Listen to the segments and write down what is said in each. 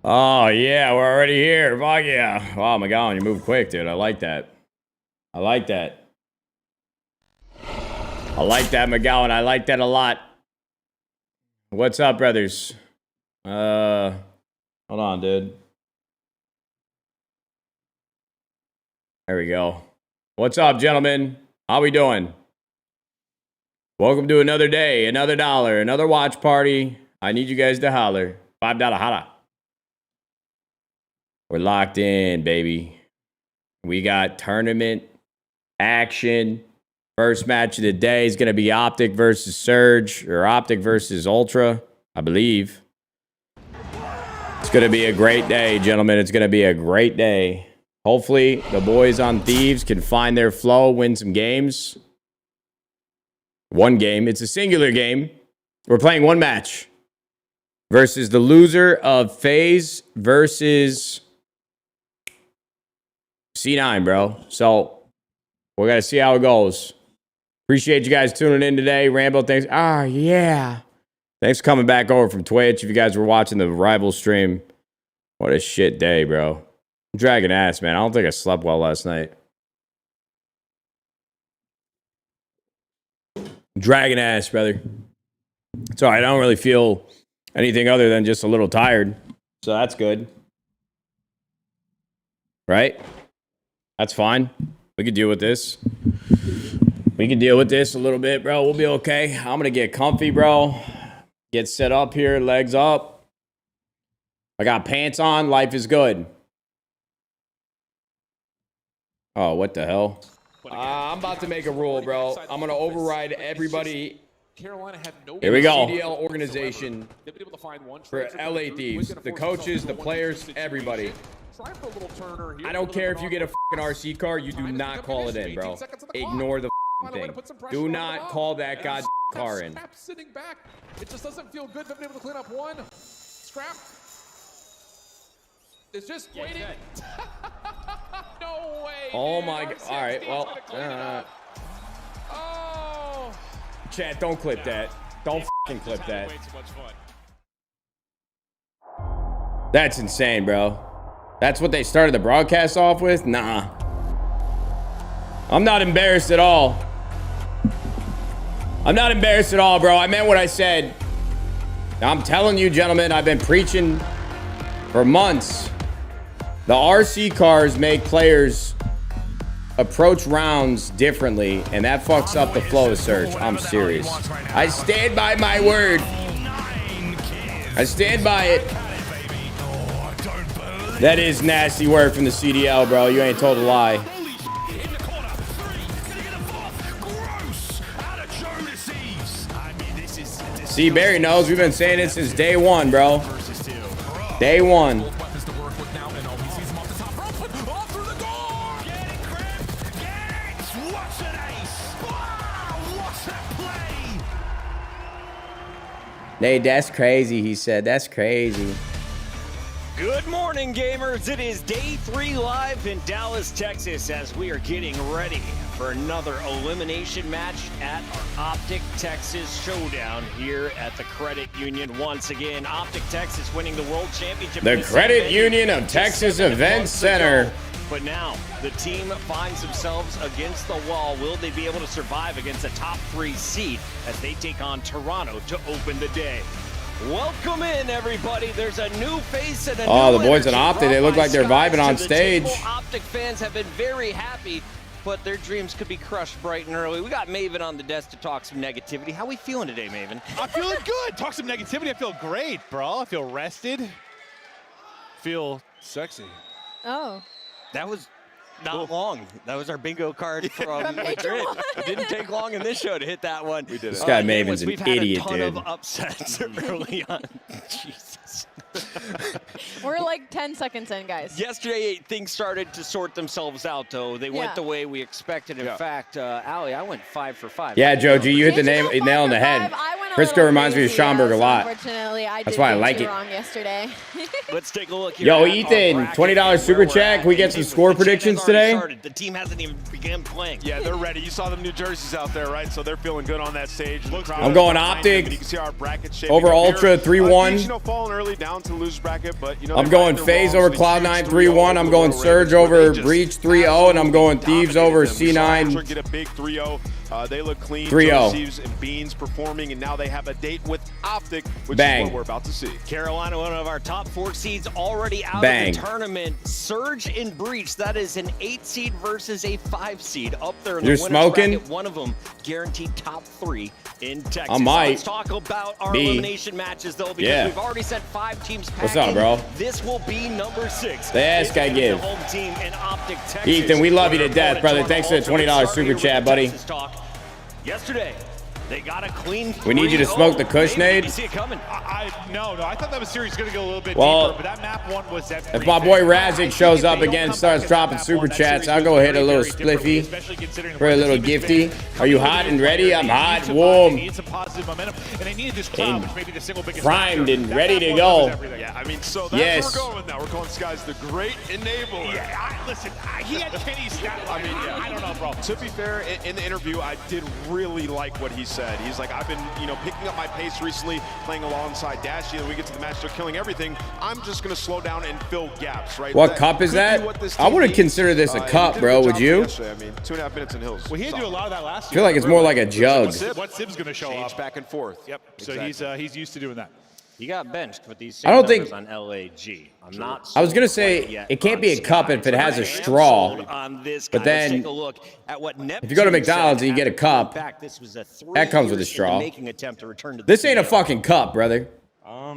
Oh, yeah, we're already here. Fuck yeah. Wow, McGowan, you moved quick, dude. I like that. I like that. I like that, McGowan. I like that a lot. What's up, brothers? Hold on, dude. There we go. What's up, gentlemen? How we doing? Welcome to another day, another dollar, another watch party. I need you guys to holler. $5 holla. We're locked in, baby. We got tournament action. First match of the day is going to be Optic versus Surge, or Optic versus Ultra, I believe. It's going to be a great day, gentlemen. It's going to be a great day. Hopefully, the boys on Thieves can find their flow, win some games. One game. It's a singular game. We're playing one match versus the loser of FaZe versus C9, bro. So we're going to see how it goes. Appreciate you guys tuning in today. Rambo, thanks. Ah, yeah. Thanks for coming back over from Twitch. If you guys were watching the rival stream, what a shit day, bro. I'm dragging ass, man. I don't think I slept well last night. Dragging ass, brother. It's all right. I don't really feel anything other than just a little tired. So that's good. Right? That's fine. We could deal with this. We can deal with this a little bit, bro. We'll be okay. I'm going to get comfy, bro. Get set up here, legs up. I got pants on. Life is good. Oh, what the hell? I'm about to make a rule, bro. I'm going to override everybody. Here we go. CDL organization for LA Thieves. The coaches, the players, everybody. I don't care if you get a fucking RC car. You do not call it in, bro. Ignore the thing. Do not call that goddamn car in. Sitting back. It just doesn't feel good. They've been able to clean up one. Scrap is just waiting. No way. Oh my god. All right. Well. Oh. Chat, don't clip that. Don't fucking clip that. That's insane, bro. That's what they started the broadcast off with? Nah. I'm not embarrassed at all. I'm not embarrassed at all, bro. I meant what I said. I'm telling you, gentlemen, I've been preaching for months. The RC cars make players approach rounds differently, and that fucks up the flow of Surge. I'm serious. I stand by my word. I stand by it. That is nasty word from the CDL, bro. You ain't told a lie. See, Barry knows. We've been saying it since day one, bro. Day one. Hey, that's crazy, he said. That's crazy. Good morning, gamers. It is day 3 live in Dallas, Texas, as we are getting ready for another elimination match at our Optic Texas Showdown here at the Credit Union. Once again, Optic Texas winning the World Championship. The Credit Union of Texas Event Center. But now, the team finds themselves against the wall. Will they be able to survive against a top 3 seed as they take on Toronto to open the day? Welcome in, everybody. There's a new face and a new the boys in Optic, they look like they're vibing on stage. Optic fans have been very happy, but their dreams could be crushed bright and early. We got Maven on the desk to talk some negativity. How we feeling today, Maven? I'm feeling good. Talk some negativity. I feel great, bro. I feel rested. Feel sexy. Oh. That was not long. That was our bingo card from Madrid. It didn't take long in this show to hit that one. We did it. This guy Maven's an idiot, We've had a ton dude. of upsets early on. Jesus. We're like 10 seconds in, guys. Yesterday, things started to sort themselves out, though. They went the way we expected. In fact, Allie, I went 5 for 5. Yeah, Joe G, you hit the nail on the head. I went Frisco reminds me of Schaumburg a lot. Unfortunately, That's why I like it. Wrong yesterday. Let's take a look here. Yo, at Ethan, our bracket $20 and super where we're chat. at. Can we get some score The chat has predictions already today? started. The team hasn't even begun playing. Yeah, they're ready. You saw them New Jerseys out there, right? So they're feeling good on that stage. I'm going Optic You can see our bracket shaping over up here. Ultra 3-1. You know, falling early down to the losers bracket, but you know. I'm they're going fighting their FaZe wrongs. over They CLOUD9 choose 3-1. I'm going over Surge Ravens, but over they just Breach 3-0, and I'm going absolutely Thieves over dominated them. We saw C9 Ultra get a big 3-0. They look clean. 3-0. Thieves and Beans performing, and now they have a date with Optic, which Bang. is what we're about to see. Carolina, one of our top 4 seeds, already out Bang. of the tournament. Surge in Breach. That is an 8 seed versus a 5 seed up there in You're the winners smoking? bracket. One of them guaranteed top 3 in Texas. I might Let's talk about our be. elimination matches, though, because Yeah. we've already sent 5 teams packing. What's up, bro? This will be number 6. The ask I It's give. the home team in Optic, Texas. Ethan, we love you to Their death, opponent brother. joined Thanks for the Ultimate $20 Start super here with chat, the buddy. Texas talk. Yesterday, they got a clean. We need you to 3-0. smoke the Kush Maybe. nade. You see it coming. No, I thought that was series going to go a little bit Well, deeper, but that map one was at If my boy Razik shows up again, starts dropping super chats, I'll go hit a little spliffy for a little gifty. Are you hot and ready? I'm hot, warm, Need some positive momentum, and they needed this crowd, which may be the single biggest primed factor. and That ready map to one go. was everything. Yeah, I mean, so that's Yes. what we're going with now. We're calling this guy's the great enabler. Listen, he had Kenny's stat line. I don't know, bro. To be fair, in the interview, I did really like what he said. He's like, I've been, picking up my pace recently, playing alongside Dashy, and we get to the match, they're killing everything. I'm just going to slow down and fill gaps, right? What cup is could be that? what this I team wouldn't needs. consider this a He cup, did a bro. good Would job you? yesterday. I mean, 2.5 minutes in hills. Well, he had to do a lot of that last I year. feel like it's more like a jug. What Sib's going to show Change up. back and forth. Yep. So Exactly. he's used to doing that. He got benched with these I same don't think- numbers on LAG. I'm not. I was gonna sold say, quite yet it can't on be a cup if it Sky. has a I am straw. sold on this But guy. Let's then, take a look at what if you go to Neptune McDonald's said and you get a after cup, coming back. This was a 3 that comes with a years in the straw. making attempt to return to the This ain't a CDL. fucking cup, brother.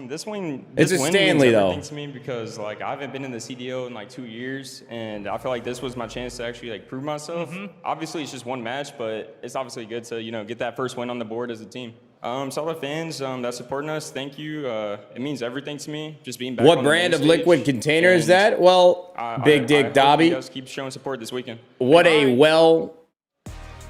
This one, It's this a win Stanley, means though. everything to me because like I haven't been in the CDL in like 2 years, and I feel like this was my chance to actually like prove myself. Obviously, it's just one match, but it's obviously good to get that first win on the board as a team. So all the fans that supporting us, thank you. It means everything to me. Just being back. What on the brand main of liquid stage. container is And that? Well, Big I Dick hope Dobby. You guys keep showing support this weekend. What a well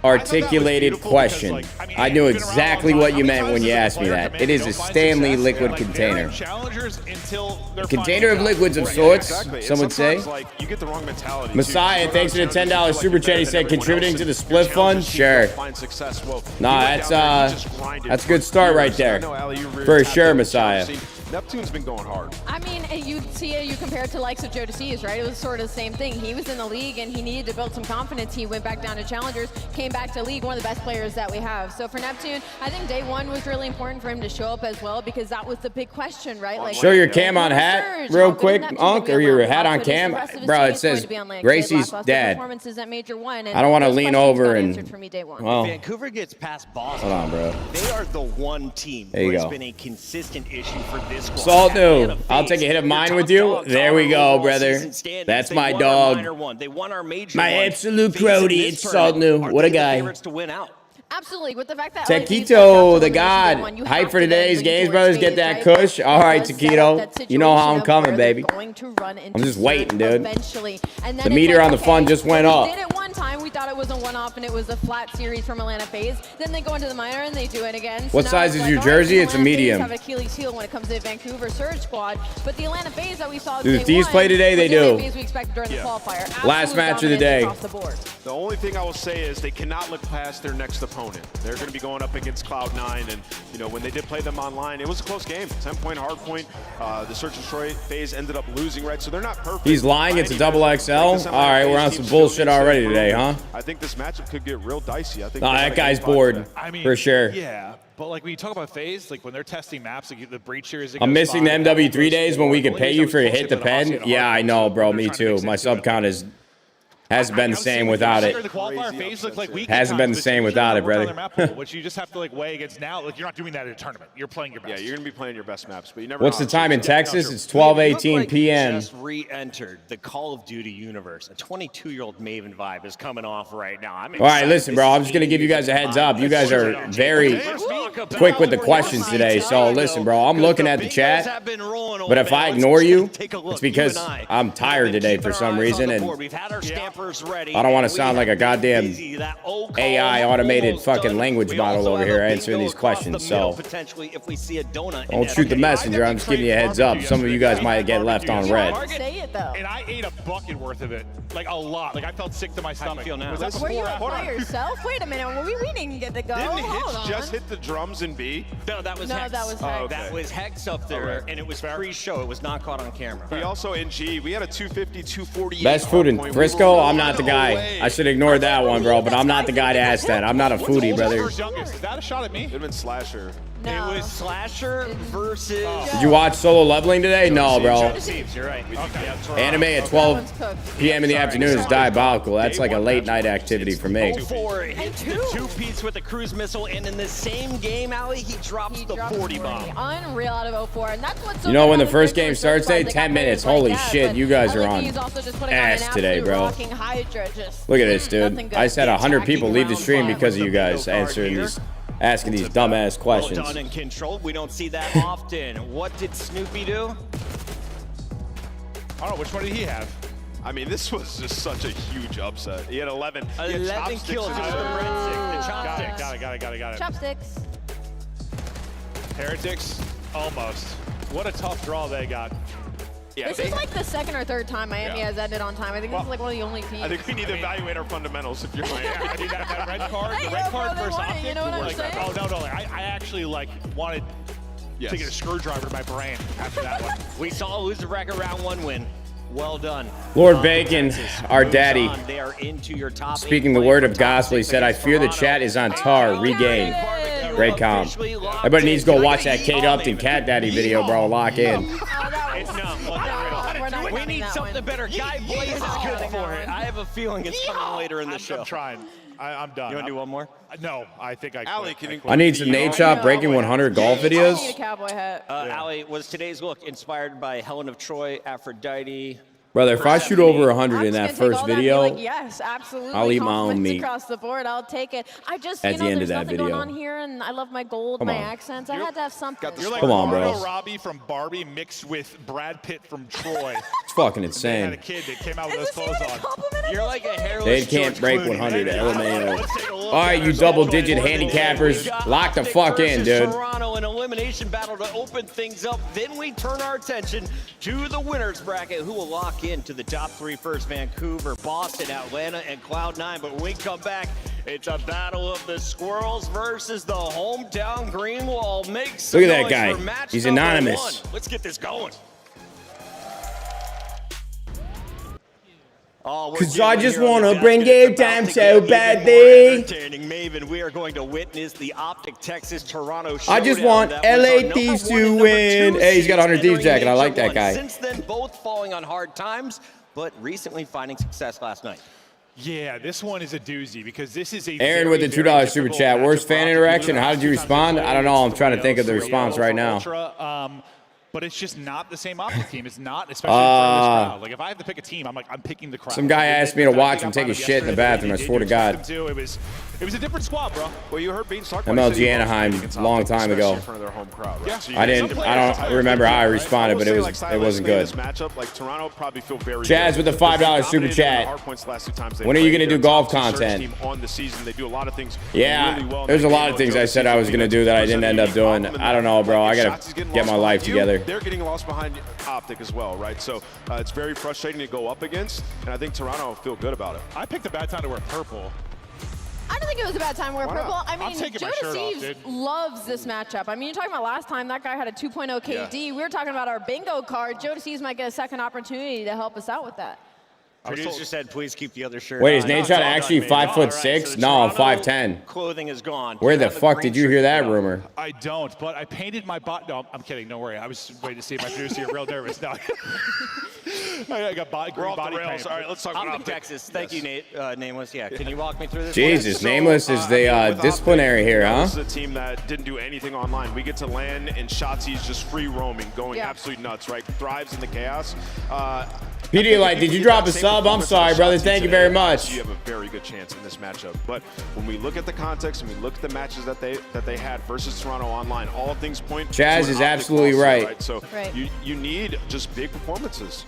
articulated beautiful question. because, like, I mean, I knew it's been around a exactly long what time. you How meant many when you times asked has me a player that. come It in is and a don't find Stanley success? liquid Like, container. they're challengers until they're A container of finally liquids of done. sorts, Exactly. some And would say. sometimes, like, you get the wrong mentality. too. Messiah, You go thanks for the down challenges, $10 you feel like super you're chat. better He than said everyone contributing else, to the and split your fund. challenges Sure. to find success. Well, Nah, you went that's, down there and you just grinded that's a for good start right years. there. I know, Allie, you were For tapped sure, into the Messiah. challenge scene. Neptune's been going hard. I mean, you see it, you compare it to likes of Joe DeCease, right? It was sort of the same thing. He was in the league and he needed to build some confidence. He went back down to challengers, came back to league, one of the best players that we have. So for Neptune, I think day one was really important for him to show up as well because that was the big question, right? Like, Show your cam on hat Surge, real how good quick, Neptune Unc, did or we your have hat on on top? So cam. the rest of his Bro, team it is going says to be on land. Gracie's They had lackluster dad. performances at Major 1, and I don't want to those lean questions over got and. answered for me day one. Well, Vancouver gets past Boston. hold on, bro. They are the one team There you who has go. been a consistent issue for this squad. Salt new. Atlanta I'll take a hit of Your mine top with you. dogs There are we go, overall brother. season standings. That's They my won our dog. minor one. They won our major My one. absolute Facing Crody. this It's Salt tournament, new. are What a they the guy. favorites to win out? Absolutely, with the fact that LAG Taquito, stepped out to the elimination god. day one, you Hype have for to then today's bring games, towards brothers. phase, Get that right? Kush. That All right, does set up Taquito. that You know how situation I'm of coming, where they're baby. going to run into just Surge waiting, dude. Eventually. And then The it's meter like, on the fun okay, just went we up. did it one time, we thought it was a one-off and it was a flat series from Atlanta FaZe. Then they go into the minor and they do it again. So What now size it's is like, your all right, jersey? the It's a Atlanta FaZe medium. have Achilles heel when it comes to the Vancouver Surge squad, but the Atlanta FaZe that we saw Do the day Thieves one play today? They was the Atlanta do. FaZe we expected during the qualifier. Last Absolute match of the dominance day. across the board. The only thing I will say is they cannot look past their next opponent. They're going to be going up against CLOUD9, and when they did play them online, it was a close game. 10-point hard point. The Search and Destroy phase ended up losing, right? So they're not perfect. He's lying. by It's a any double measure. XL. Like, this All right, MLA we're on team some still bullshit needs to already improve. today, huh? I think this matchup could get real dicey. I think Nah, they that gotta guy's get by bored. today. I mean, For sure. Yeah, but like when you talk about phase, like when they're testing maps, like the breach series. I'm missing the MW3 days when we could pay you for a hit the pen. Yeah, I know, bro. Me too. My sub count hasn't been the same without it. The qualifier phase looked like weekend Hasn't been the times, same but without it, usually brother. they're on their map pool, which you just have to like weigh against now. Like you're not doing that in a tournament. You're playing your best. Yeah, you're going to be playing your best maps, but you never What's know the how time in it's Texas? true. It's You look 12:18 like you p.m. just re-entered the Call of Duty universe. A 22-year-old Maven vibe is coming off right now. I'm All right, excited. listen, This bro. is I'm just gonna give you guys a heads up. You guys are very Let's talk about quick with the where questions your today. seats So are, listen, though, bro. I'm 'cause looking the at the big chat. guys have been rolling But over if I there. ignore Let's you, take a look. it's because You and I I'm tired have been today keeping for our some eyes on reason, the and board. We've had our stamp buffers ready. I don't want to and we sound like a have goddamn busy. That O column AI automated almost fucking done. language We model also over have here a answering bingo these across questions, the middle, so potentially if we see a donut. don't shoot the messenger. I'm just giving you a heads up. Some of you guys might get left on red. Say it though. And I ate a bucket worth of it, like a lot. Like I felt sick to my stomach. feel now? Was that Were you before? by yourself? Wait a minute. We didn't get to go. Didn't Hold Hitch on. just hit the drums in B? No, that was No, Hex. that was Hex. okay. That was Hex up there, and it was pre-show. It was not caught on camera. We also in G, we had a 250, 248. Best food in point. Frisco? We were I'm not the guy. away. I should ignore that one, bro, but I'm not the guy to ask that. I'm not a foodie, brother. First youngest. Is that a shot at me? It'd have been Slasher. No. It was Slasher versus. Did you watch Solo Leveling today? No, bro. Thieves, you're right. Anime at 12 p.m. in the afternoon is diabolical. That's like a late night activity for me. 4 hits the two-piece with a cruise missile, and in the same game, Ali, he drops the 40 bomb. Unreal out of 04, and that's what's so You know good when the about first this game group starts, so far. Dave? They 10 got minutes. players Holy like that, shit, but you guys are I like on he's also just putting on ass an today, absolute bro. rocking Hydra, just Look at this, dude. nothing good. I just had 100 people leave the Attacking stream round because of five you with the guys middle answering guard these, asking these dumbass Well questions. done and controlled. We don't see that often. What did Snoopy do? I don't know. Which one did he have? I mean, this was just such a huge upset. He had 11. He had 11 chopsticks kills in with his the own. breadstick, the Got chopsticks. it. Chopsticks. Heretics, almost. What a tough draw they got. Yeah, This is like the second or third time Miami has ended on time. I think this is like one of the only teams. I think we need to evaluate our fundamentals if you're Yeah, Miami. I mean that red card, Hey, the red yo, card bro, they versus won it, Optic. you know what I'm like, saying? oh no, I actually like wanted Yes. to get a screwdriver to my brain after that one. We saw a loser bracket round 1 win. Well done. Lord Bacon, our daddy, They are into your top speaking the word of gospel, he said, I fear the chat is on tar. Regain. Great comp. Everybody needs to go watch that Kate Upton Cat Daddy video, bro. Lock in. Oh, that was, we're not We counting need that something one. better. Guy Blaze is good for it. I have a feeling it's coming later in the show. I'm trying. I'm done. You want to do one more? No, I think I Ali, quit. can you- I need some Nadeshot breaking 100 golf I need a videos. cowboy hat. Ali, was today's look inspired by Helen of Troy, Aphrodite? Brother, if I shoot over 100 I'm in just that gonna take first all that and be video, like, yes, absolutely. I'll eat my own Compliments meat. across the board. I'll take it. I just, At you the know, end of there's that nothing video. going on here, and I love my gold, Come my on. accents. I had to have something. You're like Come on, bro. Margot Robbie from Barbie mixed with Brad Pitt from Troy. it's fucking They had a insane. kid that came out with Is those this clothes even a on. compliment at You're this like a point? hairless They can't George break Clooney. 100 Maybe. LMAO. Let's take a look All right, at you our double-digit Optic handicappers, lock the Optic fuck in, versus dude. Toronto, an elimination battle to open things up. Then we turn our attention to the winners bracket, who will lock into the top 3 first: Vancouver, Boston, Atlanta, and CLOUD9. But when we come back, it's a battle of the Squirrels versus the hometown Green Wall. Make some Look at that noise guy. for match He's number anonymous. 1. Let's get this going. Oh, we're 'Cause I getting just here on wanna the bring desk, you and it's about down to so get even badly. more entertaining. Maven, we are going to witness the Optic Texas Toronto showdown. I just want that was LA our number Thieves 1 to and number win. 2 Hey, he's got a 100 seeds Thieves jacket. I entering like that Major guy. one. Since then, both falling on hard times, but recently finding success last night. Yeah, this one is a doozy because this is a Aaron with the very, $2 very super difficult chat. Worst matchup fan for interaction. Optic. How did you Sometimes respond? it's I don't know. I'm trying to 3-0, think of the 3-0 response for right now. Ultra, but it's just not the same Optic team. It's not, especially in front of this crowd. Like if I have to pick a team, I'm picking the crowd. Some guy asked me to watch him take a a shit in the bathroom. I swear to God. It was a different squad, bro. Well, you heard Beans talk MLG about it. Anaheim, Against long Optic, time ago. especially in front of their home crowd, right? Yeah. So you I guys- don't remember how I responded, but it wasn't good. This matchup, like Toronto, probably feel very Chaz good. with the $5 super Dominated chat. the hard points the last 2 times they When are you played. gonna do They're golf top 2 search content? team on the season. They do a lot of things Yeah, really well. there's a They lot know of things Joe I said I was season gonna do that I didn't end up doing. problem I don't know, bro. I Shots gotta is getting get lost my life behind you. together. They're getting lost behind Optic as well, right? So it's very frustrating to go up against, and I think Toronto feel good about it. I picked a bad time to wear purple. I don't think it was a bad time to wear Why purple. not? I mean, taking my Joe shirt off, Deceives dude. loves this matchup. I mean, you're talking about last time, that guy had a 2.0 KD. We were talking about our bingo card. Joe Deceives might get a second opportunity to help us out with that. Producer said, please keep the other shirt Wait, is on. Nadeshot It's all actually done, man. 5'6"? All right, so No, I'm Toronto 5'10". Clothing is gone. Where You the have fuck green did you shirt hear that on. rumor? I don't, but I painted my bot. No, I'm kidding. Don't worry. I was waiting to see if my producer get real nervous. No. I got We're green off body the rails. paint. All right, let's talk about Optic Optic. Texas. Thank you, Nate. Nameless. Yeah. Can you walk me through this? Jesus, So, Nameless is I the mean, with disciplinary Optic, here, huh? This is a team that didn't do anything online. We get to land, and Shotzi's just free roaming, going Yeah. absolutely nuts, right? Thrives in the chaos. Pedialyte, did you drop a sub? I'm sorry, brother. Thank you very much. You have a very good chance in this matchup. But when we look at the context and we look at the matches that they had versus Toronto online, all things point. Chaz to an is Optic absolutely loss, right. So Right. you need just big performances.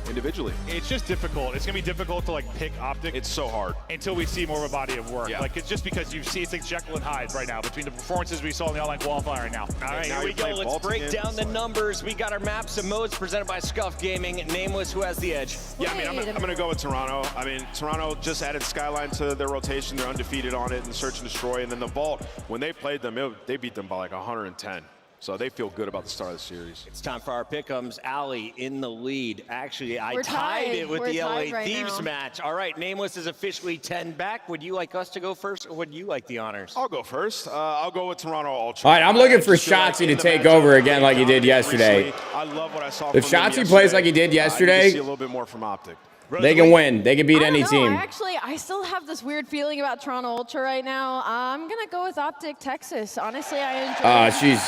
individually. It's just difficult. It's gonna be difficult to like pick Optic. It's so hard until we see more of a body of work. Yeah. Like it's just because you see it's like Jekyll and Hyde right now between the performances we saw in the online qualifier right now. All right, here we go. Let's break down the numbers. We got our maps and modes presented by Scuff Gaming. Nameless, who has the edge? Yeah, I mean, I'm going to go with Toronto. I mean, Toronto just added Skyline to their rotation. They're undefeated on it in Search and Destroy. And then the Vault, when they played them, they beat them by like 110. So they feel good about the start of the series. It's time for our pick'ems. Allie in the lead. Actually, I We're tied tied. it with We're the LA tied right Thieves now. match. All right, Nameless is officially 10 back. Would you like us to go first, or would you like the honors? I'll go first. I'll go with Toronto Ultra. All right, I'm looking for I just feel Shotzi to in the take matchup, over again like he did dominated yesterday. recently. I love what I saw If from them Shotzi plays yesterday. like he did I need yesterday, to see a little bit more from Optic. they can win. They can beat I any don't know. team. I still have this weird feeling about Toronto Ultra right now. I'm gonna go with Optic Texas. Honestly, I enjoyed.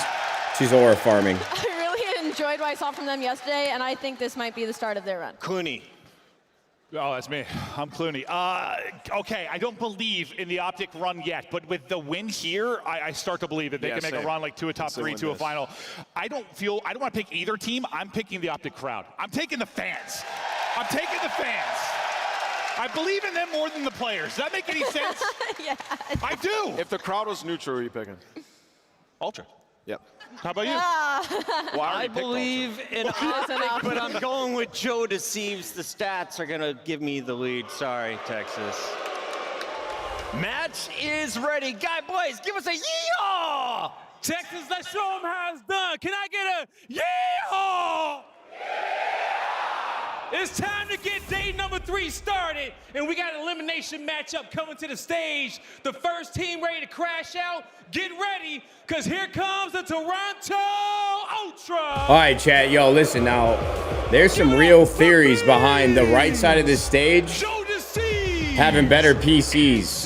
She's aura farming. I really enjoyed what I saw from them yesterday, and I think this might be the start of their run. Clooney. Oh, that's me. I'm Clooney. Okay, I don't believe in the Optic run yet, but with the win here, I start to believe that they can make a run like to a top three, to a final. I don't want to pick either team. I'm picking the Optic crowd. I'm taking the fans. I'm taking the fans. I believe in them more than the players. Does that make any sense? Yeah. I do. If the crowd was neutral, who are you picking? Ultra. Yep. How about you? Well, I believe in Optic, enough. but I'm going with Joe Deceives. The stats are going to give me the lead. Sorry, Texas. Match is ready. Guy Blaze, give us a yeehaw! Texas, let's show them how it's done. Can I get a yeehaw? It's time to get day number 3 started, and we got an elimination matchup coming to the stage. The first team ready to crash out. Get ready, because here comes the Toronto Ultra. All right, chat. Yo, listen now. There's some real theories behind the right side of this stage having better PCs.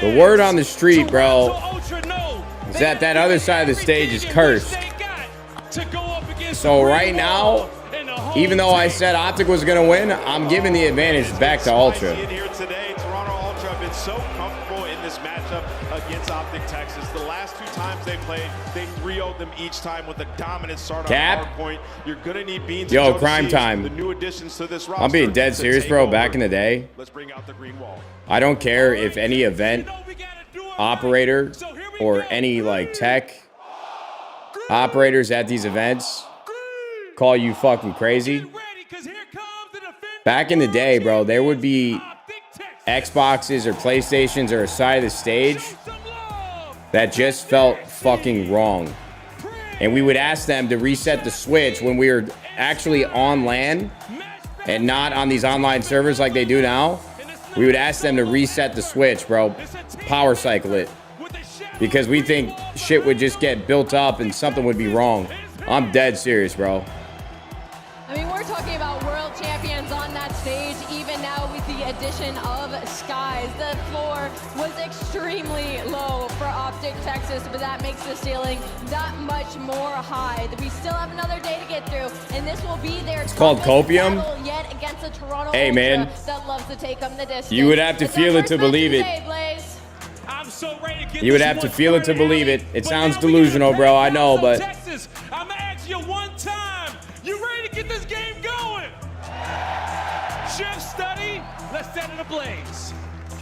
The word on the street, bro, is that other side of the stage is cursed. So right now, even though I said Optic was going to win, I'm giving the advantage back to Ultra. Here today, Toronto Ultra have been so comfortable in this matchup against Optic Texas. The last 2 times they played, they 3-0'd them each time with a dominant start Cap. on hard point. You're gonna need Beans. Yo, and crime Joe time. The new additions to this roster. I'm being dead to serious, take bro. over. Back in the day, Let's bring out the green wall. I don't care if any event operator or any like tech operators at these events call you fucking crazy. Back in the day, bro, there would be Xboxes or PlayStations or a side of the stage that just felt fucking wrong. And we would ask them to reset the switch when we were actually on LAN and not on these online servers like they do now. We would ask them to reset the switch, bro. Power cycle it. Because we think shit would just get built up and something would be wrong. I'm dead serious, bro. I mean, we're talking about world champions on that stage, even now with the addition of Skies. The floor was extremely low for Optic Texas, but that makes the ceiling that much more high. We still have another day to get through, and this will be their called Copium? battle yet against the Toronto Hey, Ultra man. that loves to take them the distance. You would have to It's feel our it to first match believe it. today, Blaze. I'm so ready to get You would this have to one feel it to started, believe it. Allie. It But sounds now we delusional, gotta bro. I break know, down but some Texas. I'm gonna ask you one time. You ready to get this game going? Chef Study, let's set it ablaze.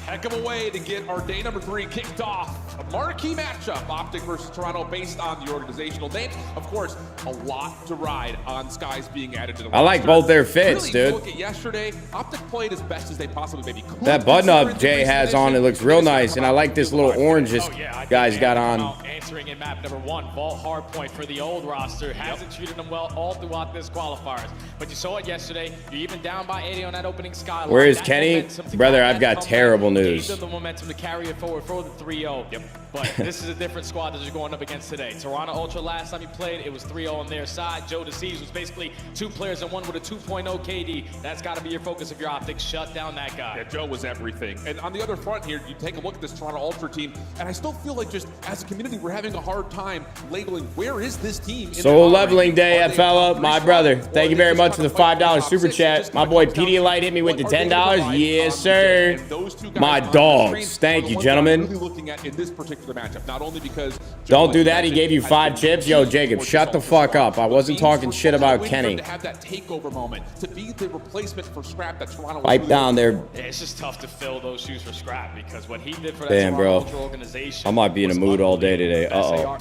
Heck of a way to get our day number 3 kicked off. A marquee matchup, Optic versus Toronto, based on the organizational names. Of course, a lot to ride on Skies being added to the roster. I like both their fits, really, dude. Look at yesterday, Optic played as best as they possibly maybe could. That button up considering the Jay recent has on, it looks real nice. And I like this little orange this I guy's think got Andrew on. Mount answering in map number 1, Vault Hardpoint for the old roster. Hasn't treated them well all throughout this qualifiers. But you saw it yesterday. You're even down by 80 on that opening skyline. Where is That Kenny? momentum to Brother, carry I've that got comeback terrible gave news. them the momentum to carry it forward for the 3-0. But this is a different squad that you're going up against today. Toronto Ultra, last time you played, it was 3-0 on their side. Joe Deceives was basically 2 players and one with a 2.0 KD. That's got to be your focus if you're Optic. Shut down that guy. Yeah, Joe was everything. And on the other front here, you take a look at this Toronto Ultra team, and I still feel like just as a community, we're having a hard time labeling where is this team. in Soul the Leveling Day, Are they fella, top my 3 brother. spot, or Thank you are they very just much for trying the to fight $5 for the top super 6? It chat. just My kinda boy comes down to Pedialyte hit me with the what are they gonna $10. rely Yes, on sir. Optic, and those two guys My dogs. Thank you, gentlemen. Really looking at in this particular matchup, not only because don't do that. He gave you 5 chips. Yo, Jacob, shut the fuck up. I wasn't talking shit about Kenny. To have that takeover moment, to be the replacement for Scrap that Toronto. Pipe down there. Yeah, it's just tough to fill those shoes for Scrap because what he did for that Damn, bro. organization. I might be in a mood all day today.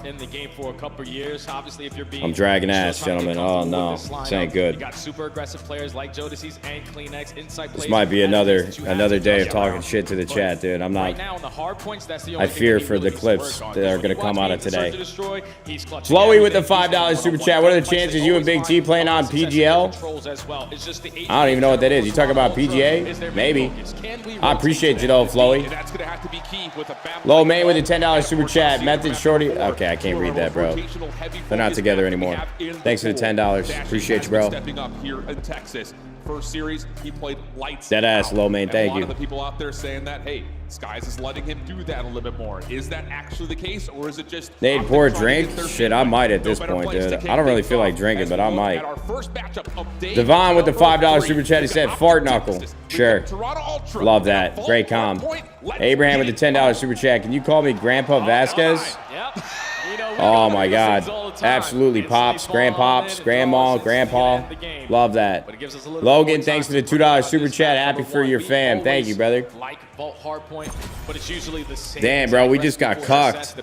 In the game for a couple years, obviously, if you're being. I'm dragging ass, gentlemen. Oh no, this ain't good. You got super aggressive players like Jodeci's and Kleenex inside. This might be another day of talking shit to the chat, dude. I'm not. Right now, on the hard points, that's the only I fear for the clips that are gonna come out of today. Flowy with the $5 super chat. What are the chances you and Big T playing on PGL? I don't even know what that is. You talking about PGA? Maybe. I appreciate you though, Flowy. Low Main with the $10 super chat. Method Shorty. Okay, I can't read that, bro. They're not together anymore. Thanks for the $10. Appreciate you, bro. Stepping up here in Texas. First series, he played lights. Dead ass, Low Main. Thank you. A lot of the people out there saying that, hey, Skies is letting him do that a little bit more. Is that actually the case, or is it just? They'd pour a drink? Shit, I might at this point, dude. I don't really feel like drinking, but I might. Devon with the $5 super chat. He said, "Fart knuckle." Sure. Love that. Great com. Abraham with the $10 super chat. Can you call me Grandpa Vasquez? Oh my God. Absolutely. Pops, grandpops, grandma, grandpa. Love that. Logan, thanks for the $2 super chat. Happy for your fam. Thank you, brother. Damn, bro, we just got cucked.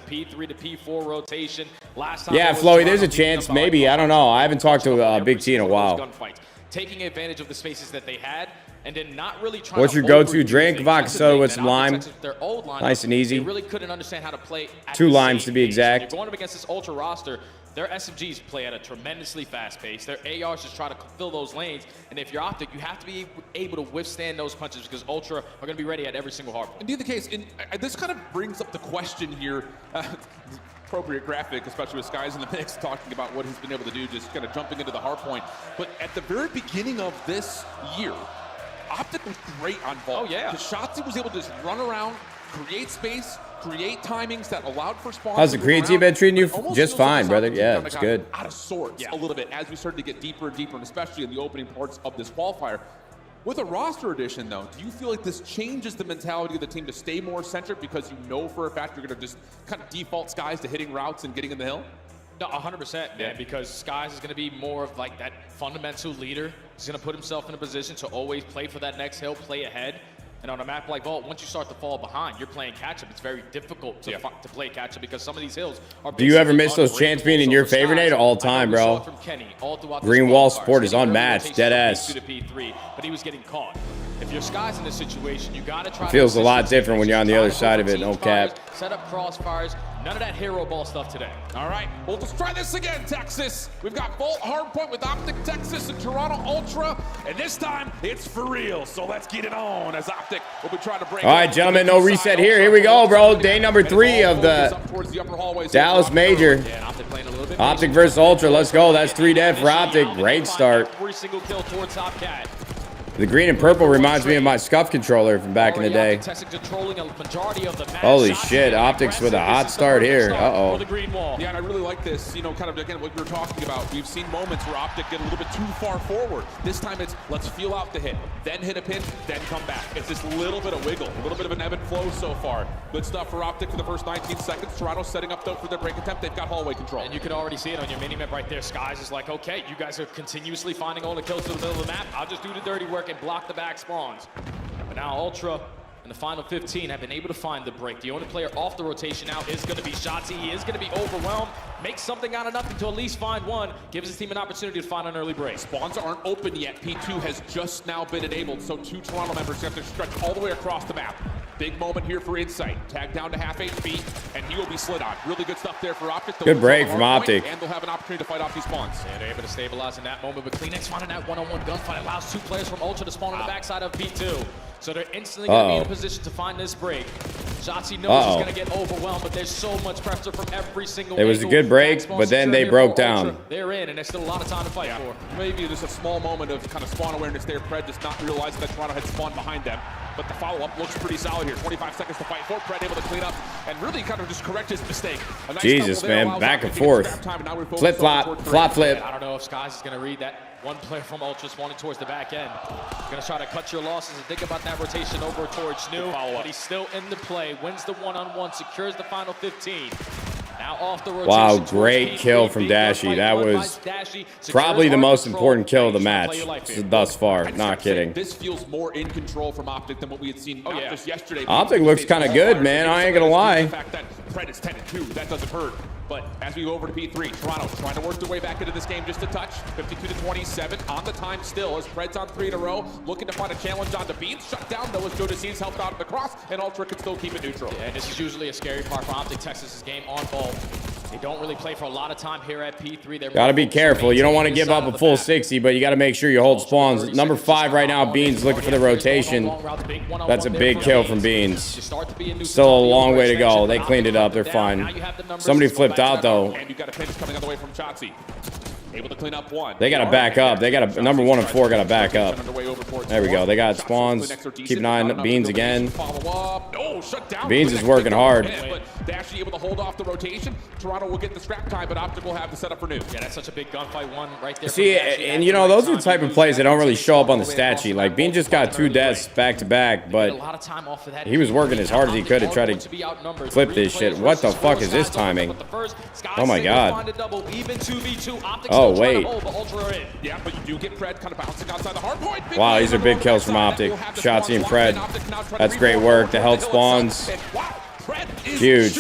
Yeah, Flowy, there's a chance. Maybe. I don't know. I haven't talked to Big T in a while. Taking advantage of the spaces that they had. And then not really trying. What's your go-to drink? Vodka soda with some lime. Nice and easy. They really couldn't understand how to play. 2 limes to be exact. You're going up against this Ultra roster. Their SMGs play at a tremendously fast pace. Their ARs just try to fill those lanes. And if you're Optic, you have to be able to withstand those punches because Ultra are going to be ready at every single hard point. Indeed the case. And this kind of brings up the question here. Appropriate graphic, especially with Skies in the mix, talking about what he's been able to do, just kind of jumping into the hard point. But at the very beginning of this year, Optic was great on Vault. Oh, yeah. Because Shotzi was able to just run around, create space, create timings that allowed for spawns. How's the Korean team been treating you? Just fine, brother. Yeah, it's good. Out of sorts a little bit as we started to get deeper and deeper, and especially in the opening parts of this qualifier. With a roster addition, though, do you feel like this changes the mentality of the team to stay more centric because you know for a fact you're going to just kind of default Skies to hitting routes and getting in the hill? No, 100%, man, because Skies is going to be more of like that fundamental leader. He's going to put himself in a position to always play for that next hill, play ahead. And on a map like Vault, once you start to fall behind, you're playing catch-up. It's very difficult to play catch-up because some of these hills are. Do you ever miss those chants being in your favor, Nate? All time, bro. Green wall support is unmatched, dead ass. But he was getting caught. If your Skies in this situation, you got to try. It feels a lot different when you're on the other side of it. No cap. Set up crossfires. None of that hero ball stuff today. All right, well, let's try this again, Texas. We've got Vault Hardpoint with Optic Texas and Toronto Ultra, and this time it's for real. So let's get it on as Optic will be trying to break. All right, gentlemen, no reset here. Here we go, bro. Day number 3 of the Dallas Major. Optic versus Ultra. Let's go. That's 3 dead for Optic. Great start. Every single kill towards Hopcat. The green and purple reminds me of my Scuff controller from back in the day. Holy shit, Optics with a hot start here. Uh-oh. Yeah, and I really like this, you know, kind of, again, what we were talking about. We've seen moments where Optic get a little bit too far forward. This time it's, let's feel out the hit, then hit a pinch, then come back. It's this little bit of wiggle, a little bit of an ebb and flow so far. Good stuff for Optic for the first 19 seconds. Toronto setting up, though, for their break attempt. They've got hallway control. And you can already see it on your mini-map right there. Skies is like, okay, you guys are continuously finding all the kills to the middle of the map. I'll just do the dirty work and block the back spawns. But now Ultra in the final 15 have been able to find the break. The only player off the rotation now is going to be Shotzi. He is going to be overwhelmed. Makes something out of nothing to at least find one. Gives his team an opportunity to find an early break. Spawns aren't open yet. P2 has just now been enabled, so 2 Toronto members have to stretch all the way across the map. Big moment here for Insight. Tag down to half HP, and he will be slid on. Really good stuff there for Optic. Good break from Optic. And they'll have an opportunity to fight off these spawns. And they're able to stabilize in that moment, but Kleenex finding that one-on-one gunfight allows 2 players from Ultra to spawn on the backside of P2. So they're instantly going to be in a position to find this break. Shotzi knows he's going to get overwhelmed, but there's so much pressure from every single It was a good break, but then they broke down. They're in, and there's still a lot of time to fight for. Maybe just a small moment of kind of spawn awareness there. Pred just not realizing that Toronto had spawned behind them. But the follow-up looks pretty solid here. 25 seconds to fight for. Pred able to clean up and really kind of just correct his mistake. Jesus, man, back and forth. Flip-flop, flop-flip. I don't know if Skies is going to read that. One player from Ultra spawning towards the back end. Gonna try to cut your losses and think about that rotation over towards New. But he's still in the play, wins the one-on-one, secures the final 15. Now off the rotation. Wow, great kill from Dashy. That was probably the most important kill of the match thus far. Not kidding. This feels more in control from Optic than what we had seen just yesterday. Optic looks kind of good, man. I ain't gonna lie. The fact that Pred is 10-2, that doesn't hurt. But as we go over to P3, Toronto trying to work their way back into this game just a touch. 52-27 on the time still as Pred's on 3 in a row, looking to find a challenge on the Beans. Shut down though as Joe DeCease helped out at the cross, and Ultra can still keep it neutral. Yeah, and this is usually a scary part for Optic Texas' game on ball. They don't really play for a lot of time here at P3. They're gotta be careful. You don't want to give up a full 60, but you got to make sure you hold spawns. Number 5 right now, Beans looking for the rotation. That's a big kill from Beans. Still a long way to go. They cleaned it up. They're fine. Somebody flipped out though. And you got a pinch coming on the way from Chotzi. Able to clean up one. They got to back up. They got a number 1 and 4 got to back up. There we go. They got spawns. Keep an eye on Beans again. Beans is working hard. But Dashy able to hold off the rotation. Toronto will get the scrap time, but Optic will have the setup for New. Yeah, that's such a big gunfight one right there. See, and you know, those are the type of plays that don't really show up on the stat sheet. Like, Bean just got 2 deaths back to back, but he was working as hard as he could to try to flip this shit. What the fuck is this timing? Oh my god. Oh, wait. Yeah, but you do get Pred kind of bouncing outside the hard point. Wow, these are big kills from Optic. Shotzi and Pred. That's great work. The health spawns. Huge.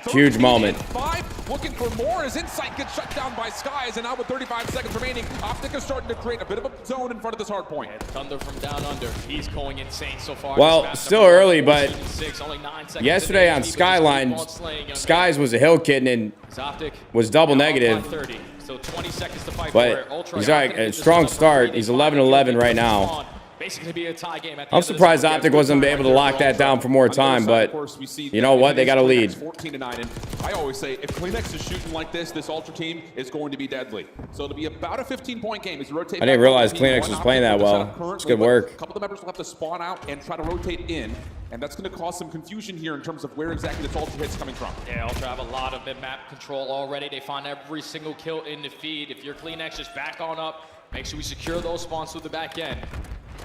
Huge moment. Looking for more as Insight gets shut down by Skies, and now with 35 seconds remaining, Optic is starting to create a bit of a zone in front of this hard point. Thunder from down under. He's going insane so far. Well, still early, but yesterday on Skyline, Skies was a hill kid and was double negative. So 20 seconds to fight but he's like a strong start. He's 11-11 right now. Basically be a tie game at the I'm surprised Optic wasn't able to lock that down for more time, but you know what? They got a lead. 14-9, and I always say if CleanX is shooting like this Ultra team is going to be deadly. So it'll be about a 15-point game as you rotate. I didn't realize CleanX was playing that well. It's good work. A couple of the members will have to spawn out and try to rotate in, and that's going to cause some confusion here in terms of where exactly this Ultra hit's coming from. Yeah, Ultra have a lot of mid-map control already. They find every single kill in the feed. If you're CleanX, just back on up. Make sure we secure those spawns through the back end.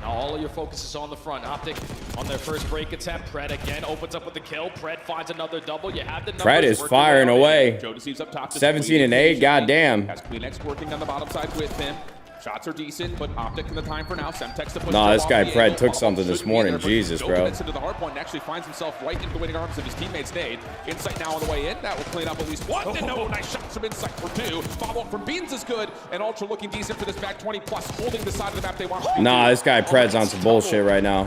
Now all of your focus is on the front. Optic on their first break attempt. Pred again opens up with the kill. Pred finds another double. You have the numbers. Pred is firing away. 17-8, goddamn. Has CleanX working on the bottom side with him. Shots are decent, but Optic in the time for now. Semtex to push. Nah, this guy Pred took something this morning. Jesus, bro. Into the hard point and actually finds himself right into the waiting arms of his teammates. Nade. Insight now on the way in. That will clean up at least one. No, nice shots from Insight for 2. Follow up from Beans is good, and Ultra looking decent for this back 20 plus, holding the side of the map they want. Nah, this guy Pred's on some bullshit right now.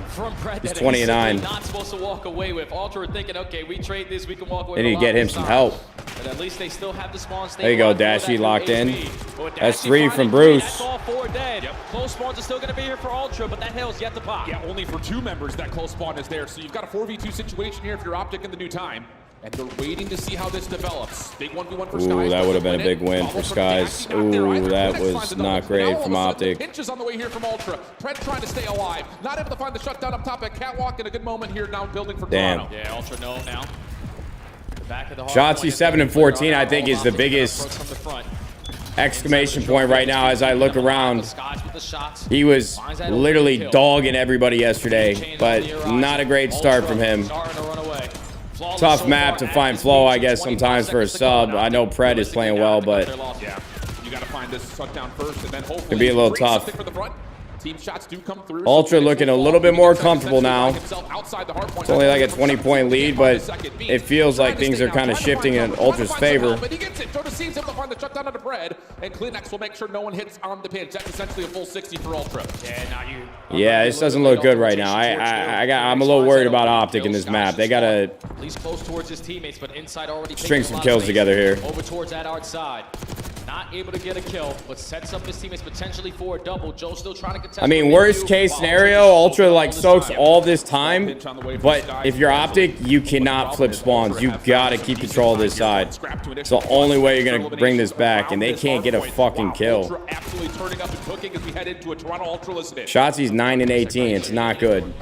He's 20-9. Not supposed to walk away with. Ultra are thinking, okay, we trade this, we can walk away. They need to get him some help. But at least they still have the spawn. There you go, Dashy locked in. That's 3 from Bruce. That's all 4 dead. Yep. Close spawns are still going to be here for Ultra, but that hill's yet to pop. Yeah, only for 2 members that close spawn is there. So you've got a 4v2 situation here if you're Optic in the new time. And they're waiting to see how this develops. Big 1v1 for Skies. Ooh, that would have been a big win for Skies. Ooh, that was not great from Optic. Pinches on the way here from Ultra. Pred trying to stay alive. Not able to find the shutdown up top at Catwalk in a good moment here now building for Toronto. Yeah, Ultra no now. Shotzi 7-14, I think, is the biggest exclamation point right now as I look around. He was literally dogging everybody yesterday, but not a great start from him. Tough map to find flow, I guess, sometimes for a sub. I know Pred is playing well, but yeah, you got to find this shutdown first, and then hopefully can be a little tough. Team shots do come through. Ultra looking a little bit more comfortable now. It's only like a 20-point lead, but it feels like things are kind of shifting in Ultra's favor. But he gets it. Joe DeCease able to find the shutdown on the Pred, and CleanX will make sure no one hits on the pinch. That's essentially a full 60 for Ultra. Yeah, this doesn't look good right now. I'm a little worried about Optic in this map. They gotta at least close towards his teammates, but inside already string some kills together here. Over towards that outside. Not able to get a kill, but sets up his teammates potentially for a double. Joe's still trying to contest. I mean, worst case scenario, Ultra like soaks all this time, but if you're Optic, you cannot flip spawns. You gotta keep control of this side. It's the only way you're gonna bring this back, and they can't get a fucking kill. Absolutely turning up and cooking as we head into a Toronto Ultra listed. Shotzi's 9-18. It's not good.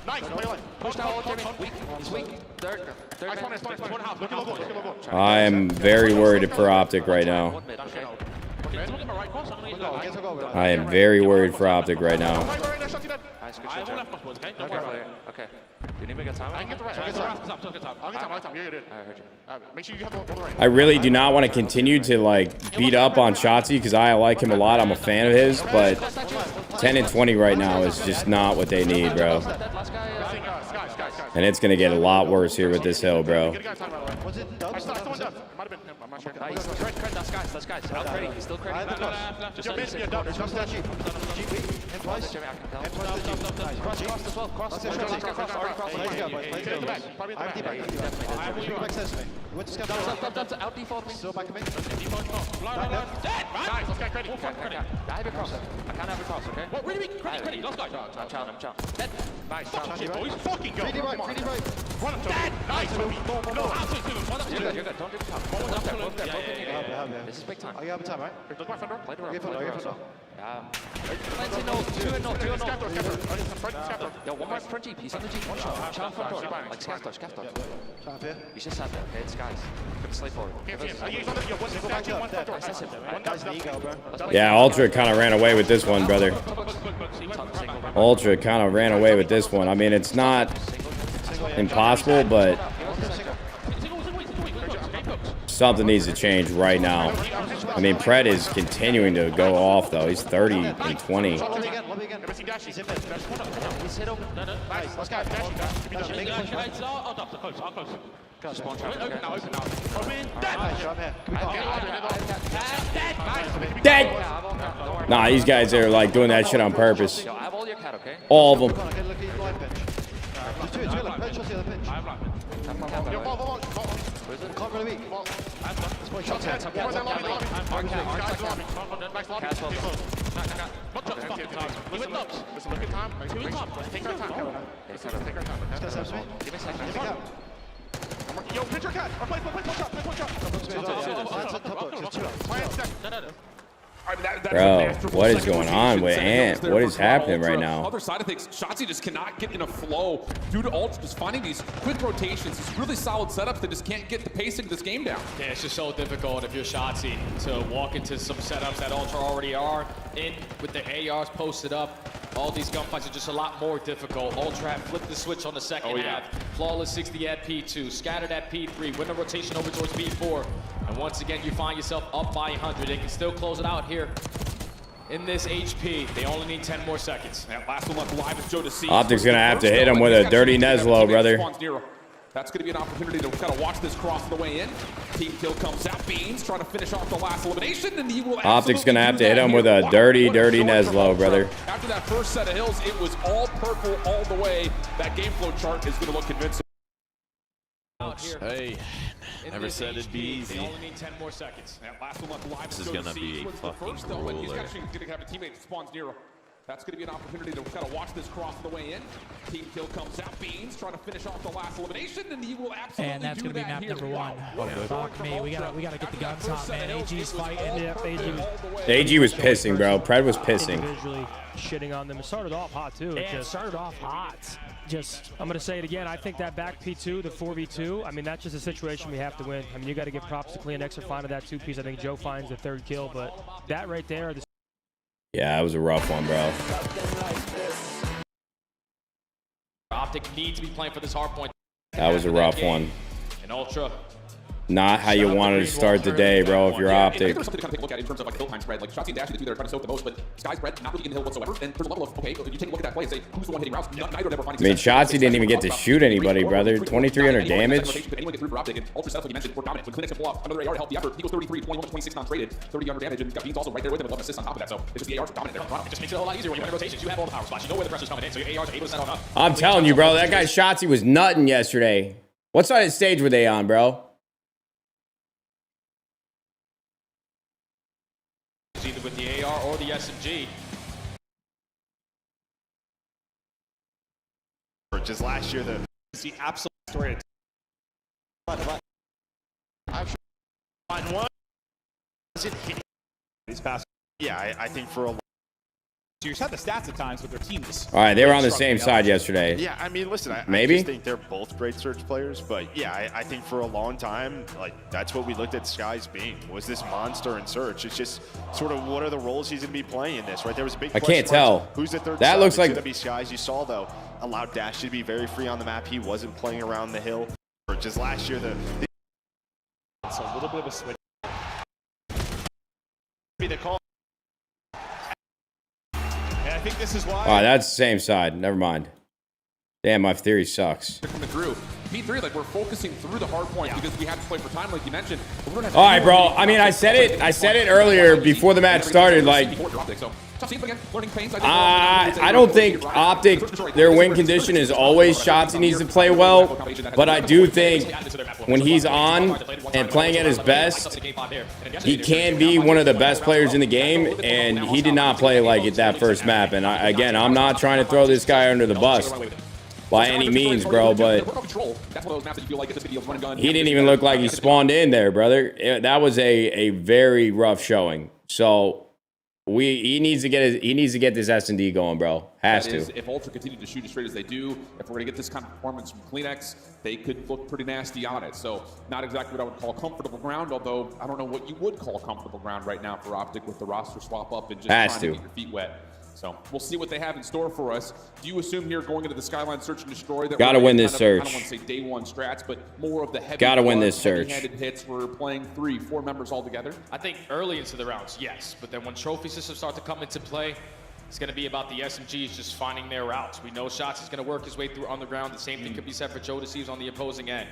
Nice. Play lane. Push down, Jimmy. Weak. He's weak. Third Nice man. one. Look at logo. Look at logo. I am very worried for Optic right now. One mid, okay. I am very worried for Optic right now. Nice, good shot, Jimmy. Okay. Do you need me to get time? I can get the right. I'll get time. Yeah, you did. I heard you. Make sure you have the right. I really do not want to continue to like beat up on Shotzi because I like him a lot. I'm a fan of his, but 10 and 20 right now is just not what they need, bro. And it's gonna get a lot worse here with this hill, bro. Was it done? It might have been him. I'm not sure. Nice. Crit, that's guys. Out ready. He's still critting. Just You're basically a dub. It's just that cheap. Jimmy, I can tell. Cross as well. Cross. Out default me. Still back to me. I have a cross. I can't have a cross, okay? What? Where do we? Credit. Let's go. I'm challenging. Nice. Boys, fucking go. Run up to him. Nice. You're good. Don't do the top. Both there. This is big time. You have time, right? Look my fender. Play the road. Plenty no, 2 and no. Yo, one more front Jeep. He's on the Jeep. One shot. Shot front door. Like scaff dodge. He's just sat there, okay? It's guys. Gonna slay forward. Yeah, Ultra kind of ran away with this one, brother. Ultra kind of ran away with this one. I mean, it's not impossible, but something needs to change right now. I mean, Pred is continuing to go off, though. He's 30 and 20. Dead! Nah, these guys are like doing that shit on purpose. All of them. Yo, pitch your cat. Play one shot. Bro, what is going on with Ant? What is happening right now? Other side of things, Shotzi just cannot get in a flow due to Ultra just finding these quick rotations, these really solid setups that just can't get the pacing of this game down. Yeah, it's just so difficult if you're Shotzi to walk into some setups that Ultra already are in with the ARs posted up. All these gunfights are just a lot more difficult. Ultra flipped the switch on the second half. Flawless 60 at P2, scattered at P3, win a rotation over towards P4. And once again, you find yourself up by 100. They can still close it out here in this HP. They only need 10 more seconds. Yeah, last one left alive is Joe to see. Optic's gonna have to hit him with a dirty Neslo, brother. That's going to be an opportunity to kind of watch this cross the way in. Team kill comes out. Beans trying to finish off the last elimination, and he will. Optic's gonna have to hit him with a dirty Neslo, brother. After that first set of hills, it was all purple all the way. That game flow chart is going to look convincing. Hey, never said it'd be easy. They only need 10 more seconds. Yeah, last one left alive. This is gonna be a fucking He's roller. actually going to have a teammate that spawns near him. That's going to be an opportunity to kind of watch this cross the way in. Team kill comes out. Beans trying to finish off the last elimination, and he will absolutely and that's do going to be that map number here. one. Fuck me, we gotta get the guns hot, man. AG's fighting. AG was pissing, bro. Pred was pissing. Individually shitting on them. It started off hot too. It started off hot. Just, I'm going to say it again. I think that back P2, the 4v2, I mean, that's just a situation we have to win. I mean, you got to give props to CleanX for finding that 2-piece. I think Joe finds the 3rd kill, but that right there. Yeah, it was a rough one, bro. Optic needs to be playing for this hard point. That was a rough one. And Ultra. Not how you wanted to start the day, bro, if you're Optic. There's something to kind of take a look at in terms of like hill time spread. Like Shotzi and Dash are the two that are trying to soak the most, but Sky's spread not really in the hill whatsoever. And there's a level of, okay, you take a look at that play and say, who's the one hitting routes? Neither of them are finding I mean, Shotzi didn't even get to shoot anybody, brother. 2,300 damage. Anyone get through for Optic, and Ultra setup, like you mentioned, we're dominant. When Clinics can pull off another AR to help the effort, he goes 33, 21, 26 non-traded, 30 under damage, and got Beans also right there with him with 11 assists on top of that. So it's just the ARs are dominant there. It just makes it a whole lot easier when you win rotations. You have all the power spots. You know where the pressure's coming in, so your ARs are able to set on up. I'm telling you, bro, that guy Shotzi was nutting yesterday. What side of the stage were they on, bro? Either with the AR or the SMG. Just last year, the absolute story. I've one. These past. Yeah, I think for a You had the stats at times with their teams. All right, they were on the same side yesterday. Yeah, I mean, listen, I Maybe? just think they're both great Surge players, but yeah, I think for a long time, like, that's what we looked at Skies being, was this monster in Surge. It's just sort of what are the roles he's going to be playing in this, right? There was a big I can't question mark. tell. Who's the third That sub? looks It's like going to be Skies. You saw, though, allowed Dash to be very free on the map. He wasn't playing around the hill. Just last year, It's a little bit of a switch. Be the call. And I think this is why. All right, that's the same side. Never mind. Damn, my theory sucks. Coming through. P3, like, we're focusing through the hard point because we have to play for time, like you mentioned. All right, bro. I mean, I said it earlier before the match started. Like, I don't think Optic, their win condition is always Shotzzy needs to play well, but I do think when he's on and playing at his best, he can be one of the best players in the game, and he did not play like it that first map. And again, I'm not trying to throw this guy under the bus by any means, bro, but he didn't even look like he spawned in there, brother. That was a very rough showing. So he needs to get this S&D going, bro. Has to. If Ultra continue to shoot as straight as they do, if we're gonna get this kind of performance from Kleenex, they could look pretty nasty on it. So not exactly what I would call comfortable ground, although I don't know what you would call comfortable ground right now for Optic with the roster swap up and just trying to get your feet wet. So we'll see what they have in store for us. Do you assume here going into the Skyline Search and Destroy that gotta win this search? I don't want to say day one strats, but more of the heavy gotta win this search. Heavy-handed hits. We're playing 3-4 members all together. I think early into the rounds, yes, but then when trophy systems start to come into play, it's going to be about the SMGs just finding their routes. We know Shots is going to work his way through underground. The same thing could be said for Joe Deceives on the opposing end.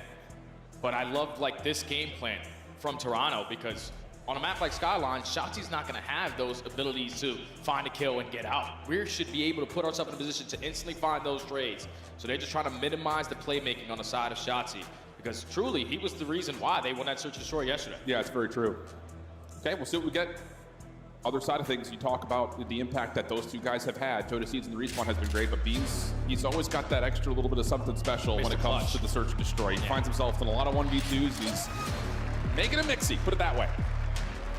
But I love like this game plan from Toronto because on a map like Skyline, Shotzi's not going to have those abilities to find a kill and get out. We should be able to put ourselves in a position to instantly find those trades. So they're just trying to minimize the playmaking on the side of Shotzi because truly he was the reason why they won that Search and Destroy yesterday. Yeah, it's very true. Okay, we'll see what we get. Other side of things, you talk about the impact that those two guys have had. Joda Seeds and the respawn has been great, but Beans, he's always got that extra little bit of something special when it comes to the Search and Destroy. He finds himself in a lot of 1v2s. He's making a mixy, put it that way.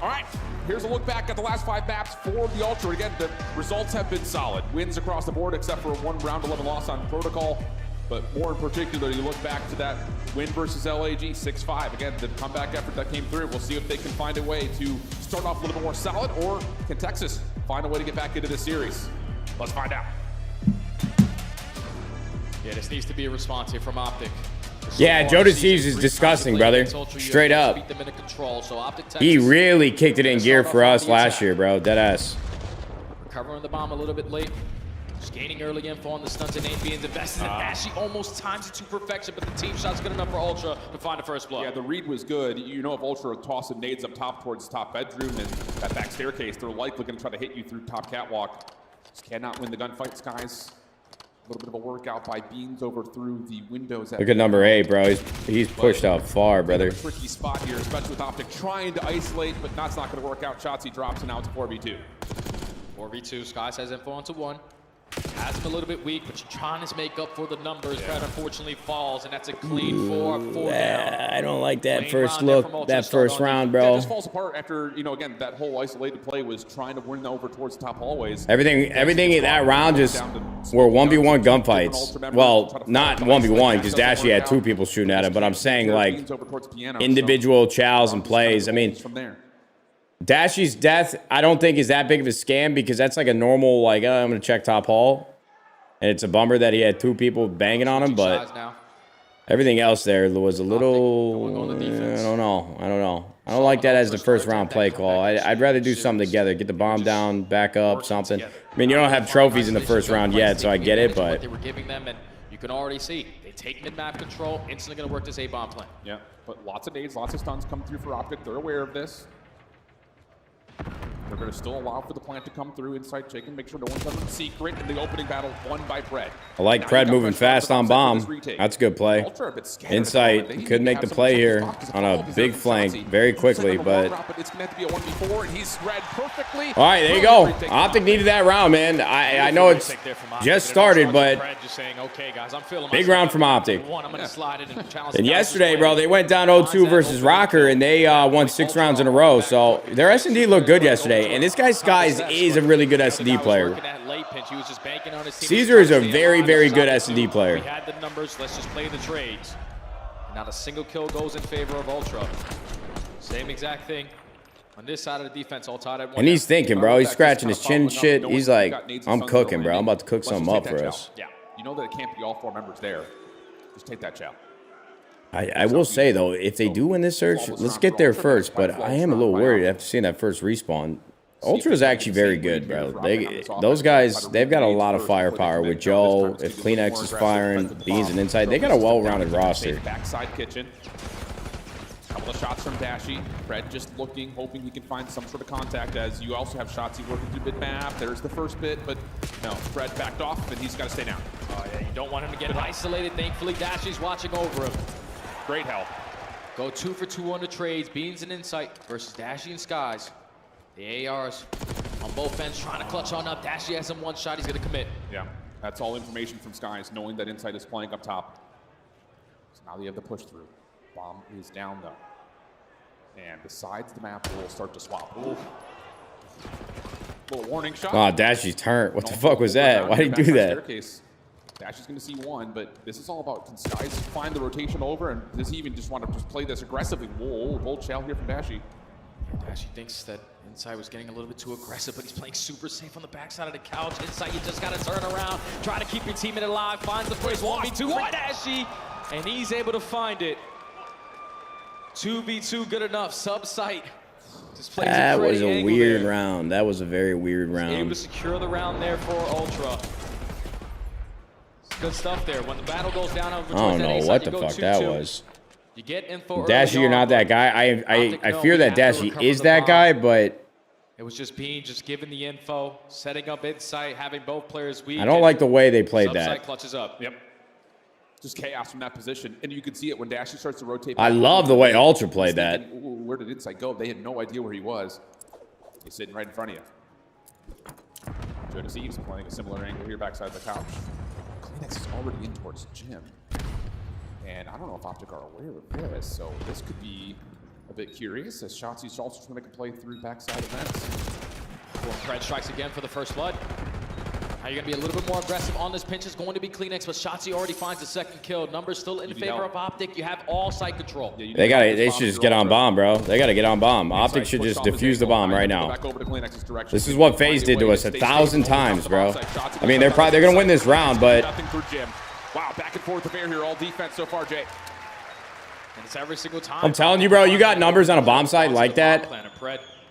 All right, here's a look back at the last 5 maps for the Ultra. Again, the results have been solid. Wins across the board except for a 1 round 11 loss on Protocol. But more in particular, you look back to that win versus LAG, 6-5. Again, the comeback effort that came through. We'll see if they can find a way to start off a little bit more solid, or can Texas find a way to get back into this series? Let's find out. Yeah, this needs to be a response here from Optic. Yeah, Joe Deceives is disgusting, brother. Straight up. He really kicked it in gear for us last year, bro. Deadass. Recovering the bomb a little bit late. Just gaining early info on the stunts and aim being invested in that. She almost times it to perfection, but the team shot's good enough for Ultra to find the first blood. Yeah, the read was good. You know, if Ultra are tossing nades up top towards top bedroom and that back staircase, they're likely going to try to hit you through top catwalk. Just cannot win the gunfight, Skies. A little bit of a workout by Beans over through the windows. Look at number 8, bro. He's pushed out far, brother. Tricky spot here, especially with Optic trying to isolate, but that's not going to work out. Shotzzy drops, and now it's 4v2. 4v2. Skies has info onto 1. Has him a little bit weak, but she's trying to make up for the numbers. Brad unfortunately falls, and that's a clean 4 down. I don't like that first look, that first round, bro. It just falls apart after, you know, again, that whole isolated play was trying to win over towards the top hallways. Everything in that round just were 1v1 gunfights. Well, not 1v1 because Dashy had 2 people shooting at him, but I'm saying like individual chows and plays. I mean, Dashy's death, I don't think is that big of a scam because that's like a normal, like, I'm going to check top hall. And it's a bummer that he had 2 people banging on him, but everything else there was a little, I don't know. I don't like that as the first round play call. I'd rather do something together. Get the bomb down, back up, something. I mean, you don't have trophies in the first round yet, so I get it, but. They were giving them, and you can already see, they take mid-map control, instantly going to work this A-bomb plan. Yeah, but lots of nades, lots of stuns come through for Optic. They're aware of this. They're going to still allow for the plant to come through inside chicken, make sure no one's in secret in the opening battle, won by Pred. I like Pred moving fast on bomb. That's a good play. Insight could make the play here on a big flank very quickly, but. It's going to have to be a 1v4, and he's read perfectly. All right, there you go. Optic needed that round, man. I know it's just started, but big round from Optic. And yesterday, bro, they went down 0-2 versus Rocker, and they won 6 rounds in a row. So their S&D looked good yesterday. And this guy Skies is a really good S&D player. great pinch. He was just banking on his team. Caesar is a very, very good S&D player. We had the numbers. Let's just play the trades. And not a single kill goes in favor of Ultra. Same exact thing on this side of the defense, all tied at 1. And he's thinking, bro. He's scratching his chin shit. He's like, I'm cooking, bro. I'm about to cook something up for us. Yeah, you know that it can't be all 4 members there. Just take that chow. I will say, though, if they do win this search, let's get there first. But I am a little worried after seeing that first respawn. Ultra is actually very good, bro. Those guys, they've got a lot of firepower with Joe. If Kleenex is firing, Beans and Insight, they got a well-rounded roster. Backside kitchen. Couple of shots from Dashy. Fred just looking, hoping he can find some sort of contact, as you also have Shotzzy working through bit map. There's the first bit, but no, Fred backed off, and he's got to stay down. Oh, yeah, you don't want him to get isolated. Thankfully, Dashy's watching over him. Great help. Go 2 for 2 on the trades. Beans and Insight versus Dashy and Skies. The ARs on both ends trying to clutch on up. Dashy has him one shot. He's going to commit. Yeah, that's all information from Skies, knowing that Insight is playing up top. So now they have the push through. Bomb is down, though. And besides the map, will start to swap. Ooh. Little warning shot. Oh, Dashy's turn. What the fuck was that? Why did he do that? Dashy's going to see one, but this is all about, can Skies find the rotation over, and does he even just want to just play this aggressively? Whoa, bold shell here from Dashy. Dashy thinks that Insight was getting a little bit too aggressive, but he's playing super safe on the backside of the couch. Insight, you just got to turn around, try to keep your teammate alive, finds the first 1v2 for Dashy, and he's able to find it. 2v2 good enough, sub-sight. That was a weird round. That was a very weird round. Able to secure the round there for Ultra. Good stuff there. When the battle goes down over I don't know what the fuck that was. You get info Dashy, you're not that guy. I fear that Dashy is that guy, but it was just Bean just giving the info, setting up Insight, having both players weak. I don't like the way they played that. Clutches up. Yep. Just chaos from that position, and you can see it when Dashy starts to rotate. I love the way Ultra played that. Where did Insight go? They had no idea where he was. He's sitting right in front of you. Joe Thieves playing a similar angle here, backside of the couch. Kleenex is already in towards Jim. And I don't know if Optic are aware of this, so this could be a bit curious, as Shotzi's also trying to play through backside events. Fred strikes again for the first blood. Now you're going to be a little bit more aggressive on this pinch. It's going to be Kleenex, but Shotzi already finds the second kill. Numbers still in favor of Optic. You have all site control. Yeah, they should just get on bomb, bro. They got to get on bomb. Optic should just defuse the bomb right now. This is what FaZe did to us 1,000 times, bro. I mean, they're going to win this round, but wow, back and forth affair here, all defense so far, Jay. And it's every single time. I'm telling you, bro, you got numbers on a bomb site like that.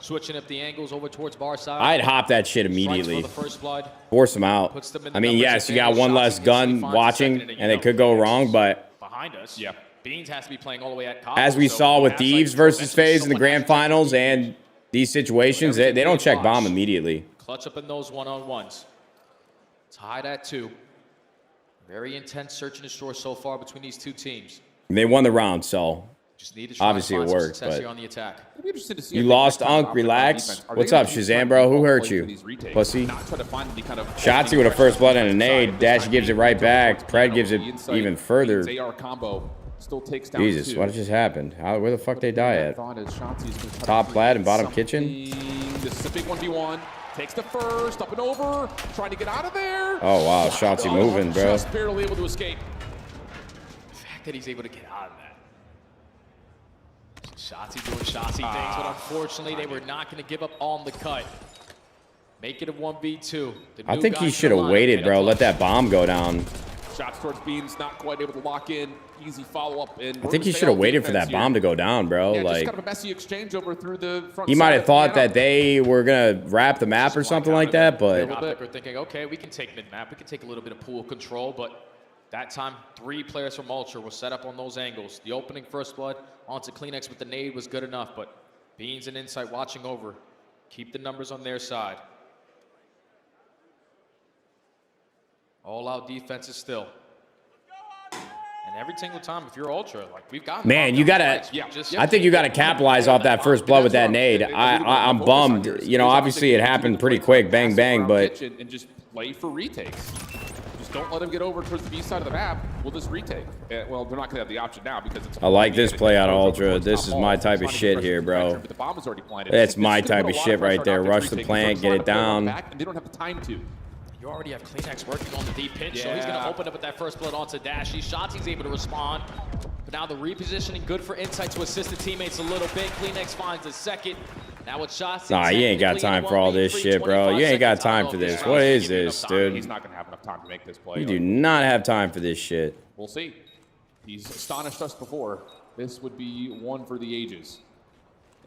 Switching up the angles over towards bar side. I'd hop that shit immediately. Force them out. I mean, yes, you got one less gun watching, and it could go wrong, but behind us, yeah. Beans has to be playing all the way at top. As we saw with Thieves versus FaZe in the grand finals and these situations, they don't check bomb immediately. Clutch up in those one-on-ones. Tied at 2. Very intense search and destroy so far between these two teams. They won the round, so just need to obviously it worked. But on the attack. You lost, Unk. Relax. What's up, Shazam, bro? Who hurt you? Pussy. Shotzi with a first blood and a nade. Dashy gives it right back. Pred gives it even further. Jesus, what just happened? Where the fuck they die at? Top plat and bottom kitchen? This is a big 1v1. Takes the first, up and over, trying to get out of there. Oh, wow. Shotzi moving, bro. Just barely able to escape. The fact that he's able to get out of that. Shotzi doing Shotzi things, but unfortunately they were not going to give up on the cut. Make it a 1v2. I think he should have waited, bro. Let that bomb go down. Shots towards Beans, not quite able to lock in. Easy follow-up. I think he should have waited for that bomb to go down, bro. Yeah, like, just kind of a messy exchange over through the front. He might have thought that they were going to wrap the map or something like that, but Optic were thinking, okay, we can take mid-map. We can take a little bit of pool control, but that time, 3 players from Ultra were set up on those angles. The opening first blood onto Kleenex with the nade was good enough, but Beans and Insight watching over. Keep the numbers on their side. All-out defense is still. And every single time, if you're Ultra, like we've got. Man, you gotta. I think you gotta capitalize off that first blood with that nade. I'm bummed. You know, obviously it happened pretty quick, bang bang, but. And just play for retakes. Just don't let them get over towards the B side of the map. We'll just retake. Well, they're not gonna have the option now because it's. I like this play out of Ultra. This is my type of shit here, bro. That's my type of shit right there. Rush the plant, get it down. And they don't have the time to. You already have Kleenex working on the deep pinch, so he's going to open up with that first blood onto Dashy. Shots, he's able to respond. But now the repositioning, good for Insight to assist the teammates a little bit. Kleenex finds the second. Now with shots. Nah, you ain't got time for all this shit, bro. You ain't got time for this. What is this, dude? He's not going to have enough time to make this play. You do not have time for this shit. We'll see. He's astonished us before. This would be one for the ages.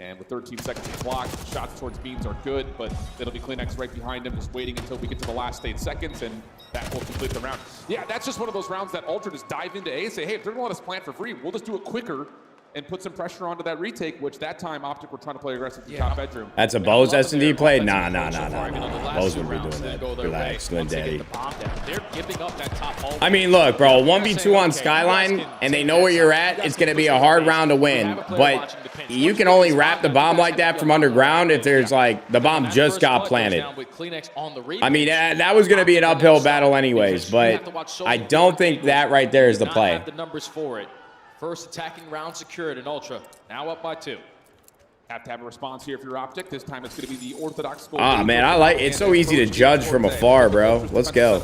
And with 13 seconds to clock, shots towards Beans are good, but it'll be Kleenex right behind him, just waiting until we get to the last 8 seconds, and that will complete the round. Yeah, that's just one of those rounds that Ultra just dive into A and say, hey, if they're gonna let us plant for free, we'll just do it quicker and put some pressure onto that retake, which that time Optic were trying to play aggressive to top bedroom. That's a Bose S&D play? Nah. Bose wouldn't be doing that. Relax, Slim Daddy. They're giving up that top hole. I mean, look, bro, 1v2 on Skyline, and they know where you're at. It's going to be a hard round to win, but you can only wrap the bomb like that from underground if there's, like, the bomb just got planted. I mean, that was going to be an uphill battle anyways, but I don't think that right there is the play. The numbers for it. First attacking round secured in Ultra. Now up by 2. Have to have a response here if you're Optic. This time it's going to be the Orthodox goal. Ah, man, I like it's so easy to judge from afar, bro. Let's go.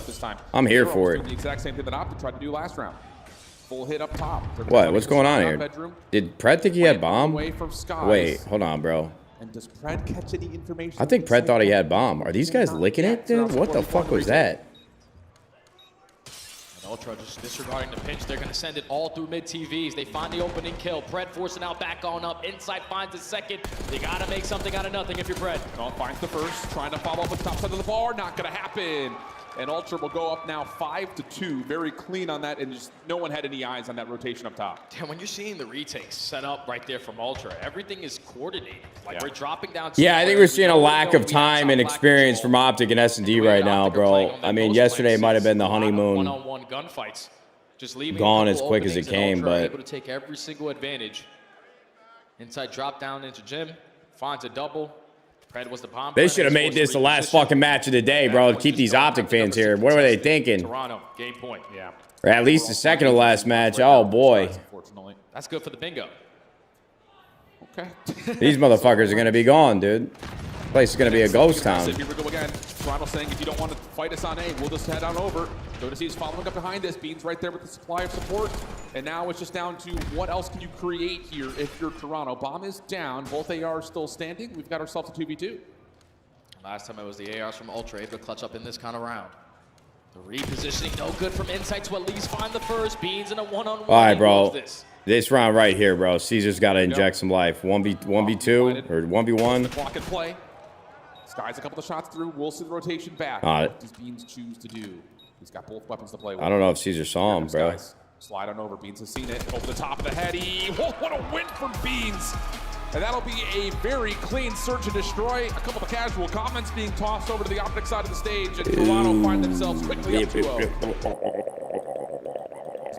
I'm here for it. The exact same thing that Optic tried to do last round. Full hit up top. What? What's going on here? Did Pred think he had bomb? Wait, hold on, bro. And does Pred catch any information? I think Pred thought he had bomb. Are these guys licking it, dude? What the fuck was that? Ultra just disregarding the pinch. They're going to send it all through mid-TVs. They find the opening kill. Pred forcing out, back on up. Insight finds the second. They got to make something out of nothing if you're Pred. Finds the first. Trying to follow up with top side of the bar. Not going to happen. And Ultra will go up now 5-2. Very clean on that, and just no one had any eyes on that rotation up top. And when you're seeing the retakes set up right there from Ultra, everything is coordinated. Like we're dropping down. Yeah, I think we're seeing a lack of time and experience from Optic and S&D right now, bro. I mean, yesterday might have been the honeymoon. One-on-one gunfights. Just leaving gone as quick as it came, but able to take every single advantage. Inside drop down into Jim, finds a double. Pred was the bomb. They should have made this the last fucking match of the day, bro, to keep these Optic fans here. What were they thinking? Toronto, game point. Yeah. Or at least the second to last match. Oh, boy. That's good for the bingo. Okay. These motherfuckers are going to be gone, dude. This place is going to be a ghost town. Here we go again. Toronto saying, if you don't want to fight us on A, we'll just head on over. Jonas following up behind this. Beans right there with the supply of support. And now it's just down to what else can you create here if you're Toronto. Bomb is down. Both ARs still standing. We've got ourselves a 2v2. Last time it was the ARs from Ultra able to clutch up in this kind of round. The repositioning, no good from Insight to at least find the first. Beans in a one-on-one. All right, bro. This round right here, bro. Caesar's got to inject some life. 1v2 or 1v1. Clock and play. Skies a couple of shots through. We'll see the rotation back. What does Beans choose to do? He's got both weapons to play with. I don't know if Caesar saw him, bro. Slide on over. Beans has seen it. Over the top of the head. What a win from Beans. And that'll be a very clean search and destroy. A couple of casual comments being tossed over to the Optic side of the stage. And Toronto find themselves quickly up 2-0.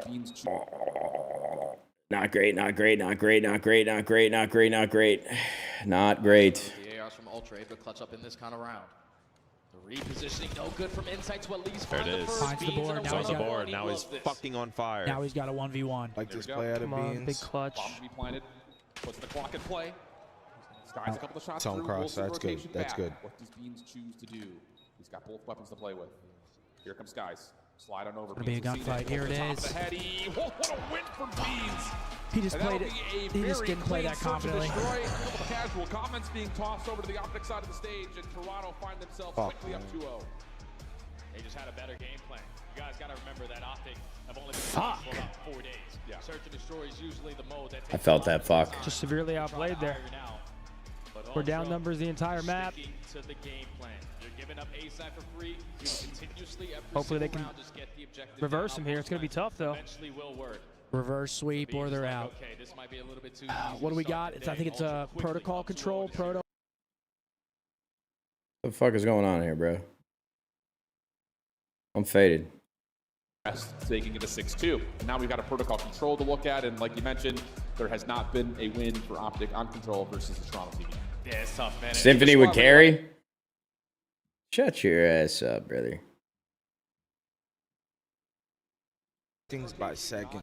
Beans Not great, not great, not great, not great, not great, not great, not great. Not great. The ARs from Ultra able to clutch up in this kind of round. The repositioning, no good from Insight to at least find the first. Finds the board. Now he's on the board. Now he's fucking on fire. Now he's got a 1v1. Like this play out of Beans. Big clutch. Bomb to be planted. Puts the clock in play. Skies a couple of shots Tone through. cross. That's good. That's good. What does Beans choose to do? He's got both weapons to play with. Here comes Skies. Slide on over. It's gonna be a gunfight. Here it is. What a win from Beans. He just played it. He just didn't play that confidently. A couple of casual comments being tossed over to the Optic side of the stage, and Toronto find themselves quickly up 2-0. They just had a better game plan. You guys got to remember that Optic have only been for about 4 days. Yeah. Search and destroy is usually the mode that I felt that fuck. Just severely outplayed there. We're down numbers the entire map. To the game plan. You're giving up A side for free. Continuously hopefully they can reverse him here. It's going to be tough, though. Eventually will work. Reverse sweep or they're out. Okay, this might be a little bit too what do we got? I think it's a protocol control. What the fuck is going on here, bro? I'm faded. Taking it to 6-2. Now we've got a protocol control to look at, and like you mentioned, there has not been a win for Optic on control versus the Toronto team. Yeah, it's tough, man. Symphony would carry? Shut your ass up, brother. Things by second.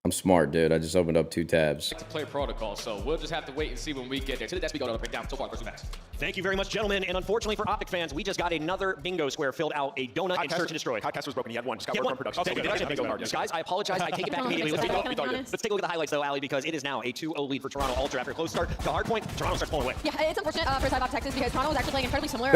I'm smart, dude. I just opened up 2 tabs. To play protocol, so we'll just have to wait and see when we get there. That's going to break down so far first match. Thank you very much, gentlemen. And unfortunately for Optic fans, we just got another bingo square filled out, a donut and search and destroy. Podcaster was broken. He had one. Just got work on production. Guys, I apologize. I take it back immediately. Let's take a look at the highlights, though, Ali, because it is now a 2-0 lead for Toronto Ultra after a close start. To hard point, Toronto starts pulling away. Yeah, it's unfortunate for side of Texas because Toronto was actually playing incredibly similar.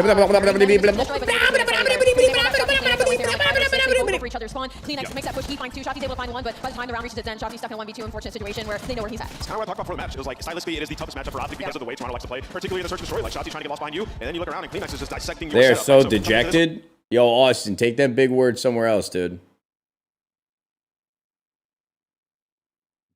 For each other's spawn. Kleenex makes that push. He finds 2 shots. He's able to find 1, but by the time the round reaches its end, Shotzi's stuck in a 1v2 unfortunate situation where they know where he's at. It's kind of what I talked about before the match. It was like, stylistically, it is the toughest matchup for Optic because of the way Toronto likes to play, particularly in the search and destroy. Like, Shotzi trying to get lost behind you, and then you look around and Kleenex is just dissecting your They're setup. so dejected. Yo, Austin, take that big word somewhere else, dude.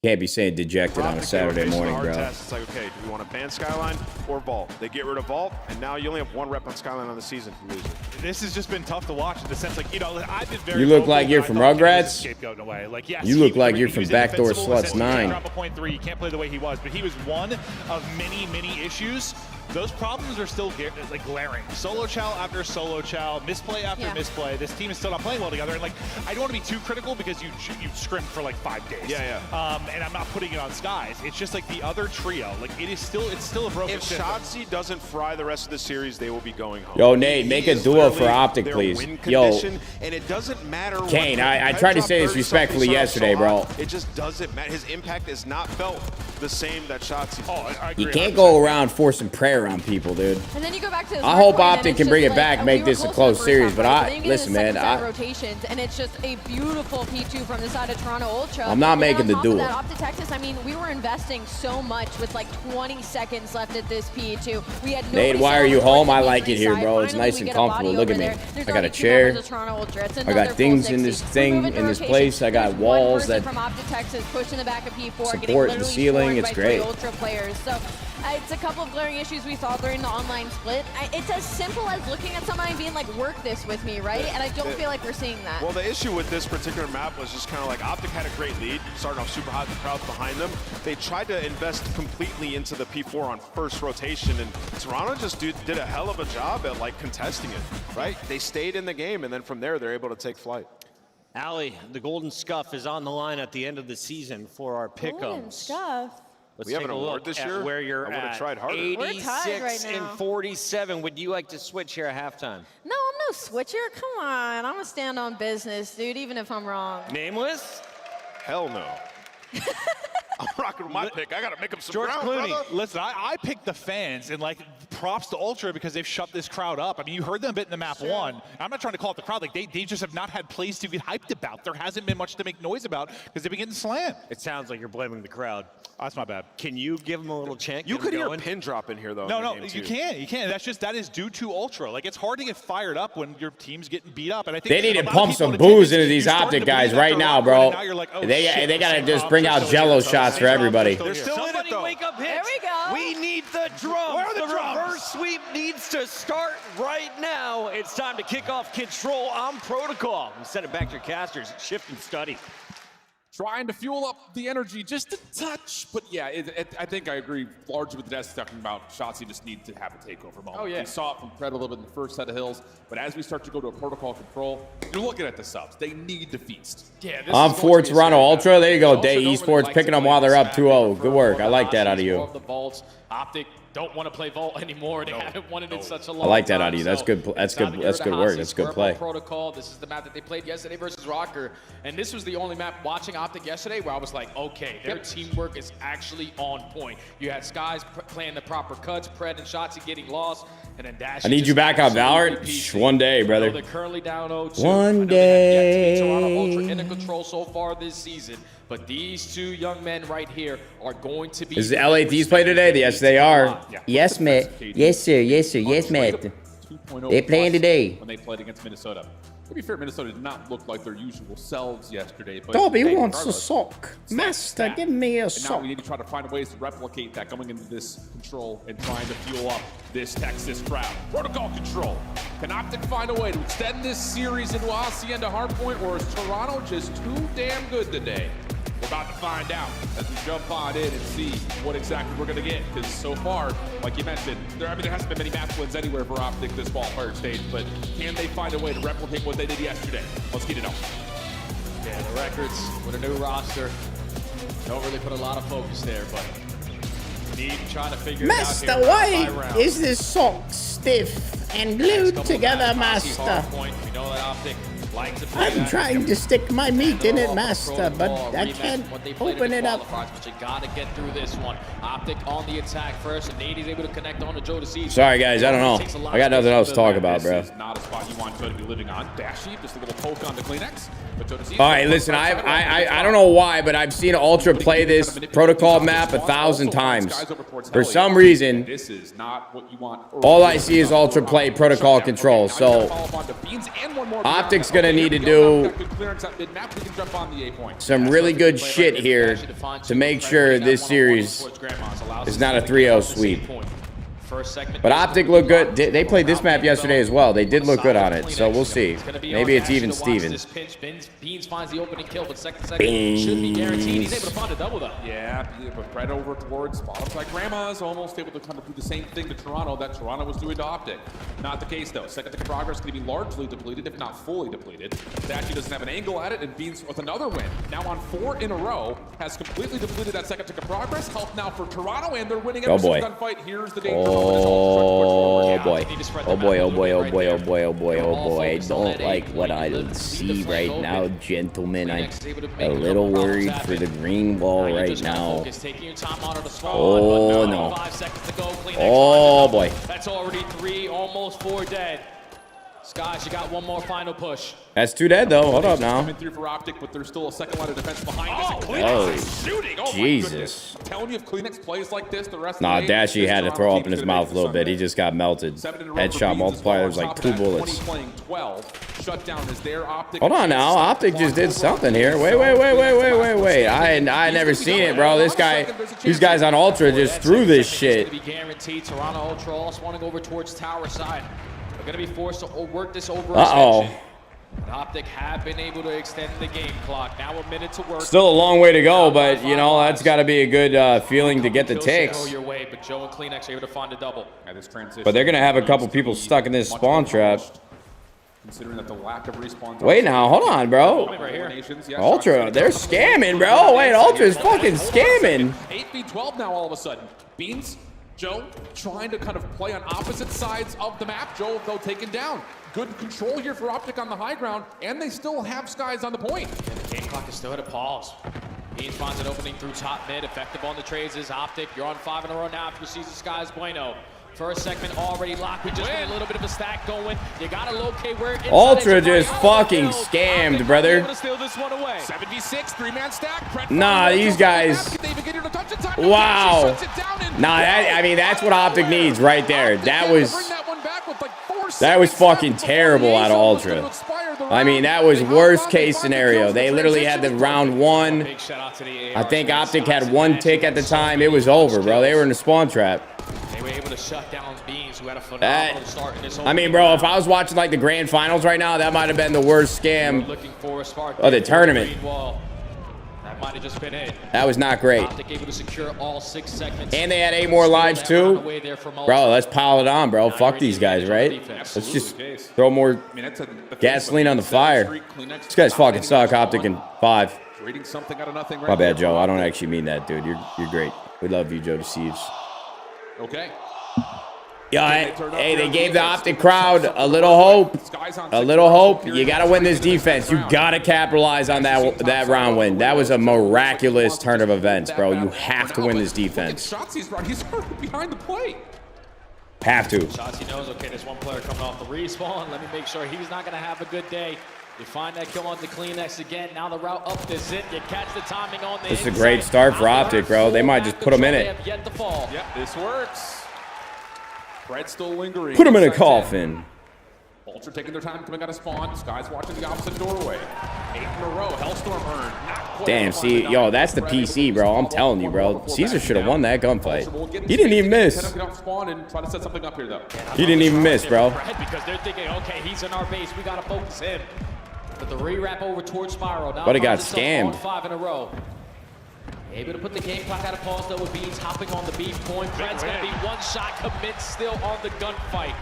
Can't be saying dejected on a Saturday morning, bro. It's like, okay, do we want to ban Skyline or Vault? They get rid of Vault, and now you only have 1 rep on Skyline on the season if you lose it. This has just been tough to watch in the sense, like, you know, I've been very. You look like you're from Rugrats. Scapegoat in a way. Like, yes, you look like you're from Backdoor Sluts 9. Drop a .3. You can't play the way he was, but he was one of many, many issues. Those problems are still like glaring. Solo chow after solo chow, misplay after misplay. This team is still not playing well together. And like, I don't want to be too critical because you scrimped for like 5 days. And I'm not putting it on Skies. It's just like the other trio. Like it's still a broken system. If Shotzi doesn't fry the rest of the series, they will be going home. Yo, Nate, make a duo for Optic, please. Yo, and it doesn't matter. Kane, I tried to say this respectfully yesterday, bro. It just doesn't matter. His impact is not felt the same that Shotzi. You can't go around forcing prayer on people, dude. And then you go back to I hope Optic can bring it back, make this a close series. But listen, man, rotations, and it's just a beautiful P2 from the side of Toronto Ultra. I'm not making the duel. Optic Texas, I mean, we were investing so much with like 20 seconds left at this P2. We had Nate, why are you home? I like it here, bro. It's nice and comfortable. Look at me. I got a chair. I got things in this thing, in this place. I got walls that from Optic Texas pushing the back of P4, support the ceiling. It's great. Ultra players. So it's a couple of glaring issues we saw during the online split. It's as simple as looking at somebody and being like, work this with me, right? And I don't feel like we're seeing that. Well, the issue with this particular map was just kind of like Optic had a great lead, starting off super hot, the crowd's behind them. They tried to invest completely into the P4 on first rotation, and Toronto just did a hell of a job at like contesting it, right? They stayed in the game, and then from there, they're able to take flight. Ali, the Golden Scuff is on the line at the end of the season for our pick'ems. Golden Scuff. Let's we have take an a award look this at year. Where you're I would have tried harder. 86 right and 47. Would you like to switch here at halftime? No, I'm no switcher. Come on. I'm going to stand on business, dude, even if I'm wrong. Nameless? Hell no. I'm rocking with my pick. I got to make up some George ground, Clooney. brother. Listen, I picked the fans, and like props to Ultra because they've shut this crowd up. I mean, you heard them a bit in the map one. I'm not trying to call it the crowd. Like they just have not had plays to get hyped about. There hasn't been much to make noise about because they've been getting slammed. It sounds like you're blaming the crowd. That's my bad. Can you give them a little chant? You could hear a pin drop in here, though. No, you can't. You can't. That is due to Ultra. Like, it's hard to get fired up when your team's getting beat up. And I think they need to pump some booze into these Optic guys right now, bro. Like, oh, they got to just bring out Jello shots for everybody. They're still in it, though. Wake up hits. There we go. We need the drums. Where are the drums? Reverse sweep needs to start right now. It's time to kick off control on protocol. We send it back to your casters. Shift and study. Trying to fuel up the energy just a touch. But yeah, I think I agree largely with the desk talking about Shotzi just need to have a takeover moment. Oh, yeah. We saw it from Pred a little bit in the first set of hills, but as we start to go to a protocol control, you're looking at the subs. They need to feast. Yeah, I'm for Toronto Ultra. There you go, Day Esports picking them while they're up 2-0. Good work. I like that out of you. The Vaults, Optic don't want to play Vault anymore. They haven't won it in such a long time. I like that out of you. That's good. That's good. That's good work. That's good play. Protocol. This is the map that they played yesterday versus Rocker, and this was the only map watching Optic yesterday where I was like, okay, their teamwork is actually on point. You had Skies playing the proper cuts, Pred and Shotzi getting lost, and then Dash. I need you back out, Valorant. One day, brother. They're currently down 0-2. One day. Toronto Ultra in control so far this season. But these two young men right here are going to be... Is the LA Thieves play today? Yes, they are. Yes, Matt. Yes, sir. Yes, sir. Yes, Matt. They're playing today. When they played against Minnesota. To be fair, Minnesota did not look like their usual selves yesterday. But Dobby wants a sock. Master, give me a sock. And now we need to try to find ways to replicate that going into this control and trying to fuel up this Texas crowd. Protocol control. Can Optic find a way to extend this series into Hacienda Hardpoint, or is Toronto just too damn good today? We're about to find out as we jump on in and see what exactly we're going to get. Because so far, like you mentioned, there hasn't been many match wins anywhere for Optic this qualifier stage. But can they find a way to replicate what they did yesterday? Let's get it on. Yeah, the records with a new roster. Don't really put a lot of focus there, but need trying to figure Master, it out here. why round by round. is this sock stiff and glued together, Master? We know that Optic likes to play I'm that. trying to stick my meat in it, Master, but I Rematch can't what they played open in it the up. qualifiers, but you gotta get through this one. Optic on the attack first, and Nady's able to connect on to Joe Deceased. Sorry, guys, I don't know. I got nothing else to talk about, bro. This is not a spot you want Joe to be living on. Dashy, just a little poke on the Kleenex. But Joe Deceased, All right, listen, I don't know why, but I've seen Ultra play this protocol map 1,000 times. For some reason, this is not what you want. all I see is Ultra play protocol control. So Optic's gonna need to do some really good shit here to make sure this series is not a 3-0 sweep. But Optic looked good. They played this map yesterday as well. They did look good on it, so we'll see. Maybe it's even Stevens. Beans finds the opening kill, but second should be guaranteed. He's able to find a double though. Yeah, but right over towards bottom side. Grandma's almost able to kind of do the same thing to Toronto that Toronto was doing to Optic. Not the case though. Second tick of progress going to be largely depleted, if not fully depleted. Dashy doesn't have an angle at it, and Beans with another win. Now on 4 in a row, has completely depleted that second tick of progress. Help now for Toronto, and they're winning every single gunfight. Here's the danger. Oh boy. Oh boy, oh boy, oh boy, oh boy, oh boy, oh boy. I don't like what I see right now, gentlemen. I'm a little worried for the green wall right now. Oh no. Oh boy. That's already 3, almost 4 dead. Skies, you got one more final push. That's 2 dead though. Hold up now. Coming through for Optic, but there's still a second line of defense behind us. Oh, shooting. Oh Jesus. Telling you if Kleenex plays like this the rest Nah, of the game, Dashy had to throw up in his mouth a little bit. He just got melted. Headshot multiplier was like 2 bullets. Shutdown is there. Optic. Hold on now. Optic just did something here. Wait. I never seen it, bro. These guys on Ultra just threw this shit. Be guaranteed. Toronto Ultra also want to go over towards tower side. They're going to be forced to work this over. Optic have been able to extend the game clock. Now a minute to work. Still a long way to go, but you know that's got to be a good feeling to get the ticks. Your way, but Joe and Kleenex are able to find a double. But they're gonna have a couple people stuck in this spawn trap. Considering that the lack of respawn. Wait now, hold on, bro. Ultra, they're scamming, bro. Wait, Ultra's fucking scamming. 8v12 now all of a sudden. Beans, Joe trying to kind of play on opposite sides of the map. Joe, though, taken down. Good control here for Optic on the high ground, and they still have Skies on the point. And the game clock is still at a pause. Beans finds an opening through top mid. Effective on the trades is Optic. You're on 5 in a row now after season Skies bueno. First segment already locked. We just need a little bit of a stack going. You gotta locate where Ultra just fucking scammed, brother. 7v6, 3-man stack. Nah, these guys. Wow. Nah, I mean that's what Optic needs right there. That was fucking terrible out of Ultra. I mean that was worst case scenario. They literally had the round 1. I think Optic had 1 tick at the time. It was over, bro. They were in the spawn trap. They were able to shut down Beans, who had a phenomenal start in this I mean, bro, if I was watching like the grand finals right now, that might have been the worst scam of the tournament. That might have just been it. That was not great. Optic able to secure all 6 segments. And they had 8 more lives too. Bro, let's pile it on, bro. Fuck these guys, right? Let's just throw more gasoline on the fire. These guys fucking suck. Optic in 5. My bad, Joe. I don't actually mean that, dude. You're great. We love you, Joe Deceased. Okay. Yeah, hey, they gave the Optic crowd a little hope. A little hope. You got to win this defense. You got to capitalize on that round win. That was a miraculous turn of events, bro. You have to win this defense. He's behind the plate. Have to. Shotzi knows, okay, there's one player coming off the respawn. Let me make sure he's not going to have a good day. You find that kill on the Kleenex again. Now the route up is it. You catch the timing on the This is a great start for Optic, bro. They might just put him in it. Yep, this works. Fred's still lingering. Put him in a coffin. Ultra taking their time coming out of spawn. Skies watching the opposite doorway. 8 in a row. Hellstorm earned. Damn, see, yo, that's the PC, bro. I'm telling you, bro. Caesar should have won that gunfight. He didn't even miss. He didn't even miss, bro. Because they're thinking, okay, he's in our base. We got to focus him. But the re-wrap over towards Spiral. Now But he got scammed. 5 in a row. Able to put the game clock out of pause though with Beans hopping on the beef point. Fred's going to be 1 shot commit still on the gunfight.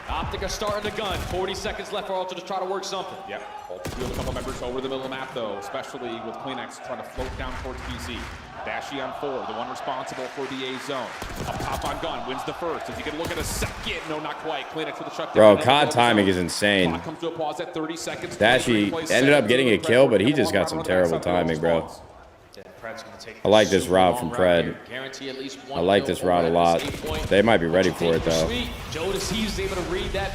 Optic are starting the gun. 40 seconds left for Ultra to try to work something. Yep. Ultra field a couple members over the middle of the map, though, especially with CleanX trying to float down towards PC. Dashy on 4, the one responsible for the A zone. Up top on gun, wins the first. Is he going to look at a second? No, not quite. CleanX with the shutdown. Bro, COD timing is insane. Clock comes to a pause at 30 seconds. Dashy ended up getting a kill, but he just got some terrible timing, bro. I like this route from Pred. I like this route a lot. They might be ready for it, though.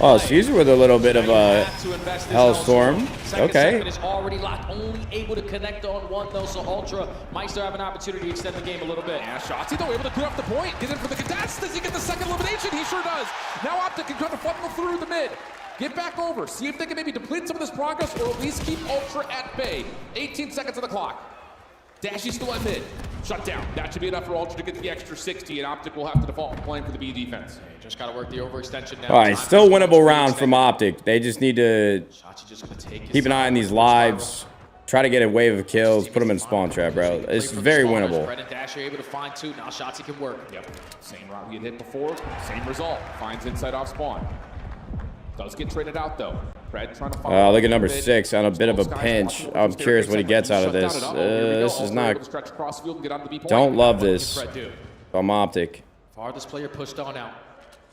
Oh, Caesar with a little bit of a Hellstorm. Okay. Is already locked, only able to connect on one, though, so Ultra might still have an opportunity to extend the game a little bit. Yeah, Shotzi, though, able to clear up the point. Get in for the contest. Does he get the second elimination? He sure does. Now Optic can try to funnel through the mid. Get back over. See if they can maybe deplete some of this progress or at least keep Ultra at bay. 18 seconds on the clock. Dashy's still at mid. Shut down. That should be enough for Ultra to get the extra 60, and Optic will have to default playing for the B defense. Just got to work the overextension now. All right, still winnable round from Optic. They just need to keep an eye on these lives. Try to get a wave of kills. Put them in spawn trap, bro. It's very winnable. Fred and Dash are able to find two. Now Shotzi can work. Yep. Same route we had hit before. Same result. Finds inside off spawn. Does get traded out, though. Fred trying to follow. Look at number 6 on a bit of a pinch. I'm curious what he gets out of this. This is not. Don't love this. I'm Optic. Farthest player pushed on out.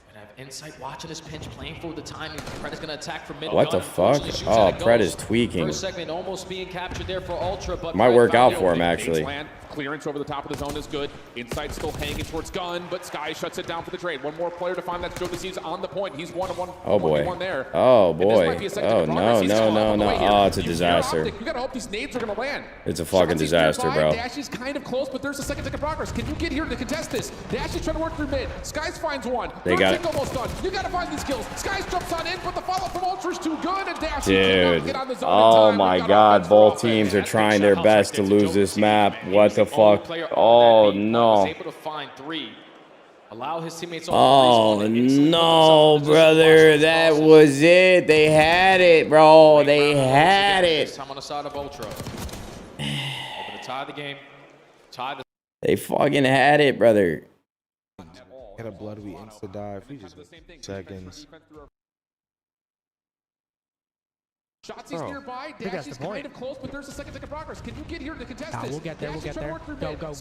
And have Insight watching this pinch, playing for the timing. Pred is going to attack from mid. What the fuck? Oh, Pred is tweaking. First segment almost being captured there for Ultra, but might work out for him, actually. Clearance over the top of the zone is good. Insight still hanging towards gun, but Sky shuts it down for the trade. One more player to find. That's Joe Deceives on the point. He's 1-1. Oh boy. There. Oh boy. Oh no. Oh, it's a disaster. You gotta hope these nades are gonna land. It's a fucking disaster, bro. Dashy's kind of close, but there's a second progress. Can you get here to contest this? Dashy's trying to work through mid. Skies finds one. They got it. Almost done. You gotta find these kills. Skies jumps on in, but the follow from Ultra is too good, and Dashy dude. Get on the zone oh my god, both teams are trying their best to lose this map. What the fuck? Oh no. Able to find 3. Allow his teammates oh no, brother. That was it. They had it, bro. They had it. Time on the side of Ultra. Able to tie the game. They fucking had it, brother. Get a blood, we insta dive. We just seconds. Shotzi's nearby. Dashy's kind of close, but there's a second progress. Can you get here to contest this? We'll get there. We'll get there. Go.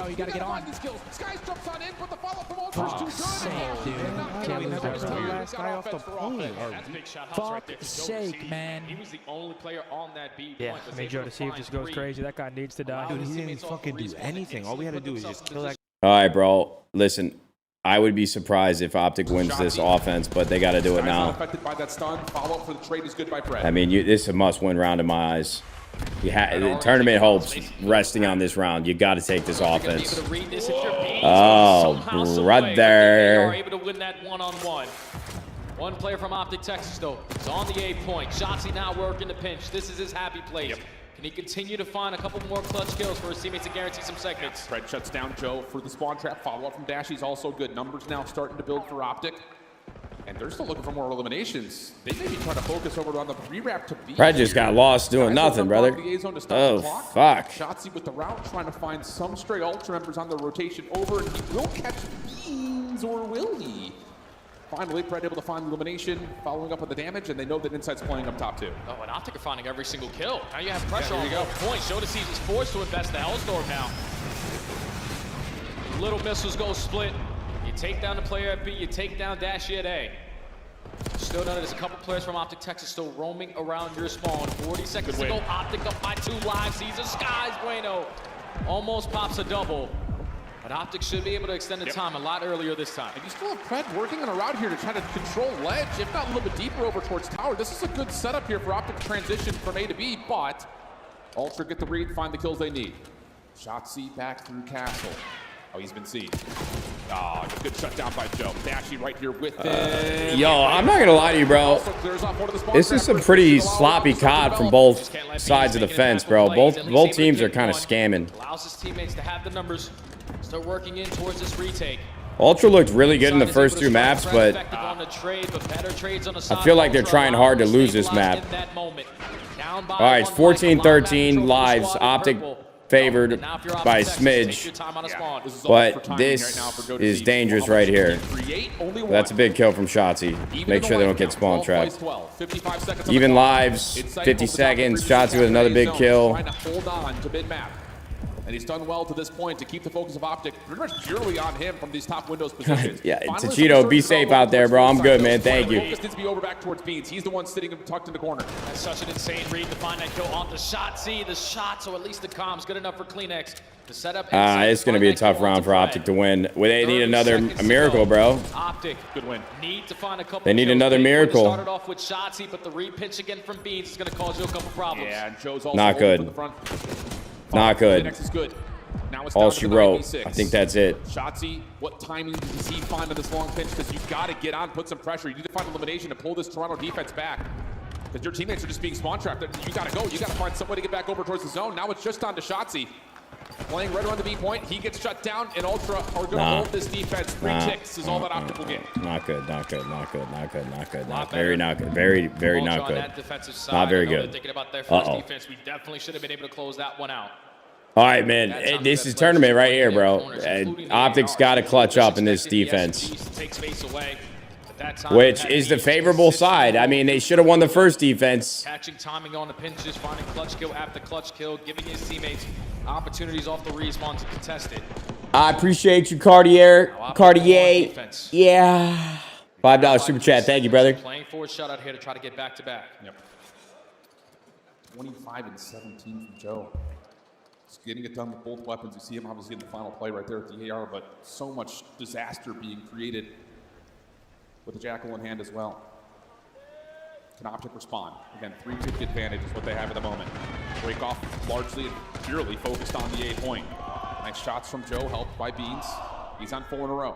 You gotta get on. Skies jumps on in, but the follow from Ultra is too good. Last guy off the point. Fuck sake, man. He was the only player on that B point. Yeah, I mean, Joe Deceives just goes crazy. That guy needs to die. Dude, he didn't fucking do anything. All we had to do is just kill that. All right, bro. Listen. I would be surprised if Optic wins this offense, but they got to do it now. By that stun. Follow-up for the trade is good by Fred. I mean, this is a must-win round in my eyes. The tournament hopes resting on this round. You got to take this offense. Oh, brother. They are able to win that one-on-one. One player from Optic Texas, though, is on the A point. Shotzi now working the pinch. This is his happy place. Yep. Can he continue to find a couple more clutch kills for his teammates to guarantee some segments? Fred shuts down Joe for the spawn trap. Follow-up from Dashy's also good. Numbers now starting to build for Optic. And they're still looking for more eliminations. They may be trying to focus over on the pre-wrap to B. Fred just got lost doing nothing, brother. Oh, fuck. Shotzi with the route, trying to find some stray Ultra members on the rotation over, and he will catch Beans, or will he? Finally, Fred able to find the elimination, following up with the damage, and they know that Insight's playing up top too. Oh, and Optic are finding every single kill. Now you have pressure on both points. Joe Deceives is forced to invest the Hellstorm now. Little missiles go split. You take down the player at B, you take down Dashy at A. Still noted there's a couple players from Optic Texas still roaming around your spawn. 40 seconds to go. Optic up by 2 live. Caesar Skies Bueno almost pops a double. But Optic should be able to extend the time a lot earlier this time. And you still have Pred working on a route here to try to control ledge, if not a little bit deeper over towards tower. This is a good setup here for Optic to transition from A to B, but Ultra get the read, find the kills they need. Shotzi back through Castle. Oh, he's been seen. Oh, good shutdown by Joe. Dashy right here with him. Yo, I'm not going to lie to you, bro. This is some pretty sloppy COD from both sides of the fence, bro. Both teams are kind of scamming. Allows his teammates to have the numbers. Start working in towards this retake. Ultra looked really good in the first 2 maps, but I feel like they're trying hard to lose this map. All right, it's 14-13 lives. Optic favored Now if you're by a Optic Texas, take smidge, your time on a spawn. This is all for but timing this right now for Joe is Deceased. dangerous How much right you here. can create, only That's a one. big kill from Shotzi. Even Make in sure the they don't life get count, spawn 12 trapped. plays 12, 55 seconds on Even the clock. lives, Inside 50 over the top of seconds. the previous Shotzi with another big zone, kill. Trying to hold on to mid-map. And he's done well to this point to keep the focus of Optic pretty much purely on him from these top windows positions. Yeah, Finally, Tachito, some be starting safe to out there, bro. I'm good, man. Thank you. Focus needs to be over back towards Beans. He's the one sitting tucked in the corner. That's such an insane read to find that kill onto Shotzi. The shots, or at least the comms, good enough for CleanX to set up. It's going to be a tough round for Optic to win. Well, they need another miracle, bro. Optic, good win. Need to find a couple. They need kills. another They miracle. started off with Shotzi, but the repitch again from Beans is going to cause you a couple problems. Yeah, and Joe's also Not holding good. from the front. Not good. CleanX is good. Now it's All down to she the wrote. 96. I think that's it. Shotzi, what timing does he find on this long pinch? Because you've got to get on, put some pressure. You need to find elimination to pull this Toronto defense back. Because your teammates are just being spawn trapped. You got to go. You got to find some way to get back over towards the zone. Now it's just on to Shotzi. Playing right around the B point. He gets shut down, and Ultra are going to hold this defense. 3 ticks is all that Optic will get. Not good, not good, not good, not good, not good. Lot Very better. not good. Very, very Ultra not on good. that defensive side. Not very I know they're good. Thinking about their first Uh-oh. defense, we definitely should have been able to close that one out. All right, man. This is tournament right here, bro. Optic's got to clutch up in this defense, which is the favorable side. I mean, they should have won the first defense. Catching timing on the pinches, finding clutch kill after clutch kill, giving his teammates opportunities off the respawn to contest it. I appreciate you, Cartier. Cartier. Yeah. $5 super chat. Thank you, brother. Playing for a shutout here to try to get back to back. Yep. 25 and 17 from Joe. He's getting it done with both weapons. You see him obviously in the final play right there at the AR, but so much disaster being created with the Jackal in hand as well. Can Optic respond? Again, 350 advantage is what they have at the moment. Break off largely and purely focused on the A point. Nice shots from Joe, helped by Beans. He's on 4 in a row.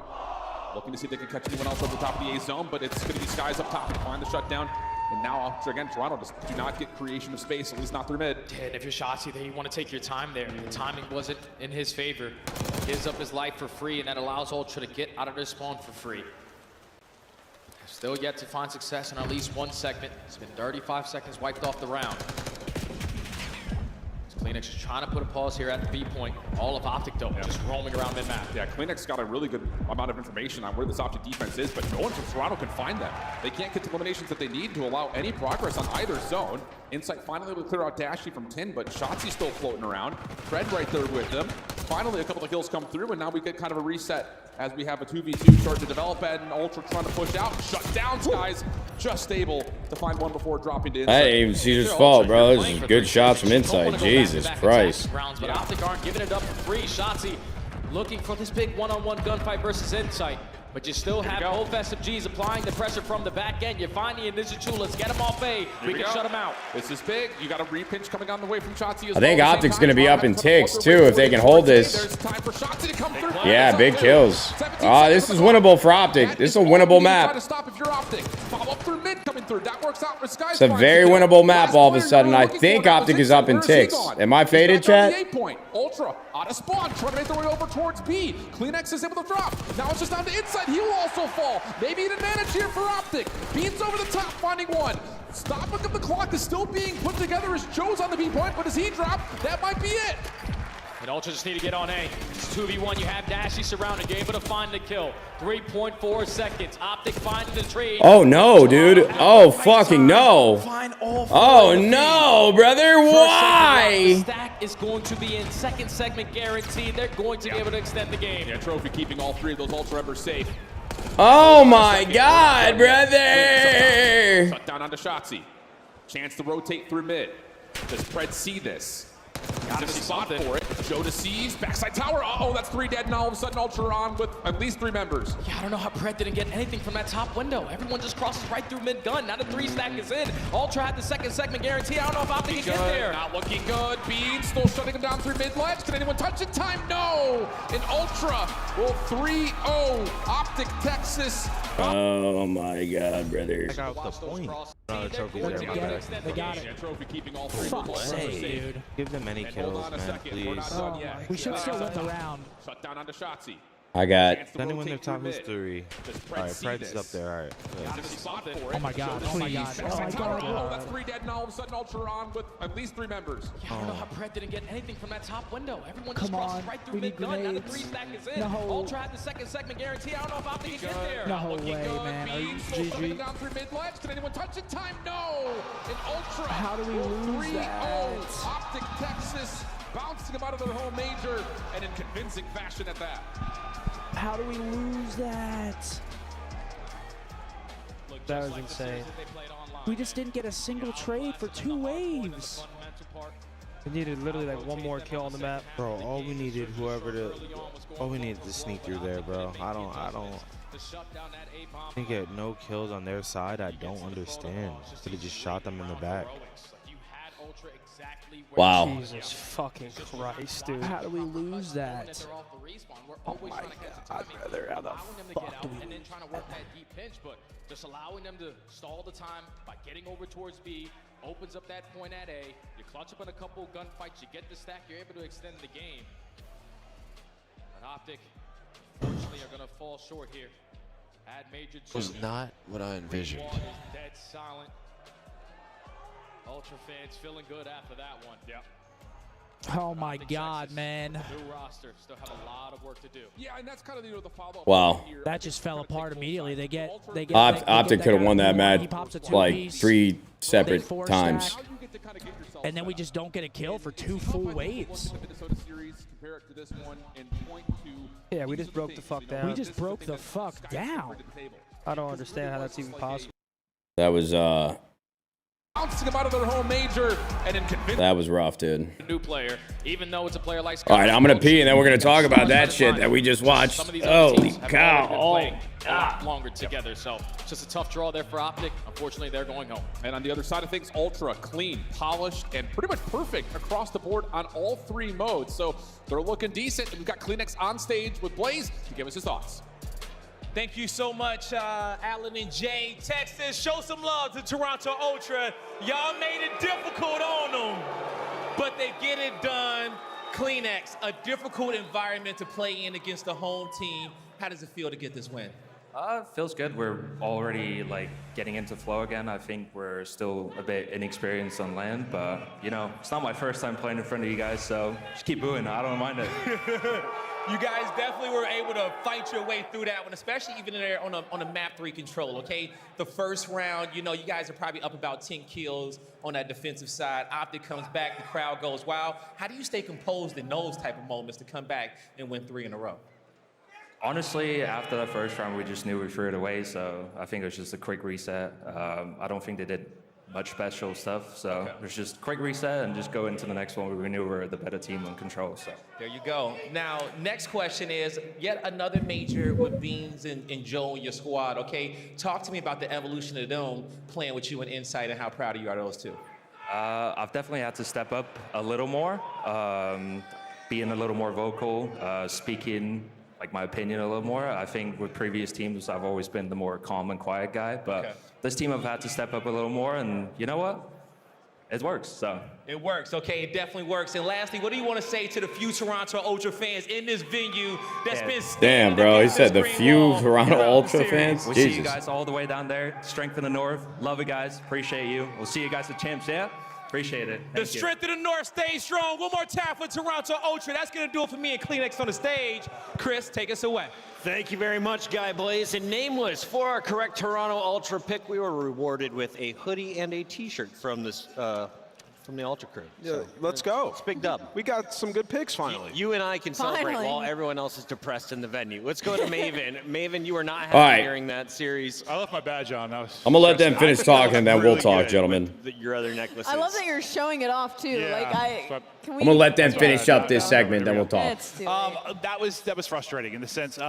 Looking to see if they can catch anyone else over the top of the A zone, but it's going to be Skies up top to find the shutdown. And now, again, Toronto just do not get creation of space, at least not through mid. Yeah, and if you're Shotzi there, you want to take your time there. The timing wasn't in his favor. Gives up his life for free, and that allows Ultra to get out of their spawn for free. Still yet to find success in at least one segment. It's been 35 seconds wiped off the round. CleanX is trying to put a pause here at the B point. All of Optic, though, just roaming around mid-map. Yeah, CleanX got a really good amount of information on where this Optic defense is, but no one from Toronto can find them. They can't get the eliminations that they need to allow any progress on either zone. Insight finally able to clear out Dashy from 10, but Shotzi's still floating around. Fred right there with them. Finally, a couple of kills come through, and now we get kind of a reset as we have a 2v2 start to develop, and Ultra trying to push out. Shut down, Skies. Just able to find one before dropping to Insight. That ain't even Caesar's fault, bro. This is good shots from inside. Jesus Christ. Rounds, but Optic aren't giving it up for free. Shotzi looking for this big one-on-one gunfight versus Insight. But you still have both SMGs applying the pressure from the back end. You find the initial 2. Let's get them off A. We can shut them out. This is big. You got a repinch coming on the way from Shotzi as I think well. Optic's going to be up in ticks, too, if they can hold this. There's time for Shotzi to come through. Yeah, big kills. This is winnable for Optic. This is a winnable Try map. to stop if you're Optic. Follow up through mid coming through. That works out for Skies. It's a very winnable map all of a sudden. I think Optic is up in ticks. Am I faded, chat? Ultra out of spawn, trying to make their way over towards B. CleanX is able to drop. Now it's just down to Inside. He will also fall. Maybe an advantage here for Optic. Beans over the top, finding one. Stopping of the clock is still being put together as Joe's on the B point, but does he drop? That might be it. And Ultra just need to get on A. It's 2v1. You have Dashy surrounded, able to find the kill. 3.4 seconds. Optic finding the trade. Oh, no, dude. Oh, fucking no. Oh, no, brother. Why? The stack is going to be in second segment guaranteed. They're going to be able to extend the game. Yeah, Trophy keeping all 3 of those Ultra members safe. Oh, my God, brother. Shut down onto Shotzi. Chance to rotate through mid. Does Fred see this? Got a spot for it. Joe deceives. Backside tower. Oh, that's 3 dead. Now all of a sudden Ultra on with at least 3 members. Yeah, I don't know how Pret didn't get anything from that top window. Everyone just crosses right through mid-gun. Now the 3 stack is in. Ultra had the second segment guarantee. I don't know if Optic can get there. Not looking good. Beans still shutting him down through mid-ledge. Can anyone touch it? Time? No. And Ultra will 3-0 Optic Texas. Oh, my God, brother. Check out the point. No, the trophy's there, my bad. They got it. Yeah, Trophy keeping all 3 Fuck members sake, safe. dude. Give them any And hold kills, on a man, second. We're please. not done yet. We should still win the round. Shut down onto Shotzi. I got. Send win their top who's 3. All right, Preds is up there. All right. Oh my God! Oh my God! Oh my God! Oh, that's 3 dead, and all of a sudden Ultra on with at least 3 members. Yeah, I don't know how Pred didn't get anything from that top window. Everyone Come just crosses on, right through we need mid-gun. Now the grenades. 3 stack is in. No. Ultra had the second segment guarantee. I don't know if Optic can get there. No Looking way, good. man. Are you Beans still coming GG? down through mid-ledge. Can anyone touch it? Time? No. And Ultra. How do we lose 3-0. that? Optic Texas bouncing them out of their home major, and in convincing fashion at that. How do we lose that? That was insane. We just didn't get a single trade for 2 waves. We needed literally like one more kill on the map. Bro, all we needed all we needed to sneak through there, bro. I don't think get no kills on their side. I don't understand. Could have just shot them in the back. Wow. Jesus fucking Christ, dude. How do we lose that? Oh my God. I'd rather how the fuck do we And then trying to work that deep pinch, but just allowing them to stall the time by getting over towards B, opens up that point at A. You clutch up in a couple gunfights, you get the stack, you're able to extend the game. But Optic, unfortunately, are going to fall short here. Add Major 2. Was not what I envisioned. Is dead silent. Ultra fans feeling good after that one. Yeah. Oh my God, man. New roster, still have a lot of work to do. Yeah, and that's kind of the follow-up. Wow. That just fell apart immediately. They get Optic could have won that match like piece. 3 separate times. And then we just don't get a kill for 2 full waves. Yeah, we just broke the fuck down. We just broke the fuck down. I don't understand how that's even possible. That was Bouncing them out of their home major, and in convincing that was rough, dude. New player, even though it's a player like All right, I'm gonna pee and then we're gonna talk about that shit that we just watched. Holy cow! Oh, longer together, so it's just a tough draw there for Optic. Unfortunately, they're going home. And on the other side of things, Ultra, clean, polished, and pretty much perfect across the board on all 3 modes. So they're looking decent. We've got Kleenex on stage with Blaze to give us his thoughts. Thank you so much, Alan and Jay. Texas, show some love to Toronto Ultra. Y'all made it difficult on them, but they get it done. Kleenex, a difficult environment to play in against the home team. How does it feel to get this win? Feels good. We're already like getting into flow again. I think we're still a bit inexperienced on land, but you know, it's not my first time playing in front of you guys, so just keep booing. I don't mind it. You guys definitely were able to fight your way through that one, especially even there on a map 3 control, okay? The first round, you know, you guys are probably up about 10 kills on that defensive side. Optic comes back, the crowd goes wild. How do you stay composed in those type of moments to come back and win 3 in a row? Honestly, after that first round, we just knew we threw it away, so I think it was just a quick reset. I don't think they did much special stuff, so it was just quick reset and just go into the next one. We knew we were the better team on control. So there you go. Now, next question is yet another major with Beans and Joe in your squad, okay? Talk to me about the evolution of them playing with you in Insight and how proud of you are those two. I've definitely had to step up a little more, being a little more vocal, speaking like my opinion a little more. I think with previous teams, I've always been the more calm and quiet guy, but this team I've had to step up a little more, and you know what? It works, so. It works, okay, it definitely works. And lastly, what do you want to say to the few Toronto Ultra fans in this venue that's been damn, bro, he said the few Toronto Ultra fans? We'll see you guys all the way down there. Strength in the North. Love it, guys. Appreciate you. We'll see you guys at Champs, yeah? Appreciate it. The strength of the North stays strong. One more time for Toronto Ultra. That's going to do it for me and Kleenex on the stage. Chris, take us away. Thank you very much, Guy Blaze. And Nameless, for our correct Toronto Ultra pick, we were rewarded with a hoodie and a T-shirt from this from the Ultra crew. Yeah, So let's go. It's big dub. We got some good picks finally. You and I can celebrate Finally. while everyone else is depressed in the venue. Let's go to Maven. Maven, you were not happy All right. during that series. I left my badge on. I'm gonna let them finish talking, and then we'll talk, gentlemen. Your other necklaces. I love that you're showing it off too. Can we? I'm gonna let them finish up this segment, then we'll talk. It's too late. That was frustrating in the sense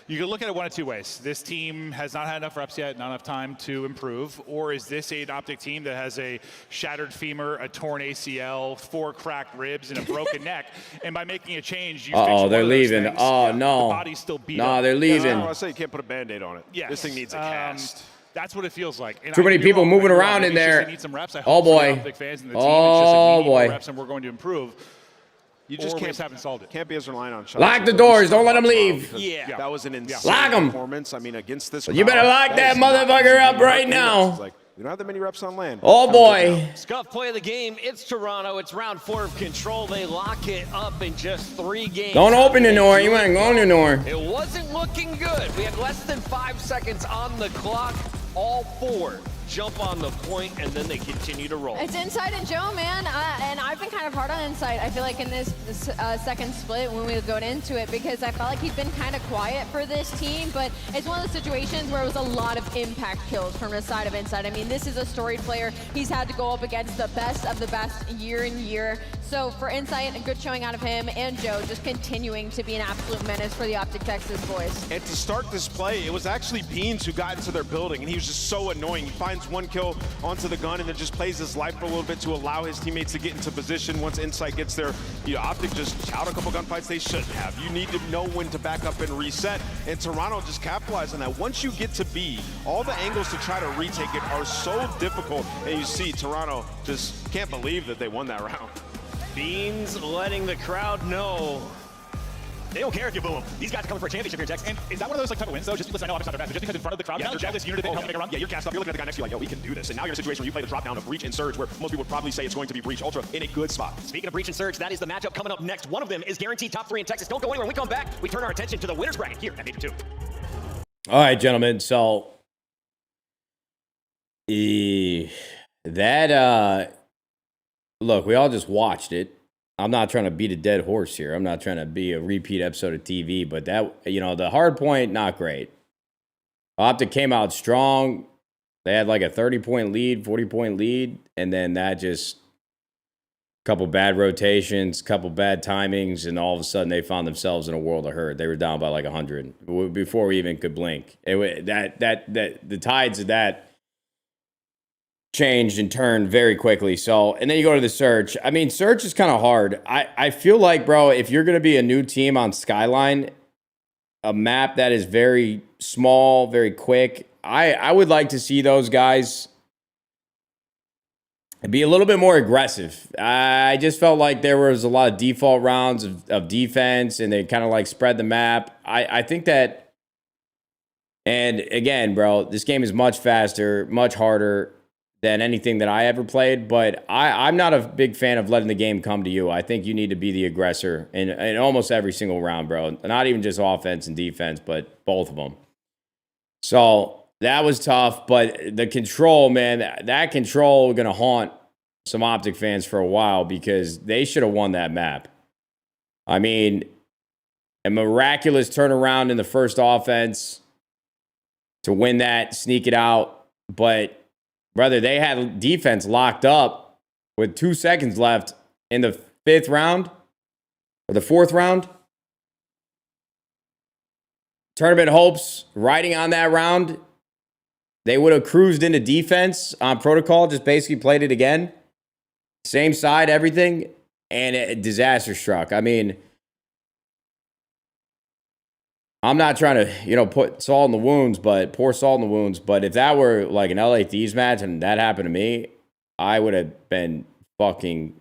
you can look at it one of two ways. This team has not had enough reps yet, not enough time to improve, or is this an Optic team that has a shattered femur, a torn ACL, 4 cracked ribs, and a broken neck, and by making a change, you fix one they're of those leaving. things, Oh no. the body's still beat Nah, up. they're leaving. I say you can't put a Band-Aid on it. Yes. This thing needs a cast. That's what it feels like. And Too many you're people right, moving you're around right. in Maybe it's just there. they need some reps. I Oh, hope for the boy. Optic fans and the team. Oh, it's just like we need boy. more reps and we're going to improve. You just or we can't, just haven't solved it. can't be as reliant on shots. Lock the doors. Don't let them leave. Yeah. That was an insane Lock 'em. performance. I mean, against this You better lock that is not motherfucker easy. up You right have now. It's like, we don't have that many reps on land. Oh, boy. Scuff play of the game. It's Toronto. It's round 4 of Control. They lock it up in just 3 games. Don't open the door. You ain't going to the door. It wasn't looking good. We had less than 5 seconds on the clock. All 4 jump on the point, and then they continue to roll. It's Insight and Joe, man, and I've been kind of hard on Insight. I feel like in this second split when we got into it, because I felt like he'd been kind of quiet for this team, but it's one of those situations where it was a lot of impact kills from the side of Insight. I mean, this is a storied player. He's had to go up against the best of the best year in year. So for Insight, a good showing out of him, and Joe just continuing to be an absolute menace for the Optic Texas boys. And to start this play, it was actually Beans who got into their building, and he was just so annoying. He finds 1 kill onto the gun and then just plays his life for a little bit to allow his teammates to get into position. Once Insight gets there, Optic just out a couple gunfights they shouldn't have. You need to know when to back up and reset, and Toronto just capitalized on that. Once you get to B, all the angles to try to retake it are so difficult, and you see Toronto just can't believe that they won that round. Beans letting the crowd know they don't care if you boo them. These guys are coming for a championship here in Texas. And is that one of those like type of wins though? Just listen, I know Optic's not their best, but just because in front of the crowd, you have this unit that help make a run. Yeah, you're gassed up. You're looking at the guy next to you like, yo, we can do this. And now you're in a situation where you play the drop down of Breach and Surge, where most people would probably say it's going to be Breach Ultra in a good spot. Speaking of Breach and Surge, that is the matchup coming up next. One of them is guaranteed top 3 in Texas. Don't go anywhere. When we come back, we turn our attention to the winners bracket here at Major 2. All right, gentlemen. So look, we all just watched it. I'm not trying to beat a dead horse here. I'm not trying to be a repeat episode of TV, but that, the hard point, not great. Optic came out strong. They had like a 30-point lead, 40-point lead, and then that just couple bad rotations, couple bad timings, and all of a sudden they found themselves in a world of hurt. They were down by like 100 before we even could blink. The tides of that changed and turned very quickly. So, and then you go to the Surge. I mean, Surge is kind of hard. I feel like, bro, if you're going to be a new team on Skyline, a map that is very small, very quick, I would like to see those guys be a little bit more aggressive. I just felt like there was a lot of default rounds of defense, and they kind of like spread the map. I think that, and again, bro, this game is much faster, much harder than anything that I ever played, but I'm not a big fan of letting the game come to you. I think you need to be the aggressor in almost every single round, bro. Not even just offense and defense, but both of them. So that was tough, but the control, man, that control going to haunt some Optic fans for a while because they should have won that map. I mean, a miraculous turnaround in the first offense to win that, sneak it out, but brother, they had defense locked up with 2 seconds left in the 5th round or the 4th round. Tournament hopes riding on that round. They would have cruised into defense on protocol, just basically played it again. Same side, everything, and a disaster struck. I mean, I'm not trying to, put salt in the wounds, pour salt in the wounds. But if that were like an LA Thieves match and that happened to me, I would have been fucking.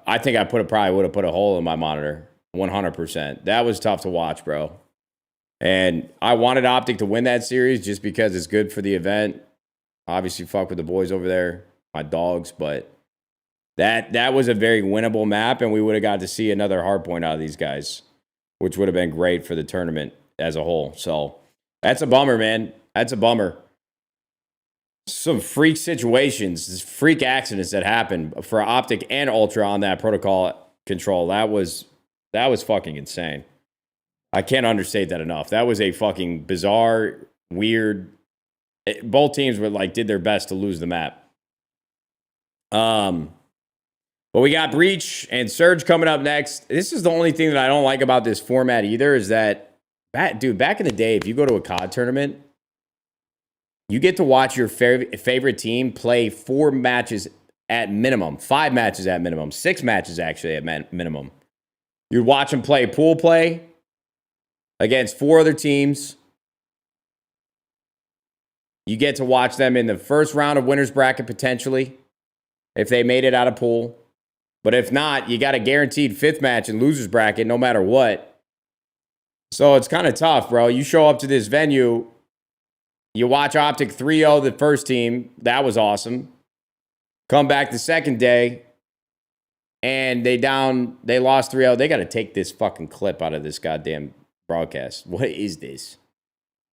I think I probably would have put a hole in my monitor, 100%. That was tough to watch, bro. And I wanted Optic to win that series just because it's good for the event. Obviously, fuck with the boys over there, my dogs, but that was a very winnable map, and we would have got to see another hard point out of these guys, which would have been great for the tournament as a whole. So that's a bummer, man. That's a bummer. Some freak situations, freak accidents that happened for Optic and Ultra on that protocol control. That was fucking insane. I can't understate that enough. That was a fucking bizarre, weird. Both teams did their best to lose the map. But we got Breach and Surge coming up next. This is the only thing that I don't like about this format either is that, dude, back in the day, if you go to a COD tournament, you get to watch your favorite team play 4 matches at minimum, 5 matches at minimum, 6 matches actually at minimum. You'd watch them play pool play against 4 other teams. You get to watch them in the first round of winners bracket potentially if they made it out of pool. But if not, you got a guaranteed 5th match in loser's bracket no matter what. So it's kind of tough, bro. You show up to this venue, you watch Optic 3-0 the first team. That was awesome. Come back the second day, and they lost 3-0. They got to take this fucking clip out of this goddamn broadcast. What is this?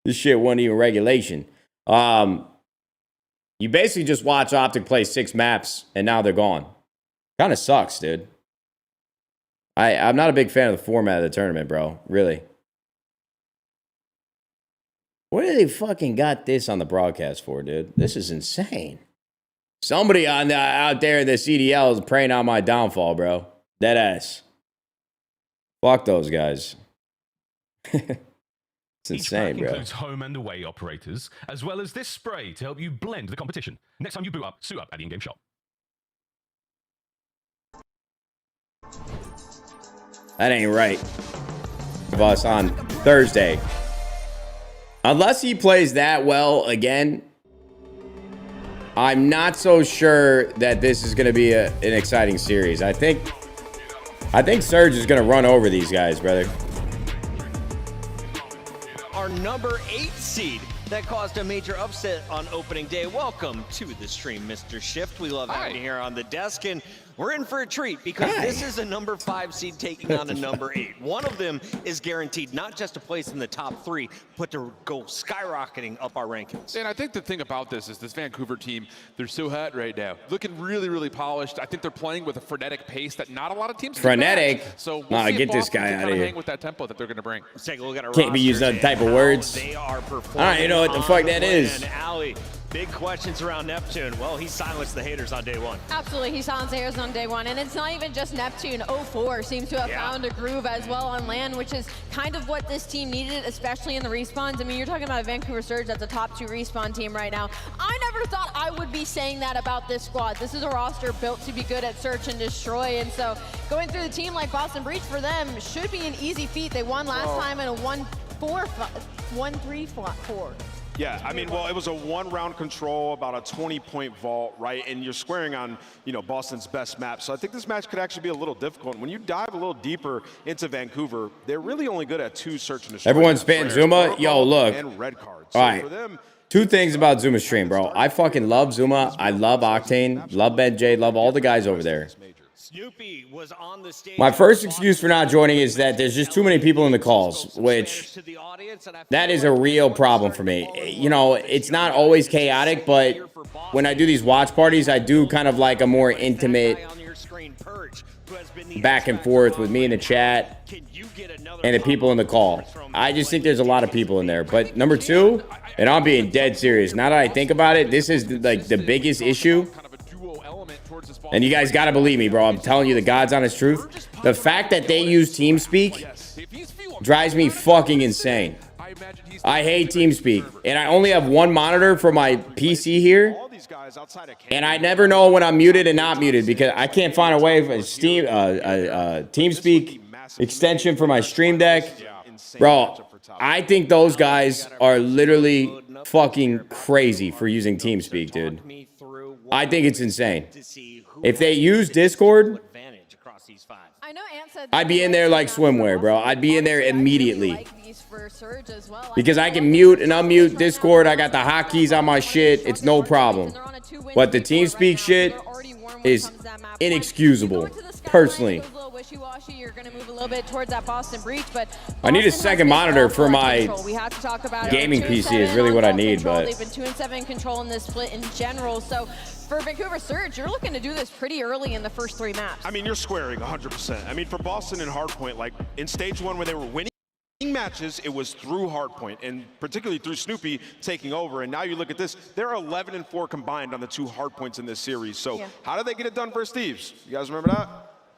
This shit wasn't even regulation. You basically just watch Optic play 6 maps, and now they're gone. Kind of sucks, dude. I'm not a big fan of the format of the tournament, bro. Really. What do they fucking got this on the broadcast for, dude? This is insane. Somebody out there in the CDL is preying on my downfall, bro. Dead ass. Fuck those guys. It's insane, bro. Includes home and away operators, as well as this spray to help you blend the competition. Next time you boot up, suit up at the in-game shop. That ain't right. Of us on Thursday. Unless he plays that well again, I'm not so sure that this is going to be an exciting series. I think Surge is going to run over these guys, brother. Our number 8 seed that caused a major upset on opening day. Welcome to the stream, Mr. Shift. We love having you here on the desk, and we're in for a treat because this is a number 5 seed taking on a number 8. One of them is guaranteed not just a place in the top 3, but to go skyrocketing up our rankings. And I think the thing about this is this Vancouver team, they're so hot right now. Looking really, really polished. I think they're playing with a frenetic pace that not a lot of teams can Frenetic? match. So Nah, see if get this Boston guy can out kinda of here. hang with that tempo that they're going to bring. Let's take a look at our Can't be using that type of words. They are I don't even know what the fuck that is. Allie, big questions around Neptune. Well, he silenced the haters on day 1. Absolutely, he silenced haters on day 1, and it's not even just Neptune. 04 seems to have found a groove as well on land, which is kind of what this team needed, especially in the respawns. I mean, you're talking about a Vancouver Surge that's a top 2 respawn team right now. I never thought I would be saying that about this squad. This is a roster built to be good at search and destroy, and so going through the team like Boston Breach for them should be an easy feat. They won last time in a 1-3-4. Yeah, I mean, well, it was a 1-round control, about a 20-point vault, right? And you're squaring on, Boston's best map. So I think this match could actually be a little difficult. When you dive a little deeper into Vancouver, they're really only good at 2 search and destroy. Everyone's spitting Zuma. Yo, look. And red cards. All right. Two things about Zuma's stream, bro. I fucking love Zuma. I love Octane. Love Ben J. Love all the guys over there. Snoopy was on the stage. My first excuse for not joining is that there's just too many people in the calls, which that is a real problem for me. It's not always chaotic, but when I do these watch parties, I do kind of like a more intimate back and forth with me in the chat and the people in the call. I just think there's a lot of people in there. But number 2, and I'm being dead serious, now that I think about it, this is like the biggest issue. And you guys got to believe me, bro. I'm telling you the God's honest truth. The fact that they use TeamSpeak drives me fucking insane. I hate TeamSpeak. And I only have one monitor for my PC here. And I never know when I'm muted and not muted because I can't find a way for TeamSpeak extension for my Stream Deck. Bro, I think those guys are literally fucking crazy for using TeamSpeak, dude. I think it's insane. If they use Discord, I'd be in there like swimwear, bro. I'd be in there immediately. Because I can mute and unmute Discord. I got the hotkeys on my shit. It's no problem. But the TeamSpeak shit is inexcusable, personally. I need a second monitor for my gaming PC is really what I need, but they've been 2-7 control in this split in general. So for Vancouver Surge, you're looking to do this pretty early in the first 3 maps. I mean, you're squaring 100%. I mean, for Boston and Hardpoint, like in stage 1 when they were winning matches, it was through Hardpoint and particularly through Snoopy taking over. And now you look at this, they're 11-4 combined on the 2 Hardpoints in this series. So how did they get it done versus Thieves? You guys remember that?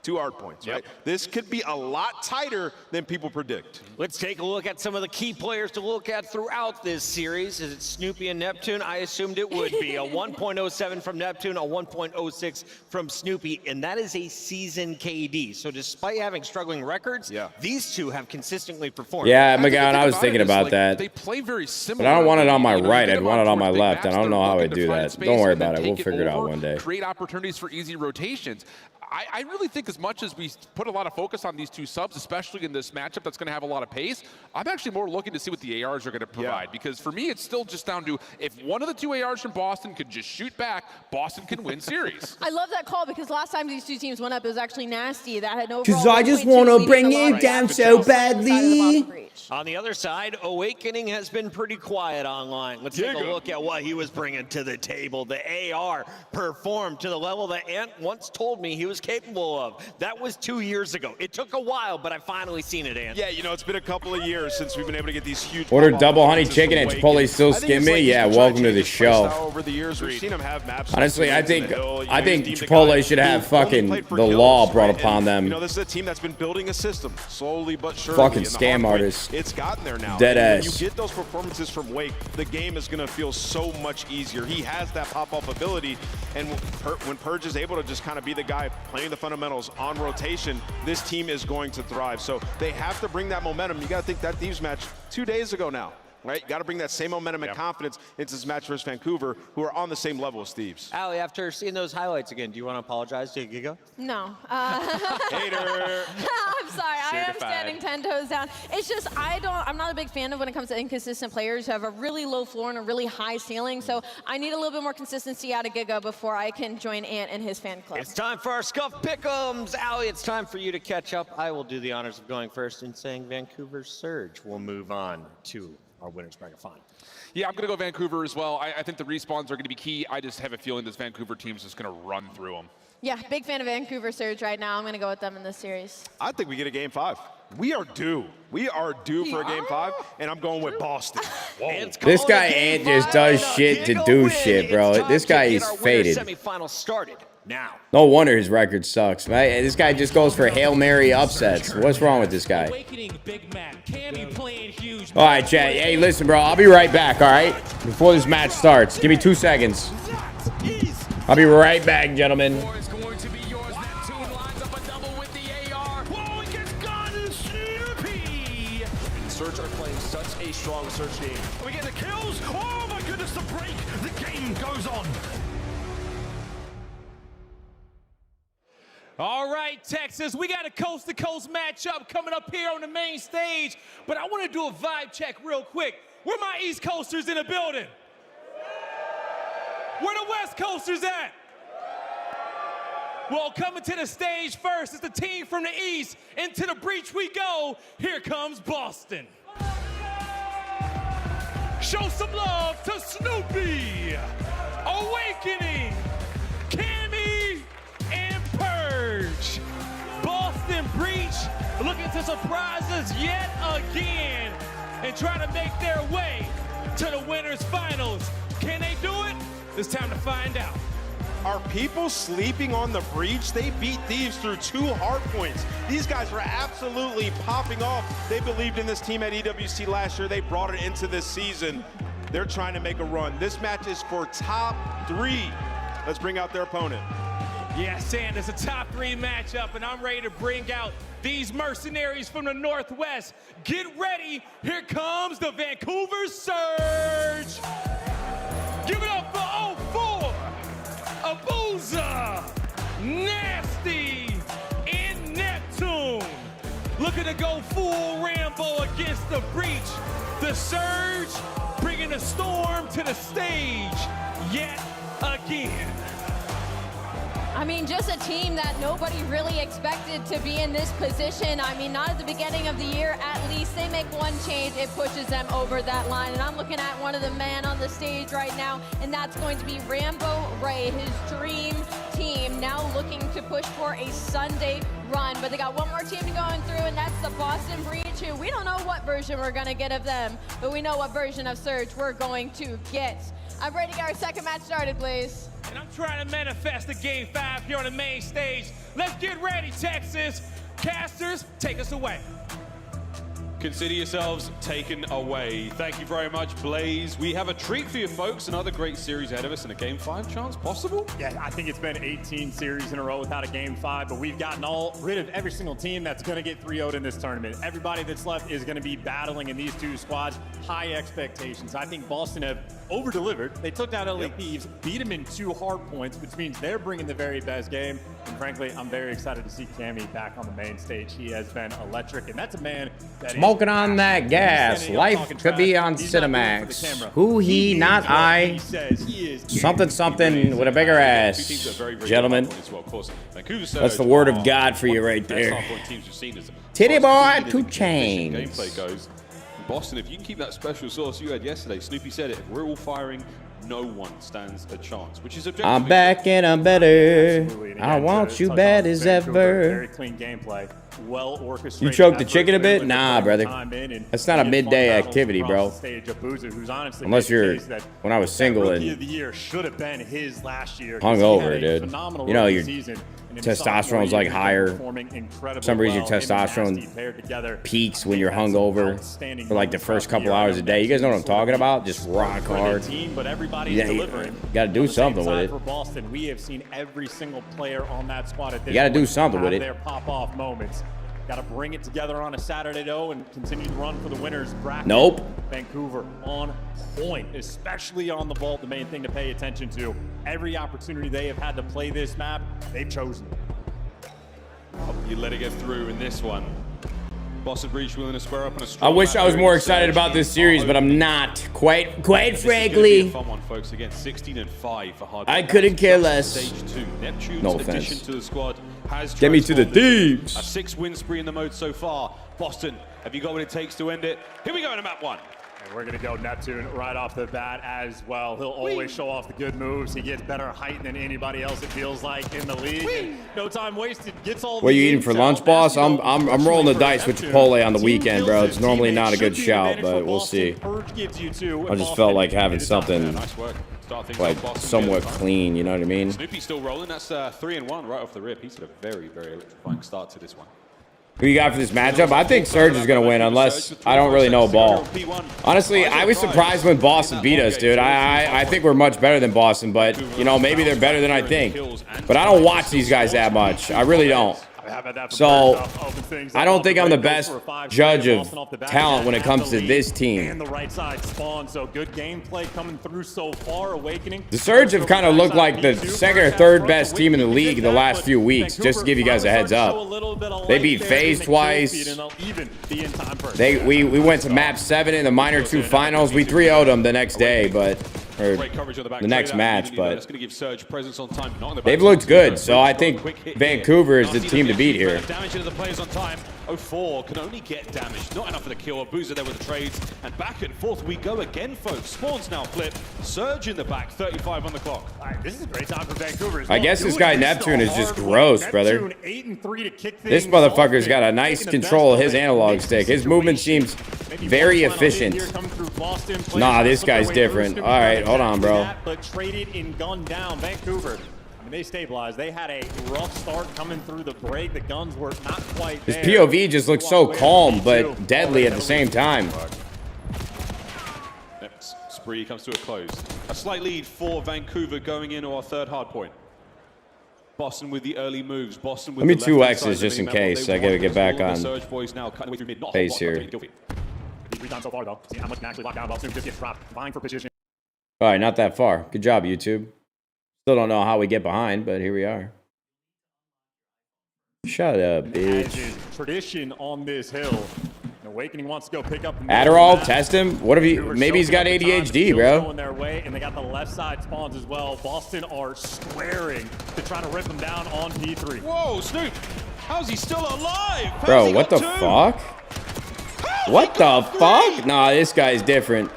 2 Hardpoints, right? This could be a lot tighter than people predict. Let's take a look at some of the key players to look at throughout this series. Is it Snoopy and Neptune? I assumed it would be. A 1.07 from Neptune, a 1.06 from Snoopy, and that is a season KD. So despite having struggling records, these 2 have consistently performed. Yeah, McGowan, I was thinking about that. They play very similar. But I don't want it on my right. I'd want it on my left. I don't know how I'd do that. Don't worry about it. We'll figure it out one day. Create opportunities for easy rotations. I really think as much as we put a lot of focus on these two subs, especially in this matchup that's going to have a lot of pace, I'm actually more looking to see what the ARs are going to provide. Because for me, it's still just down to if one of the two ARs from Boston could just shoot back, Boston can win series. I love that call because last time these two teams went up, it was actually Nasty that had no. Because I just want to bring it down so badly. On the other side, Awakening has been pretty quiet online. Let's take a look at what he was bringing to the table. The AR performed to the level that Ant once told me he was capable of. That was 2 years ago. It took a while, but I've finally seen it, Ant. Yeah, you know, it's been a couple of years since we've been able to get these huge. Order double honey chicken and Chipotle still skin me. Yeah, welcome to the show. Over the years, we've seen him have maps. Honestly, I think Chipotle should have fucking the law brought upon them. You know, this is a team that's been building a system slowly but surely. Fucking scam artists. It's gotten there now. Dead ass. When you get those performances from Wake, the game is going to feel so much easier. He has that pop-up ability, and when Purge is able to just kind of be the guy playing the fundamentals on rotation, this team is going to thrive. So they have to bring that momentum. You got to think that Thieves match 2 days ago now. Right, you got to bring that same momentum and confidence into this match versus Vancouver, who are on the same level as Thieves. Allie, after seeing those highlights again, do you want to apologize to Giga? No. Hater. I'm sorry. I am standing 10 toes down. It's just I'm not a big fan of when it comes to inconsistent players who have a really low floor and a really high ceiling. So I need a little bit more consistency out of Giga before I can join Ant and his fan club. It's time for our Scuff Pick'ems. Allie, it's time for you to catch up. I will do the honors of going first and saying Vancouver Surge will move on to our winners bracket final. Yeah, I'm going to go Vancouver as well. I think the respawns are going to be key. I just have a feeling this Vancouver team's just going to run through them. Yeah, big fan of Vancouver Surge right now. I'm going to go with them in this series. I think we get a game 5. We are due. We are due for a game 5, and I'm going with Boston. This guy Ant just does shit to do shit, bro. This guy is faded. Semifinal started now. No wonder his record sucks, right? This guy just goes for Hail Mary upsets. What's wrong with this guy? All right, chat. Hey, listen, bro. I'll be right back, all right? Before this match starts. Give me 2 seconds. I'll be right back, gentlemen. Surge are playing such a strong Surge game. We get the kills. Oh, my goodness, the break. The game goes on. All right, Texas, we got a coast-to-coast matchup coming up here on the main stage, but I want to do a vibe check real quick. Where my East Coasters in the building? Where the West Coasters at? Well, coming to the stage first is the team from the East. Into the breach we go. Here comes Boston. Show some love to Snoopy, Awakening, Cammy, and Purge. Boston Breach looking to surprise us yet again and try to make their way to the winners finals. Can they do it? It's time to find out. Are people sleeping on the breach? They beat Thieves through 2 hard points. These guys were absolutely popping off. They believed in this team at EWC last year. They brought it into this season. They're trying to make a run. This match is for top 3. Let's bring out their opponent. Yeah, Sand, it's a top 3 matchup, and I'm ready to bring out these mercenaries from the Northwest. Get ready. Here comes the Vancouver Surge. Give it up for 04, Abuza, Nasty, and Neptune. Looking to go full Rambo against the breach. The Surge bringing the storm to the stage yet again. I mean, just a team that nobody really expected to be in this position. I mean, not at the beginning of the year, at least. They make one change, it pushes them over that line. And I'm looking at one of the men on the stage right now, and that's going to be Rambo Ray, his dream team, now looking to push for a Sunday run. But they got one more team to go through, and that's the Boston Breach, who we don't know what version we're going to get of them, but we know what version of Surge we're going to get. I'm ready to get our second match started, please. And I'm trying to manifest a game 5 here on the main stage. Let's get ready, Texas. Casters, take us away. Consider yourselves taken away. Thank you very much, Blaze. We have a treat for you folks, another great series ahead of us and a game 5 chance possible. Yeah, I think it's been 18 series in a row without a game 5, but we've gotten rid of every single team that's going to get 3-0'd in this tournament. Everybody that's left is going to be battling in these 2 squads. High expectations. I think Boston have over-delivered. They took down LA Thieves, beat them in 2 hard points, which means they're bringing the very best game. And frankly, I'm very excited to see Cammy back on the main stage. He has been electric, and that's a man that Smoking on that gas. Life could be on Cinemax. Who, he, not I. Something, something with a bigger ass. Gentlemen, that's the word of God for you right there. Titty boy, 2 chains. Gameplay goes. Boston, if you can keep that special sauce you had yesterday, Snoopy said it, if we're all firing, no one stands a chance, which is objectively. I'm back and I'm better. I want you bad as ever. Very clean gameplay. Well orchestrated. You choked the chicken a bit? Nah, brother. That's not a midday activity, bro. Unless you're, when I was single and hungover, dude. You know, your testosterone's like higher. For some reason, your testosterone peaks when you're hungover for like the first couple hours a day. You guys know what I'm talking about? Just rock hard. Yeah, you gotta do something with it. For Boston, we have seen every single player on that squad at this You gotta do point something with have it. Their pop-off moments. Got to bring it together on a Saturday, though, and continue to run for the winners bracket. Nope. Vancouver on point, especially on the vault. The main thing to pay attention to. Every opportunity they have had to play this map, they've chosen. You let it get through in this one. Boston Breach willing to square up on a I strong wish I was more excited about this series, but I'm not. Quite frankly. Fun one, folks. Again, 16-5 for hard. I couldn't care less. Stage 2. Neptune's No addition offense. to the squad has Get me to the Thieves. A 6-win spree in the mode so far. Boston, have you got what it takes to end it? Here we go in map 1. And we're going to go Neptune right off the bat as well. He'll always show off the good moves. He gets better height than anybody else, it feels like, in the league. And no time wasted. Gets all What are you eating for lunch, boss? I'm rolling the dice with Chipotle on the weekend, bro. It's normally not a good shout, but we'll see. I just felt like having something like somewhat clean, you know what I mean? Snoopy still rolling. That's 3-1 right off the rip. He's had a very, very electrifying start to this one. Who you got for this matchup? I think Surge is going to win, unless I don't really know ball. Honestly, I was surprised when Boston beat us, dude. I think we're much better than Boston, but, you know, maybe they're better than I think. But I don't watch these guys that much. I really don't. So, I don't think I'm the best judge of talent when it comes to this team. And the right side spawn, so good gameplay coming through so far. Awakening. The Surge have kind of looked like the second or third best team in the league in the last few weeks, just to give you guys a heads up. They beat FaZe twice. We went to map 7 in the minor 2 finals. We 3-0'd them the next day, but or the next match, but they've looked good, so I think Vancouver is the team to beat here. Damage into the players on time. 04 can only get damage, not enough for the kill. Boozer there with the trades, and back and forth we go again, folks. Spawns now flip. Surge in the back, 35 on the clock. This is a great time for Vancouver. I guess this guy Neptune is just gross, brother. This motherfucker's got a nice control of his analog stick. His movement seems very efficient. Nah, this guy's different. All right, hold on, bro. But traded and gunned down. Vancouver. I mean, they stabilized. They had a rough start coming through the break. The guns were not quite His there. POV just looks so calm, but deadly at the same time. Next spree comes to a close. A slight lead for Vancouver going into our third hard point. Boston with the early moves. Boston with Let me the 2 left-hand X's side just in of the map. case. They I gotta want get this back ball. The on Surge boys now cutting away through mid. Not base hot, here. not kill feed. 3 times so far, though. See how much can actually lock down. Well, soon just gets dropped. Vying for position. All right, not that far. Good job, YouTube. Still don't know how we get behind, but here we are. Shut up, bitch. As is tradition on this hill. Awakening wants to go pick up the Adderall, test him. What if he? Maybe he's got ADHD, bro. Going their way, and they got the left side spawns as well. Boston are squaring to try to rip them down on P3. Whoa, Snoop! How's he still alive? Bro, what the fuck? What the fuck? Nah, this guy's different.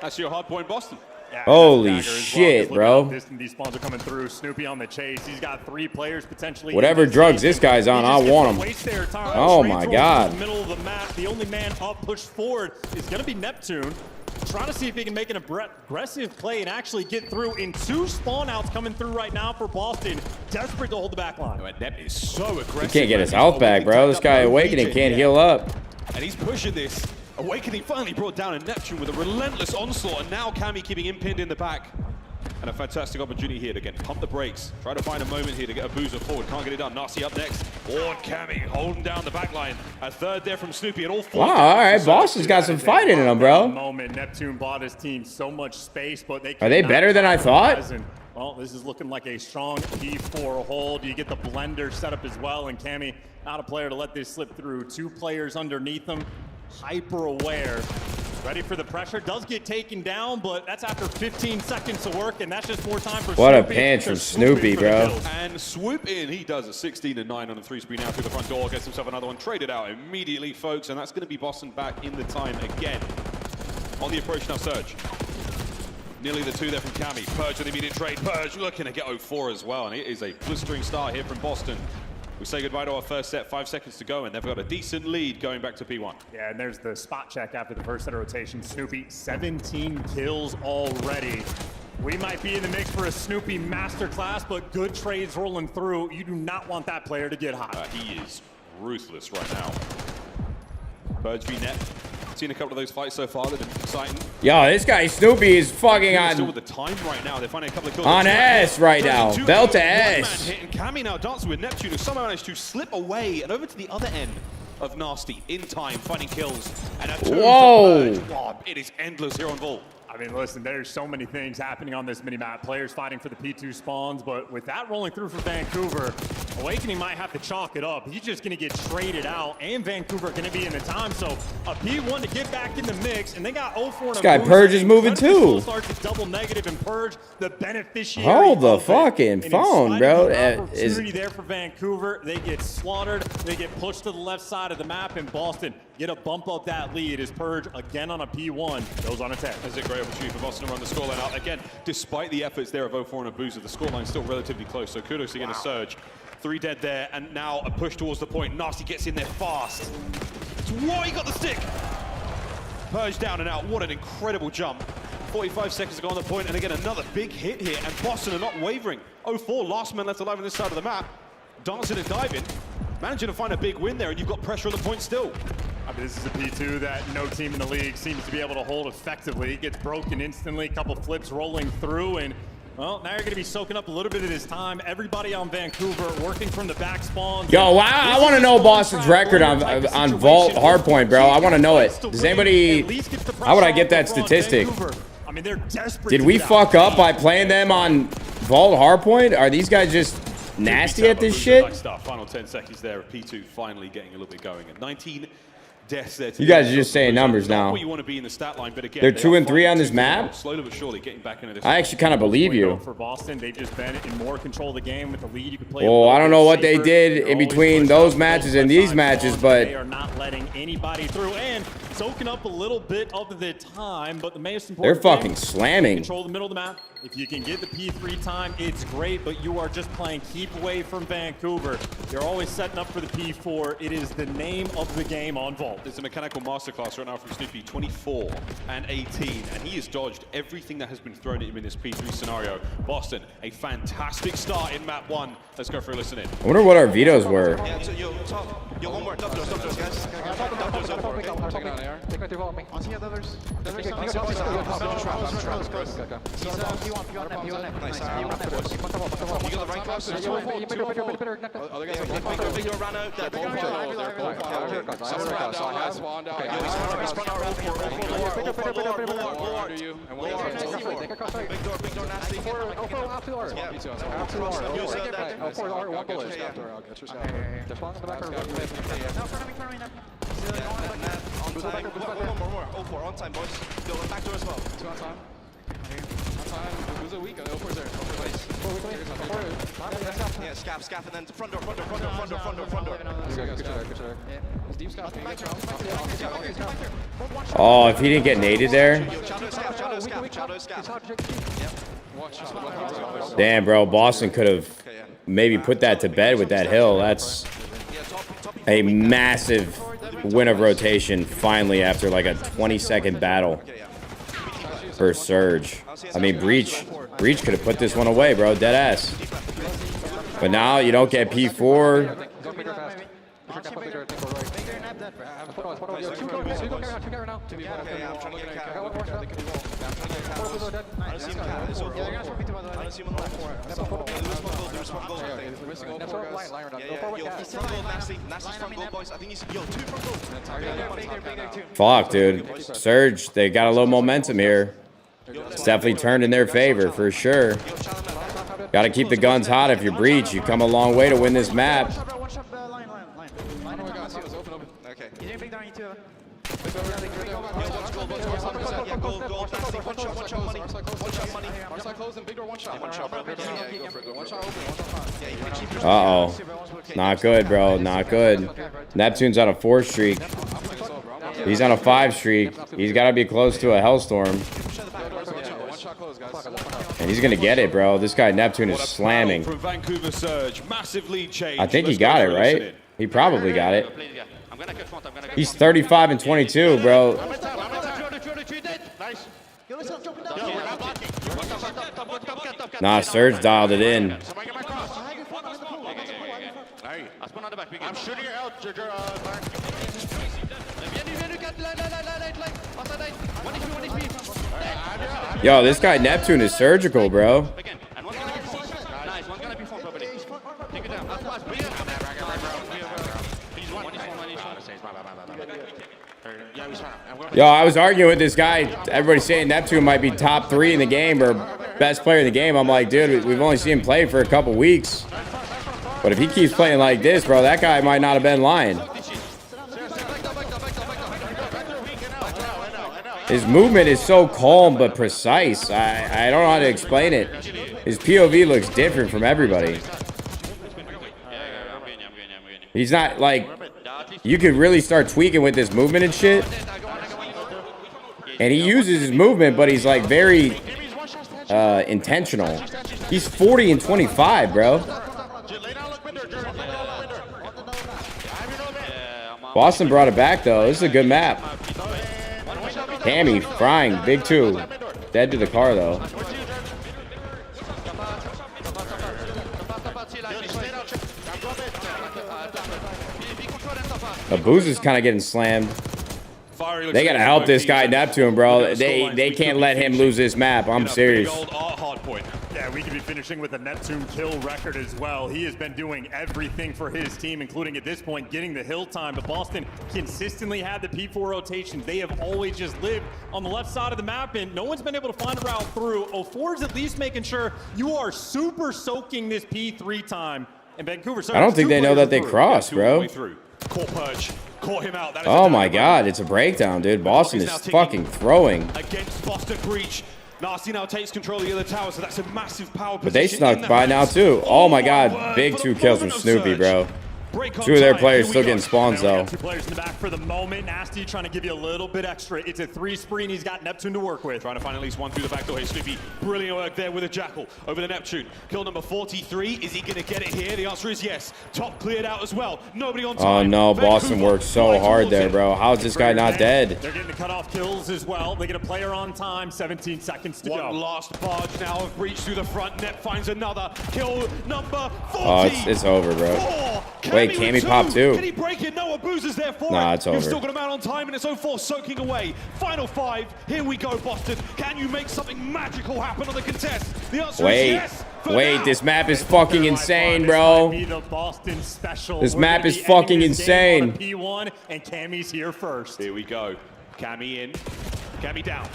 That's your hard point, Boston. Holy shit, bro. These spawns are coming through. Snoopy on the chase. He's got 3 players potentially. Whatever drugs this guy's on, I want him. Oh my god. Middle of the map. The only man up pushed forward is going to be Neptune. Trying to see if he can make an aggressive play and actually get through. In 2 spawn outs coming through right now for Boston. Desperate to hold the back line. Nep is so aggressive. He can't get his health back, bro. This guy Awakening can't heal up. And he's pushing this. Awakening finally brought down a Neptune with a relentless onslaught, and now Cammy keeping him pinned in the back. And a fantastic opportunity here to again pump the brakes. Try to find a moment here to get a boozer forward. Can't get it done. Nasty up next. Ward Cammy holding down the back line. A third there from Snoopy. And all four. Wow, all right. Boston's got some fight in them, bro. Moment. Neptune bought his team so much space, but they are they better than I thought? Well, this is looking like a strong P4 hold. You get the blender set up as well, and Cammy not a player to let this slip through. 2 players underneath him, hyper aware. Ready for the pressure, does get taken down, but that's after 15 seconds of work, and that's just more time for what Snoopy. A pinch from Snoopy, bro. And swoop in, he does a 16-9 on the 3-speed now through the front door, gets himself another one, traded out immediately, folks, and that's going to be Boston back in the time again. On the approach now, Surge. Nearly the 2 there from Cammy. Purge with the immediate trade. Purge looking to get 0-4 as well, and it is a blistering start here from Boston. We say goodbye to our first set, 5 seconds to go, and they've got a decent lead going back to P1. Yeah, and there's the spot check after the first set of rotation. Snoopy, 17 kills already. We might be in the mix for a Snoopy masterclass, but good trades rolling through. You do not want that player to get hot. He is ruthless right now. Purge v net. Seen a couple of those fights so far. They've been exciting. Yo, this guy Snoopy is fucking on. Still with the time right now. They're finding a couple of kills. On S right now. Belt to S. And Cammy now dancing with Neptune, who somehow managed to slip away and over to the other end of Nasty in time, finding kills. And a 2 Whoa. Wow, it is endless here on Vault. I mean, listen, there's so many things happening on this mini-map. Players fighting for the P2 spawns, but with that rolling through for Vancouver, Awakening might have to chalk it up. He's just going to get traded out, and Vancouver going to be in the time. So a P1 to get back in the mix, and they got 0-4. This guy Purge is moving too. Starts to double negative, and Purge, the beneficiary. Hold the fucking phone, bro. Opportunity there for Vancouver. They get slaughtered. They get pushed to the left side of the map, and Boston get a bump up that lead as Purge again on a P1 goes on a 10. That's a great opportunity for Boston to run the scoreline out. Again, despite the efforts there of 0-4 and a boozer, the scoreline's still relatively close. So kudos again to Surge. 3 dead there, and now a push towards the point. Nasty gets in there fast. Whoa, he got the stick. Purge down and out. What an incredible jump. 45 seconds to go on the point, and again, another big hit here, and Boston are not wavering. 0-4, last man left alive on this side of the map. Dancing and diving. Managing to find a big win there, and you've got pressure on the point still. I mean, this is a P2 that no team in the league seems to be able to hold effectively. It gets broken instantly, a couple flips rolling through, and well, now you're going to be soaking up a little bit of this time. Everybody on Vancouver working from the back spawns. Yo, wow, I want to know Boston's record on Vault Hardpoint, bro. I want to know it. Does anybody? How would I get that statistic? I mean, they're desperate. Did we fuck up by playing them on Vault Hardpoint? Are these guys just nasty at this shit? Final 10 seconds there. P2 finally getting a little bit going. At 19 deaths there. You guys are just saying numbers now. Where you want to be in the stat line, but again, they're 2 and 3 on this map. Slowly but surely getting back into this. I actually kind of believe you. For Boston, they've just been in more control of the game with the lead. You can play. Well, I don't know what they did in between those matches and these matches, but they are not letting anybody through and soaking up a little bit of the time. But the most important, they're fucking slamming. Control the middle of the map. If you can get the P3 time, it's great, but you are just playing keep away from Vancouver. You're always setting up for the P4. It is the name of the game on Vault. There's a mechanical masterclass right now from Snoopy, 24 and 18, and he has dodged everything that has been thrown at him in this P3 scenario. Boston, a fantastic start in map 1. Let's go for a listen in. I wonder what our vetoes were. Yeah, so yo, one more. Top doors, guys. Take my two on me. On the others. You got the right class. You ran out. On time, boys. Go back door as well. 2 on time. Who's a week? 0-4's there. Yeah, scaff, and then front door. Oh, if he didn't get naded there. Damn, bro. Boston could have maybe put that to bed with that hill. That's a massive win of rotation finally after like a 20-second battle for Surge. I mean, Breach could have put this one away, bro. Dead ass. But now you don't get P4. Fuck, dude. Surge, they got a little momentum here. It's definitely turned in their favor, for sure. Got to keep the guns hot if you breach. You come a long way to win this map. Uh-oh. Not good, bro. Not good. Neptune's on a 4 streak. He's on a 5 streak. He's got to be close to a Hellstorm. And he's going to get it, bro. This guy Neptune is slamming. I think he got it, right? He probably got it. He's 35 and 22, bro. Nah, Surge dialed it in. I'm shooting out. Yo, this guy Neptune is surgical, bro. Yo, I was arguing with this guy. Everybody's saying Neptune might be top 3 in the game or best player in the game. I'm like, dude, we've only seen him play for a couple weeks. But if he keeps playing like this, bro, that guy might not have been lying. His movement is so calm but precise. I don't know how to explain it. His POV looks different from everybody. He's not like... You could really start tweaking with this movement and shit. And he uses his movement, but he's like very intentional. He's 40 and 25, bro. Boston brought it back, though. This is a good map. Cammy, frying, big 2. Dead to the car, though. Booz is kind of getting slammed. They gotta help this guy Neptune, bro. They can't let him lose this map. I'm serious. Yeah, we could be finishing with a Neptune kill record as well. He has been doing everything for his team, including at this point getting the hill time. But Boston consistently had the P4 rotations. They have always just lived on the left side of the map, and no one's been able to find a route through. 04's at least making sure you are super soaking this P3 time. And Vancouver, I don't think they know that they cross, bro. Oh my god, it's a breakdown, dude. Boston is fucking throwing. Against Boston breach. Nasty now takes control of the other tower, so that's a massive power position. But they snuck by now too. Oh my god, big 2 kills from Snoopy, bro. 2 of their players still getting spawns, though. 2 players in the back for the moment. Nasty trying to give you a little bit extra. It's a 3 spree, and he's got Neptune to work with. Trying to find at least 1 through the back door here. Snoopy, brilliant work there with a Jackal over the Neptune. Kill number 43. Is he going to get it here? The answer is yes. Top cleared out as well. Nobody on time. Oh no, Boston worked so hard there, bro. How is this guy not dead? They're getting the cutoff kills as well. They get a player on time. 17 seconds to go. One last barge now of breach through the front. Nep finds another. Kill number 40. Oh, it's over, bro. Wait, Cammy popped too. Can he break it? No, Abuza's there for nah, it. It's over. You've still got a man on time, and it's 04 soaking away. Final 5. Here we go, Boston. Can you make something magical happen on the contest? The answer is yes. Wait, this map is fucking insane, bro. This map is fucking insane. P1, and Cammy's here first. Here we go. Cammy in. Cammy down.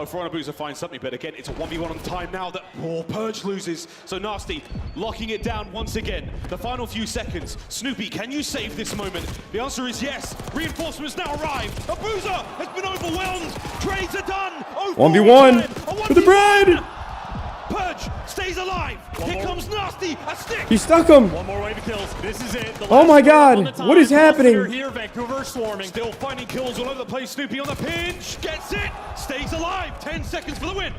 04 and Abuza finds something, but again, it's a 1v1 on time now that Purge loses. So Nasty locking it down once again. The final few seconds. Snoopy, can you save this moment? The answer is yes. Reinforcements now arrive. Abuza has been overwhelmed. Trades are done. 1v1 for the bread. Purge stays alive. Here comes Nasty. A stick. He stuck him. 1 more wave of kills. This is it. Oh my god. What is happening? Here, Vancouver swarming. Still finding kills all over the place. Snoopy on the pinch. Gets it. Stays alive. 10 seconds for the win.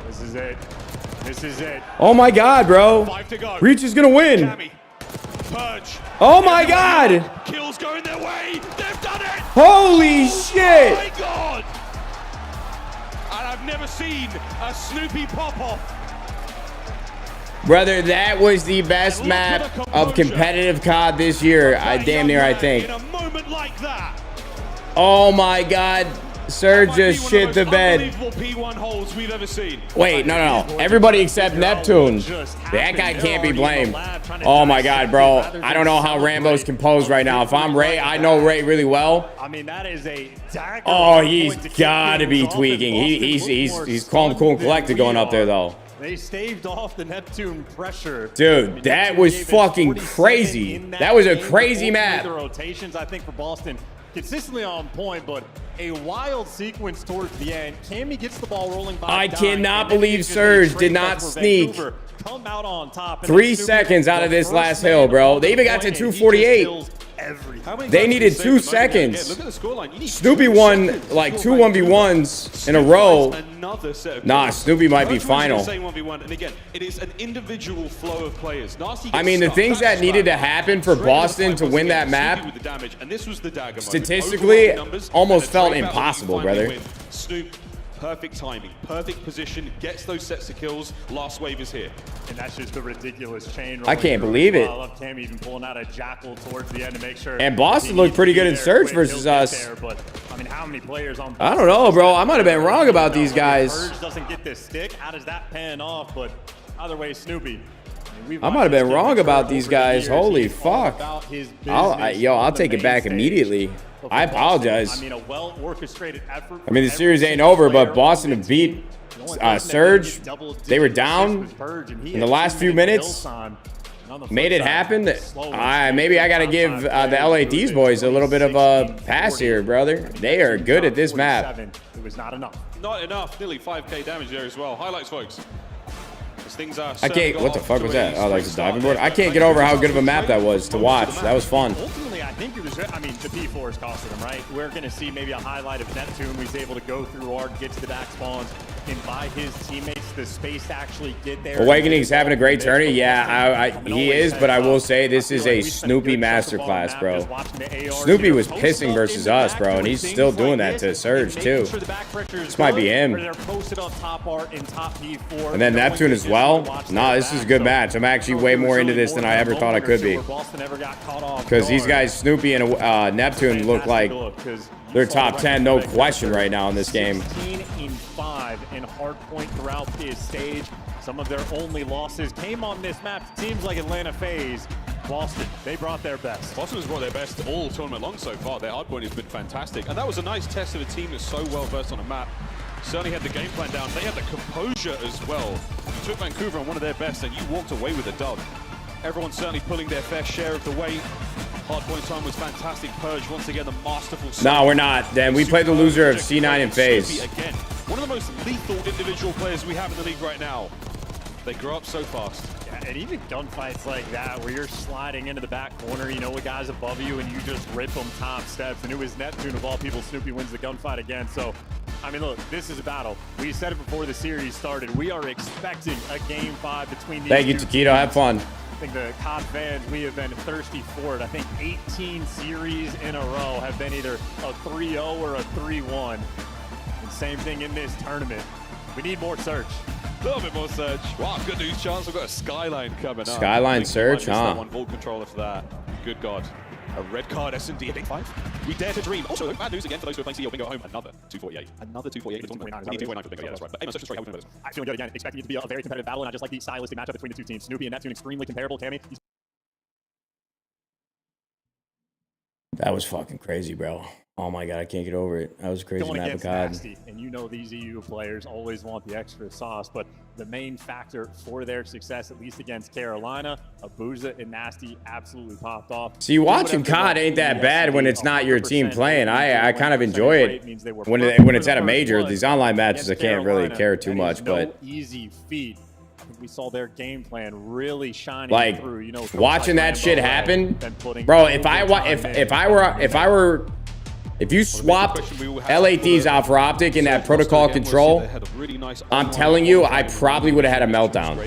This is it. This is it. Oh my god, bro. 5 to go. Reach is gonna win. Cammy. Purge. Oh my god. Kills going their way. They've done it. Holy shit. Oh my god. And I've never seen a Snoopy pop-off. Brother, that was the best map of competitive COD this year. I damn near, I think. In a moment like like that. Oh my God. Surge just shit the bed. P1 holds we've ever seen. Wait, no. Everybody except Neptune. That guy can't be blamed. Oh my God, bro. I don't know how Rambo's composed right now. If I'm Ray, I know Ray really well. I mean, that is a dagger. Oh, he's got to be tweaking. He's calm, cool, and collected going up there, though. They staved off the Neptune pressure. Dude, that was fucking crazy. That was a crazy map. The rotations, I think, for Boston, consistently on point, but a wild sequence towards the end. Cammy gets the ball rolling by. I cannot believe Surge did not sneak. Come out on top. 3 seconds out of this last hill, bro. They even got to 248. They needed 2 seconds. Look at the scoreline. Snoopy won like 2 1v1s in a row. Nah, Snoopy might be final. And again, it is an individual flow of players. I mean, the things that needed to happen for Boston to win that map, statistically, almost felt impossible, brother. Snoop, perfect timing, perfect position, gets those sets of kills. Last wave is here. And that's just a ridiculous chain. I can't believe it. I love Cam even pulling out a Jackal towards the end to make sure. And Boston looked pretty good in Surge versus us. But I mean, how many players on? I don't know, bro. I might have been wrong about these guys. Surge doesn't get this stick. How does that pan off? But either way, Snoopy. I might have been wrong about these guys. Holy fuck. I'll take it back immediately. I apologize. I mean, a well-orchestrated effort. I mean, the series ain't over, but Boston have beat Surge. They were down in the last few minutes. Made it happen. Maybe I got to give the LA Thieves boys a little bit of a pass here, brother. They are good at this map. It was not enough. Not enough. Nearly 5k damage there as well. Highlights, folks. Things are I can't. What the fuck was that? Oh, like a diving board. I can't get over how good of a map that was to watch. That was fun. Ultimately, I think it was. I mean, the P4s costed him, right? We're going to see maybe a highlight of Neptune. He's able to go through Ard, gets the back spawns, and by his teammates the space to actually get there. Awakening's having a great tourney. Yeah, he is. But I will say this is a Snoopy masterclass, bro. Snoopy was pissing versus us, bro, and he's still doing that to Surge too. This might be him. And then Neptune as well. Nah, this is a good match. I'm actually way more into this than I ever thought I could be. Because these guys, Snoopy and Neptune, look like they're top 10, no question, right now in this game. 16-5 in hardpoint throughout this stage. Some of their only losses came on this map. Teams like Atlanta FaZe, Boston, they brought their best. Boston has brought their best all tournament long so far. Their hardpoint has been fantastic. And that was a nice test of a team that's so well versed on a map. Certainly had the game plan down. They had the composure as well. You took Vancouver on one of their best and you walked away with a dub. Everyone's certainly pulling their fair share of the weight. Hardpoint time was fantastic. Purge, once again, the masterful... No, we're not. Then we played the loser of C9 and FaZe. Again, one of the most lethal individual players we have in the league right now. They grow up so fast. Yeah, and even gunfights like that, where you're sliding into the back corner, you know a guy's above you, and you just rip them top steps. And it was Neptune, of all people, Snoopy wins the gunfight again. So, I mean, look, this is a battle. We said it before the series started. We are expecting a Game 5 between these Thank you, Taquito. Have fun. I think the COD fans, we have been thirsty for it. I think 18 series in a row have been either a 3-0 or a 3-1. And same thing in this tournament. We need more Surge. A little bit more Surge. Wow, good news, chance. We've got a Skyline coming up. Skyline Surge, huh? One Vault controller for that. Good God. A red card S&D at 5. We dare to dream. Also, bad news again for those who are playing CDL bingo at home. Another 248. Another 248. We need 249 for bingo. Yeah, that's right. But anyway, sorry, how we this? I'm feeling good again. Expecting it to be a very competitive battle, and I just like the stylistic matchup between the two teams. Snoopy and Neptune, extremely comparable. Cammy. That was fucking crazy, bro. Oh my God, I can't get over it. That was a crazy going map of against COD. Nasty, and you know these EU players always want the extra sauce, but the main factor for their success, at least against Carolina, Abuza and Nasty absolutely popped off. See, watching COD ain't that bad when it's not your team playing. I kind of enjoy it when it's at a major. These online matches, I can't really care too much, but easy feat. We saw their game plan really shining like through. You know, watching that shit happen, bro. If you swapped LA Thieves out for Optic in that protocol control, I'm telling you, I probably would have had a meltdown.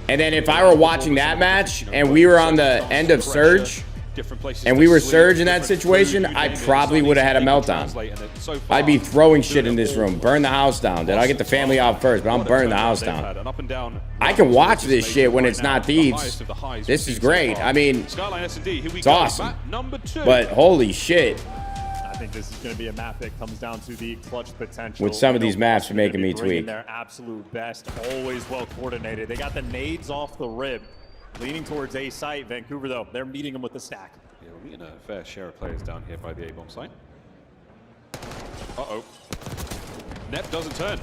And then if I were watching that match and we were on the end of Surge different places. and to we were sleep, Surge in that different situation, food, you I name it. probably It's would have had a not easy to meltdown. translate, and so far, I'd be throwing shit doing in it this all room, burn the house down. Then I'll get the family out first, but I'm burning the house down. An up and down I can watch this shit when right it's now, not the Thieves. highest of the highs This we've is seen so great. far. I mean, Skyline S&D, here we it's go. awesome. Map number 2. But holy shit. I think this is going to be a map that comes down to the clutch potential. With some of You know, these maps Boston making gonna me be bringing tweak. Their absolute best, always well coordinated. They got the nades off the rib, leaning towards A site. Vancouver, though, they're meeting them with the stack. Yeah, we're meeting a fair share of players down here by the A-bomb site. Uh-oh. Nep doesn't turn.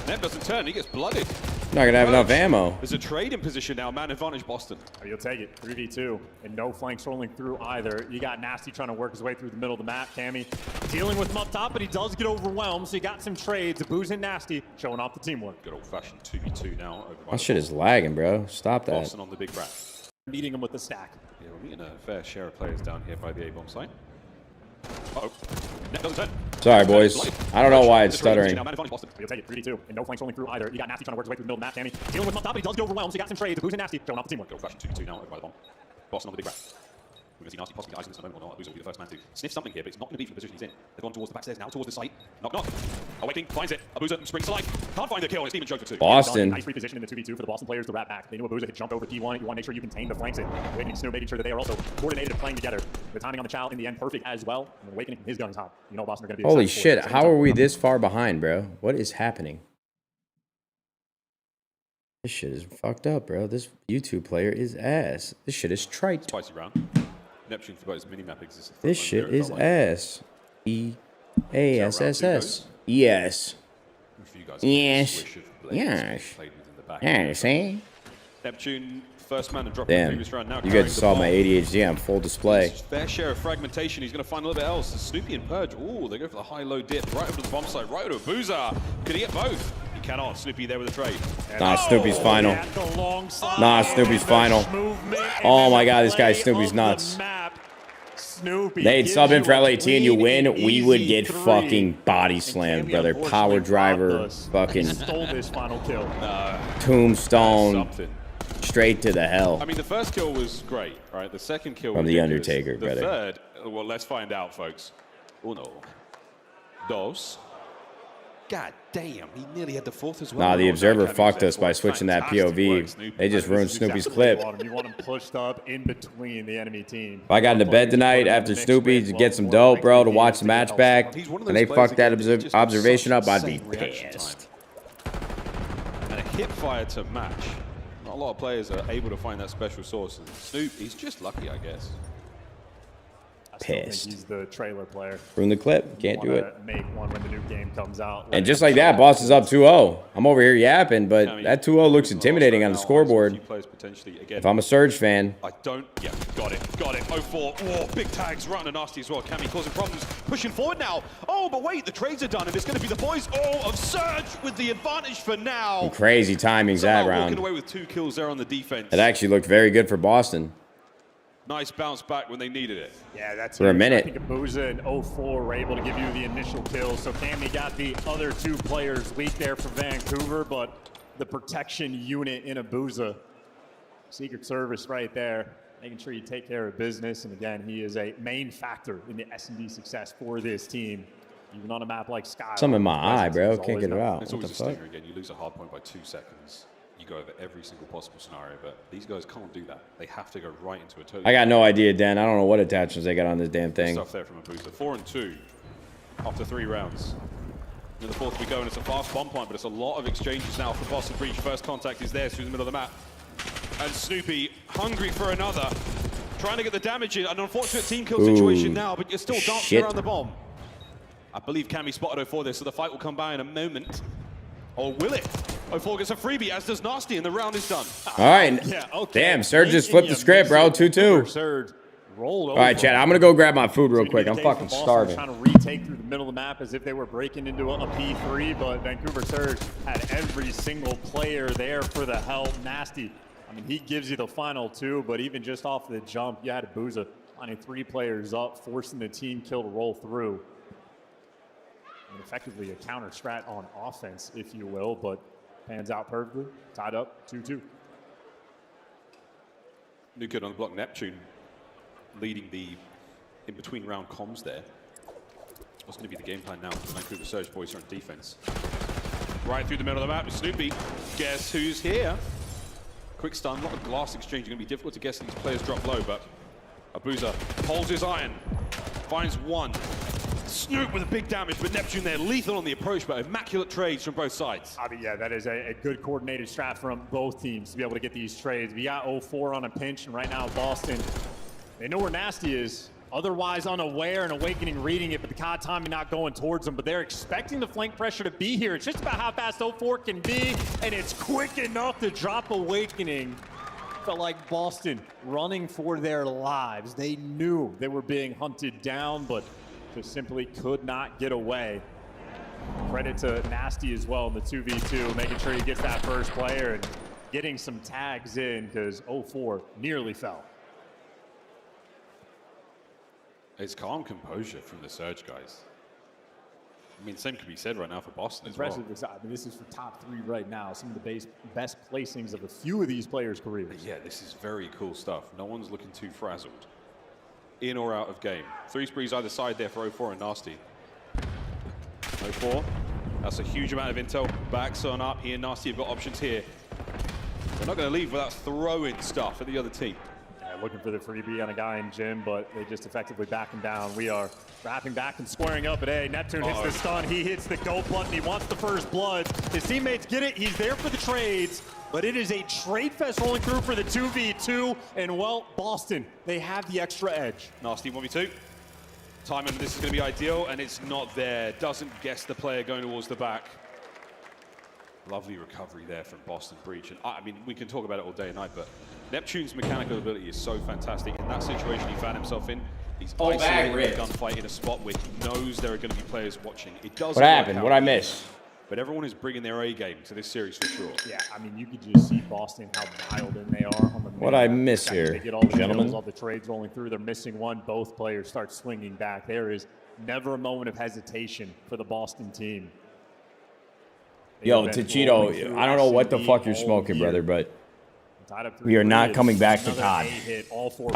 Nep doesn't turn. He gets blooded. Not gonna have enough ammo. There's a trade in position now. Man advantage Boston. Oh, you'll take it. 3v2. And no flanks rolling through either. You got Nasty trying to work his way through the middle of the map. Cammy dealing with him up top, but he does get overwhelmed. So you got some trades. Booze and Nasty showing off the teamwork. Good old-fashioned 2v2 now. Over by My shit is lagging, bro. Stop that. Boston on the big brat. Meeting him with the stack. Yeah, we're meeting a fair share of players down here by the A-bomb site. Uh-oh. Nep doesn't turn. Sorry, boys. I don't know why it's stuttering. You'll take it. 3v2. And no flanks rolling through either. You got Nasty trying to work his way through the middle of the map. Cammy dealing with him up top, but he does get overwhelmed. So you got some trades. Booze and Nasty showing off the teamwork. Good old-fashioned 2v2 now over by the bomb. Boston on the big brat. We're going to see Nasty possibly icing this moment or not. Boozer will be the first man to sniff something here, but it's not going to be from the position he's in. They've gone towards the back stairs now, towards the site. Knock, knock. Awaiting, finds it. Abuza springs to life. Can't find the kill. It's Demon Joker 2. Boston. Nice reposition in the 2v2 for the Boston players to wrap back. They knew Abuza could jump over P1. You want to make sure you contain the flanks in. Awakening Snow, making sure that they are also coordinated and playing together. The timing on the Chow in the end perfect as well. And Awakening, his gun is hot. You know Boston are going to be Holy excited for it. shit. How are we this far behind, bro? What is happening? This shit is fucked up, bro. This YouTube player is ass. This shit is trite. Spicy round. Neptune forgot his mini-map exists. This shit is ass. E-A-S-S-S. Yes. Yes. Yes. Yes, eh? Neptune, first man to drop in the Damn. previous round. Now You carrying guys the saw my ball. ADHD on full display. Fair share of fragmentation. He's going to find a little bit else. Snoopy and Purge. Ooh, they go for the high-low dip. Right over to the bomb site. Right over to Boozer. Could he get both? He cannot. Snoopy there with a trade. Nah, Snoopy's final. Nah, Snoopy's final. Oh my god, this guy Snoopy's nuts. They'd sub in for LAT and you win, we would get fucking body slammed, brother. Power driver, fucking Stole this final kill. tombstone, straight to the hell. I mean, the first kill was great, right? The second kill From was The ridiculous. Undertaker, the brother. third, well, let's find out, folks. Uno. Dos. God damn, he nearly had the fourth as well. Nah, the Oh, Observer Kevin fucked said, us by "Boy, switching that fantastic work, POV. Snoopy." They just ruined Snoopy's Exactly clip. what you want him. You want him pushed up in between the enemy team. If I got into bed tonight after Snoopy to get some dope, bro, to watch the match back, and they fucked that observation up, I'd be pissed. And a hip fire to match. Not a lot of players are able to find that special source. And Snoop, he's just lucky, I guess. I still think Pissed. he's the trailer player. Ruin the clip. Can't do it. Make one when the new game comes out. And just like that, Boss is up 2-0. I'm over here yapping, but that 2-0 looks intimidating on the scoreboard. If I'm a Surge fan, I don't. Yeah, got it. 0-4. Oh, big tags. Right on Nasty as well. Cammy causing problems. Pushing forward now. Oh, but wait, the trades are done, and it's going to be the boys. Oh, of Surge with the advantage for now. crazy timings that Somehow round. walking away with 2 kills there on the defense. It actually looked very good for Boston. Nice bounce back when they needed it. Yeah, that's For a huge. minute. I think Abuza and 04 were able to give you the initial kill. So Cammy got the other 2 players weak there for Vancouver, but the protection unit in Abuza, Secret Service right there, making sure you take care of business. And again, he is a main factor in the S&D success for this team. Even on a map like Sky. Something in my eye, bro. Can't get it out. It's What the always a fuck? stinger again. You lose a hard point by 2 seconds. You go over every single possible scenario, but these guys can't do that. They have to go right into a total. I got no idea, Dan. I don't know what attachments they got on this damn Good thing. stuff there from a booster. 4 and 2 after 3 rounds. In the fourth we go, and it's a fast bomb point, but it's a lot of exchanges now for Boston Breach. First contact is there through the middle of the map. And Snoopy, hungry for another. Trying to get the damage in. An unfortunate team kill situation now, but you're still dancing shit. around the bomb. I believe Cammy spotted 04 there, so the fight will come by in a moment. Or will it? 04 gets a freebie, as does Nasty, and the round is done. All right. Yeah, okay. Damn, Surge just flipped the script, bro. 2-2. Surge rolled All right, Chad, I'm going to go grab my food real quick. I'm It's gonna fucking be the case for Boston starving. Trying to retake through the middle of the map as if they were breaking into a P3, but Vancouver Surge had every single player there for the help. Nasty. I mean, he gives you the final 2, but even just off the jump, you had Abuza lining 3 players up, forcing the team kill to roll through. I mean, effectively a counter strat on offense, if you will, but pans out perfectly. Tied up 2-2. New kid on the block, Neptune. leading the in-between round comms there. What's going to be the game plan now? The Vancouver Surge boys are on defense. Right through the middle of the map with Snoopy. Guess who's here? Quick stun, a lot of glass exchange. Going to be difficult to guess these players drop low, but Abuza holds his iron, finds one. Snoop with a big damage, but Neptune there lethal on the approach, but immaculate trades from both sides. I mean, yeah, that is a good coordinated strat from both teams to be able to get these trades. We got 0-4 on a pinch, and right now Boston, they know where Nasty is. Otherwise unaware and Awakening reading it, but the COD timing not going towards them, but they're expecting the flank pressure to be here. It's just about how fast 0-4 can be, and it's quick enough to drop Awakening. Felt like Boston running for their lives. They knew they were being hunted down, but just simply could not get away. Credit to Nasty as well in the 2v2, making sure he gets that first player and getting some tags in, because 0-4 nearly fell. It's calm composure from the Surge guys. I mean, same could be said right now for Boston Impressive. as well. I mean, this is for top 3 right now. Some of the best placings of a few of these players' careers. Yeah, this is very cool stuff. No one's looking too frazzled. In or out of game. 3 sprees either side there for 0-4 and Nasty. 0-4. That's a huge amount of intel. Backs on up here. Nasty have got options here. They're not going to leave without throwing stuff at the other team. Looking for the freebie on a guy in gym, but they just effectively back him down. We are wrapping back and squaring up at A. Neptune hits the stun. He hits the go button. He wants the first blood. His teammates get it. He's there for the trades, but it is a trade fest rolling through for the 2v2. And, well, Boston, they have the extra edge. Nasty 1v2. Timing, this is going to be ideal, and it's not there. Doesn't guess the player going towards the back. Lovely recovery there from Boston Breach. And I mean, we can talk about it all day and night, but Neptune's mechanical ability is so fantastic. In that situation he found himself in, he's isolating a gunfight in a spot where he knows there are going to be players watching. It does. What happened? What'd I miss? But everyone is bringing their A game to this series for sure. Yeah, I mean, you could just see Boston, how dialed in they are on the What'd I miss here, they get all the gentlemen? kills, all the trades rolling through. They're missing one. Both players start swinging back. There is never a moment of hesitation for the Boston team. Yo, Tachito, I don't know what the fuck you're smoking, brother, but we are not coming back to COD.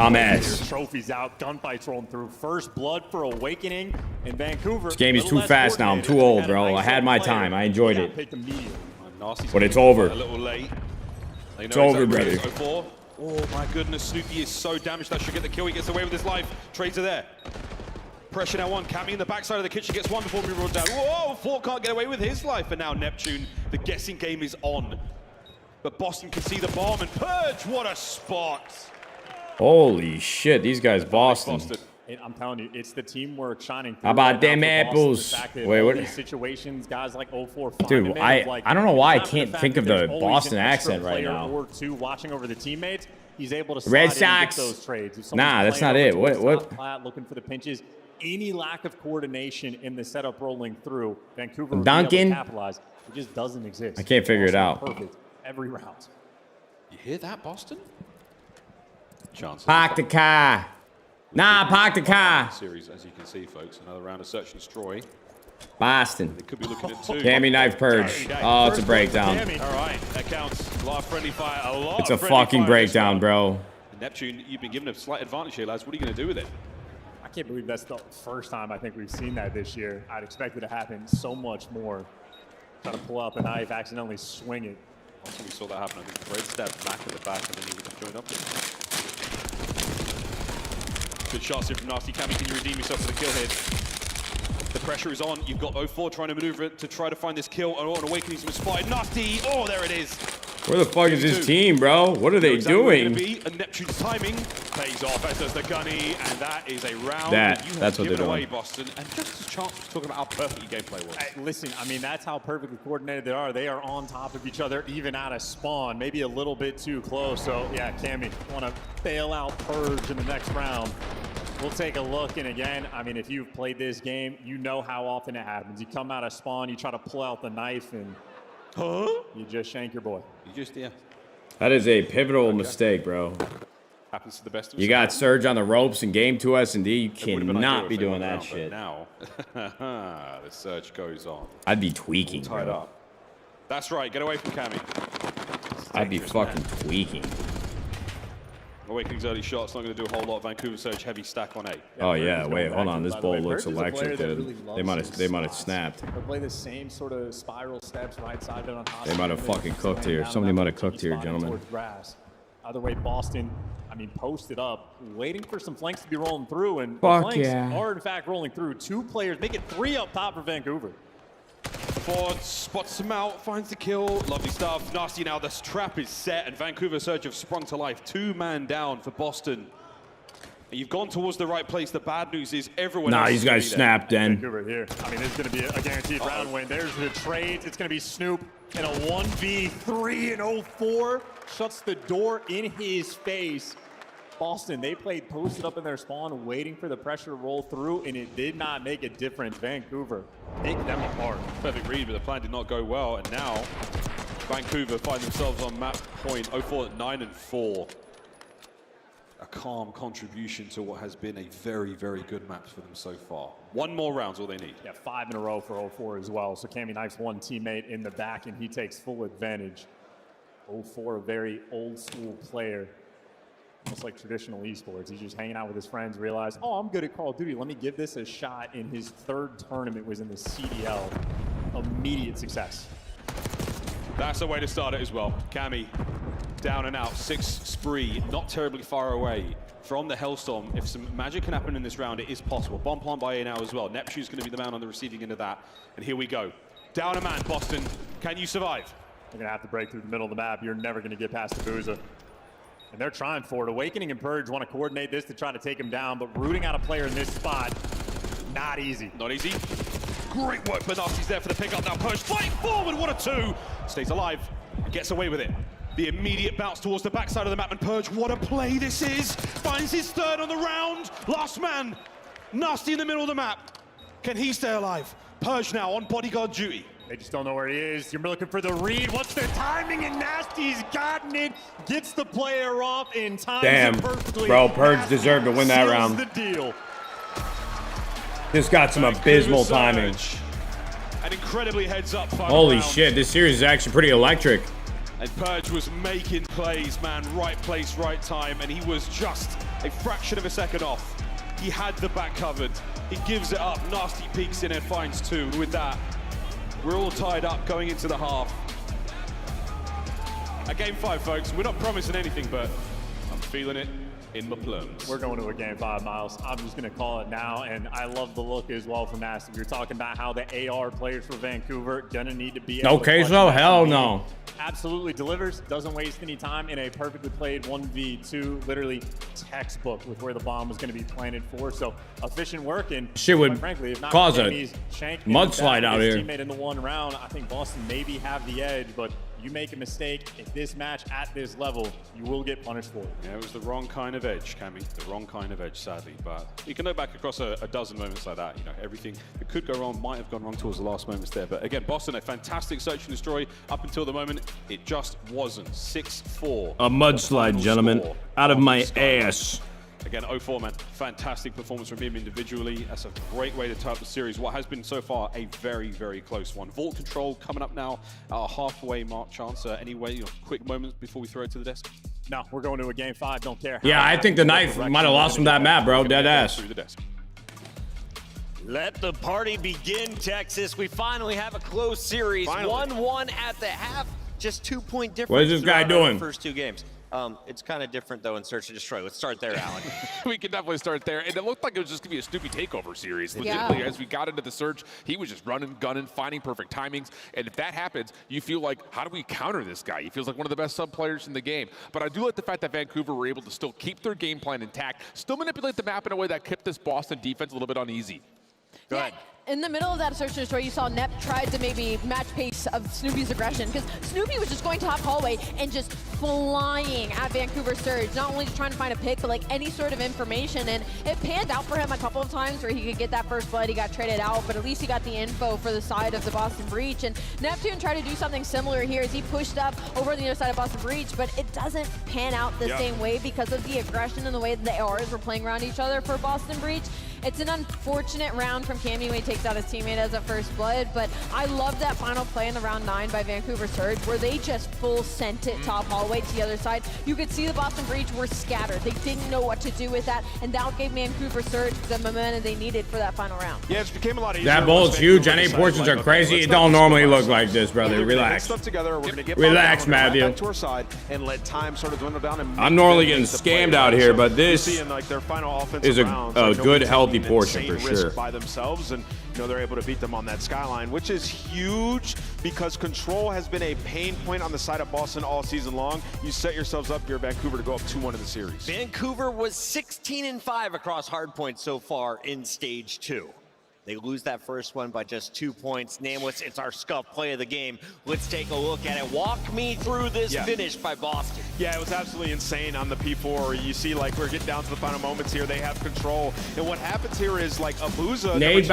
I'm ass. Trophies out, gunfights rolling through. First blood for Awakening in Vancouver. This game is too fast now. I'm too old, bro. I had my time. I enjoyed it. But it's over. A little late. It's over, brother. Oh my goodness, Snoopy is so damaged. That should get the kill. He gets away with his life. Trades are there. Pressure now on Cammy in the backside of the kitchen, gets one before being ruled down. Whoa, 4 can't get away with his life, and now Neptune, the guessing game is on. But Boston can see the bomb, and Purge, what a spot! Holy shit, these guys, Boston. I'm telling you, it's the teamwork shining through. How about right them now for apples? Boston. Wait, what? These situations, guys like 0-4 find Dude, them in, I don't know why I can't think of the Boston accent right now. Or 2 watching over the teammates, he's able to Red slide in and get Sox. those trades. Nah, that's not it. What? Looking for the pinches. Any lack of coordination in the setup rolling through, Vancouver Duncan? capitalize. It just doesn't exist. I can't figure it out. Perfect every round. You hear that, Boston? Park the car. Nah, park the car. Series, as you can see, folks, another round of search and destroy. Boston. They could be looking at 2. Cammy knife purge. Oh, it's a breakdown. All right, that counts. A lot of friendly fire. It's a fucking breakdown, bro. Neptune, you've been given a slight advantage here, lads. What are you going to do with it? I can't believe that's the first time I think we've seen that this year. I'd expect it to happen so much more. Trying to pull out the knife, accidentally swing it. Also, we saw that happen. I think Red stabbed back at the back, and then he would have joined up with it. Good shots here from Nasty. Cammy, can you redeem yourself for the kill here? The pressure is on. You've got 0-4 trying to maneuver it to try to find this kill. Oh, an Awakening's been spotted. Nasty! Oh, there it is. Where the fuck is his team, bro? What are they doing? And Neptune's timing pays off, as does the gunny, and that is a round that's what they're doing. away, Boston. And just as Chance was talking about how perfect your gameplay was. Hey, listen, I mean, that's how perfectly coordinated they are. They are on top of each other, even out of spawn, maybe a little bit too close. So, yeah, Cammy, want to bail out Purge in the next round. We'll take a look, and again, I mean, if you've played this game, you know how often it happens. You come out of spawn, you try to pull out the knife, and you just shank your boy. You just, yeah. That is a pivotal mistake, bro. Happens to the best of us. You got Surge on the ropes and game to us, and you cannot be doing that shit. Now, the Surge goes on. I'd be tweaking, Tied bro. up. That's right. Get away from Cammy. I'd be fucking tweaking. Awakening's early shot's not going to do a whole lot. Vancouver Surge heavy stack on A. Oh yeah, wait, hold on. This bolt looks electric, dude. Really They might have snapped. They'll play the same sort of spiral steps right side on top. They might have fucking cooked here. Somebody might have cooked here, gentlemen. Either way, Boston, I mean, posted up, waiting for some flanks to be rolling through, and the Fuck flanks yeah. are in fact rolling through. 2 players, make it 3 up top for Vancouver. Ford spots him out, finds the kill. Lovely stuff. Nasty now, this trap is set, and Vancouver Surge have sprung to life. 2-man down for Boston. And you've gone towards the right place. The bad news is everyone else These guys snapped then. Vancouver here. I mean, this is going to be a guaranteed round win. There's the trades. It's going to be Snoop in a 1v3 and 04. Shuts the door in his face. Boston, they played posted up in their spawn, waiting for the pressure to roll through, and it did not make a difference. Vancouver, take them apart. Perfect read, but the plan did not go well, and now Vancouver find themselves on map point 04 at 9 and 4. A calm contribution to what has been a very, very good map for them so far. 1 more round's all they need. Yeah, 5 in a row for 04 as well. So Cammy knifes one teammate in the back, and he takes full advantage. 04, a very old school player. Almost like traditional esports. He's just hanging out with his friends, realized, oh, I'm good at Call of Duty. Let me give this a shot. In his 3rd tournament was in the CDL. Immediate success. That's a way to start it as well. Cammy, down and out, 6 spree, not terribly far away from the Hellstorm. If some magic can happen in this round, it is possible. Bomb plant by A now as well. Neptune's going to be the man on the receiving end of that. And here we go. Down a man, Boston. Can you survive? You're going to have to break through the middle of the map. You're never going to get past the Booza. And they're trying for it. Awakening and Purge want to coordinate this to try to take him down, but rooting out a player in this spot, not easy. Not easy. Great work, but Nasty's there for the pickup. Now Purge fighting forward. What a 2. Stays alive. Gets away with it. The immediate bounce towards the backside of the map, and Purge, what a play this is. Finds his 3rd on the round. Last man. Nasty in the middle of the map. Can he stay alive? Purge now on bodyguard duty. They just don't know where he is. You're looking for the read. What's the timing? And Nasty's gotten it. Gets the player off in time. Damn, bro, Purge deserved to win that round. The deal. This got some abysmal timing. An incredibly heads up. Holy shit, this series is actually pretty electric. And Purge was making plays, man. Right place, right time. And he was just a fraction of a second off. He had the back covered. He gives it up. Nasty peeks in and finds 2. With that, we're all tied up going into the half. A game 5, folks. We're not promising anything, but I'm feeling it in my plums. We're going to a game 5, Miles. I'm just going to call it now, and I love the look as well from Nasty. You're talking about how the AR players for Vancouver going to need to be able okay, to so hell no. Absolutely delivers, doesn't waste any time in a perfectly played 1v2, literally textbook with where the bomb was going to be planted for. So efficient work, and shit would frankly, if not cause a mudslide out here. Teammate in the 1 round, I think Boston maybe have the edge, but you make a mistake in this match at this level, you will get punished for it. Yeah, it was the wrong kind of edge, Cammy. The wrong kind of edge, sadly. But you can look back across a dozen moments like that. You know, everything that could go wrong might have gone wrong towards the last moments there. But again, Boston, a fantastic search and destroy. Up until the moment, it just wasn't. 6-4. A mudslide, gentlemen. Out of my ass. Again, 04, man. Fantastic performance from him individually. That's a great way to tie up the series. What has been so far a very, very close one. Vault Control coming up now at our halfway mark. Chance, anyway, quick moments before we throw it to the desk. No, we're going to a game 5. Don't care. Yeah, I think the knife might have lost from that map, bro. Dead ass. Let the party begin, Texas. We finally have a close series. 1-1 at the half. Just 2-point difference. What is this guy doing? First 2 games. It's kind of different, though, in Search and Destroy. Let's start there, Alan. We can definitely start there. And it looked like it was just going to be a Snoopy takeover series. Legitimately, as we got into the Search, he was just running, gunning, finding perfect timings. And if that happens, you feel like, how do we counter this guy? He feels like one of the best sub players in the game. But I do like the fact that Vancouver were able to still keep their game plan intact, still manipulate the map in a way that kept this Boston defense a little bit uneasy. Go ahead. In the middle of that Search and Destroy, you saw Nep tried to maybe match pace of Snoopy's aggression, because Snoopy was just going top hallway and just flying at Vancouver Surge, not only just trying to find a pick, but like any sort of information. And it panned out for him a couple of times where he could get that first blood, he got traded out, but at least he got the info for the side of the Boston Breach. And Neptune tried to do something similar here as he pushed up over the other side of Boston Breach, but it doesn't pan out the same way because of the aggression and the way that the ARs were playing around each other for Boston Breach. It's an unfortunate round from Cammy when he takes out his teammate as a first blood, but I love that final play in the round 9 by Vancouver Surge where they just full sent it top hallway to the other side. You could see the Boston Breach were scattered. They didn't know what to do with that, and that gave Vancouver Surge the momentum they needed for that final round. Yeah, it became a lot easier. That bowl's huge. NA portions are crazy. It don't normally look like this, brother. Relax. Stuff together. We're gonna get Relax, Matthew. back to our side and let time sort of dwindle down. And I'm normally getting scammed out here, but this is a good, healthy portion for sure. By themselves, and they're able to beat them on that skyline, which is huge because control has been a pain point on the side of Boston all season long. You set yourselves up here, Vancouver, to go up 2-1 in the series. Vancouver was 16-5 across hardpoint so far in stage 2. They lose that first one by just 2 points. Namwitz, it's our scuff play of the game. Let's take a look at it. Walk me through this finish by Boston. Yeah, it was absolutely insane on the P4. You see, like, we're getting down to the final moments here. They have control. And what happens here is, like, Abuza... Nade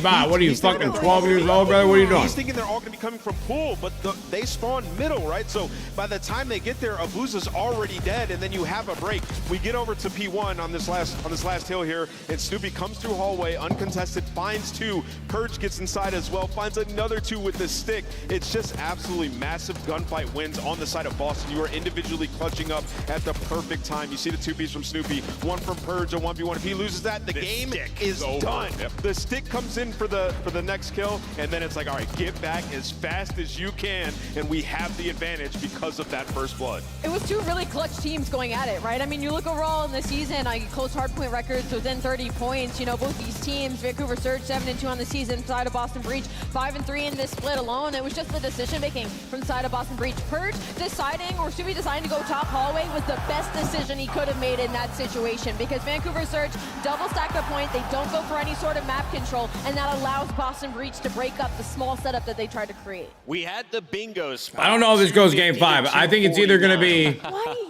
bot. What are you, fucking 12 years old, brother? What are you doing? He's thinking they're all going to be coming from pool, but they spawn middle, right? So by the time they get there, Abuza's already dead, and then you have a break. We get over to P1 on this last hill here, and Snoopy comes through hallway, uncontested, finds 2. Purge gets inside as well, finds another 2 with the stick. It's just absolutely massive gunfight wins on the side of Boston. You are individually clutching up at the perfect time. You see the 2-piece from Snoopy, 1 from Purge, a 1v1. If he loses that, the game is done. The stick comes in for the next kill, and then it's like, all right, get back as fast as you can, and we have the advantage because of that first blood. It was 2 really clutch teams going at it, right? I mean, you look overall in the season, close hardpoint records within 30 points. Both these teams, Vancouver Surge 7-2 on the season, side of Boston Breach 5-3 in this split alone. It was just the decision making from the side of Boston Breach. Purge deciding, or Snoopy deciding to go top hallway was the best decision he could have made in that situation, because Vancouver Surge double stack the point. They don't go for any sort of map control, and that allows Boston Breach to break up the small setup that they tried to create. We had the bingo spot. I don't know if this goes game 5. I think it's either going to be...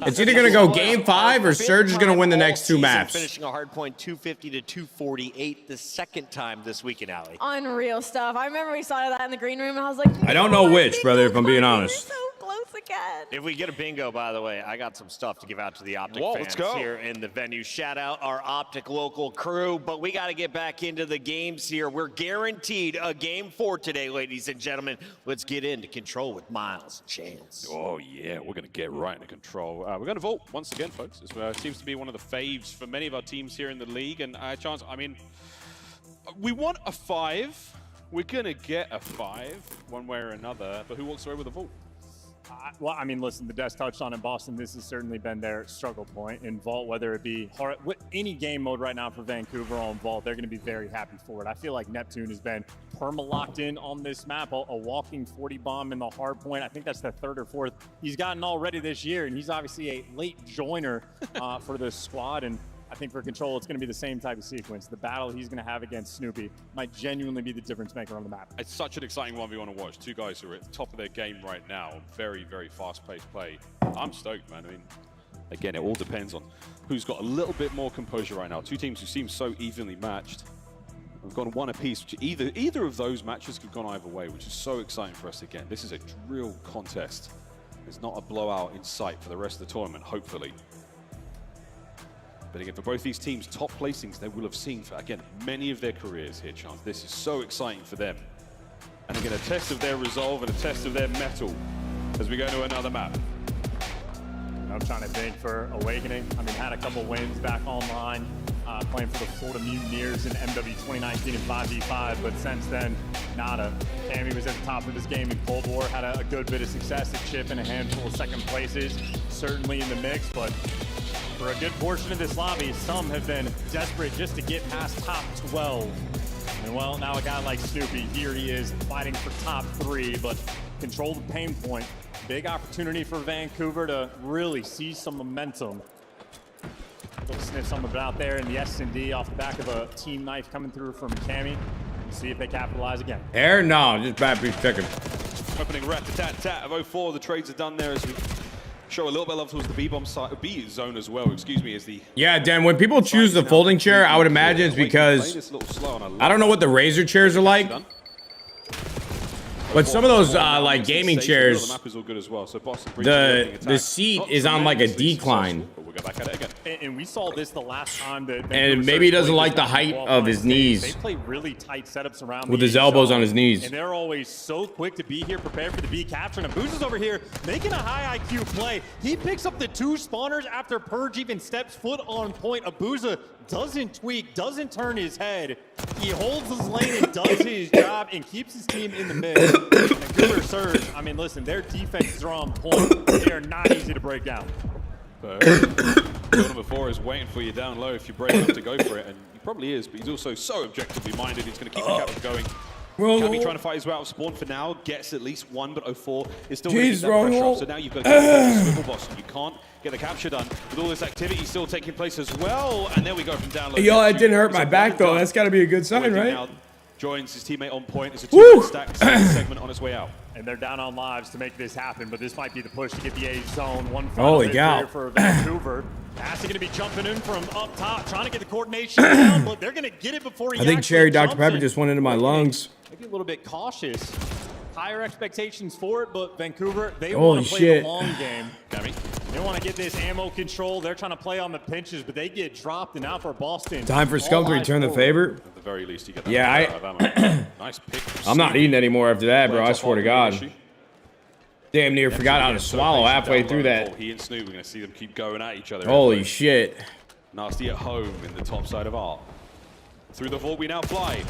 It's either going to go game 5 or Surge is going to win the next 2 maps. Finishing a hard point 250 to 248 the second time this weekend, Allie. Unreal stuff. I remember we saw that in the green room, and I was like, I don't know which, brother, if I'm being honest. So close again. If we get a bingo, by the way, I got some stuff to give out to the Optic fans let's go. here in the venue. Shout out our Optic local crew, but we got to get back into the games here. We're guaranteed a game 4 today, ladies and gentlemen. Let's get into control with Miles and Chance. Oh, yeah, we're going to get right into control. We're going to vote once again, folks. It seems to be one of the faves for many of our teams here in the league. And Chance, I mean, we want a 5. We're going to get a 5 one way or another, but who walks away with a vote? Well, I mean, listen, the Des touched on in Boston. This has certainly been their struggle point in Vault, whether it be hard, any game mode right now for Vancouver on Vault, they're going to be very happy for it. I feel like Neptune has been perma-locked in on this map, a walking 40 bomb in the hard point. I think that's the 3rd or 4th he's gotten already this year, and he's obviously a late joiner for this squad. And I think for Control, it's going to be the same type of sequence. The battle he's going to have against Snoopy might genuinely be the difference maker on the map. It's such an exciting 1v1 to watch. 2 guys who are at the top of their game right now. Very, very fast-paced play. I'm stoked, man. I mean, again, it all depends on who's got a little bit more composure right now. 2 teams who seem so evenly matched. We've gone 1 apiece. Either of those matches could have gone either way, which is so exciting for us again. This is a real contest. It's not a blowout in sight for the rest of the tournament, hopefully. But again, for both these teams, top placings they will have seen for, again, many of their careers here, Chance. This is so exciting for them. And again, a test of their resolve and a test of their mettle as we go to another map. I'm trying to think for Awakening. I mean, had a couple wins back online, playing for the Florida Mutineers in MW 2019 and 5v5, but since then, nada. Cammy was at the top of his game in Cold War, had a good bit of success at Chip and a handful of second places, certainly in the mix, but for a good portion of this lobby, some have been desperate just to get past top 12. And well, now a guy like Snoopy, here he is fighting for top 3, but control the pain point. Big opportunity for Vancouver to really see some momentum. They'll sniff some of it out there in the S&D off the back of a team knife coming through from Cammy. See if they capitalize again. Air? No, just bad piece chicken. Opening rat-a-tat-tat of 04. The trades are done there as we show a little bit of love towards the B-bomb side, B zone as well, excuse me, as the... Yeah, Dan, when people choose the folding chair, I would imagine it's because... I don't know what the Razer chairs are like. But some of those like gaming chairs, the seat is on like a decline. and we saw this the last time that. And maybe he doesn't like the height of his knees. They play really tight setups around with his elbows on his knees. And they're always so quick to be here, prepared for the B capture. And Abuza's over here making a high IQ play. He picks up the 2 spawners after Purge even steps foot on point. Abuza doesn't tweak, doesn't turn his head. He holds his lane and does his job and keeps his team in the mid. And Cougar Surge, I mean, listen, their defenses are on point. They are not easy to break down. Number 4 is waiting for you down low if you're brave enough to go for it, and he probably is, but he's also so objectively minded, he's going to keep the capture going. Cammy trying to fight his way out of spawn for now, gets at least one, but 04 is still going to keep that pressure off. So now you've got to get the swivel boss. You can't get the capture done with all this activity still taking place as well. And there we go from down low. Yo, that didn't hurt my back though. That's got to be a good sign, right? Now joins his teammate on point. It's a 2-man stack segment on its way out. And they're down on lives to make this happen, but this might be the push to get the A zone. One Holy cow. here for Vancouver. Ashley going to be jumping in from up top, trying to get the coordination down, but they're going to get it before he I think Cherry Dr. Pepper just went into my lungs. Maybe a little bit cautious. Higher expectations for it, but Vancouver, they Holy want to play shit. the long game. They want to get this ammo control. They're trying to play on the pinches, but they get dropped, and now for Boston. Time for Skunk to return the favor. At the very least, you get that. Yeah, nice pick. I'm not eating anymore after that, bro. I swear to God. Damn near forgot how to swallow halfway through that. He and Snoop, we're going to see them keep going at each other. Holy shit. Nasty at home in the top side of Art. Through the vault we now fly.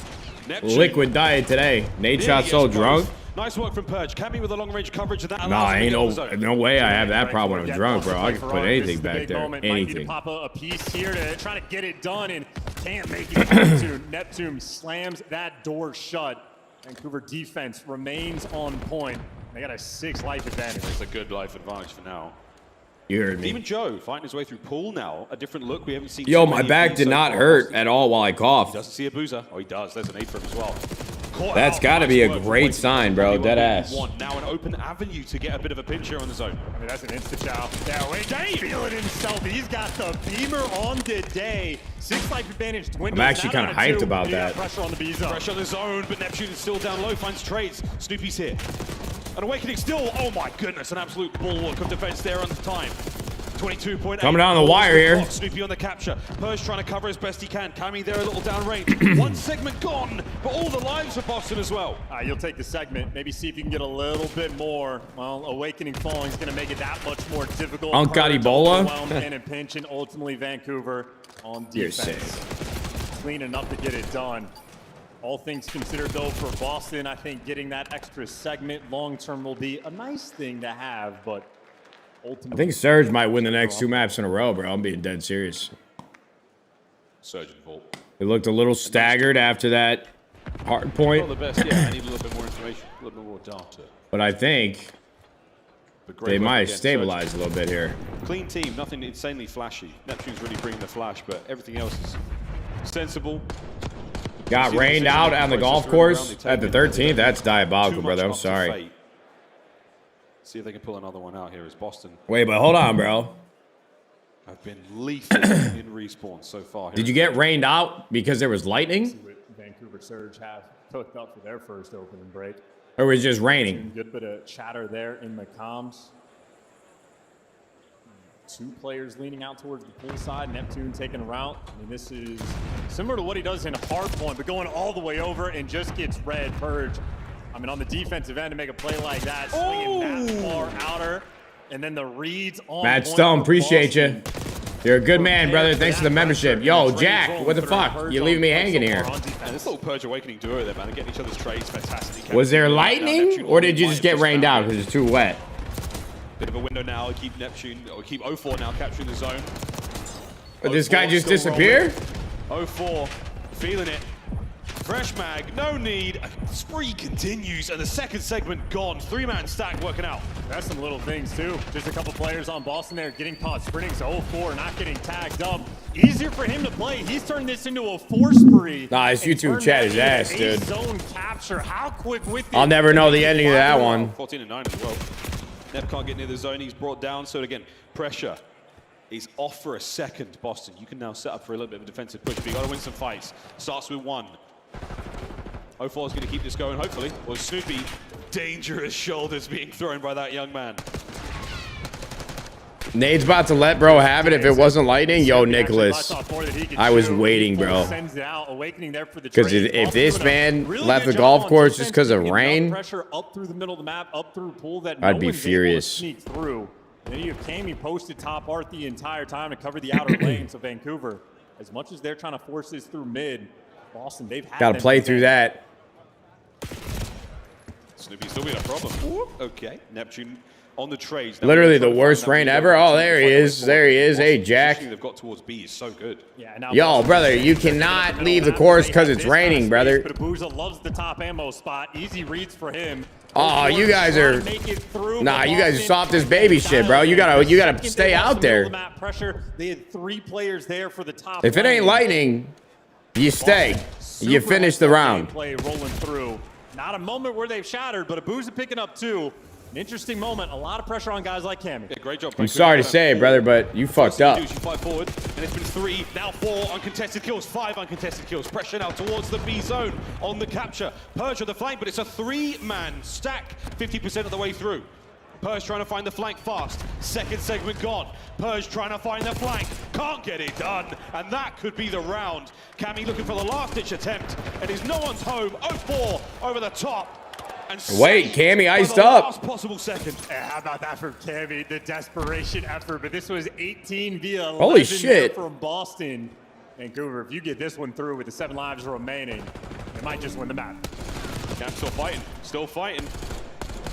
Neptune. Liquid diet today. Nadeshot so drunk. Nice work from Purge. Cammy with a long range coverage. That Nah, ain't no way I have that problem when I'm drunk, bro. I can put anything back there. Anything. Pop a piece here to try to get it done and can't make it. Neptune. Neptune slams that door shut. Vancouver defense remains on point. They got a 6 life advantage. It's a good life advantage for now. You heard me. Even Joe fighting his way through pool now. A different look we haven't seen. Yo, my back did not hurt at all while I coughed. He doesn't see a boozer. Oh, he does. There's an 8 for him as well. That's got to be a great sign, bro. Dead ass. Now an open avenue to get a bit of a pinch here on the zone. I mean, that's an insta-chow. Yeah, wait, Dave feeling himself. He's got the beamer on the day. 6 life advantage dwindles. I'm actually kind of hyped about that. Pressure on the B zone. Pressure on the zone, but Neptune is still down low. Finds trades. Snoopy's here. An awakening still. Oh my goodness, an absolute bulwark of defense there on the time. 22.8. Coming down the wire here. Snoopy on the capture. Purge trying to cover as best he can. Cammy there a little downrange. One segment gone, but all the lives for Boston as well. You'll take the segment. Maybe see if you can get a little bit more. Well, Awakening falling is going to make it that much more difficult. Unk got Ebola. And a pinch, and ultimately Vancouver on defense. Clean enough to get it done. All things considered, though, for Boston, I think getting that extra segment long-term will be a nice thing to have, but I think Surge might win the next 2 maps in a row, bro. I'm being dead serious. Surge and Vault. They looked a little staggered after that hard point. Not the best, yeah. I need a little bit more information, a little bit more data. But I think they might stabilize a little bit here. Clean team, nothing insanely flashy. Neptune's really bringing the flash, but everything else is sensible. Got rained out on the golf course at the 13th. That's diabolical, brother. I'm sorry. See if they can pull another one out here as Boston. Wait, but hold on, bro. I've been lethal in respawn so far. Did you get rained out because there was lightning? Vancouver Surge have cooked up for their first opening break. Or was it just raining? Good bit of chatter there in the comms. 2 players leaning out towards the pool side. Neptune taking a route. I mean, this is similar to what he does in Hardpoint, but going all the way over and just gets red. Purge. I mean, on the defensive end to make a play like that, swinging that far outer, and then the reads on Matt Stone, appreciate you. You're a good man, brother. Thanks for the membership. Yo, Jack, what the fuck? You leaving me hanging here. This little Purge Awakening duo there, man. They're getting each other's trades fantastic. Was there lightning, or did you just get rained out because it's too wet? Bit of a window now. Keep Neptune, or keep 04 now capturing the zone. But this guy just disappeared? 04, feeling it. Fresh mag, no need. Spree continues, and the second segment gone. 3-man stack working out. That's some little things, too. Just a couple players on Boston there getting caught sprinting, so 04 not getting tagged up. Easier for him to play. He's turned this into a 4 spree. Nah, his YouTube chat is ass, dude. Zone capture. How quick with it? I'll never know the ending of that one. 14 and 9 as well. Nep can't get near the zone. He's brought down, so again, pressure is off for a second. Boston, you can now set up for a little bit of a defensive push, but you got to win some fights. Starts with 1. 04 is going to keep this going, hopefully. Well, Snoopy, dangerous shoulders being thrown by that young man. Nade's about to let bro have it if it wasn't lightning. Yo, Nicholas. I was waiting, bro. Because if this man left the golf course just because of rain, I'd be furious. Then you have Cammy posted top art the entire time to cover the outer lane. So Vancouver, as much as they're trying to force this through mid, Boston, they've had got to play through that. Snoopy still being a problem. Okay, Neptune on the trades. Literally the worst rain ever. Oh, there he is. There he is. Hey, Jack. They've got towards B is so good. Yo, brother, you cannot leave the course because it's raining, brother. But Abuja loves the top ammo spot. Easy reads for him. Oh, you guys are. Nah, you guys are soft as baby shit, bro. You gotta stay out there. They had 3 players there for the top. If it ain't lightning, you stay. You finish the round. Play rolling through. Not a moment where they've shattered, but Abuja picking up 2. An interesting moment. A lot of pressure on guys like Cammy. Yeah, great job. I'm sorry to say, brother, but you fucked up. You fight forward, and it's been 3, now 4 uncontested kills, 5 uncontested kills. Pressure now towards the B zone on the capture. Purge on the flank, but it's a 3-man stack, 50% of the way through. Purge trying to find the flank fast. Second segment gone. Purge trying to find the flank. Can't get it done. And that could be the round. Cammy looking for the last-ditch attempt. And is no one's home. 0-4 over the top. And wait, Cammy iced up. Last possible second. How about that from Cammy? The desperation effort. But this was 18 via 11 Holy shit. From Boston. Vancouver, if you get this one through with the 7 lives remaining, they might just win the map. Cam still fighting. Still fighting.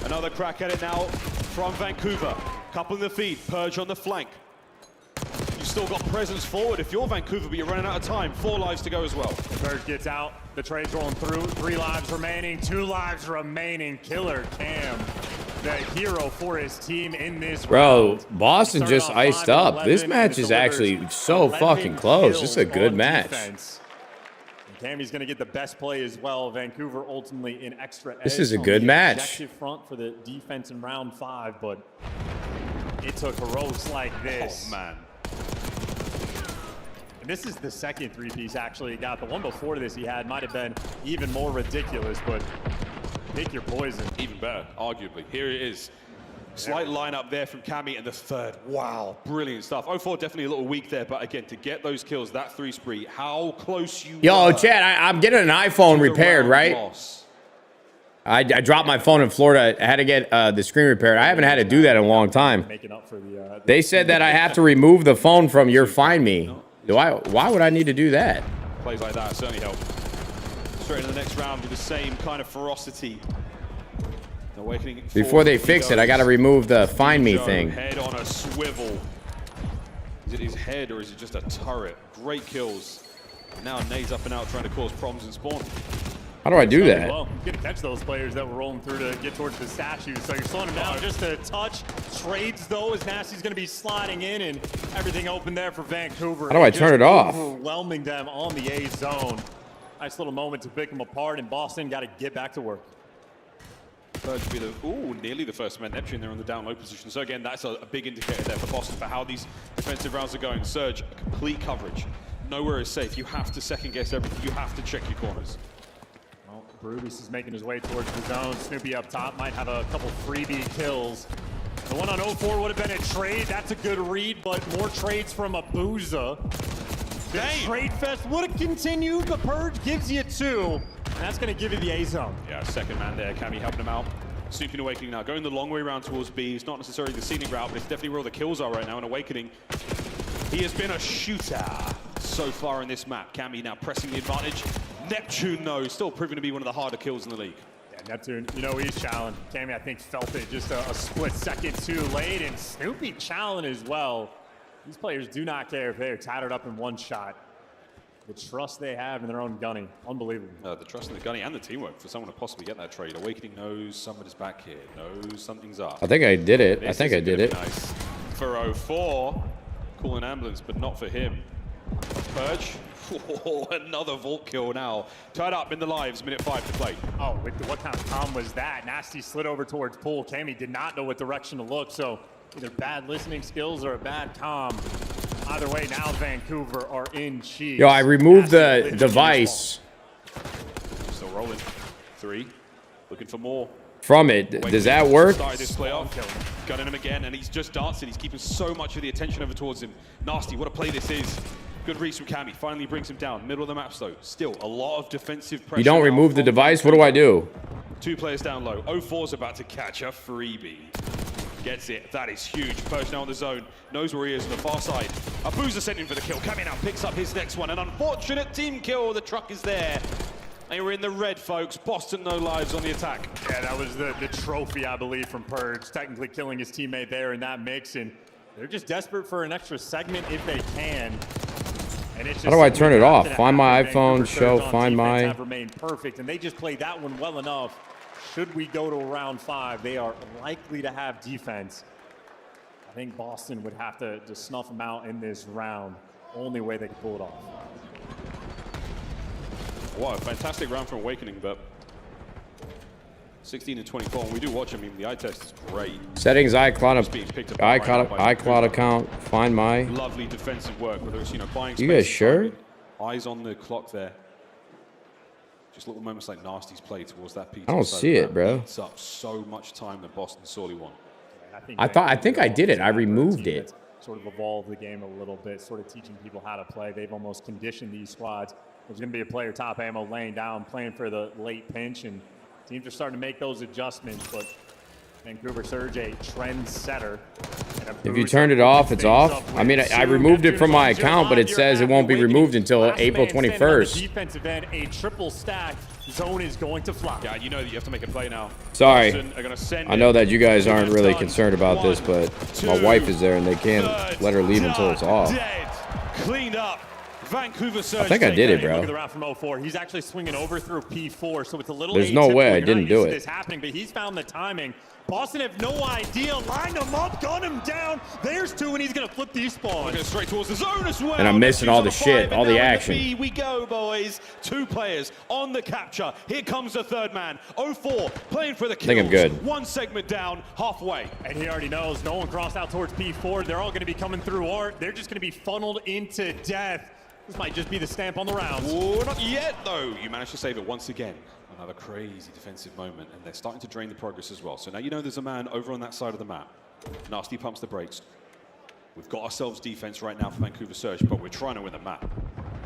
Another crack at it now from Vancouver. Coupling the feed. Purge on the flank. You've still got presence forward if you're Vancouver, but you're running out of time. 4 lives to go as well. Purge gets out. The trade's rolling through. 3 lives remaining. 2 lives remaining. Killer Cam, the hero for his team in this round. Boston just iced up. This match is actually so fucking close. This is a good match. Cammy's going to get the best play as well. Vancouver ultimately in extra edge. This is a good match. Objective front for the defense in round 5, but it took heroics like this. Oh, man. And this is the second 3-piece actually he got. The one before this he had might have been even more ridiculous, but pick your poison. Even better, arguably. Here it is. Slight lineup there from Cammy, and the third. Wow, brilliant stuff. 0-4 definitely a little weak there, but again, to get those kills, that 3 spree, how close you Yo, were. Chad, I'm getting an iPhone repaired, right? I dropped my phone in Florida. I had to get the screen repaired. I haven't had to do that in a long time. They said that I have to remove the phone from your Find Me. Why would I need to do that? Plays like that certainly help. Straight into the next round with the same kind of ferocity. Awakening Before they fix it, I got to remove the Find Me thing. Head on a swivel. Is it his head or is it just a turret? Great kills. Now Nade's up and out trying to cause problems in spawn. How do I do that? Well, you can catch those players that were rolling through to get towards the statue. So you're slowing them down just a touch. Trades though, as Nasty's going to be sliding in, and everything open there for Vancouver. How do I turn it off? Overwhelming them on the A zone. Nice little moment to pick them apart, and Boston got to get back to work. Purge be the, nearly the first man. Neptune there on the down low position. So again, that's a big indicator there for Boston for how these defensive rounds are going. Surge, complete coverage. Nowhere is safe. You have to second guess everything. You have to check your corners. Well, Brutus is making his way towards the zone. Snoopy up top might have a couple freebie kills. The one on 0-4 would have been a trade. That's a good read, but more trades from Abuja. The trade fest would have continued, but Purge gives you 2. And that's going to give you the A zone. Yeah, second man there. Cammy helping him out. Snoopy and Awakening now going the long way around towards B. It's not necessarily the scenic route, but it's definitely where all the kills are right now. And Awakening, he has been a shooter so far in this map. Cammy now pressing the advantage. Neptune, though, still proving to be one of the harder kills in the league. Yeah, Neptune, you know he's challenged. Cammy, I think, felt it just a split second too late. And Snoopy challenged as well. These players do not care if they're tattered up in one shot. The trust they have in their own gunning, unbelievable. The trust in the gunning and the teamwork for someone to possibly get that trade. Awakening knows somebody's back here, knows something's up. I think I did it. I think I did it. Nice. For 0-4, call an ambulance, but not for him. Purge, another vault kill now. Tied up in the lives, minute 5 to play. Oh, what kind of calm was that? Nasty slid over towards pool. Cammy did not know what direction to look, so either bad listening skills or a bad comm. Either way, now Vancouver are in cheese. Yo, I removed the device. Still rolling. 3. Looking for more. from it. Does that work? Started this play off, gunning him again, and he's just dancing. He's keeping so much of the attention over towards him. Nasty, what a play this is. Good reach from Cammy. Finally brings him down. Middle of the map, though. Still a lot of defensive pressure. You don't remove the device. What do I do? 2 players down low. 04's about to catch a freebie. Gets it. That is huge. Purge now on the zone. Knows where he is on the far side. Abuza sent in for the kill. Cammy now picks up his next one. An unfortunate team kill. The truck is there. They were in the red, folks. Boston, no lives on the attack. Yeah, that was the trophy, I believe, from Purge. Technically killing his teammate there in that mix. And they're just desperate for an extra segment if they can. And it's just How do I turn it off? Find my iPhone, show, find my... have remained perfect, and they just played that one well enough. Should we go to round 5, they are likely to have defense. I think Boston would have to snuff them out in this round. Only way they can pull it off. Wow, fantastic round from Awakening, but 16 and 24. When we do watch him, the eye test is great. Settings, iCloud account, find my... Lovely defensive work, whether it's, buying space. You guys sure? Eyes on the clock there. Just little moments like Nasty's play towards that piece. I don't see it, bro. It's up so much time that Boston sorely won. I think I did it. I removed it. Sort of evolve the game a little bit, sort of teaching people how to play. They've almost conditioned these squads. There's going to be a player top ammo laying down, playing for the late pinch, and teams are starting to make those adjustments, but Vancouver Surge, a trend setter. If you turned it off, it's off. I mean, I removed it from my account, but it says it won't be removed until April 21st. Defensive end, a triple stack zone is going to fly. Yeah, you know that you have to make a play now. Sorry. I know that you guys aren't really concerned about this, but my wife is there and they can't let her leave until it's off. Cleaned up. Vancouver Surge. I think I did it, bro. Look at the route from 04. He's actually swinging over through P4, so it's a little. There's no way I didn't do it. This happening, but he's found the timing. Boston have no idea. Lined him up, gun him down. There's 2, and he's gonna flip these spawns. Looking straight towards the zone as well. And I'm missing all the shit, all the action. Here we go, boys. 2 players on the capture. Here comes the third man. 04 playing for the kills. I think I'm good. 1 segment down, halfway. And he already knows no one crossed out towards P4. They're all gonna be coming through art. They're just gonna be funneled into death. This might just be the stamp on the round. Oh, not yet, though. You managed to save it once again. Another crazy defensive moment, and they're starting to drain the progress as well. So now you know there's a man over on that side of the map. Nasty pumps the brakes. We've got ourselves defense right now for Vancouver Surge, but we're trying to win the map.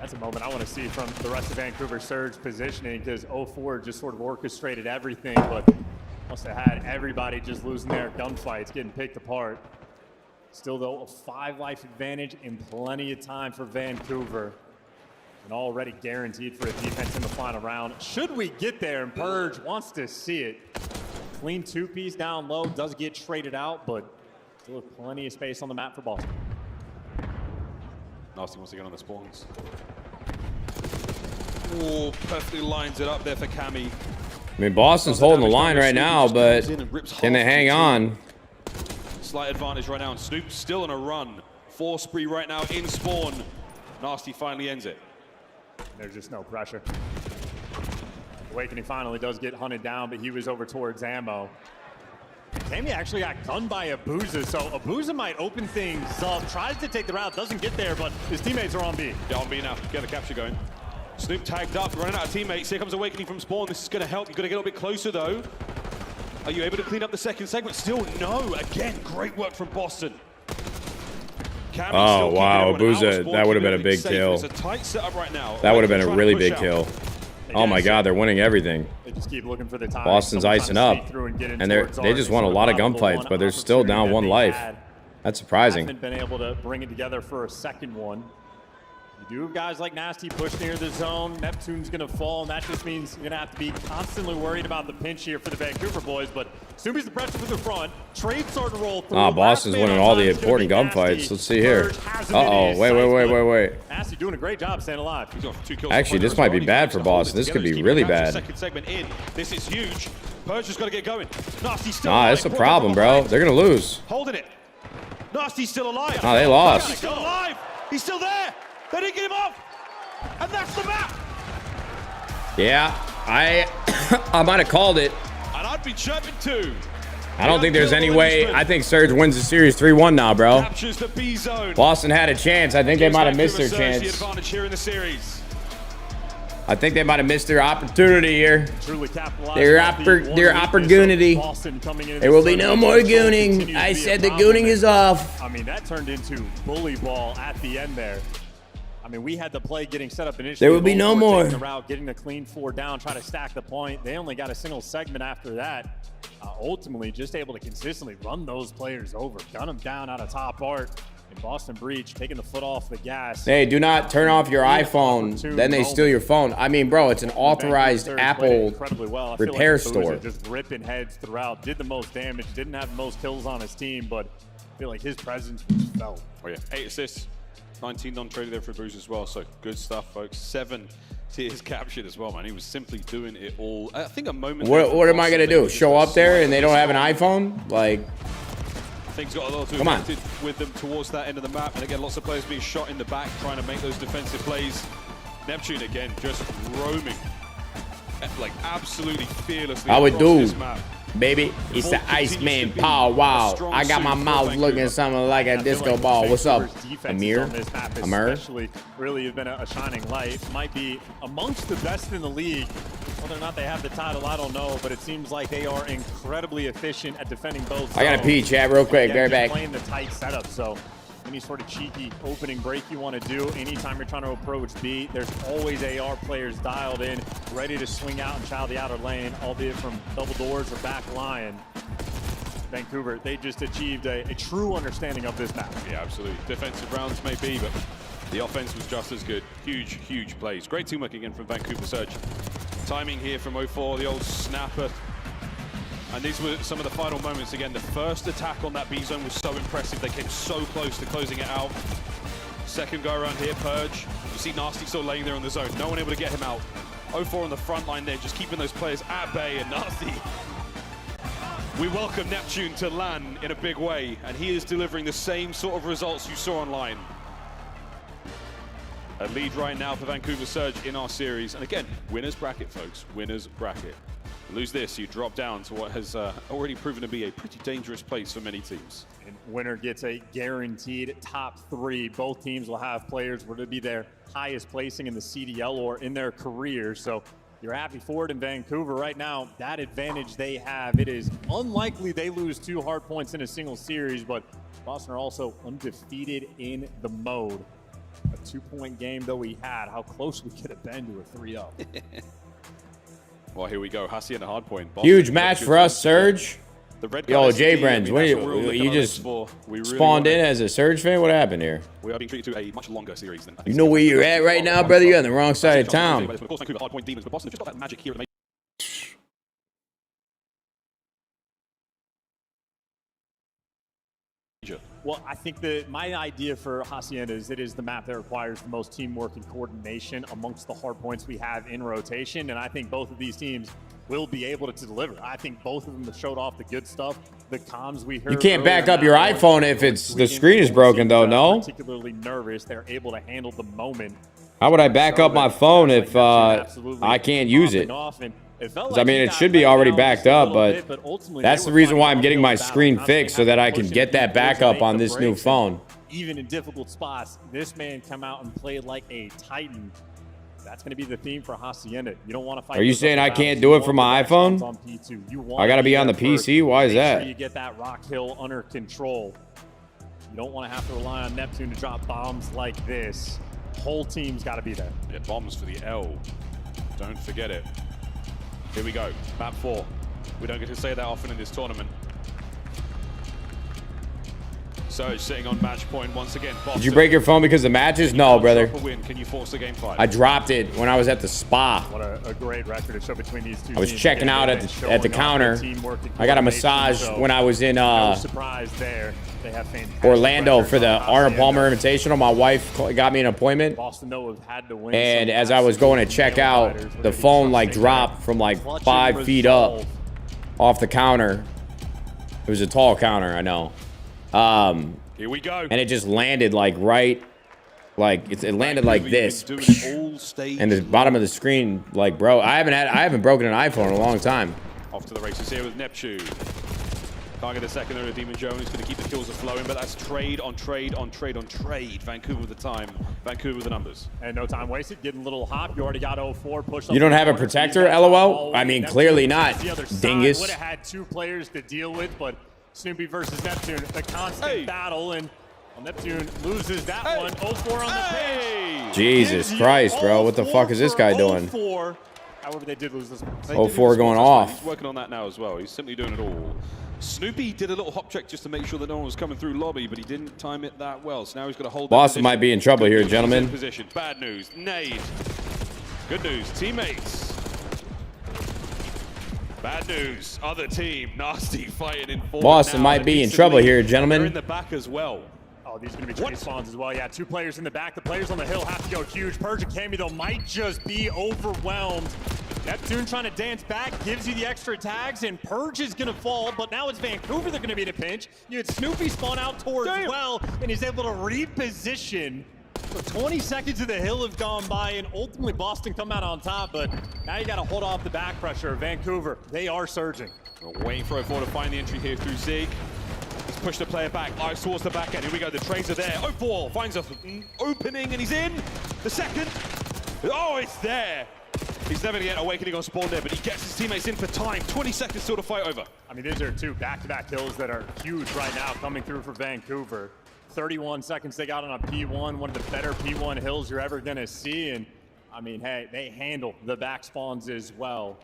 That's a moment I want to see from the rest of Vancouver Surge positioning, because 04 just sort of orchestrated everything, but must have had everybody just losing their gunfights, getting picked apart. Still, though, a 5 life advantage and plenty of time for Vancouver. And already guaranteed for a defense in the final round. Should we get there, and Purge wants to see it. Clean 2-piece down low, does get traded out, but still have plenty of space on the map for Boston. Nasty wants to get on the spawns. Oh, perfectly lines it up there for Cammy. I mean, Boston's holding the line right now, but can they hang on? Slight advantage right now, and Snoop's still on a run. 4 spree right now in spawn. Nasty finally ends it. There's just no pressure. Awakening finally does get hunted down, but he was over towards ammo. Cammy actually got gunned by Abuza, so Abuza might open things up. Tries to take the route, doesn't get there, but his teammates are on B. Yeah, on B now. Get the capture going. Snoop tagged up, running out of teammates. Here comes Awakening from spawn. This is going to help. You've got to get a little bit closer, though. Are you able to clean up the second segment? Still no. Again, great work from Boston. Oh, wow. Abuza, that would have been a big kill. It's a tight setup right now. That would have been a really big kill. Oh my God, they're winning everything. They just keep looking for the time. Boston's icing up, and they just won a lot of gunfights, but they're still down 1 life. That's surprising. Haven't been able to bring it together for a second one. You do have guys like Nasty push near the zone. Neptune's going to fall, and that just means you're going to have to be constantly worried about the pinch here for the Vancouver boys. But Snoopy's the pressure for the front. Trade starting to roll through. Boston's winning all the important gunfights. Let's see here. Uh-oh. Wait. Nasty doing a great job staying alive. He's got 2 kills. Actually, this might be bad for Boston. This could be really bad. Second segment in. This is huge. Purge has got to get going. Nasty's still alive. That's a problem, bro. They're going to lose. Holding it. Nasty's still alive. Nah, they lost. He's still alive. He's still there. They didn't get him off. And that's the map. Yeah, I might have called it. And I'd be chirping too. I don't think there's any way. I think Surge wins the series 3-1 now, bro. Captures the B zone. Boston had a chance. I think they might have missed their chance. The advantage here in the series. I think they might have missed their opportunity here. Truly capitalized Their opportunity. There will be no more gooning. I said the gooning is off. I mean, that turned into bully ball at the end there. I mean, we had the play getting set up initially. There will be no more. The route, getting the clean 4 down, try to stack the point. They only got a single segment after that. Ultimately, just able to consistently run those players over, gun them down out of top art. And Boston Breach taking the foot off the gas. Hey, do not turn off your iPhone. Then they steal your phone. I mean, bro, it's an authorized Apple repair store. Just ripping heads throughout. Did the most damage. Didn't have the most kills on his team, but I feel like his presence was felt. Oh yeah, 8 assists, 19 non-traded there for Bruce as well. So good stuff, folks. 7 tiers captured as well, man. He was simply doing it all. I think a moment. What am I gonna do? Show up there and they don't have an iPhone? Like. Things got a lot to do with them towards that end of the map. And again, lots of players being shot in the back, trying to make those defensive plays. Neptune, again, just roaming, like absolutely fearlessly I would across do, this map. baby. It's the Iceman Power. Wow. I got my mouth looking something like a disco ball. What's up, Amir? Especially really have been a shining light. Might be amongst the best in the league. Whether or not they have the title, I don't know, but it seems like they are incredibly efficient at defending both zones. I gotta pee, chat, real quick. Be right back. Playing the tight setup, so any sort of cheeky opening break you want to do, anytime you're trying to approach B, there's always AR players dialed in, ready to swing out and chow the outer lane, albeit from double doors or back line. Vancouver, they just achieved a true understanding of this map. Yeah, absolutely. Defensive rounds may be, but the offense was just as good. Huge, huge plays. Great teamwork again from Vancouver Surge. Timing here from 04, the old snapper. And these were some of the final moments. Again, the first attack on that B zone was so impressive. They came so close to closing it out. Second go around here, Purge. You see Nasty still laying there on the zone. No one able to get him out. 04 on the front line there, just keeping those players at bay. And Nasty, we welcome Neptune to LAN in a big way. And he is delivering the same sort of results you saw online. A lead right now for Vancouver Surge in our series. And again, winner's bracket, folks. Winner's bracket. Lose this, you drop down to what has already proven to be a pretty dangerous place for many teams. And winner gets a guaranteed top 3. Both teams will have players where to be their highest placing in the CDL or in their career. So you're happy for it in Vancouver right now. That advantage they have, it is unlikely they lose 2 hard points in a single series, but Boston are also undefeated in the mode. A 2-point game though we had, how close we could have been to a 3-0. Well, here we go. Hassi and a hard point. Huge match for us, Surge. Yo, Jay Brens, you just spawned in as a Surge fan? What happened here? We are being treated to a much longer series than you know where you're at right now, brother? You're on the wrong side of town. Of course, Vancouver hard point demons, but Boston have just got that magic here. Well, I think that my idea for Hacienda is it is the map that requires the most teamwork and coordination amongst the hard points we have in rotation, and I think both of these teams will be able to deliver. I think both of them have showed off the good stuff. The comms we heard. You can't back up your iPhone if it's the screen is broken, though. No. Particularly nervous, they're able to handle the moment. How would I back up my phone if I can't use it? I mean, it should be already backed up, but that's the reason why I'm getting my screen fixed so that I can get that backup on this new phone. Even in difficult spots, this man come out and played like a titan. That's going to be the theme for Hacienda. You don't want to fight. Are you saying I can't do it from my iPhone? I got to be on the PC? Why is that? Make sure you get that Rock Hill under control. You don't want to have to rely on Neptune to drop bombs like this. Whole team's got to be there. Yeah, bombs for the L. Don't forget it. Here we go, map 4. We don't get to say that often in this tournament. Surge sitting on match point once again. Boston. Did you break your phone because of the matches? No, brother. Can you force the game 5? I dropped it when I was at the spa. What a great record to show between these two. I was checking out at the counter. I got a massage when I was in no surprise there. They have Orlando for the Arnold Palmer Invitational. My wife got me an appointment. Boston had to win, and as I was going to check out, the phone like dropped from like 5 feet up off the counter. It was a tall counter, I know. Here we go. And it just landed like right, like it landed like this, and the bottom of the screen, like, bro, I haven't broken an iPhone in a long time. Off to the races here with Neptune. Can't get the second there. Demon Jones is going to keep the kills flowing, but that's trade on trade on trade on trade. Vancouver with the time. Vancouver with the numbers. And no time wasted. Getting a little hop. You already got 0-4. Push up. You don't have a protector, LOL? I mean, clearly not, dingus. Would have had 2 players to deal with, but Snoopy versus Neptune, the constant battle, and Neptune loses that one. 0-4 on the pitch. Jesus Christ, bro. What the fuck is this guy doing? 0-4. However, they did lose this one. 0-4 going off. He's working on that now as well. He's simply doing it all. Snoopy did a little hop check just to make sure that no one was coming through lobby, but he didn't time it that well. So now he's got to hold. Boston might be in trouble here, gentlemen. Position. Bad news. Nade. Good news. Teammates. Bad news. Other team. Nasty fighting in forward. Boston now, might be in trouble here, gentlemen. They're in the back as well. Oh, these are going to be trade spawns as well. Yeah, 2 players in the back. The players on the hill have to go huge. Purge and Cammy, though, might just be overwhelmed. Neptune trying to dance back, gives you the extra tags, and Purge is going to fall, but now it's Vancouver they're going to be in a pinch. You had Snoopy spawn out towards well, and he's able to reposition. So 20 seconds of the hill have gone by, and ultimately Boston come out on top, but now you got to hold off the back pressure. Vancouver, they are surging. We're waiting for 0-4 to find the entry here through Zeke. He's pushed the player back, eyes towards the back end. Here we go, the trades are there. 0-4 finds an opening, and he's in. The second. Oh, it's there. He's never going to get Awakening on spawn there, but he gets his teammates in for time. 20 seconds still to fight over. I mean, these are 2 back-to-back kills that are huge right now coming through for Vancouver. 31 seconds they got on a P1, one of the better P1 hills you're ever going to see. And, I mean, hey, they handle the back spawns as well.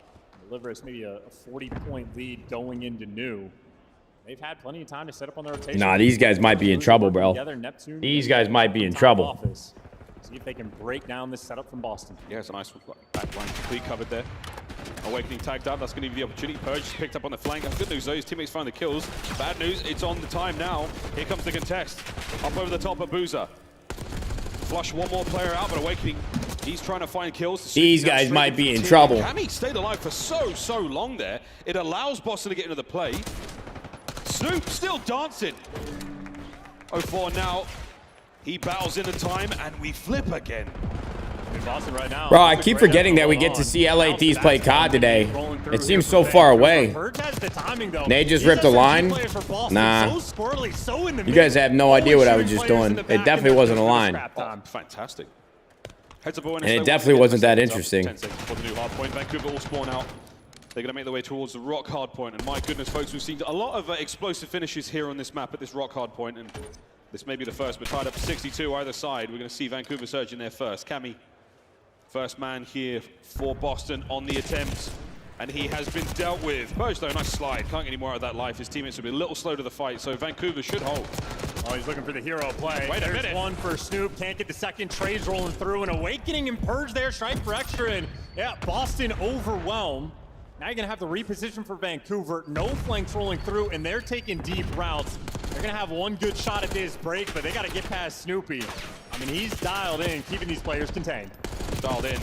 Deliver us maybe a 40-point lead going into new. They've had plenty of time to set up on their rotation. Nah, these guys might be in trouble, bro. These guys might be in trouble. See if they can break down this setup from Boston. Yeah, it's a nice back line complete covered there. Awakening tagged up. That's going to give the opportunity. Purge is picked up on the flank. Good news though, his teammates find the kills. Bad news, it's on the time now. Here comes the contest. Up over the top of Boozer. Flush one more player out, but Awakening, he's trying to find kills. These guys might be in trouble. Cammy stayed alive for so long there. It allows Boston to get into the play. Snoop still dancing. 0-4 now. He battles in the time, and we flip again. In Boston right now. Bro, I keep forgetting that we get to see LA Thieves play COD today. It seems so far away. They just ripped a line? Nah. You guys have no idea what I was just doing. It definitely wasn't a line. Fantastic. And it definitely wasn't that interesting. 10 seconds for the new hard point. Vancouver will spawn out. They're going to make their way towards the rock hard point. And my goodness, folks, we've seen a lot of explosive finishes here on this map at this rock hard point. And this may be the first, but tied up 62 either side. We're going to see Vancouver surge in there first. Cammy, first man here for Boston on the attempt. And he has been dealt with. Purge, though, nice slide. Can't get any more out of that life. His teammates will be a little slow to the fight, so Vancouver should hold. Oh, he's looking for the hero play. Wait a minute. There's one for Snoop. Can't get the second. Trades rolling through. And Awakening and Purge there. Strike for extra. And, yeah, Boston overwhelmed. Now you're going to have the reposition for Vancouver. No flanks rolling through, and they're taking deep routes. They're going to have one good shot at this break, but they got to get past Snoopy. I mean, he's dialed in, keeping these players contained. Dialed in.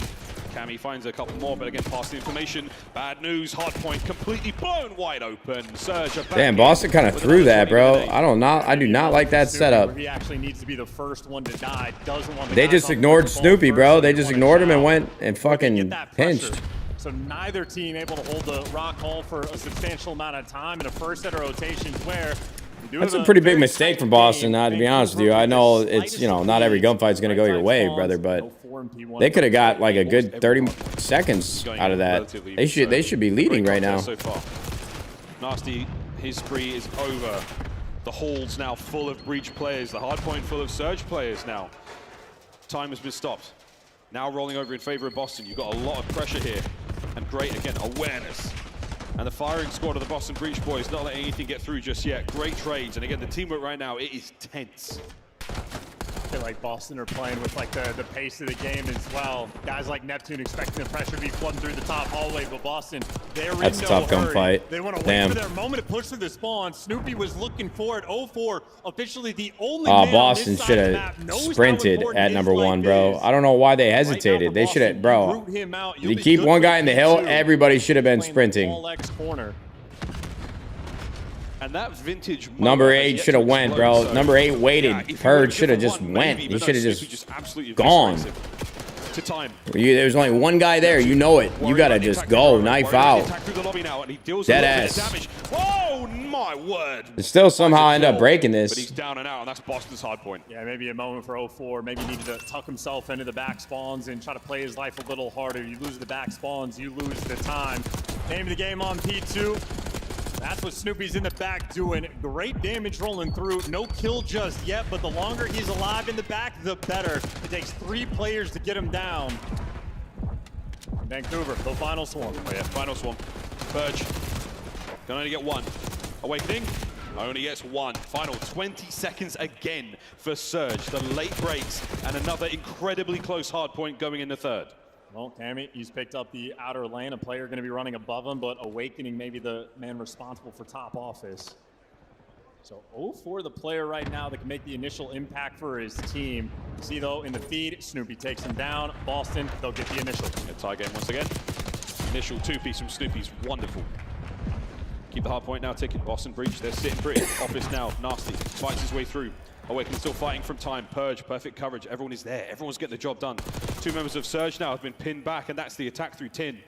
Cammy finds a couple more, but again, past the information. Bad news. Hard point completely blown wide open. Surge. Damn, Boston kind of threw that, bro. I do not like that setup. He actually needs to be the first one to die. Doesn't want They just ignored Snoopy, bro. They just ignored him and went and fucking pinched. So neither team able to hold the rock hall for a substantial amount of time in a first set of rotations where that's a pretty big mistake from Boston, to be honest with you. I know it's, not every gunfight's going to go your way, brother, but they could have got like a good 30 seconds out of that. They should be leading right now. So far. Nasty, his spree is over. The hold's now full of breach players. The hard point full of surge players now. Time has been stopped. Now rolling over in favor of Boston. You've got a lot of pressure here. And great, again, awareness. And the firing squad of the Boston Breach Boys not letting anything get through just yet. Great trades. And again, the teamwork right now, it is tense. I feel like Boston are playing with like the pace of the game as well. Guys like Neptune expecting the pressure to be flooding through the top hallway, but Boston, they're in no hurry. That's a tough gunfight. They want to wait for their moment to push through the spawn. Snoopy was looking for it. 0-4, officially the only man Boston on this should side of the have map knows sprinted at number one, bro. I don't know why they hesitated. They should have, bro. You keep one guy in the hill, everybody should have been sprinting. And that vintage number 8 should have went, bro. Number 8 waited. Purge should have just went. He should have just gone. to time. There's only one guy there. You know it. You got to just go. Knife out. Dead ass. Oh, my word. They still somehow end up breaking this. But he's down and out, and that's Boston's hard point. Yeah, maybe a moment for 04. Maybe needed to tuck himself into the back spawns and try to play his life a little harder. You lose the back spawns, you lose the time. Name of the game on P2. That's what Snoopy's in the back doing. Great damage rolling through. No kill just yet, but the longer he's alive in the back, the better. It takes 3 players to get him down. Vancouver, the final swarm. Oh yeah, final swarm. Purge. Can only get 1. Awakening. Only gets 1. Final 20 seconds again for Surge. The late breaks and another incredibly close hard point going in the third. Well, Cammy, he's picked up the outer lane. A player going to be running above him, but Awakening maybe the man responsible for top office. So 04 the player right now that can make the initial impact for his team. See, though, in the feed, Snoopy takes him down. Boston, they'll get the initial. A tie game once again. Initial 2-piece from Snoopy's wonderful. Keep the hard point now ticking. Boston breach. They're sitting pretty. Office now. Nasty. Fights his way through. Awakening still fighting from time. Purge. Perfect coverage. Everyone is there. Everyone's getting the job done. 2 members of Surge now have been pinned back, and that's the attack through tin.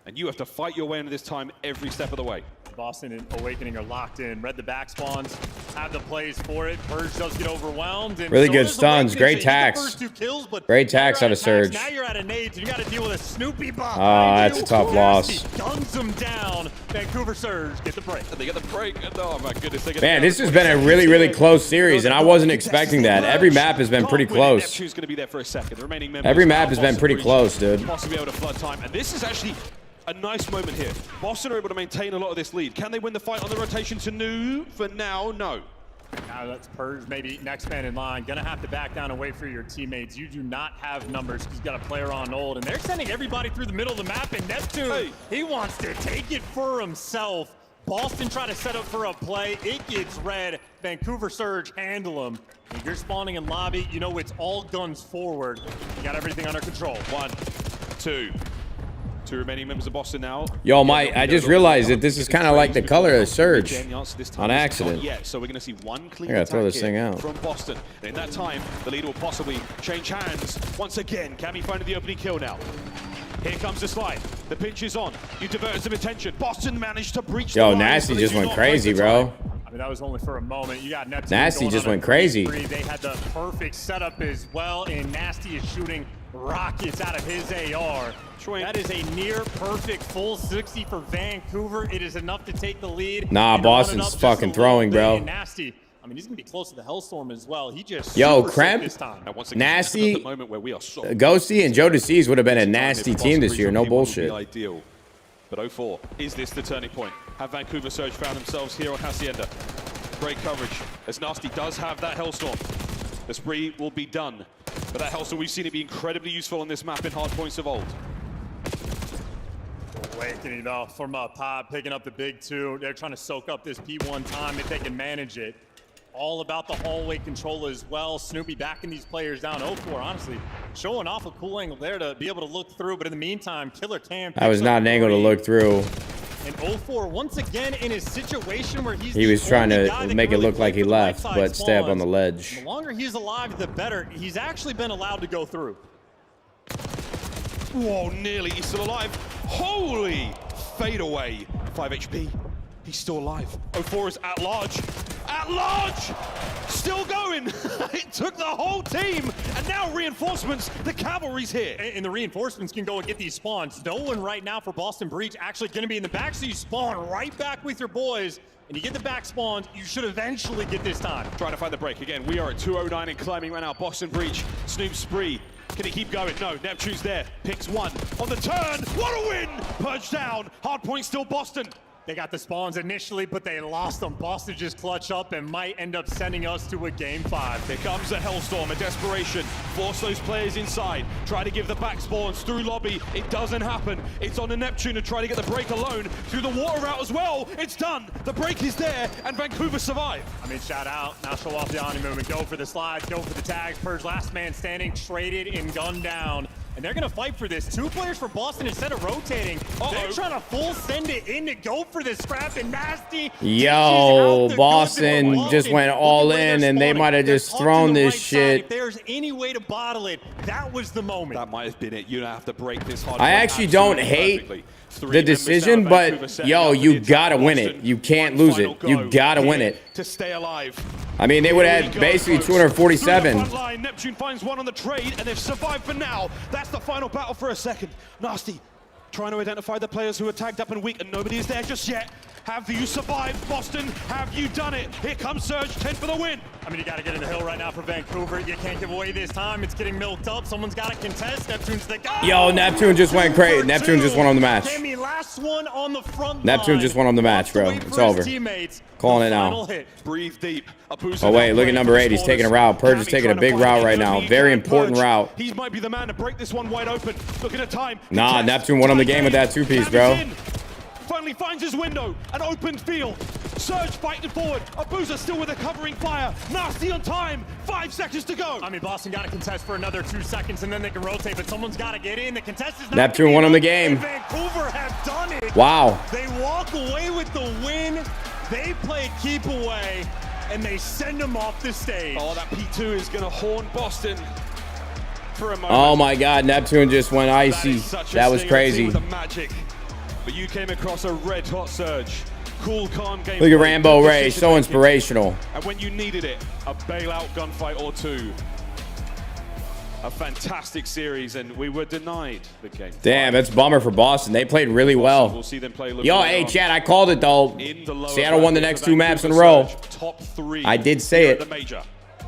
And you have to fight your way into this time every step of the way. Boston and Awakening are locked in. Read the back spawns, have the plays for it. Purge does get overwhelmed. And really so good stuns. Great tax. Great tax out of Surge. Now you're out of nades, and you got to deal with a Snoopy bot. Oh, that's a tough loss. Guns them down. Vancouver Surge get the break. And they get the break. And oh my goodness. Man, this has been a really, really close series, and I wasn't expecting that. Every map has been pretty close. Neptune's going to be there for a second. The remaining members Every map has been pretty close, dude. Possibly able to flood time. And this is actually a nice moment here. Boston are able to maintain a lot of this lead. Can they win the fight on the rotation to Nu? For now, no. Now that's Purge, maybe next man in line. Gonna have to back down and wait for your teammates. You do not have numbers because you got a player on hold, and they're sending everybody through the middle of the map, and Neptune, he wants to take it for himself. Boston trying to set up for a play. It gets red. Vancouver Surge handle him. If you're spawning in lobby, you know it's all guns forward. You got everything under control. 1, 2. 2 remaining members of Boston now. Yo, Mike, I just realized that this is kind of like the color of Surge on accident. So we're going to see one clean I gotta throw this thing out. from Boston. And in that time, the lead will possibly change hands once again. Cammy finding the opening kill now. Here comes the slide. The pinch is on. You diverted some attention. Boston managed to breach the line. Yo, Nasty just went crazy, bro. I mean, that was only for a moment. You got Neptune. Nasty just went crazy. They had the perfect setup as well, and Nasty is shooting rockets out of his AR. That is a near perfect full 60 for Vancouver. It is enough to take the lead. Nah, Boston's fucking throwing, bro. Nasty. I mean, he's gonna be close to the Hellstorm as well. He just Kremp, Nasty, Ghosty, and Joe DeCease would have been a nasty team this year. No bullshit. Ideal. But 04, is this the turning point? Have Vancouver Surge found themselves here on Hacienda? Great coverage, as Nasty does have that Hellstorm. The spree will be done. But that Hellstorm, we've seen it be incredibly useful on this map in hard points of old. Awakening though from Pod picking up the big 2. They're trying to soak up this P1 time if they can manage it. All about the hallway control as well. Snoopy backing these players down. 04, honestly, showing off a cool angle there to be able to look through. But in the meantime, Killer Cam. That was not an angle to look through. And 04, once again, in a situation where he was trying to make it look like he left, but stay up on the ledge. The longer he's alive, the better. He's actually been allowed to go through. Whoa, nearly. He's still alive. Holy fade away. 5 HP. He's still alive. 04 is at large. At large! Still going. It took the whole team. And now reinforcements. The cavalry's here. And the reinforcements can go and get these spawns. No one right now for Boston Breach actually going to be in the back. So you spawn right back with your boys. And you get the back spawns. You should eventually get this time. Trying to find the break. Again, we are at 209 and climbing right now. Boston Breach. Snoop spree. Can he keep going? No, Neptune's there. Picks 1 on the turn. What a win! Purge down. Hard point still Boston. They got the spawns initially, but they lost them. Boston just clutch up and might end up sending us to a game 5. Here comes a Hellstorm, a desperation. Force those players inside. Try to give the back spawns through lobby. It doesn't happen. It's on the Neptune to try to get the break alone. Through the water route as well. It's done. The break is there, and Vancouver survive. I mean, shout out. Now show off the Omni movement. Go for the slides. Go for the tags. Purge last man standing. Traded and gunned down. and they're going to fight for this. 2 players for Boston instead of rotating. They're trying to full send it in to go for this scrap, and Nasty. Yo, Boston just went all in, and they might have just thrown this shit. If there's any way to bottle it, that was the moment. That might have been it. You don't have to break this hard. I actually don't hate the decision, but yo, you gotta win it. You can't lose it. You gotta win it. To stay alive. I mean, they would have had basically 247. Neptune finds one on the trade, and they've survived for now. That's the final battle for a second. Nasty trying to identify the players who are tagged up and weak, and nobody is there just yet. Have you survived, Boston? Have you done it? Here comes Surge, 10 for the win. I mean, you got to get in the hill right now for Vancouver. You can't give away this time. It's getting milked up. Someone's got to contest. Neptune's the guy. Yo, Neptune just went crazy. Neptune just won on the match. Jamie, last one on the front Neptune just won on the match, bro. It's over. Calling it now. Breathe deep. Oh, wait, look at number 8. He's taking a route. Purge is taking a big route right now. Very important route. He might be the man to break this one wide open. Looking at time. Nah, Neptune won on the game with that 2-piece, bro. Finally finds his window, an open field. Surge fighting forward. Abuza still with a covering fire. Nasty on time. 5 seconds to go. I mean, Boston got to contest for another 2 seconds, and then they can rotate, but someone's got to get in. The contest is not Neptune won on the game. Vancouver have done it. Wow. They walk away with the win. They play keep away, and they send them off the stage. Oh, that P2 is going to horn Boston for a moment. Oh, my God. Neptune just went icy. That was crazy. But you came across a red-hot Surge. Cool, calm game. Look at Rambo Ray, so inspirational. And when you needed it, a bailout gunfight or 2. A fantastic series, and we were denied the game. Damn, that's a bummer for Boston. They played really well. We'll see them play. Yo, hey, Chad, I called it, though. Seattle won the next 2 maps in a row. Top 3. I did say it. The major.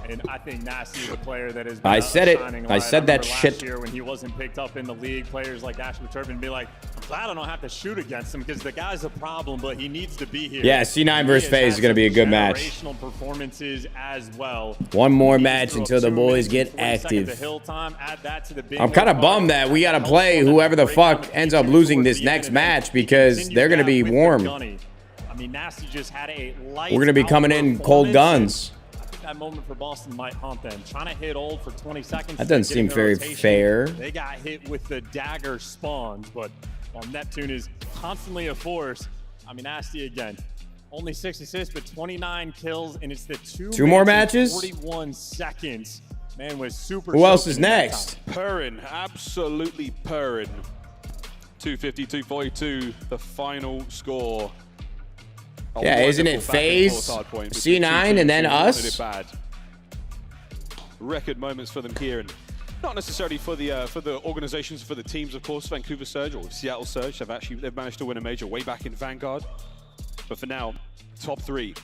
And I think Nasty is a player that is. I said it. I said that shit. Last year when he wasn't picked up in the league, players like Ashby Turpin be like, I'm glad I don't have to shoot against him because the guy's a problem, but he needs to be here. Yeah, C9 versus FaZe is going to be a good match. Generational performances as well. One more match until the boys get active. I'm kind of bummed that we got to play whoever the fuck ends up losing this next match because they're going to be warm. I mean, Nasty just had a light. We're going to be coming in cold guns. That moment for Boston might haunt them. Trying to hit old for 20 seconds. That doesn't seem very fair. They got hit with the dagger spawns, but while Neptune is constantly a force, I mean, Nasty again. Only 6 assists, but 29 kills, and it's the 2 more matches? 41 seconds. Man was super. Who else is next? Purring, absolutely purring. 250-242, the final score. Yeah, isn't it FaZe, C9, and then us? Record moments for them here, and not necessarily for the organizations, for the teams, of course. Vancouver Surge or Seattle Surge they've managed to win a major way back in Vanguard. But for now, top 3.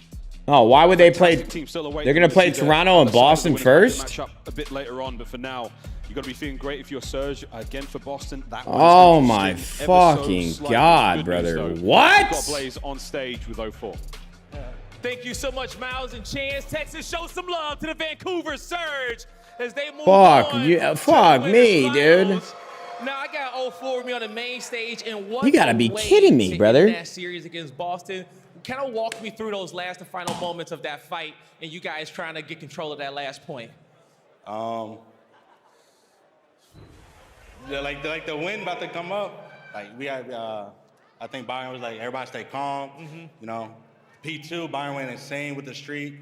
Oh, why would they play? They're going to play Toronto and Boston first? Match up a bit later on, but for now, you've got to be feeling great if you're Surge. Again, for Boston, that oh my fucking God, brother. What? Got Blaze on stage with 04. Thank you so much, Miles and Chance. Texas, show some love to the Vancouver Surge as they move on. Fuck me, dude. Now I got 04 with me on the main stage, and what you gotta be kidding me, brother. That series against Boston. Kind of walk me through those last and final moments of that fight, and you guys trying to get control of that last point. Yeah, like the wind about to come up. Like we had, I think Byron was like, everybody stay calm. You know, P2, Byron went insane with the streak.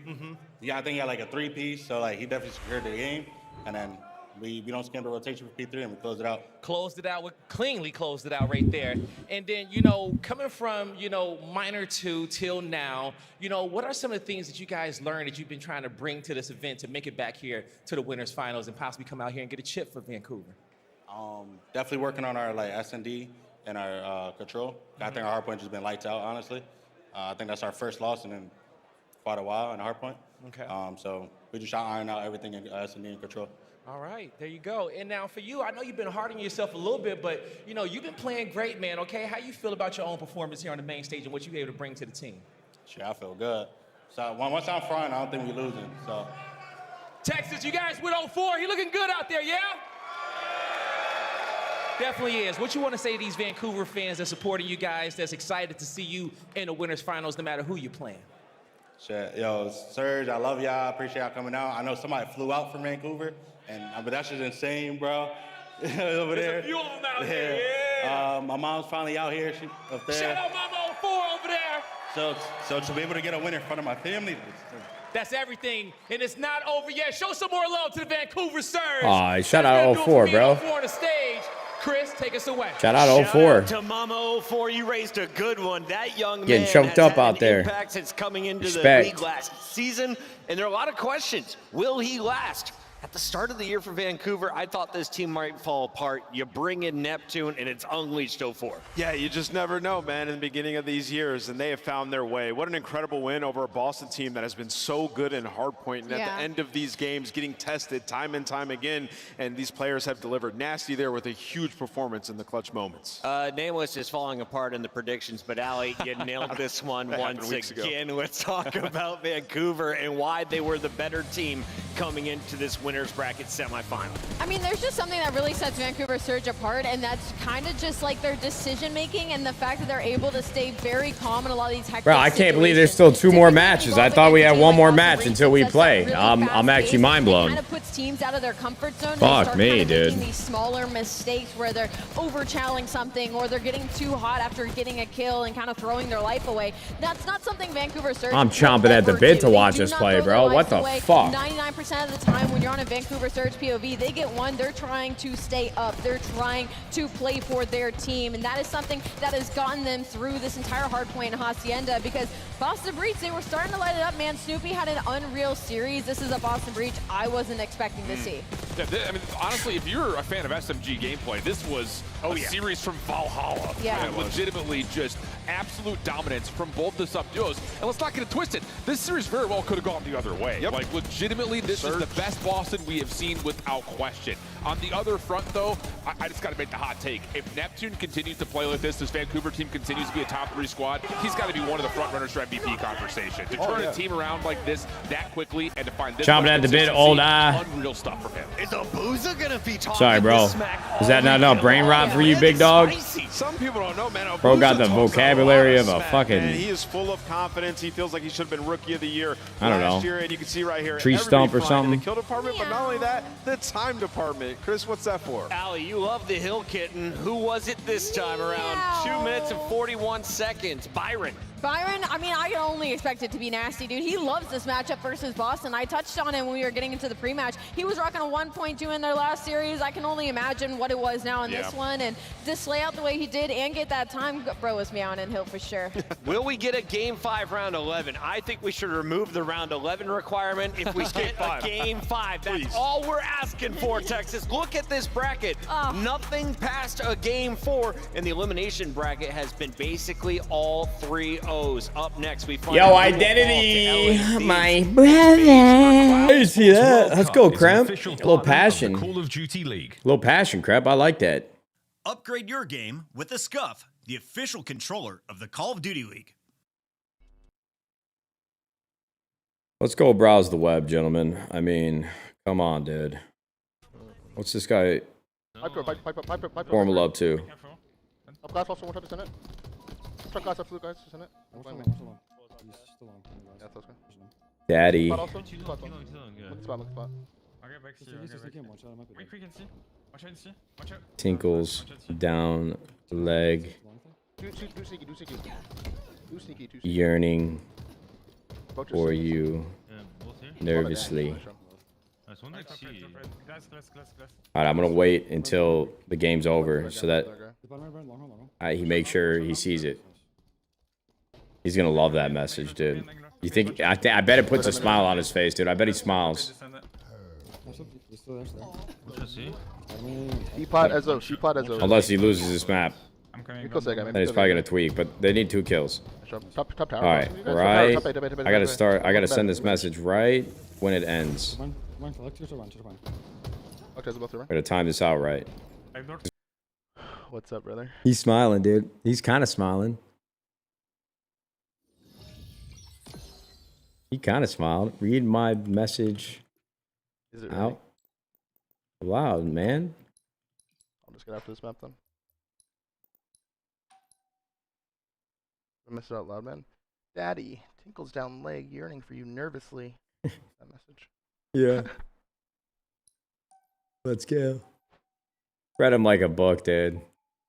Yeah, I think he had like a 3-piece, so like he definitely secured the game. And then we don't skim the rotation for P3 and we closed it out. Cleanly closed it out right there. And then, you know, coming from, you know, minor 2 till now, you know, what are some of the things that you guys learned that you've been trying to bring to this event to make it back here to the winners finals and possibly come out here and get a chip for Vancouver? Definitely working on our like S&D and our control. I think our hard point has been lights out, honestly. I think that's our first loss in quite a while in the hard point. Okay. So we just try to iron out everything in S&D and control. All right, there you go. And now for you, I know you've been hard on yourself a little bit, but you know, you've been playing great, man, okay? How you feel about your own performance here on the main stage and what you were able to bring to the team? Sure, I feel good. So once I'm frying, I don't think we're losing, so. Texas, you guys with 04, he looking good out there, yeah? Definitely is. What you want to say to these Vancouver fans that's supporting you guys, that's excited to see you in the winners finals no matter who you're playing? Shit, yo, Surge, I love y'all. I appreciate y'all coming out. I know somebody flew out from Vancouver, but that's just insane, bro. over there. There's a few of them out here, yeah. My mom's finally out here. She up there. Shout out Mama 04 over there. So to be able to get a win in front of my family. That's everything, and it's not over yet. Show some more love to the Vancouver Surge. Aw, shout out 04, bro. 04 on the stage. Chris, take us away. Shout out 04. To Mama 04, you raised a good one. That young Getting man choked has up had out an there. impact since coming into Respect. the league last season, and there are a lot of questions. Will he last? At the start of the year for Vancouver, I thought this team might fall apart. You bring in Neptune, and it's unleashed 04. Yeah, you just never know, man, in the beginning of these years, and they have found their way. What an incredible win over a Boston team that has been so good in hardpoint, and at the end of these games, getting tested time and time again, and these players have delivered. Nasty there with a huge performance in the clutch moments. Nameless is falling apart in the predictions, but Ali, you nailed this one once again. Let's talk about Vancouver and why they were the better team coming into this winner's bracket semifinal. I mean, there's just something that really sets Vancouver Surge apart, and that's kind of just like their decision making and the fact that they're able to stay very calm in a lot of these hectic Bro, I can't believe there's still 2 more matches. I thought we had 1 more match until we play. I'm actually mind blown. Kind of puts teams out of their comfort zone. Fuck me, kind of dude. Making these smaller mistakes where they're over-challenging something or they're getting too hot after getting a kill and kind of throwing their life away. That's not something Vancouver Surge. I'm chomping at the bit to watch this play, bro. What the fuck? 99% of the time when you're on a Vancouver Surge POV, they get one. They're trying to stay up. They're trying to play for their team, and that is something that has gotten them through this entire hardpoint in Hacienda, because Boston Breach, they were starting to light it up, man. Snoopy had an unreal series. This is a Boston Breach I wasn't expecting to see. Yeah, I mean, honestly, if you're a fan of SMG gameplay, this was a series from Valhalla. Yeah. And legitimately just absolute dominance from both the sub-duos. And let's not get it twisted. This series very well could have gone the other way. Like, legitimately, this is the best Boston we have seen without question. On the other front, though, I just got to make the hot take. If Neptune continues to play like this Vancouver team continues to be a top 3 squad, he's got to be one of the front runners for MVP conversation. To turn a team around like this that quickly and to find this Chomping at the bit, old eye. unreal stuff from him. Is Abuza gonna be talking Sorry, bro. Is that not enough brain rot for you, big dog? Some people don't know, man. Bro got the Abuza talks vocabulary lot of a smack, fucking... man. He is full of confidence. He feels like he should have been Rookie of the Year I don't last know. year, and you can see right here, Tree everybody stump or flying in something? the kill department, but not only that, the time department. Chris, what's that for? Ali, you love the Hill Kitten. Who was it this time around? 2 minutes and 41 seconds. Byron. Byron, I mean, I can only expect it to be nasty, dude. He loves this matchup versus Boston. I touched on him when we were getting into the pre-match. He was rocking a 1.2 in their last series. I can only imagine what it was now in this one. And just lay out the way he did and get that time, bro was meowing in Hill for sure. Will we get a Game 5 round 11? I think we should remove the round 11 requirement. If we get a Game 5, that's all we're asking for, Texas. Look at this bracket. Nothing past a Game 4, and the elimination bracket has been basically all 3 O's. Up next, we find Yo, Identity, my brother. You see that? Let's go, Cramp. A little passion. Call of Duty League. A little passion, Cramp. I like that. Upgrade your game with the Scuff, the official controller of the Call of Duty League. Let's go browse the web, gentlemen. I mean, come on, dude. What's this guy warming up to? Up glass also 100%. Truck glass absolute guys, isn't it? Yeah, that's okay. Daddy. Spot also? Spot. Look at spot. Tinkles down leg. Do sneaky. Yearning for you nervously. Alright, I'm gonna wait until the game's over so that he makes sure he sees it. He's gonna love that message, dude. You think? I bet it puts a smile on his face, dude. I bet he smiles. Unless he loses this map. Then he's probably gonna tweak, but they need 2 kills. Alright, right. I gotta send this message right when it ends. I gotta time this out right. What's up, brother? He's smiling, dude. He's kind of smiling. He kind of smiled. Read my message Is it out loud, man. I'll just get after this map then. I missed it out loud, man. Daddy, tinkles down leg, yearning for you nervously. That message. Yeah. Let's go. Read him like a book, dude.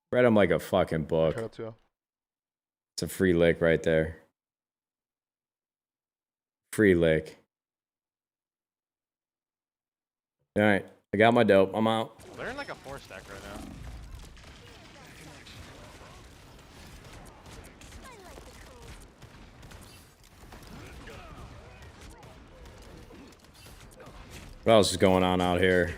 Read him like a fucking book. It's a free lick right there. Free lick. All right, I got my dope. I'm out. They're in like a 4-stack right now. What else is going on out here?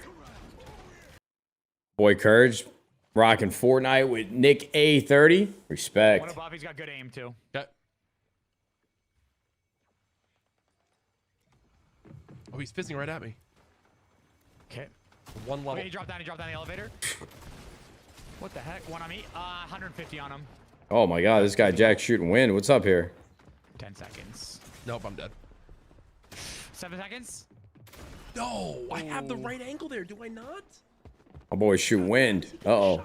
Boy Courage rocking Fortnite with Nick A30. Respect. One above, he's got good aim too. Okay. Oh, he's fizzing right at me. Okay. One level. Wait, he dropped down the elevator. What the heck? One on me. 150 on him. Oh my god, this guy Jack shooting wind. What's up here? 10 seconds. Nope, I'm dead. 7 seconds. No, I have the right angle there. Do I not? My boy shoot wind. Uh-oh.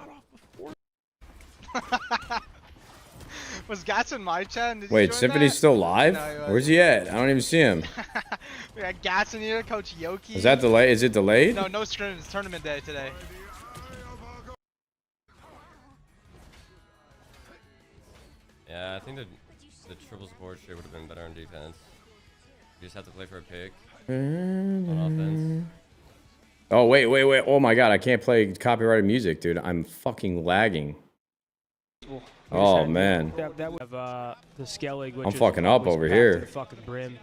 Was Gats in my chat? Did Wait, Symphony's still live? No, Where's he at? I don't even see him. We got Gats in here, Coach Yoki. Is that delayed? Is it delayed? No, no scrims. Tournament day today. Yeah, I think the triple support shit would have been better on defense. You just have to play for a pick on offense. Oh, wait. Oh my god, I can't play copyrighted music, dude. I'm fucking lagging. Oh, man. That would have the Skellig, which I'm is fucking up always over packed here. to the fucking brim.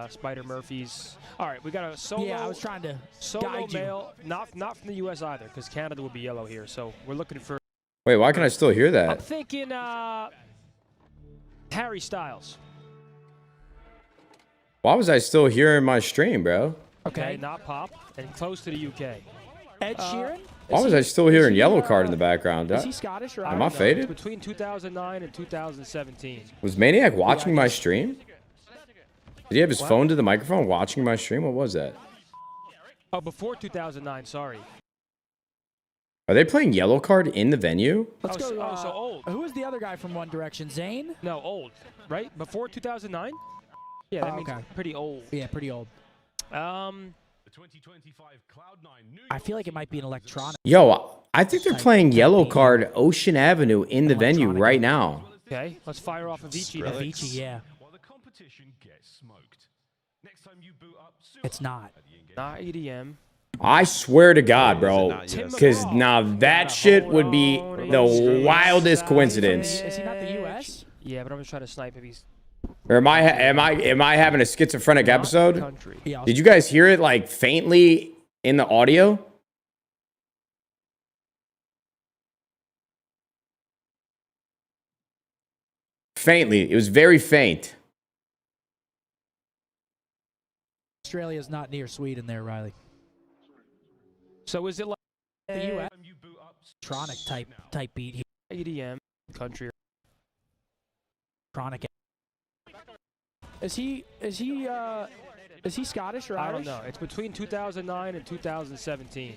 Spider Murphy's. All right, we got a solo. Yeah, I was trying to solo guide you. male, not from the U.S. either, because Canada would be yellow here. So we're looking for. Wait, why can I still hear I'm that? thinking Harry Styles. Why was I still hearing my stream, bro? Okay, not pop and close to the UK. Ed Sheeran? Why was I still hearing Yellow Card in the background? Is he Scottish or Am I Irish? faded? It's between 2009 and 2017. Was Maniac watching my stream? Did he have his What? phone to the microphone watching my stream? What was that? Oh, before 2009. Sorry. Are they playing Yellow Card in the venue? Let's go. so old. Who was the other guy from One Direction? Zayn? No, old. Right? Before 2009? Yeah, that means okay. pretty old. Yeah, pretty old. The 2025 CLOUD9 New I feel like it might be an electronic. Yo, I think they're playing Yellow Card Ocean Avenue in the venue right now. Okay, let's fire off Avicii. Avicii, yeah. While the competition gets smoked. Next time you boot up, It's not. Not EDM. I swear to God, bro. Because now that shit would be the wildest coincidence. Is he not the U.S.? Yeah, but I'm just trying to snipe if he's. Or am I having a schizophrenic episode? Country. Did you guys hear it like faintly in the audio? Faintly. It was very faint. Australia's not near Sweden there, Riley. So is it like The U.S. electronic type beat here. EDM country? Electronic. Is he Scottish or I Irish? don't know. It's between 2009 and 2017.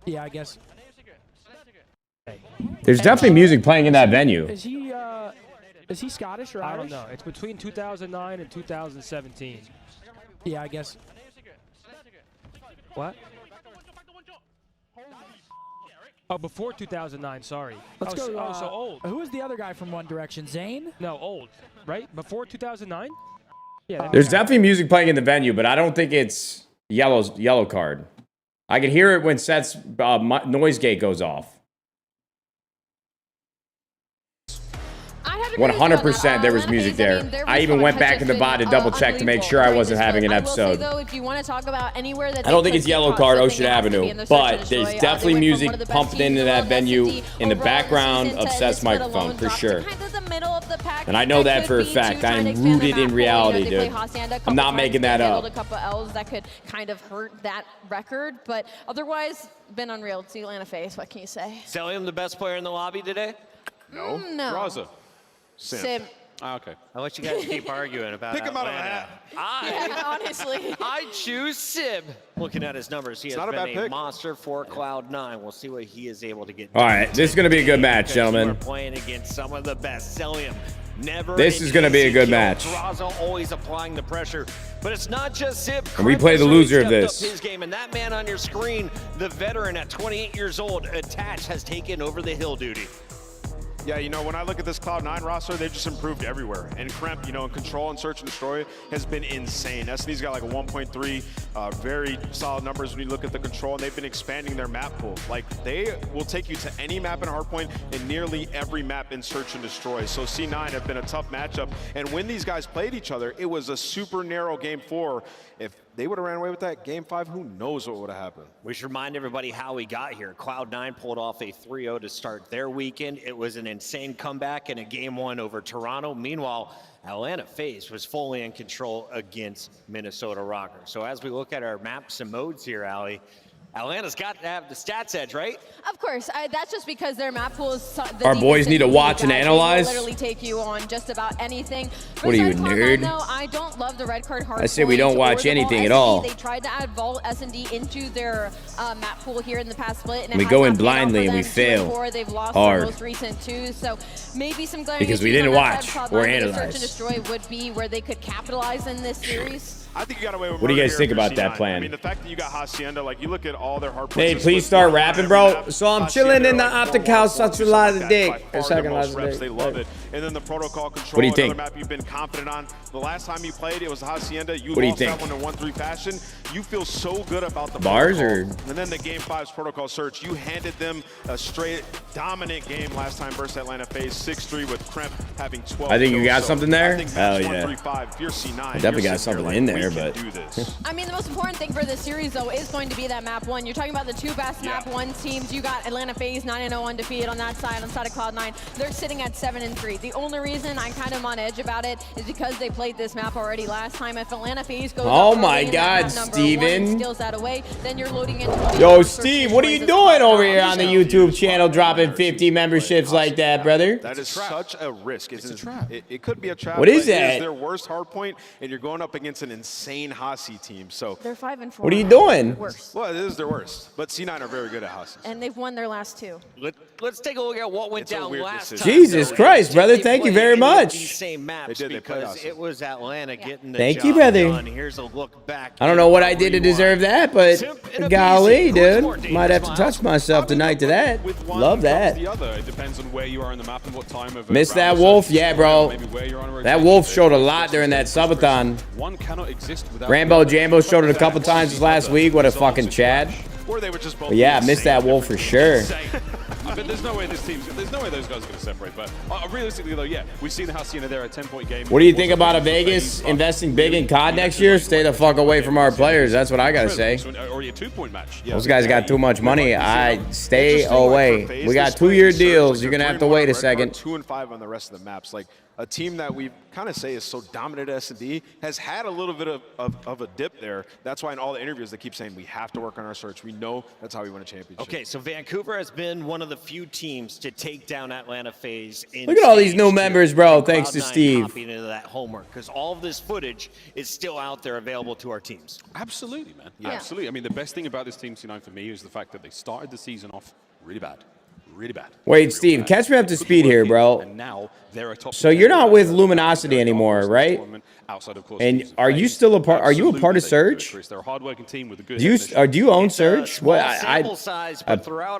Yeah, I guess. There's definitely music playing in that venue. Is he Scottish or Irish? I don't know. It's between 2009 and 2017. Yeah, I guess. What? Oh, before 2009. Sorry. Let's go. Oh, so old. Who was the other guy from One Direction? Zayn? No, old. Right? Before 2009? Yeah. There's definitely music playing in the venue, but I don't think it's Yellow Card. I can hear it when Seth's noise gate goes off. 100% there was music there. I even went back in the bot to double check to make sure I wasn't having an episode. Though, if you want to talk about anywhere that I don't think it's Yellow Card Ocean Avenue, but there's definitely music pumped into that venue in the background of Seth's microphone, for sure. And I know that for a fact. I am rooted in reality, dude. I'm not making that up. A couple L's that could kind of hurt that record, but otherwise, been unreal. It's the Atlanta face. What can you say? Sellium the best player in the lobby today? No. No. Raza. Sim. Okay. I'll let you guys keep arguing about Pick him out of Atlanta. Yeah, honestly. I choose Sim. Looking at his numbers, he has not a been bad a pick. monster for CLOUD9. We'll see what he is able to get All right, this is going to be a good match, because you are gentlemen. playing against some of the best. Sellium, Never This is going to be a good match. Terrazzo always applying the pressure, but it's not just Sib. And we play the loser of this. this. His game, and that man on your screen, the veteran at 28 years old, Attach, has taken over the hill duty. Yeah, you know, when I look at this Cloud9 roster, they've just improved everywhere. And Kremp, you know, in control and search and destroy has been insane. SND's got like a 1.3, very solid numbers when you look at the control, and they've been expanding their map pool. Like, they will take you to any map in Hardpoint and nearly every map in search and destroy. So C9 have been a tough matchup. And when these guys played each other, it was a super narrow game 4. If they would have ran away with that game 5, who knows what would have happened. We should remind everybody how we got here. Cloud9 pulled off a 3-0 to start their weekend. It was an insane comeback in a game 1 over Toronto. Meanwhile, Atlanta FaZe was fully in control against Minnesota Rocker. So as we look at our maps and modes here, Allie, Atlanta's got to have the stats edge, right? Of course. That's just because their map pool is Our boys need to watch and analyze. They will literally take you on just about anything. What are you, a nerd? Though, I don't love the red card hard. I say we don't watch anything at all. They tried to add Vault S&D into their map pool here in the past split. And we go in blindly and we fail. They've lost hard. their most recent 2. So maybe some because we didn't watch or analyze. Search and destroy would be where they could capitalize in this series. I think you got away with what do you guys think about C9. that plan? I mean, the fact that you got Hacienda, like you look at all their hard Hey, please start rapping, bro. So I'm chilling in the optic house, such a lot of dick. They love it. And then the protocol control. What do you think? Another map you've been confident on. The last time you played, it was Hacienda. You what do you lost think? that one in 1-3 fashion. You feel so good about the bars protocol. or? And then the game 5's protocol search. You handed them a straight dominant game last time versus Atlanta FaZe 6-3 with Kremp having 12. I think you got something there. Hell yeah. 1-3-5. If you're C9, I definitely got something in there, but. I mean, the most important thing for this series, though, is going to be that map 1. You're talking about the 2 best map 1 teams. You got Atlanta FaZe 9-0 undefeated on that side, on the side of Cloud9. They're sitting at 7-3. The only reason I'm kind of on edge about it is because they played this map already last time. If Atlanta FaZe goes oh my God, Steven. Steals that away, then you're loading into Yo, Steve, what are you doing over here on the YouTube channel, dropping 50 memberships like that, brother? That is such a risk. It's a trap. It could be a trap. What is It that? is their worst hard point, and you're going up against an insane Hasi team. So they're 5-4. What are you doing? Worst. Well, it is their worst. But C9 are very good at Hasi. And they've won their last 2. Let's take a look at what went down last time. Jesus Christ, brother. Thank you very much. Same maps because it was Atlanta getting the Thank job you, brother. done. Here's a look back. I don't know what I did to deserve that, but golly, dude. Might have to touch myself tonight to that. Love that. The other. It depends on where you are in the map and what time of Missed that wolf? Yeah, bro. That wolf showed a lot during that subathon. One cannot exist without Rambo Jambo showed it a couple times this last week. What a fucking Chad. Or they were just both. But yeah, missed that wolf for sure. But there's no way those guys are going to separate. But realistically, though, yeah, we've seen the Hacienda there, a 10-point game. What do you think about a Vegas investing big in COD next year? Stay the fuck away from our players. That's what I gotta say. Already a 2-point match. Those guys got too much money. I stay away. We got 2-year deals. You're gonna have to wait a second. 2-5 on the rest of the maps. Like a team that we kind of say is so dominant at S&D has had a little bit of a dip there. That's why in all the interviews they keep saying we have to work on our search. We know that's how we win a championship. Okay, so Vancouver has been one of the few teams to take down Atlanta FaZe. Look at all these new members, bro. Thanks to Steve. Copying into that homework because all of this footage is still out there available to our teams. Absolutely, man. Yeah. Absolutely. I mean, the best thing about this team C9 for me is the fact that they started the season off really bad. Really bad. Wait, Steve, catch me up to speed here, bro. And now they're a top. So you're not with Luminosity anymore, right? And are you still a part? Are you a part of Surge? They're a hardworking team with a good. Do you own Surge? What?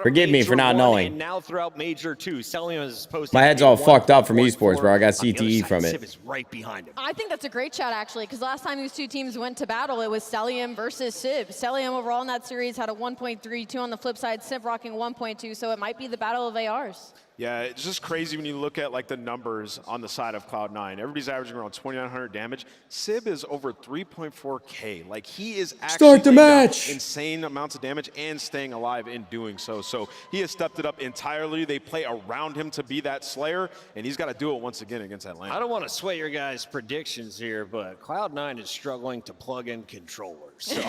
Forgive me for not knowing. And now throughout Major 2, Celium is supposed to. My head's all fucked up from esports, bro. I got CTE from it. Is right behind him. I think that's a great shot, actually, because last time these 2 teams went to battle, it was Celium versus Sib. Celium overall in that series had a 1.32 on the flip side, Sib rocking 1.2, so it might be the battle of ARs. Yeah, it's just crazy when you look at like the numbers on the side of Cloud9. Everybody's averaging around 2,900 damage. Sib is over 3.4K. Like he is actually insane amounts of damage and staying alive in doing so. So he has stepped it up entirely. They play around him to be that Slayer, and he's got to do it once again against Atlanta. I don't want to sway your guys' predictions here, but Cloud9 is struggling to plug in controllers. So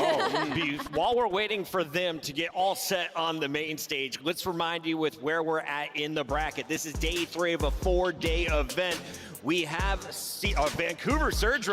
while we're waiting for them to get all set on the main stage, let's remind you with where we're at in the bracket. This is day 3 of a 4-day event. we have Vancouver Surge,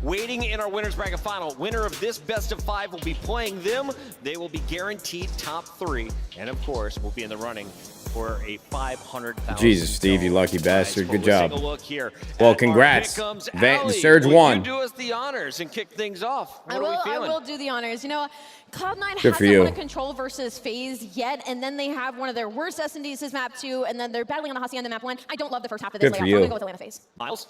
waiting in our winners bracket final. Winner of this best of 5 will be playing them. They will be guaranteed top 3, and of course, will be in the running for a $500,000. Jesus, Steve, you lucky bastard. Good job. Take a look here. Well, congrats. Surge won. You do us the honors and kick things off. I will do the honors. You know, CLOUD9 Good for hasn't you. won a control versus FaZe yet, and then they have one of their worst S&Ds this map 2, and then they're battling on the Hacienda map 1. I don't love the first half of this Good for layout. you. I'm going to go with Atlanta FaZe. Miles?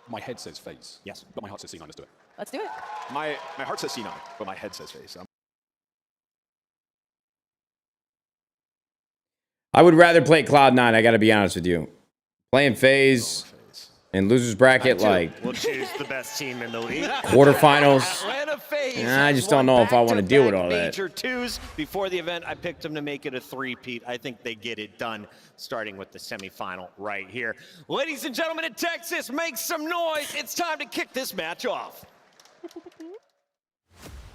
My head says FaZe. Yes. But my heart says C9. Let's do it. Let's do it. My heart says C9, but my head says FaZe. I would rather play CLOUD9, I got to be honest with you. Playing FaZe and losers bracket, like We'll choose the best team in the league. quarterfinals. Atlanta FaZe. I just don't know if I want to deal with all that. Major 2s. Before the event, I picked them to make it a 3-peat. I think they get it done, starting with the semifinal right here. Ladies and gentlemen in Texas, make some noise. It's time to kick this match off.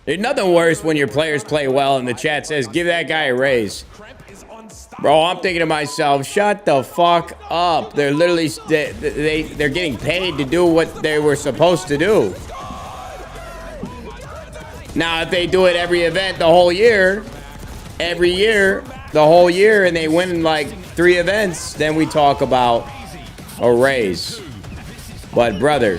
There's nothing worse when your players play well and the chat says, give that guy a raise. Bro, I'm thinking to myself, shut the fuck up. They're literally, they're getting paid to do what they were supposed to do. Now, if they do it every event the whole year, the whole year, and they win like 3 events, then we talk about a raise. But brother,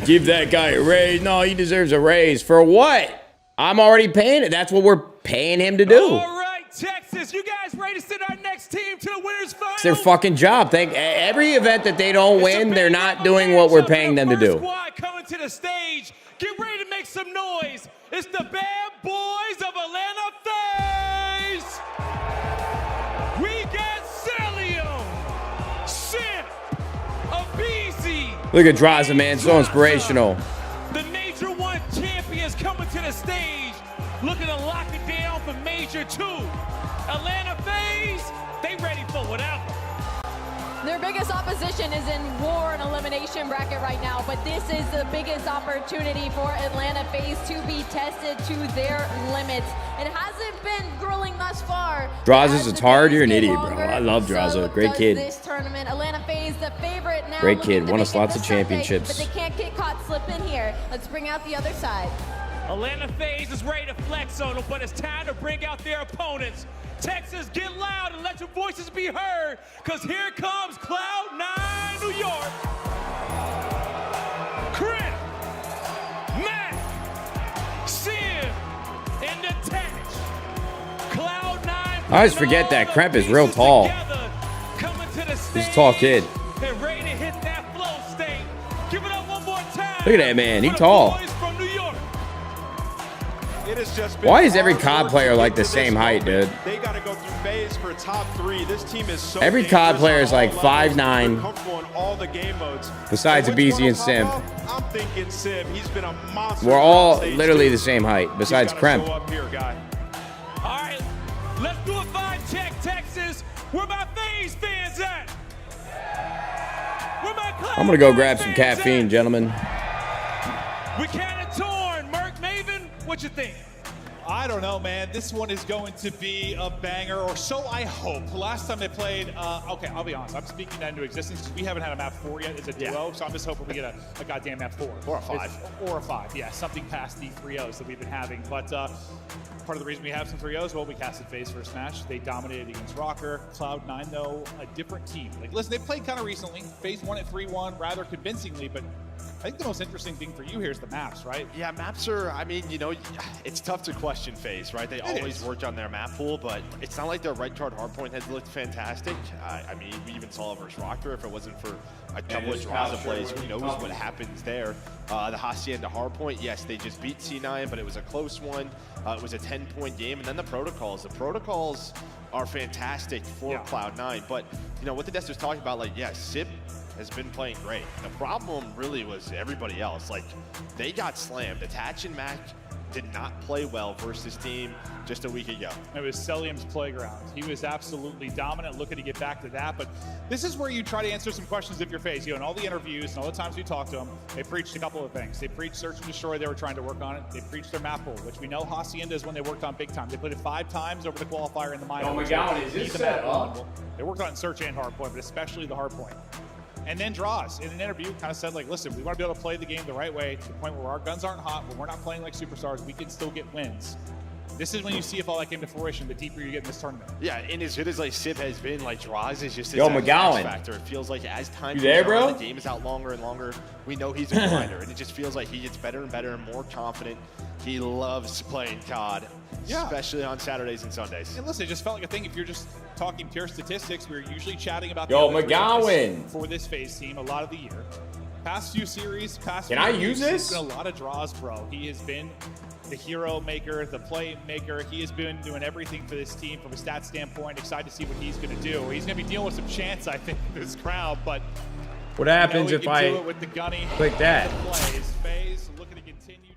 give that guy a raise. No, he deserves a raise. For what? I'm already paying it. That's what we're paying him to do. All right, Texas, you guys ready to send our next team to the winners final? It's their fucking job. Every event that they don't win, they're not doing what we're paying them to do. Squad coming to the stage. Get ready to make some noise. It's the bad boys of Atlanta FaZe. We got Celium, Simp, Abizi. Look at Draza, man. So inspirational. The Major 1 champions coming to the stage, looking to lock it down for Major 2. Atlanta FaZe, they ready for whatever. Their biggest opposition is in war and elimination bracket right now, but this is the biggest opportunity for Atlanta FaZe to be tested to their limits. It hasn't been grueling thus far. Draza's a hard. You're an idiot, bro. I love Draza. Great kid. This tournament, Atlanta FaZe, the favorite now. Great kid. Won us lots of championships. But they can't get caught slipping here. Let's bring out the other side. Atlanta FaZe is ready to flex on them, but it's time to bring out their opponents. Texas, get loud and let your voices be heard, because here comes CLOUD9 New York. Chris, Matt, Sim, and Detach. CLOUD9. I always forget that Kremp is real tall. He's a tall kid. And ready to hit that flow state. Give it up one more time. Look at that man. He's tall. From New York. It has just been Why is every COD player like the same height, dude? They got to go through FaZe for top 3. This team is so Every COD player is like 5'9", comfortable in all the game modes. besides Abizi and Simp. I'm thinking Sim. He's been a monster. We're all literally the same height, besides Kremp. Show up here, guy. All right, let's do a vibe check, Texas. Where my FaZe fans at? Where my I'm gonna go grab some caffeine, gentlemen. We kind of torn. Merc Maven, what you think? I don't know, man. This one is going to be a banger, or so I hope. Last time they played, okay, I'll be honest. I'm speaking that into existence because we haven't had a map 4 yet as a duo, so I'm just hoping we get a goddamn map 4. Or a 5. Or a 5, yeah. Something past the 3-0s that we've been having. But part of the reason we have some 3-0s, well, we casted FaZe first match. They dominated against Rocker. CLOUD9, though, a different team. Like, listen, they played kind of recently. FaZe won at 3-1 rather convincingly, but I think the most interesting thing for you here is the maps, right? Yeah, maps are, I mean, you know, it's tough to question FaZe, right? They always worked on their map pool, but it's not like their right guard hardpoint has looked fantastic. I mean, we even saw it versus Rocker. If it wasn't for a couple of Draza plays, who knows what happens there. The Hacienda hardpoint, yes, they just beat C9, but it was a close one. It was a 10-point game. And then the protocols. The protocols are fantastic for CLOUD9, but, you know, what the desk was talking about, like, yeah, Sip has been playing great. The problem really was everybody else. Like, they got slammed. Attach and Mac did not play well versus this team just a week ago. It was Celium's playground. He was absolutely dominant, looking to get back to that. But this is where you try to answer some questions of your FaZe. You know, in all the interviews and all the times we talked to them, they preached a couple of things. They preached Search and Destroy. They were trying to work on it. They preached their map pool, which we know Hacienda is when they worked on big time. They played it 5 times over the qualifier in the minors. Oh my God, is this set up? They worked on Search and Hardpoint, but especially the Hardpoint. And then Draws, in an interview, kind of said, like, listen, we want to be able to play the game the right way to the point where our guns aren't hot, when we're not playing like superstars, we can still get wins. This is when you see if all that came to fruition, the deeper you get in this tournament. Yeah, and as good as like Sib has been, like Draws is just Yo, his McGowan. factor. It feels like as time You there, bro? the game is out longer and longer. We know he's a grinder, and it just feels like he gets better and better and more confident. He loves playing COD, especially on Saturdays and Sundays. And listen, it just felt like a thing. If you're just talking pure statistics, we're usually chatting about Yo, the other McGowan. for this phase team a lot of the year. Past few series, past Can few I weeks, use this? He's been a lot of draws, bro. He has been the hero maker, the play maker. He has been doing everything for this team from a stat standpoint. Excited to see what he's going to do. He's going to be dealing with some chance, I think, in this crowd. But What happens you know, if he can I do it with the gunny, click that? Plays. FaZe looking to continue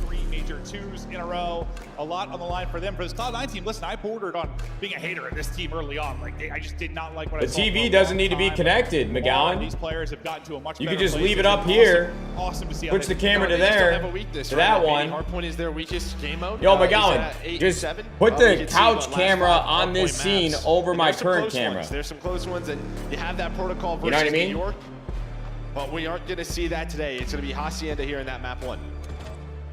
three major twos in a row. A lot on the line for them. For this Cloud9 team, listen, I bordered on being a hater of this team early on. Like, I just did not like what I The saw. TV doesn't need to be connected, McGowan. These players have gotten to a much You better could just place. leave it It's up here. Awesome to see. Switch the camera to They still there. have a weakness, To right? that Like, one. Hardpoint is their weakest game mode. Yo, He's McGowan, at 8 just 7. put We the can see couch what last camera five on this Hardpoint scene maps. over And my there's some current close camera. ones. There's some close ones, and you have that protocol versus You know what I mean? New York. But we aren't going to see that today. It's going to be Hacienda here in that map 1.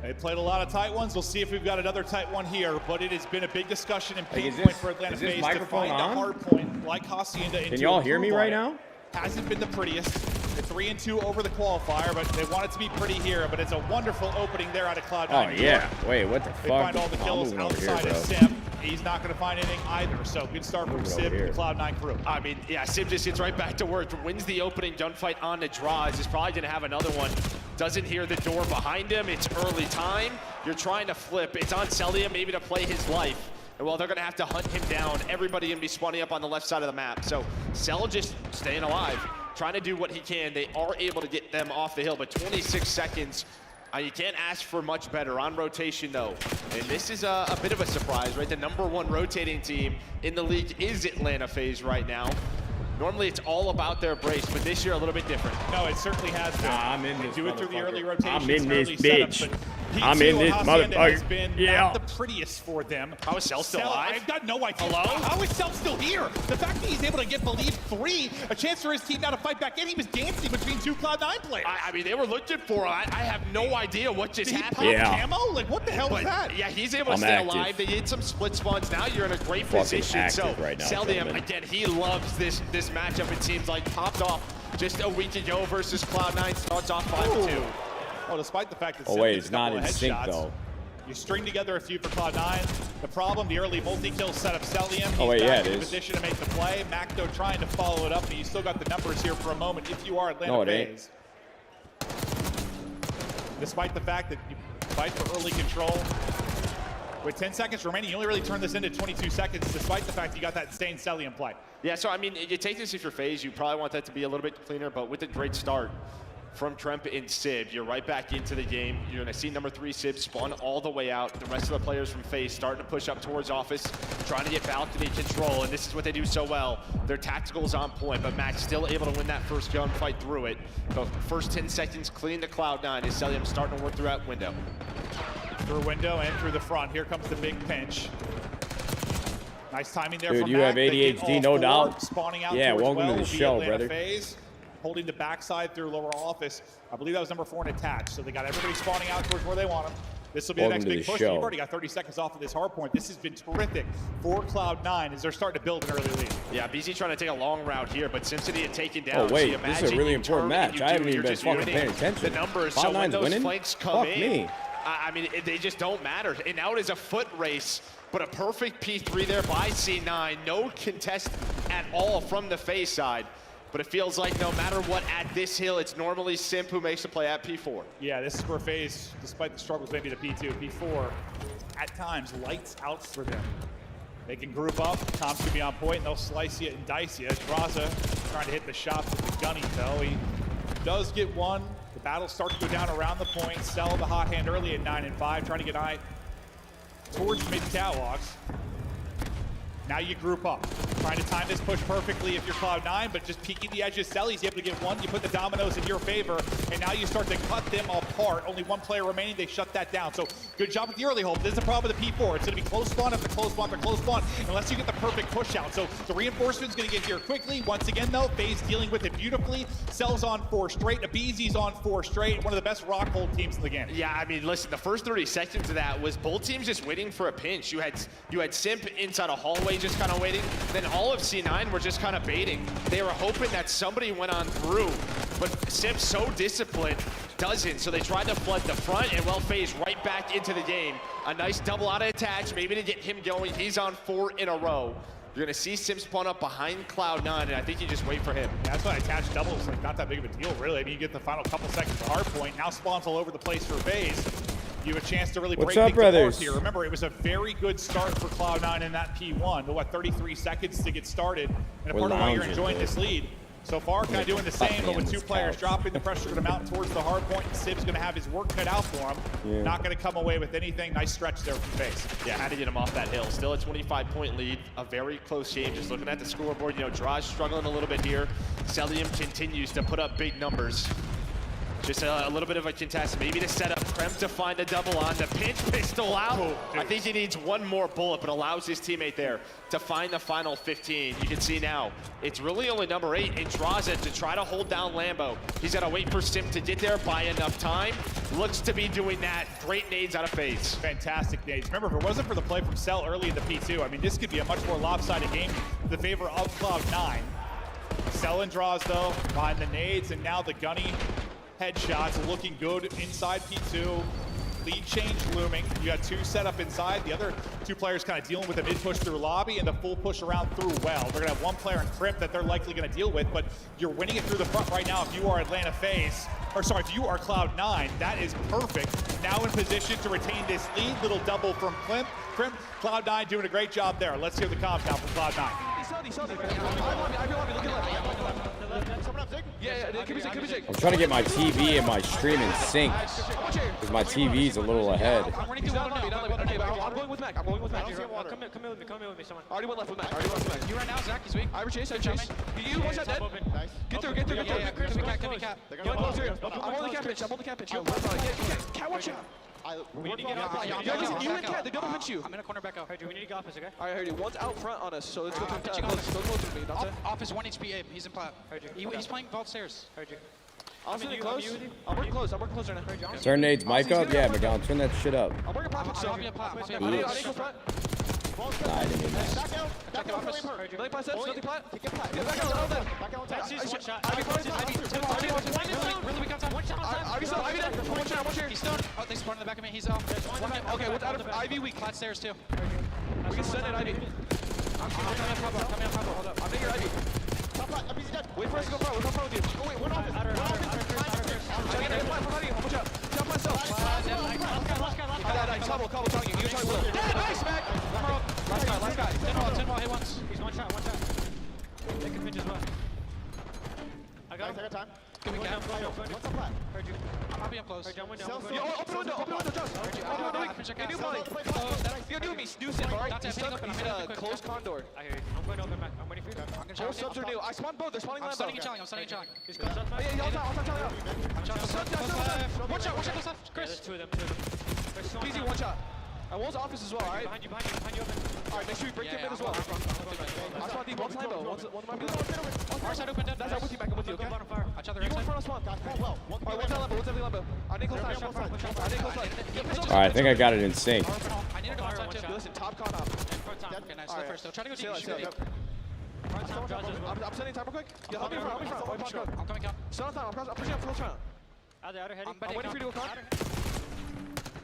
They played a lot of tight ones. We'll see if we've got another tight one here, but it has been a big discussion and pain point for Atlanta is this FaZe to microphone find on? a hard point like Hacienda. Can y'all hear me right now? Hasn't been the prettiest. The 3-2 over the qualifier, but they want it to be pretty here. But it's a wonderful opening there out of Cloud9. Oh, New yeah. York. Wait, what the They fuck? find all the I'm kills moving over here, outside of bro. Sim. He's not going to find anything either. So good start from Moving Sim over and here. the Cloud9 crew. I mean, yeah, Sim just gets right back to work. Wins the opening gunfight on the draws. Is probably going to have another one. Doesn't hear the door behind him. It's early time. You're trying to flip. It's on Celia maybe to play his life. And well, they're going to have to hunt him down. Everybody going to be spawning up on the left side of the map. So Cell just staying alive, trying to do what he can. They are able to get them off the hill, but 26 seconds. You can't ask for much better on rotation, though. And this is a bit of a surprise, right? The #1 rotating team in the league is Atlanta FaZe right now. Normally, it's all about their brace, but this year a little bit different. No, it certainly has been. Nah, I'm in They this do it through the early motherfucker. rotations. I'm in this early setups, bitch. but I'm P2 in this and Hacienda has motherfucker. been Yeah. not the prettiest for them. How is Cell still alive? I've got no idea. Hello? How is Cell still here? The fact that he's able to get Believe 3, a chance for his team now to fight back in. He was dancing between two Cloud9 players. I mean, they were looking for him. I have no idea what just Did he happened. pop camo? Like, what the hell was that? Yeah, he's able to I'm stay active. alive. They did some split spawns. Now you're in a great Fucking position. active So, right now, Celium, gentlemen. again, he loves this matchup. It seems like popped off just a week ago versus Cloud9. Starts off 5-2. Well, despite the fact that Oh, Sim wait, gets it's a couple not of in sync, headshots, though. you string together a few for Cloud9. The problem, the early multi-kill set of Celium. Oh, wait, He's yeah, back it in is. position to make the play. Macdo trying to follow it up, but you still got the numbers here for a moment if you are Atlanta No, it ain't. FaZe. Despite the fact that you fight for early control. With 10 seconds remaining, you only really turn this into 22 seconds, despite the fact you got that insane Celium play. Yeah, so I mean, you take this if you're FaZe, you probably want that to be a little bit cleaner, but with a great start from Tremp and Sib, you're right back into the game. You're gonna see #3 Sib spawn all the way out. The rest of the players from FaZe starting to push up towards office, trying to get balcony control, and this is what they do so well. Their tactical is on point, but Max still able to win that first gunfight through it. The first 10 seconds clean to Cloud9 as Celium starting to work through that window. Through window and through the front. Here comes the big pinch. Nice timing there Dude, from you Mac. have They get ADHD, all no four doubt. Spawning out Yeah, towards welcome to well the will be show, Atlanta brother. FaZe, holding the backside through lower office. I believe that was #4 and attached. So they got everybody spawning out towards where they want them. This will be Welcome the to next big the push. show. You've already got 30 seconds off of this hard point. This has been terrific for Cloud9 as they're starting to build an early lead. Yeah, BZ trying to take a long route here, but Simpson had taken down. Oh, So wait, you this is a imagine really you important turn and match. you I do, haven't even you're been just fucking winning paying attention. The numbers, so when Cloud9's those winning? flanks come Fuck in, me. I mean, they just don't matter. And now it is a foot race, but a perfect P3 there by C9. No contest at all from the FaZe side. But it feels like no matter what at this hill, it's normally Simp who makes the play at P4. Yeah, this is where FaZe, despite the struggles maybe to P2, P4, at times lights out for them. They can group up, Tom's gonna be on point, and they'll slice you and dice you. Draza trying to hit the shots with the gunny though. He does get one. The battle starts to go down around the point. Sell the hot hand early at 9 and 5, trying to get eye towards mid catwalks. Now you group up, trying to time this push perfectly if you're Cloud9, but just peeking the edges. Selly's able to get one. You put the dominoes in your favor, and now you start to cut them apart. Only one player remaining. They shut that down. So good job with the early hold. This is a problem with the P4. It's going to be close spawn after close spawn after close spawn. Unless you get the perfect push out. So the reinforcement's going to get here quickly. Once again, though, FaZe dealing with it beautifully. Cell's on 4 straight. Abeezy's on 4 straight. One of the best rock hold teams in the game. Yeah, I mean, listen, the first 30 seconds of that was both teams just waiting for a pinch. You had Simp inside a hallway just kind of waiting. Then all of C9 were just kind of baiting. They were hoping that somebody went on through, but Simp's so disciplined, doesn't. So they tried to flood the front, and well, FaZe right back into the game. A nice double out of attach, maybe to get him going. He's on 4 in a row. You're gonna see Sim spawn up behind Cloud9, and I think you just wait for him. Yeah, that's why attached double is like not that big of a deal, really. I mean, you get the final couple seconds of hard point. Now spawns all over the place for FaZe. You have a chance to really break things apart here. Remember, it was a very good start for Cloud9 in that P1. But what, 33 seconds to get started, and a part of why you're enjoying this lead. So far, kind of doing the same, but with 2 players dropping, the pressure going to mount towards the hard point, and Sib's going to have his work cut out for him. Yeah. Not going to come away with anything. Nice stretch there from FaZe. Yeah, had to get him off that hill. Still a 25-point lead, a very close game. Just looking at the scoreboard, you know, Draj struggling a little bit here. Celium continues to put up big numbers. Just a little bit of a contest, maybe to set up Krem to find a double on the pinch pistol out. Oh, I think he needs one more bullet, but allows his teammate there to find the final 15. You can see now, it's really only number 8 in Draza to try to hold down Lambo. He's got to wait for Sim to get there, buy enough time. Looks to be doing that. Great nades out of FaZe. Fantastic nades. Remember, if it wasn't for the play from Cell early in the P2, I mean, this could be a much more lopsided game in the favor of Cloud9. Cell and draws, though, behind the nades, and now the gunny headshots looking good inside P2. Lead change looming. You got 2 set up inside. The other 2 players kind of dealing with a mid push through lobby and the full push around through well. They're gonna have 1 player in Crypt that they're likely gonna deal with, but you're winning it through the front right now if you are Atlanta FaZe. Or sorry, if you are Cloud9, that is perfect. Now in position to retain this lead. Little double from Crimp. Cloud9 doing a great job there. Let's hear the comms now from Cloud9. I'm trying to get my TV and my stream in sync because my TV's a little ahead. I'm going with Mac. Come in with me, someone. I already went left with Mac. You right now, Zach, he's weak. I chase. You one shot dead. Get through. Give me cap. I'm on the cap pitch. Cat, watch out. We need to get off. You and Cat, they double pinch you. I'm in a corner back out. Heard you. We need to get office, okay? Alright, heard you. One's out front on us, so let's go close with me. Office 1 HP Abe. He's in plat. Heard you. He's playing vault stairs. Heard you. I'm sitting close. I'm working close right now. Heard you. Turn Nade's mic up? Yeah, McGowan, turn that shit up. I'm working plat. I'll be a plat. Nah, I didn't mean that. Check it office. Nothing plat sets, nothing plat. Get back out. Taxi's one shot. Really weak on time. One shot on time. Ivy still, Ivy dead. One shot. He's stoned. Oh, they spawned in the back of me. He's off. Okay, what's out of Ivy weak? Plat stairs too. We can send it, Ivy. I'm coming on top. Hold up. I'm your Ivy. Wait for us to go front. We'll come front with you. Oh, wait, we're not. Jump myself. Cobble talking. You try Will. Nice, Mac. Last guy. 10 wall, hit once. He's one shot. They can pinch as well. I got him. time. What's up, Plat? Heard you. I'll be up close. Heard you. Open the window, Josh. You're doing me snoozing, alright? He's stuck. Close condor. I hear you. I'm going open, Mac. I'm waiting for you. Both subs are new. I spawned both. They're spawning Lambo. I'm stunning and chilling. He's close up. Yeah, I'll stop Charlie out. I'm chilling. One shot close left. Chris. There's 2 of them. Easy, one shot. I wall's office as well, alright? Behind you open. Alright, make sure you break them in as well. I spawned deep. One's Lambo. One might be the Our side open, dead. That's with you, Mac. I'm with you, okay? Watch out the You right go in side. front of spawn. Alright, one's Lambo. One's definitely Lambo. I need close side. Alright, I think I got it in sync. I need to go outside too. Listen, top con up. Okay, nice. Left first. Try to go deep. I'm sending time real quick. Yeah, help me in front. I'm coming out. Stun on time. I'm pushing up full front. I'm waiting for you to go con.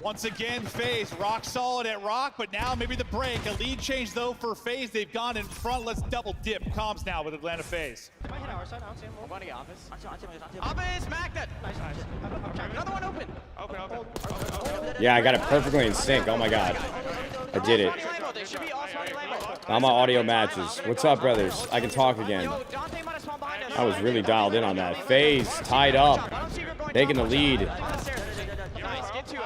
Once again, FaZe rock solid at rock, but now maybe the break. A lead change though for FaZe. They've gone in front. Let's double dip. Comms now with Atlanta FaZe. If I hit our side, I don't see him. I'm going to get office. Office, smack that. Nice. Another one open. Open. Yeah, I got it perfectly in sync. Oh my god. I did it. Now my audio matches. What's up, brothers? I can talk again. I was really dialed in on that. FaZe tied up. Taking the lead. Nice. Get two.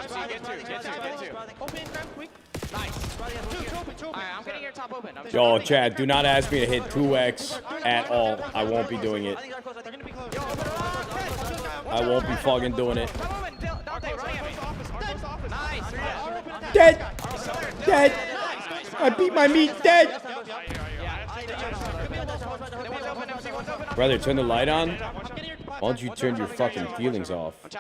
Open, quick. Nice. Alright, I'm getting your top open. Yo, Chad, do not ask me to hit 2x at all. I won't be doing it. I won't be fucking doing it. Dead! Dead! I beat my meat dead! Brother, turn the light on. Why don't you turn your fucking feelings off? Watch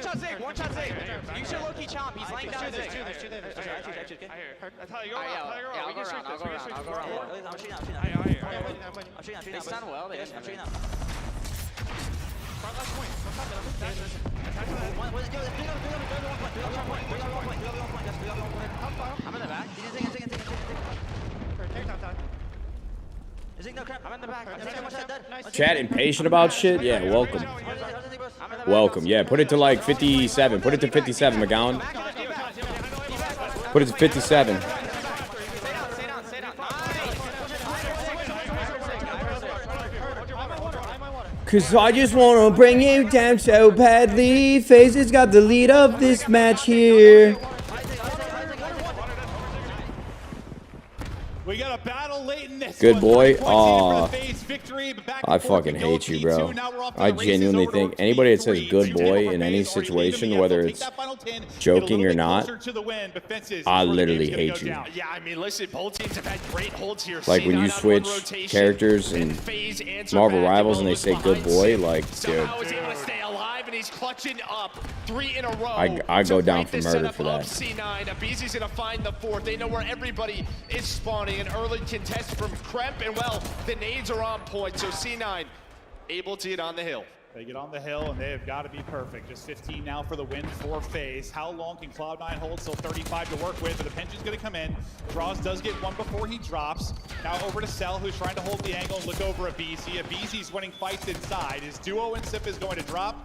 out, Zig. Watch out, Zig. Use your low-key chomp. He's laying down Zig. That's how you go. I'll go around. I'm shooting out. They stand well. I'm shooting out. I'm in the back. I'm in the back. Chat impatient about shit? Yeah, welcome. Welcome. Yeah, put it to like 57. Put it to 57, McGowan. Put it to 57. Cause I just wanna bring you down so badly. FaZe has got the lead of this match here. We got a battle late in this. Good boy. Aw. I fucking hate you, bro. I genuinely think anybody that says good boy in any situation, whether it's joking or not, I literally hate you. Yeah, I mean, listen, both teams have had great holds here. Like when you switch characters in Marvel Rivals and they say good boy, like, dude. He's clutching up 3 in a row. I go down for murder for that. C9, Abizi's gonna find the 4th. They know where everybody is spawning. An early contest from Kremp, and well, the nades are on point. So C9 able to get on the hill. They get on the hill, and they have got to be perfect. Just 15 now for the win for FaZe. How long can Cloud9 hold? Still 35 to work with, but the pinch is going to come in. Draws does get one before he drops. Now over to Cell, who's trying to hold the angle and look over Abizi. Abizi's winning fights inside. His duo and Sip is going to drop.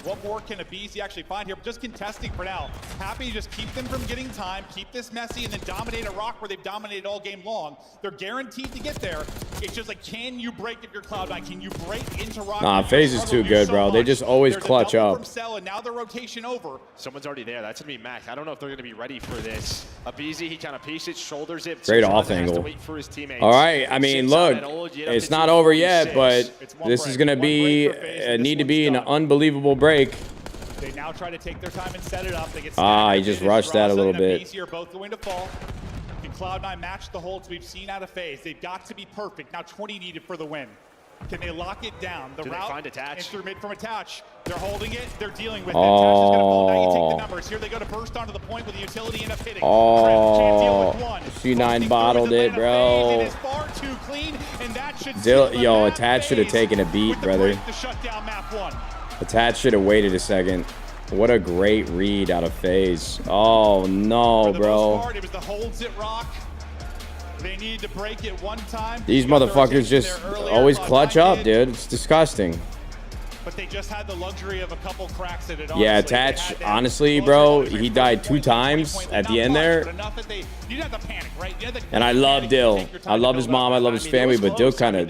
What more can Abizi actually find here? Just contesting for now. Happy to just keep them from getting time, keep this messy, and then dominate a rock where they've dominated all game long. They're guaranteed to get there. It's just like, can you break if you're Cloud9? Can you break into rock? Nah, FaZe is too good, bro. They just always clutch up. And now the rotation over. Someone's already there. That's going to be Max. I don't know if they're going to be ready for this. Abizi, he kind of pieces, shoulders it. Great off angle. All right. I mean, look, it's not over yet, but this is going to be, need to be an unbelievable break. They now try to take their time and set it up. They get he just rushed that a little bit. Abizi are both going to fall. Can Cloud9 match the holds we've seen out of FaZe? They've got to be perfect. Now 20 needed for the win. Can they lock it down? The route find attach? and through mid from attach. They're holding it. They're dealing with it. Attach is going to fall. Now you take the numbers. Here they go to burst onto the point with the utility end up hitting. Can't deal with one. C9 bottled it, bro. It is far too clean, and that should Yo, attach should have taken a beat, brother. to shut down map 1. Attach should have waited a second. What a great read out of FaZe. Oh, no, bro. It was the holds at rock. They need to break it one time. These motherfuckers just always clutch up, dude. It's disgusting. But they just had the luxury of a couple cracks at it. Yeah, attach. Honestly, bro, he died 2 times at the end there. And I love Dill. I love his mom. I love his family. But Dill kind of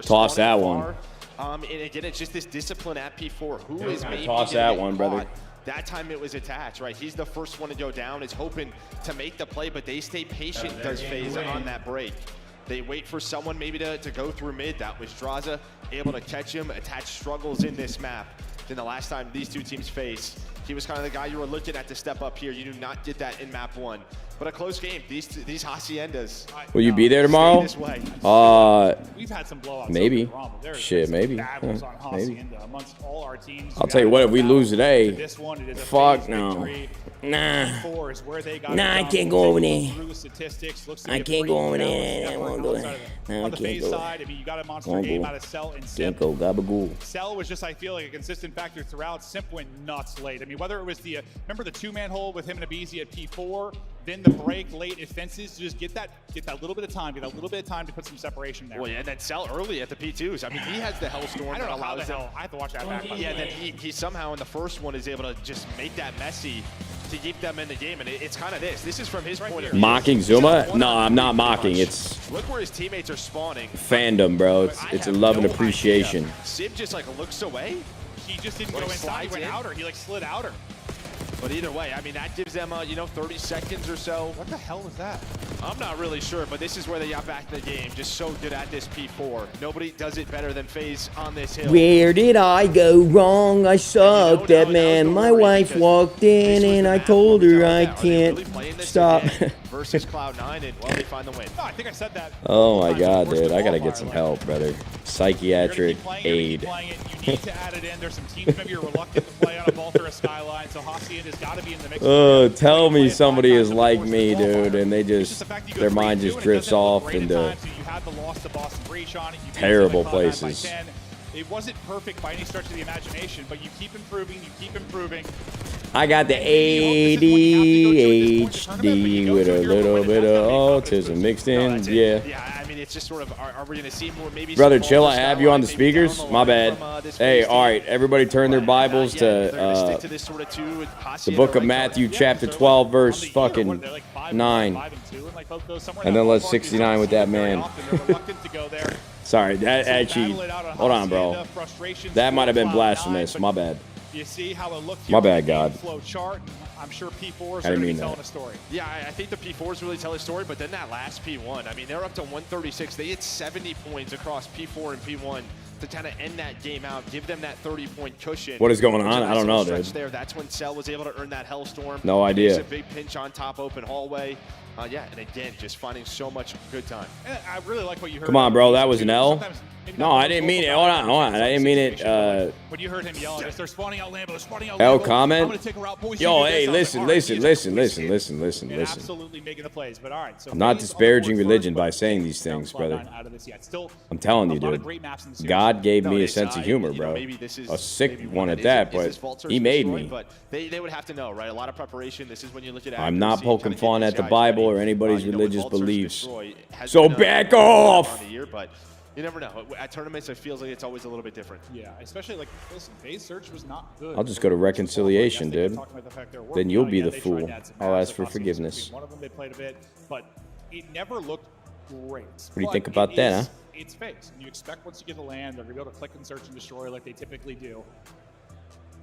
tossed that one. And again, it's just this discipline at P4. Who is maybe toss that one, brother. That time it was attached, right? He's the first one to go down, is hoping to make the play, but they stay patient, does FaZe on that break. They wait for someone maybe to go through mid. That was Draza, able to catch him. Attach struggles in this map. Then the last time these two teams faced, he was kind of the guy you were looking at to step up here. You do not get that in map 1. But a close game. These Haciendas. Will you be there tomorrow? We've had some blowouts. Maybe. Shit, maybe. Maybe. Amongst all our teams. I'll tell you what, if we lose today, fuck no. Nah. I can't go over there. I can't go over there. I won't go there. No, I can't go. I mean, you got a monster game out of Cell and Simp. Can't go, gabagool. Cell was just, I feel like, a consistent factor throughout. Simp went nuts late. I mean, whether it was the, remember the 2-man hole with him and Abizi at P4, then the break late at fences to just get that little bit of time, to put some separation there. Well, yeah, and then Cell early at the P2s. I mean, he has the Hellstorm. I don't know how the hell. I have to watch that back. Yeah, then he somehow in the first one is able to just make that messy to keep them in the game, and it's kind of this. This is from his point of view. Mocking Zuma? No, I'm not mocking. It's look where his teammates are spawning. Fandom, bro. It's a love and appreciation. Sib just like looks away. He just didn't go inside. He went outer. He like slid outer. But either way, I mean, that gives them, 30 seconds or so. What the hell was that? I'm not really sure, but this is where they got back in the game. Just so good at this P4. Nobody does it better than FaZe on this hill. Where did I go wrong? I sucked at man. My wife walked in and I told her I can't stop. Versus Cloud9, and well, they find the win. No, I think I said that. Oh my god, dude. I gotta get some help, brother. Psychiatric aid. You need to add it in. There's some teams maybe you're reluctant to play on a Vault or a Skyline, so Hacian has got to be in the mix. Oh, tell me somebody is like me, dude, and they just, their mind just drifts off into terrible places. It wasn't perfect by any stretch of the imagination, but you keep improving, you keep improving. I got the ADHD with a little bit of autism mixed in. Yeah. Yeah, I mean, it's just sort of, are we going to see more maybe... Brother, chill, I have you on the speakers. My bad. Hey, all right, everybody turn their Bibles to the book of Matthew, chapter 12, verse fucking 9. And then let's 69 with that man. Sorry, that actually, hold on, bro. That might have been blasphemous. My bad. You see how it looked My bad, God. Flow chart. I'm sure P4s I are didn't going to be mean telling that. a story. Yeah, I think the P4s really tell a story, but then that last P1, I mean, they're up to 136. They hit 70 points across P4 and P1 to kind of end that game out, give them that 30-point cushion. What is going on? I don't know, dude. There. That's when Cell was able to earn that Hellstorm. No idea. It's a big pinch on top open hallway. Yeah, and again, just finding so much good time. And I really like what you heard. Come on, bro. That was an L? No, I didn't mean it. Hold on. I didn't mean it. When you heard him yelling, they're spawning out Lambo, they're spawning out L Lambo. comment? I'm gonna take her out, boys. Yo, You do hey, this. I was listen. like, absolutely making the plays, but all right. So I'm not FaZe disparaging on the board religion first, by but saying these things, Cloud9 brother. out of this yet. Still, I'm telling you, a lot of dude. great maps in the series. God gave me a it's, sense of humor, bro. maybe this is A sick maybe one at is that, it- is this but Vault he Search made destroyed? me. But they would have to know, right? A lot of preparation. This is when you look at I'm not accuracy, poking kinda fun getting at the these guys Bible ready. or anybody's With religious Vault Search beliefs. Destroy, it has So been back a off! on the year, but you never know. At tournaments, it feels like it's always a little bit different. Yeah, especially like, listen, FaZe Search was not good. I'll just go to reconciliation, dude. Then you'll be the fool. I'll ask for forgiveness. One of them they played a bit, but it never looked great. What do you think about that, huh? It's FaZe. And you expect once you get the land, they're going to be able to click and search and destroy like they typically do.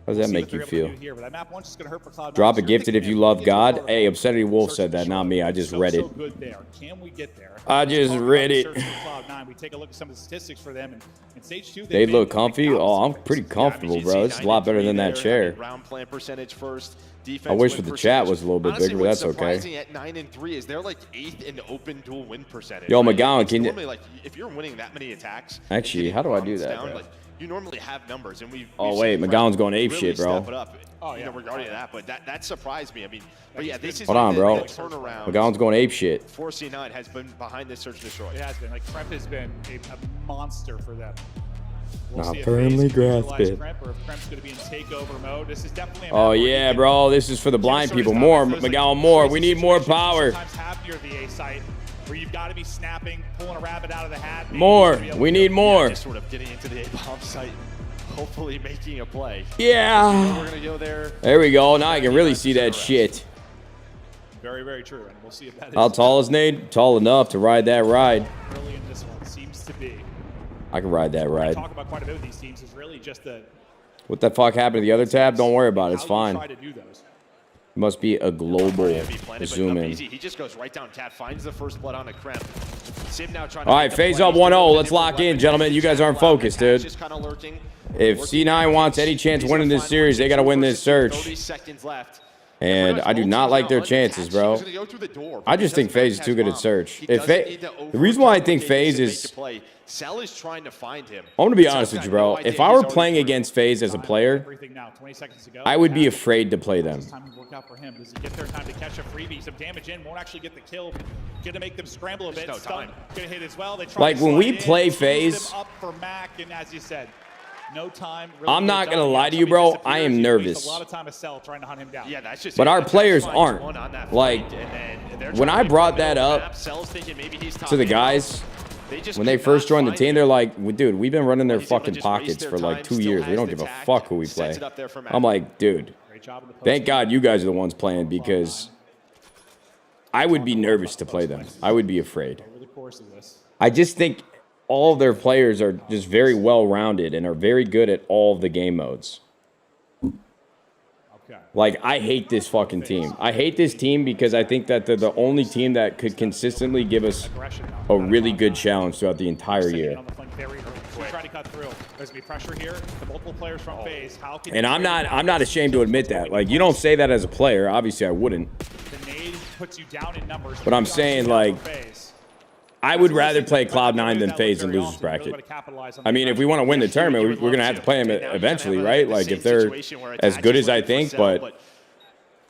How does that make you feel? Here, but that map one's just going to hurt for Cloud9. Drop a gifted if you love God. Hey, Obscenity Wolf said that, not me. I just read it. So good there. Can we get there? I just read it. Cloud9, we take a look at some of the statistics for them, and in stage 2, They look comfy. Oh, I'm pretty comfortable, bro. It's a lot better than that chair. Round plan percentage first. I wish the chat was a little bit bigger, but that's okay. At 9-3 is they're like 8th in open dual win percentage. Yo, right? McGowan, It's can you? normally like if you're winning that many attacks? Actually, how do I do that, down, bro? like, you normally have numbers, and we've Oh wait, McGowan's going ape shit, bro. Step it up, regarding that, but that surprised me. I mean, but yeah, this is Hold on, bro. the turnaround. McGowan's going ape shit. 4C9 has been behind this search and destroy. It has been. Like, Prep has been a monster for them. Not firmly grasp it. Or if Kremp's going to be in takeover mode. This is definitely a Oh yeah, bro. This is for the blind people. More, McGowan, more. We need more power. Sometimes have near the A site where you've got to be snapping, pulling a rabbit out of the hat. More. We need more. Just sort of getting into the A-bomb site, hopefully making a play. Yeah. We're gonna go there. There we go. Now I can really see that shit. Very, very true. And we'll see if that is. How tall is Nate? Tall enough to ride that ride. Early in this one seems to be. I can ride that ride. Talk about quite a bit with these teams is really just the. What the fuck happened to the other tab? Don't worry about it. It's fine. Try to do those. It must be a global zoom in. He just goes right down. Cat finds the first blood on a Kremp. Sim now trying All right, phase up 1-0. Let's lock in, gentlemen. You guys aren't focused, dude. Just kind of lurking. If C9 wants any chance of winning this series, they got to win this search. 30 seconds left. And I do not like their chances, bro. I just think FaZe is too good at search. The reason why I think FaZe is... Cell is trying to find him. I'm going to be honest with you, bro. If I were playing against FaZe as a player, I would be afraid to play them. Time to work out for him. Does he get there time to catch a freebie? Some damage in. Won't actually get the kill. Going to make them scramble a bit. No time. Going to hit as well. They try Like, to when we slide in, play choose them FaZe... up for Mac, and as you said, no time. Really I'm not going to lie to you, bro. I am nervous. A lot of time of Cell trying to hunt him down. Yeah, that's just But our players aren't. Like, when I brought that up to the guys, when they first joined the team, they're like, dude, we've been running their fucking pockets for like 2 years. We don't give a fuck who we play. I'm like, dude, thank God you guys are the ones playing, because I would be nervous to play them. I would be afraid. I just think all of their players are just very well-rounded and are very good at all of the game modes. Like, I hate this fucking team. I hate this team because I think that they're the only team that could consistently give us a really good challenge throughout the entire year. Trying to cut through. There's gonna be pressure here. The multiple players from phase. How can And I'm not ashamed to admit that. Like, you don't say that as a player. Obviously, I wouldn't. the nade puts you down in numbers? But I'm saying, like, I would rather play Cloud9 than FaZe in losers bracket. I mean, if we want to win the tournament, we're going to have to play them eventually, right? Like, if they're as good as I think, but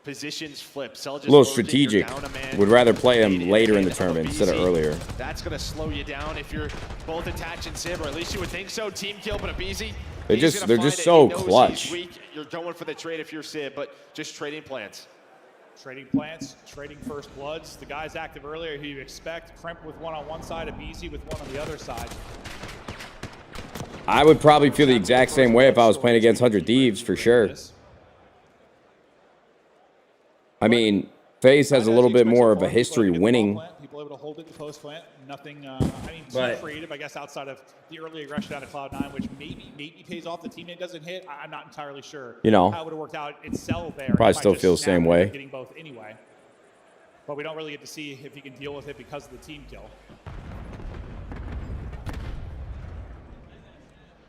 positions flip. a little strategic. Would rather play them later in the tournament instead of earlier. That's going to slow you down if you're both attaching Sib, or at least you would think so. Team kill, but Abizi. They're just so clutch. You're going for the trade if you're Sib, but just trading plans. Trading plants, trading first bloods. The guys active earlier who you expect. Crimp with one on one side, Abizi with one on the other side. I would probably feel the exact same way if I was playing against 100 Thieves, for sure. I mean, FaZe has a little bit more of a history winning. People able to hold it to post plant. Nothing, I mean, too creative, I guess, outside of the early aggression out of Cloud9, which maybe pays off. The teammate doesn't hit. I'm not entirely sure. You know, how it would have worked out itself there. Probably still feel the same way. Getting both anyway, but we don't really get to see if he can deal with it because of the team kill.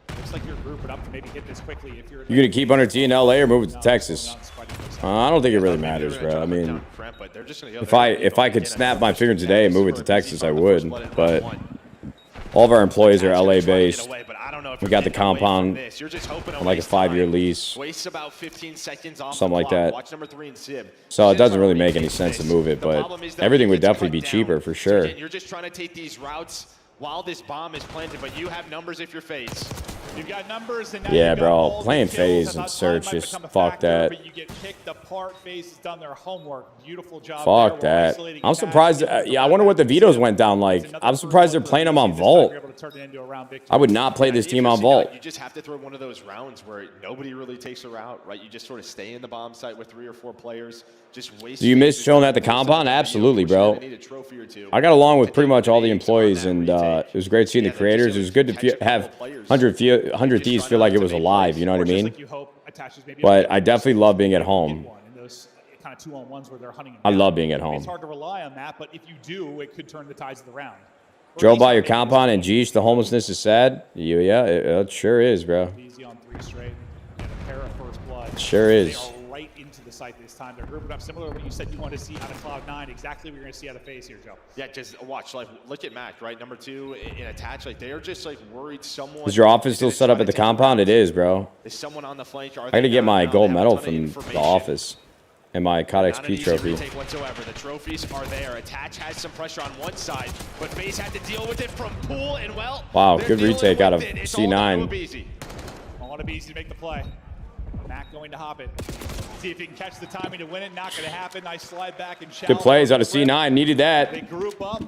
Looks like you're grouping up to maybe hit this quickly. If you're gonna keep under T in LA or move it to Texas? I don't think it really matters, bro. I mean, if I could snap my fingers today and move it to Texas, I would. But all of our employees are LA based. We got the compound on like a 5-year lease, something like that. So it doesn't really make any sense to move it, but everything would definitely be cheaper for sure. You're just trying to take these routes while this bomb is planted, but you have numbers if you're FaZe. You've got numbers, and now yeah, bro, playing FaZe and Search, just fuck that. But you get picked apart. FaZe has done their homework. Beautiful job. Fuck that. I'm surprised. Yeah, I wonder what the vetoes went down like. I'm surprised they're playing them on Vault. I would not play this team on Vault. You just have to throw one of those rounds where nobody really takes a route, right? You just sort of stay in the bomb site with 3 or 4 players. Just waste. Do you miss chilling at the compound? Absolutely, bro. I got along with pretty much all the employees, and it was great seeing the creators. It was good to have 100 Thieves feel like it was alive, you know what I mean? But I definitely love being at home. Kind of 2-on-1s where they're hunting. I love being at home. It's hard to rely on that, but if you do, it could turn the tides of the round. Drove by your compound and geesh, the homelessness is sad. Yeah, it sure is, bro. Easy on 3 straight. And a pair of first blood. It sure is. They are right into the site this time. They're grouping up similar to what you said you wanted to see out of Cloud9. Exactly what you're going to see out of FaZe here, Joe. Yeah, just watch. Like, look at Mac, right? Number 2 in attach. Like, they're just like worried someone. Is your office still set up at the compound? It is, bro. Is someone on the flank? I gotta get my gold medal from the office. And my COD XP trophy. Whatsoever. The trophies are there. Attach has some pressure on one side, but FaZe had to deal with it from Pool, and well. Wow, good retake out of C9. I want Abizi to make the play. Mac going to hop it. See if he can catch the timing to win it. Not going to happen. Nice slide back and good plays out of C9. Needed that. They group up,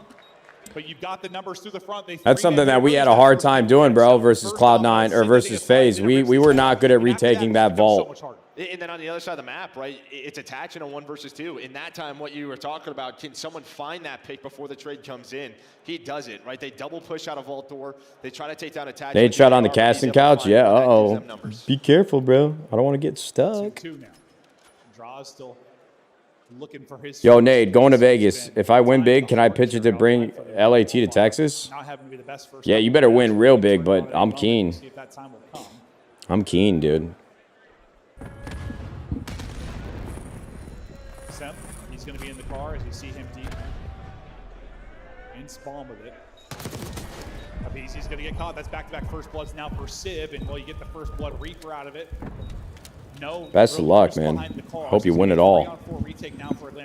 but you've got the numbers through the front. That's something that we had a hard time doing, bro, versus Cloud9 or versus FaZe. We were not good at retaking that vault. And then on the other side of the map, right, it's attaching a 1 versus 2. In that time, what you were talking about, can someone find that pick before the trade comes in? He does it, right? They double push out of vault door. They try to take down attach. They shot on the casting couch? Yeah, uh-oh. Be careful, bro. I don't want to get stuck. 2 now. Draws still looking for his. Yo, Nade, going to Vegas. If I win big, can I pitch it to bring LAT to Texas? Yeah, you better win real big, but I'm keen. I'm keen, dude. He's going to be in the car as you see him deep in spawn with it. Abizi's going to get caught. That's back-to-back first bloods now for Civ, and well, you get the first blood Reaper out of it. No. Best of luck, man. Hope you win it all.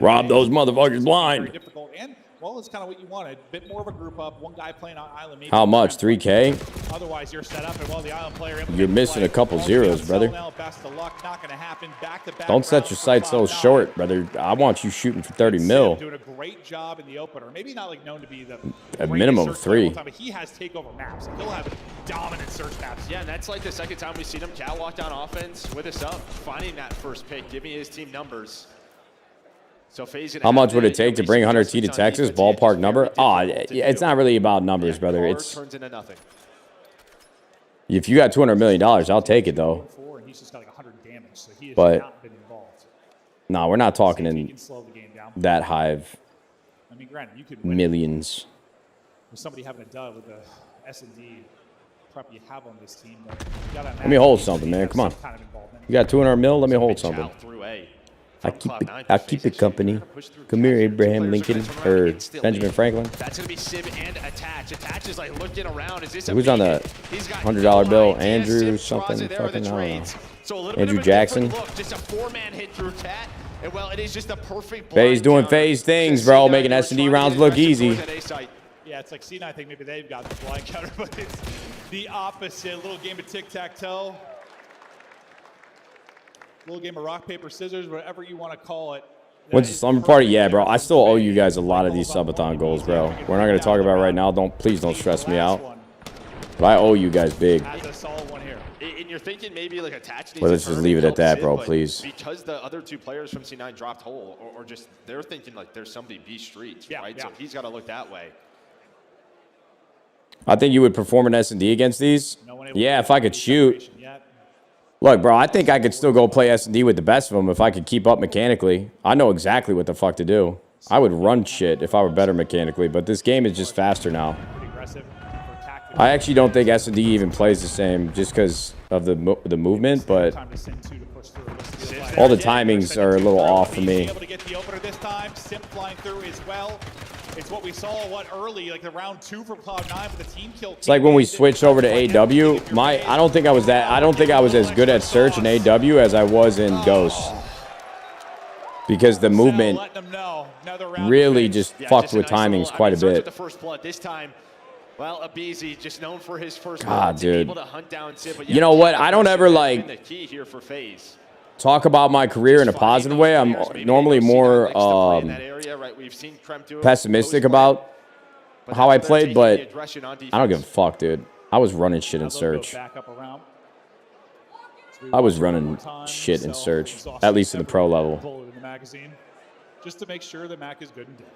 Rob those motherfuckers blind. And, well, it's kind of what you wanted. A bit more of a group up. One guy playing on island. How much? 3K? Otherwise, you're set up, and well, the island player. You're missing a couple zeros, brother. Best of luck. Not going to happen. Back-to-back. Don't set your sights so short, brother. I want you shooting for 30 mil. Doing a great job in the opener. Maybe not like known to be the a minimum of 3. But he has takeover maps. And he'll have dominant search maps. Yeah, and that's like the second time we've seen him catwalk on offense with us up, finding that first pick, giving his team numbers. So how much would it take to bring 100T to Texas? Ballpark number? Oh, it's not really about numbers, brother. It's if you got $200 million, I'll take it though. But No, we're not talking See if he in can slow the game down. that high of I mean, granted, you could win millions. with somebody having a dud with the S&D prep you have on this team. But you gotta Let me hold something, man. Come on. kind of involvement. You got 200 mil? Let me hold something. Through A. I keep it company. Come here, Abraham Lincoln or Benjamin Franklin. That's going to be Sib and Attach. Attach is like looking around. Is this Who's on the $100 bill? Andrew something? Fucking I don't know. So a little bit Andrew of a Jackson. different look. Just a 4-man hit through Cat. And well, it is just a perfect Faze blind doing counter. Faze things, bro. Making S&D rounds look easy. Yeah, it's like C9. I think maybe they've got the blind counter, but it's the opposite. A little game of tic-tac-toe. Little game of rock, paper, scissors, whatever you want to call it. When's the slumber party? Yeah, bro. I still owe you guys a lot of these subathon goals, bro. We're not gonna talk about it right now. Please don't stress me out. But I owe you guys big. Has a solid one here. And you're thinking maybe like Attach needs Well, let's to just turn leave it and at that, help bro, Sid, please. Because the other two players from C9 dropped hole, or just they're thinking like there's somebody B streets, right? Yeah. So he's got to look that way. I think you would perform an S&D against these. Yeah, if I could shoot. Look, bro, I think I could still go play S&D with the best of them if I could keep up mechanically. I know exactly what the fuck to do. I would run shit if I were better mechanically, but this game is just faster now. I actually don't think S&D even plays the same just because of the movement, but all the timings are a little off for me. Able to get the opener this time. Sim flying through as well. It's what we saw early, like the round 2 for Cloud9, but the team kill. It's like when we switched over to AW. I don't think I was as good at search in AW as I was in Ghost. Because the movement really just fucked with timings quite a bit. The first blood this time. Well, Abizi just known for his first God, blood, dude. able to hunt down Sid, but You know what? I don't ever the key here for FaZe. talk about my career in a positive way. I'm normally more pessimistic about how I played, but I don't give a fuck, dude. I was running shit in search. I was running shit in search, at least in the pro level. Just to make sure that Mac is good and dead.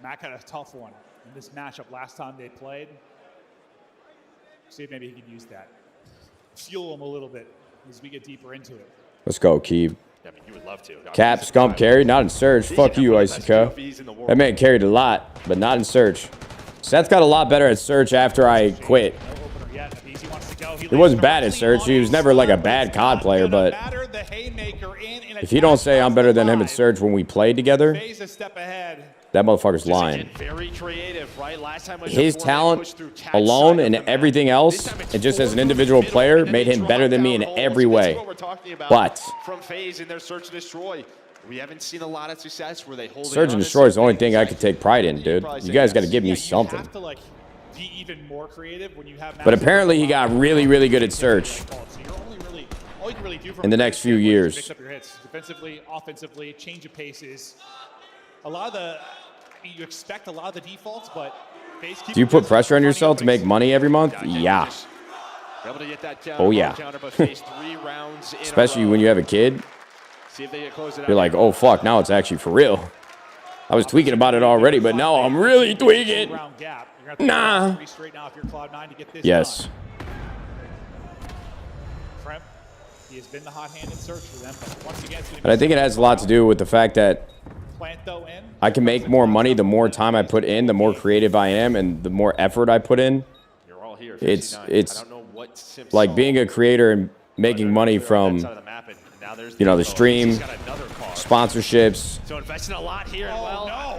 Mac had a tough one in this matchup last time they played. See if maybe he can use that. Fuel him a little bit as we get deeper into it. Let's go, Keeb. I mean, you would love to. Cap, Scump carried, not in search. Fuck you, Icico. That man carried a lot, but not in search. Seth got a lot better at search after I quit. He wasn't bad at search. He was never like a bad COD player, but if you don't say I'm better than him at search when we played together, that motherfucker's lying. Very creative, right? Last time was His talent alone and everything else, and just as an individual player, made him better than me in every way. But from FaZe in their search and destroy, we haven't seen a lot of success where they hold search and destroy is the only thing I could take pride in, dude. You guys got to give me something. Be even more creative when you have. But apparently he got really, really good at search in the next few years. Mix up your hits defensively, offensively, change of paces. A lot of the you expect a lot of the defaults, but do you put pressure on yourself to make money every month? Yeah. Oh yeah. Especially when you have a kid. You're like, oh fuck, now it's actually for real. I was tweaking about it already, but now I'm really tweaking. Nah. Yes. He has been the hot-handed search for them, but once again, but I think it has a lot to do with the fact that I can make more money the more time I put in, the more creative I am, and the more effort I put in. It's like being a creator and making money from, you know, the stream, sponsorships,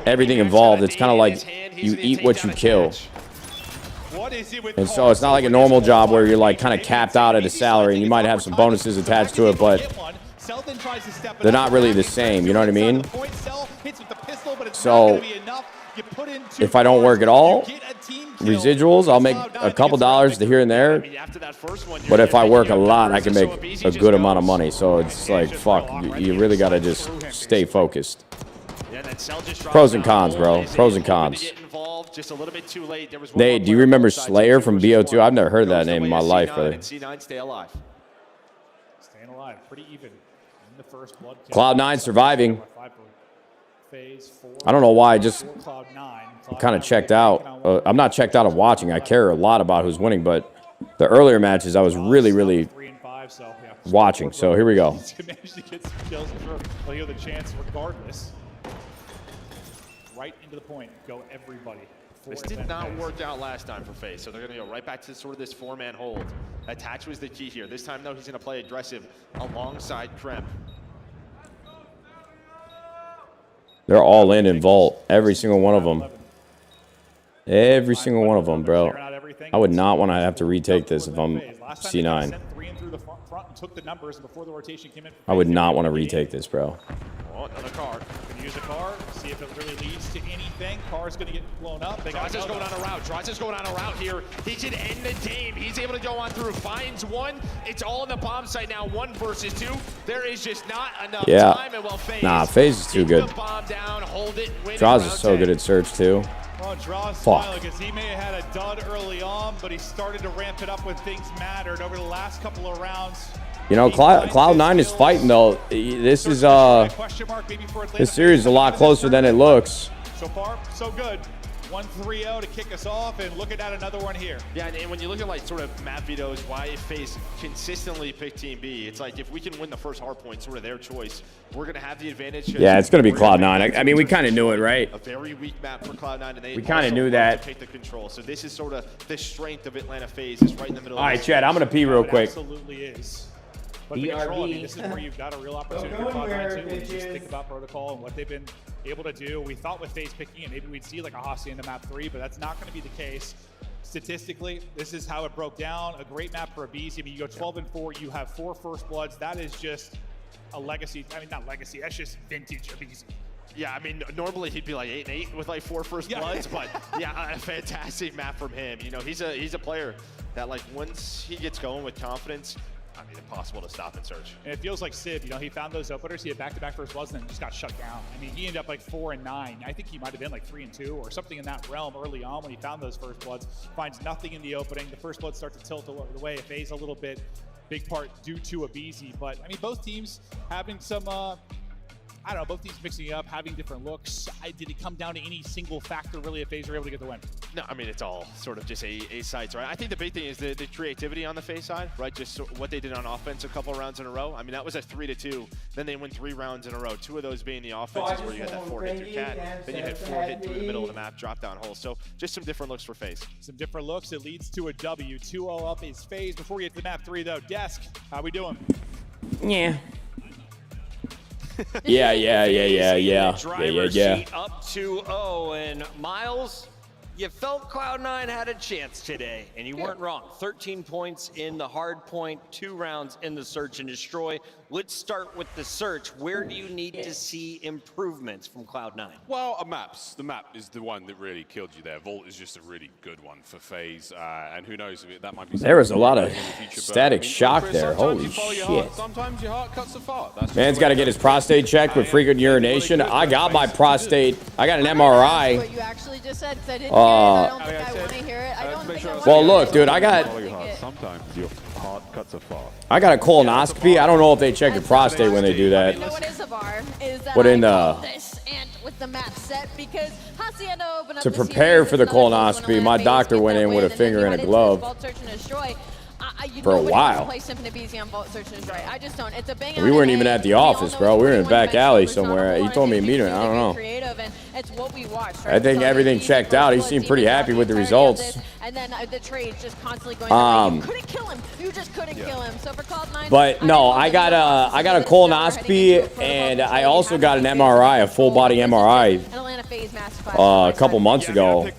everything involved. It's kind of like you eat what you kill. And so it's not like a normal job where you're like kind of capped out at a salary and you might have some bonuses attached to it, but they're not really the same. You know what I mean? So if I don't work at all, residuals, I'll make a couple dollars to here and there. But if I work a lot, I can make a good amount of money. So it's like, fuck, you really got to just stay focused. Pros and cons, bro. Pros and cons. Nate, do you remember Slayer from BO2? I've never heard that name in my life, brother. staying alive, pretty even in the first blood. CLOUD9 surviving. I don't know why. I just kind of checked out. I'm not checked out of watching. I care a lot about who's winning, but the earlier matches, I was really, really watching. So here we go. He managed to get some kills for the chance regardless. Right into the point. Go everybody. This did not work out last time for FaZe, so they're going to go right back to sort of this four-man hold. Attach was the key here. This time, though, he's going to play aggressive alongside Krem. They're all in Vault. Every single one of them. Every single one of them, bro. I would not want to have to retake this if I'm C9. I would not want to retake this, bro. Oh, another car. Gonna use a car, see if it really leads to anything. Car's gonna get blown up. Draza's going on a route. Draza's going on a route here. He should end the game. He's able to go on through. Finds one. It's all in the bomb site now. 1 versus 2. There is just not enough time. And Nah, FaZe is too good. Draza's so good at search too. Well, Draws smiling because he may have had a dud early on, but he started to ramp it up when things mattered over the last couple of rounds. You know, CLOUD9 is fighting though. This is this series is a lot closer than it looks. So far, so good. 1-3-0 to kick us off, and looking at another one here. Yeah, and when you look at like sort of map vetoes, why FaZe consistently pick Team B, it's like if we can win the first hard point, sort of their choice, we're gonna have the advantage. Yeah, it's gonna be CLOUD9. I mean, we kind of knew it, right? A very weak map for CLOUD9, and we kind of knew that. Take the control. So this is sort of the strength of Atlanta FaZe is right in the middle. All right, Chad, I'm gonna pee real quick. Absolutely is. But the control, I mean, this is where you've got a real opportunity for CLOUD9 too. When you just think about protocol and what they've been able to do. We thought with FaZe picking it, maybe we'd see like a Hossie into map 3, but that's not going to be the case. Statistically, this is how it broke down. A great map for a BC. I mean, you go 12-4, you have 4 first bloods. That is just a legacy. I mean, not legacy. That's just vintage of BC. Yeah, I mean, normally he'd be like 8-8 with like 4 first bloods, but yeah, a fantastic map from him. You know, he's a player that like once he gets going with confidence, I mean, impossible to stop and search. And it feels like Civ, you know, he found those openers, he had back-to-back first bloods and then just got shut down. I mean, he ended up like 4-9. I think he might have been like 3-2 or something in that realm early on when he found those first bloods. Finds nothing in the opening. The first bloods start to tilt the way. FaZe a little bit, big part due to a BZ. But, I mean, both teams having some, I don't know, both teams mixing it up, having different looks. Did it come down to any single factor really if FaZe were able to get the win? No, I mean, it's all sort of just a sites, right? I think the big thing is the creativity on the FaZe side, right? Just what they did on offense a couple of rounds in a row. I mean, that was a 3-2. Then they win 3 rounds in a row. 2 of those being the offenses where you had that 4-hit through cat. Then you had 4-hit through the middle of the map, drop down hole. So just some different looks for FaZe. Some different looks. It leads to a W. 2-0 up is FaZe. Before we get to the map 3, though, Desk, how we doing? Yeah. Yeah. Up 2-0, and Miles, you felt CLOUD9 had a chance today, and you weren't wrong. 13 points in the hard point, 2 rounds in the search and destroy. Let's start with the search. Where do you need to see improvements from CLOUD9? Well, maps. The map is the one that really killed you there. Vault is just a really good one for FaZe, and who knows, that might be. There was a lot of static shock Chris, there. Holy shit. Sometimes your heart cuts a fart. Man's got to get his prostate checked with frequent urination. I got my prostate. I got an MRI. What you actually just said, because I didn't hear it. I don't think I want to hear it. I don't think I want to Well, look, dude, I got. Sometimes your heart cuts a fart. I got a colonoscopy. I don't know if they check your prostate when they do that. You know what is a bar? Is that What in this and with the map set because Hacienda opened up to prepare for the colonoscopy, my doctor went in with a finger in a glove for a while. Play Symphony BZ on Vault Search and Destroy. I just don't. It's a bang. We weren't even at the office, bro. We were in a back alley somewhere. He told me to meet him. I don't know. Creative, and it's what we watched. Right? I think everything checked out. He seemed pretty happy with the results. And then the trades just constantly going. You couldn't kill him. You just couldn't kill him. So for CLOUD9. But no, I got a colonoscopy and I also got an MRI, a full body MRI, a couple months ago,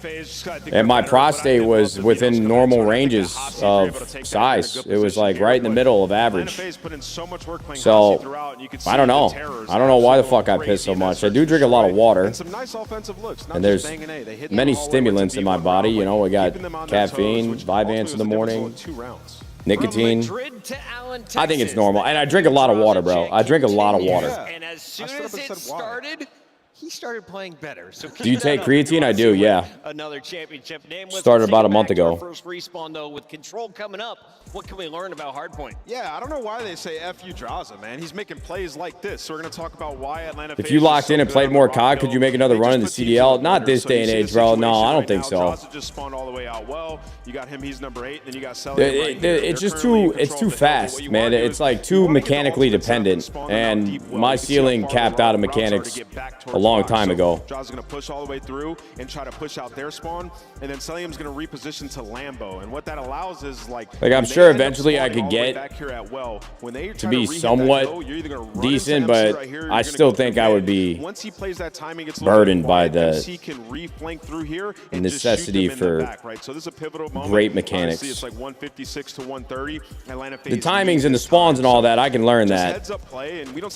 and my prostate was within normal ranges of size. It was like right in the middle of average. So I don't know. I don't know why the fuck I piss so much. I do drink a lot of water, and there's many stimulants in my body. You know, I got caffeine, Vyvanse in the morning, nicotine. I think it's normal, and I drink a lot of water, bro. I drink a lot of water. And as soon as it started, he started playing better. So Do you take creatine? I do, yeah. Another championship. Started about a month ago. First respawn though with control coming up. What can we learn about Hardpoint? Yeah, I don't know why they say F you Draza, man. He's making plays like this. So we're going to talk about why Atlanta If you locked in and played more COD, could you make another run in the CDL? Not this day and age, bro. No, I don't think so. Draza just spawned all the way out well. You got him, he's number 8. Then you got It's just too fast, man. It's like too mechanically dependent. And my ceiling capped out of mechanics a long time ago. Draza's going to push all the way through and try to push out their spawn. And then Celium's going to reposition to Lambo. And what that allows is like I'm sure eventually I could get to be somewhat decent, but I still think I would be burdened by the necessity for great mechanics. It's like 156 to 130. The timings and the spawns and all that, I can learn that.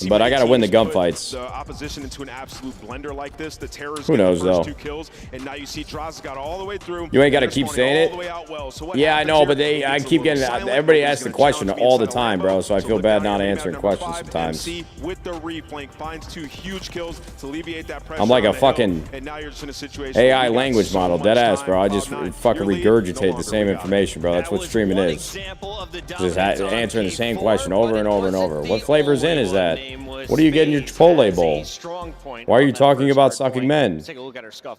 But I got to win the gunfights. The opposition into an absolute blender like this. The Terror's Who knows, though? 2 kills, and now you see Draza got all the way through. You ain't got to keep saying it. Yeah, I know, but I keep getting everybody asks the question all the time, bro. So I feel bad not answering questions sometimes. With the reflank, finds 2 huge kills to alleviate that pressure. I'm like a fucking AI language model, dead ass, bro. I just fucking regurgitate the same information, bro. That's what streaming is. Just answering the same question over and over and over. What flavor's in is that? What are you getting your Chipotle bowl? Why are you talking about sucking men?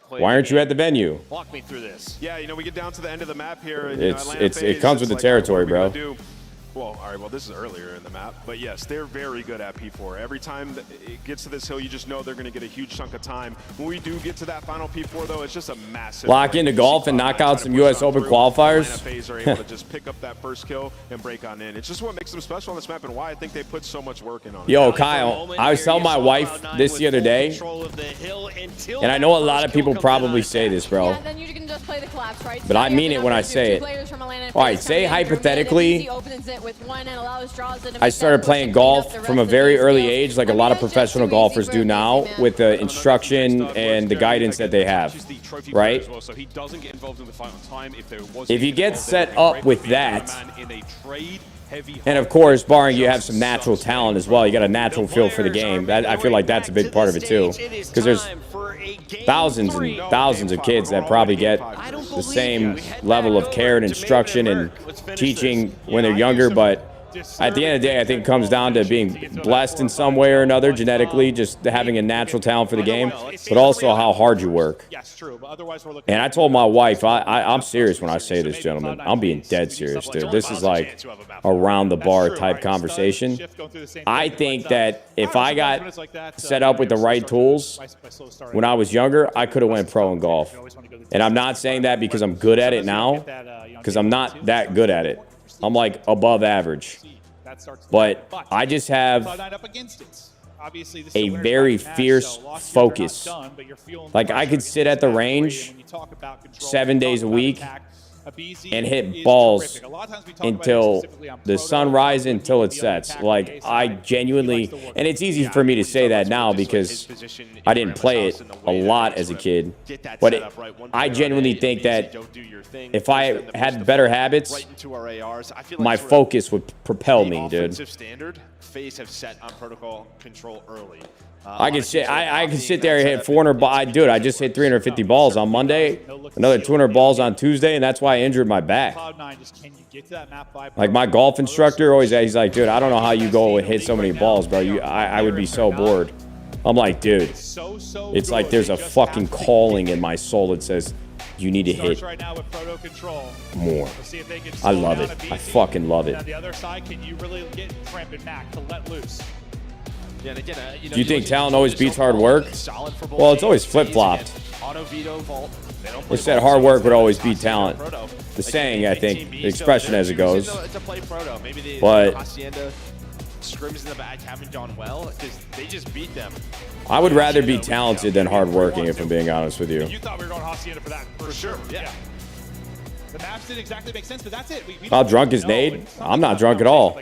Why aren't you at the venue? Walk me through this. Yeah, we get down to the end of the map here. And, it comes with the territory, bro. Well, all right, well, this is earlier in the map. But yes, they're very good at P4. Every time it gets to this hill, you just know they're going to get a huge chunk of time. When we do get to that final P4, though, it's just a massive... Lock into golf and knock out some U.S. Open qualifiers. FAs are able to just pick up that first kill and break on in. It's just what makes them special on this map and why I think they put so much work in on it. Yo, Kyle, I was telling my wife this the other day, and I know a lot of people probably say this, bro. Yeah, then you can just play the collapse, right? But I mean it when I say it. All right, say hypothetically... I started playing golf from a very early age, like a lot of professional golfers do now, with the instruction and the guidance that they have, right? If you get set up with that, and of course, barring you have some natural talent as well, you got a natural feel for the game. I feel like that's a big part of it too, because there's thousands and thousands of kids that probably get the same level of care and instruction and teaching when they're younger, but at the end of the day, I think it comes down to being blessed in some way or another, genetically, just having a natural talent for the game, but also how hard you work. And I told my wife, I'm serious when I say this, gentlemen. I'm being dead serious, dude. This is like around the bar type conversation. I think that if I got set up with the right tools when I was younger, I could have went pro in golf. And I'm not saying that because I'm good at it now, because I'm not that good at it. I'm like above average, but I just have a very fierce focus. Like I could sit at the range 7 days a week and hit balls until the sun rises, until it sets. Like I genuinely, and it's easy for me to say that now because I didn't play it a lot as a kid, but I genuinely think that if I had better habits, my focus would propel me, dude. FaZe have set on protocol control early. I can sit there and hit 400 balls. Dude, I just hit 350 balls on Monday, another 200 balls on Tuesday, and that's why I injured my back. Like my golf instructor always, he's like, dude, I don't know how you go and hit so many balls, bro. I would be so bored. I'm like, dude, it's like there's a fucking calling in my soul that says you need to hit more. I love it. I fucking love it. On the other side, can you really get Tramp and Mac to let loose? Do you think talent always beats hard work? Well, it's always flip-flopped. They said hard work would always beat talent. The saying, I think, the expression as it goes. But scrims in the back haven't gone well because they just beat them. I would rather be talented than hardworking, if I'm being honest with you. You thought we were going Hacienda for that, for sure. Yeah. The maps didn't exactly make sense, but that's it. How drunk is Nade? I'm not drunk at all.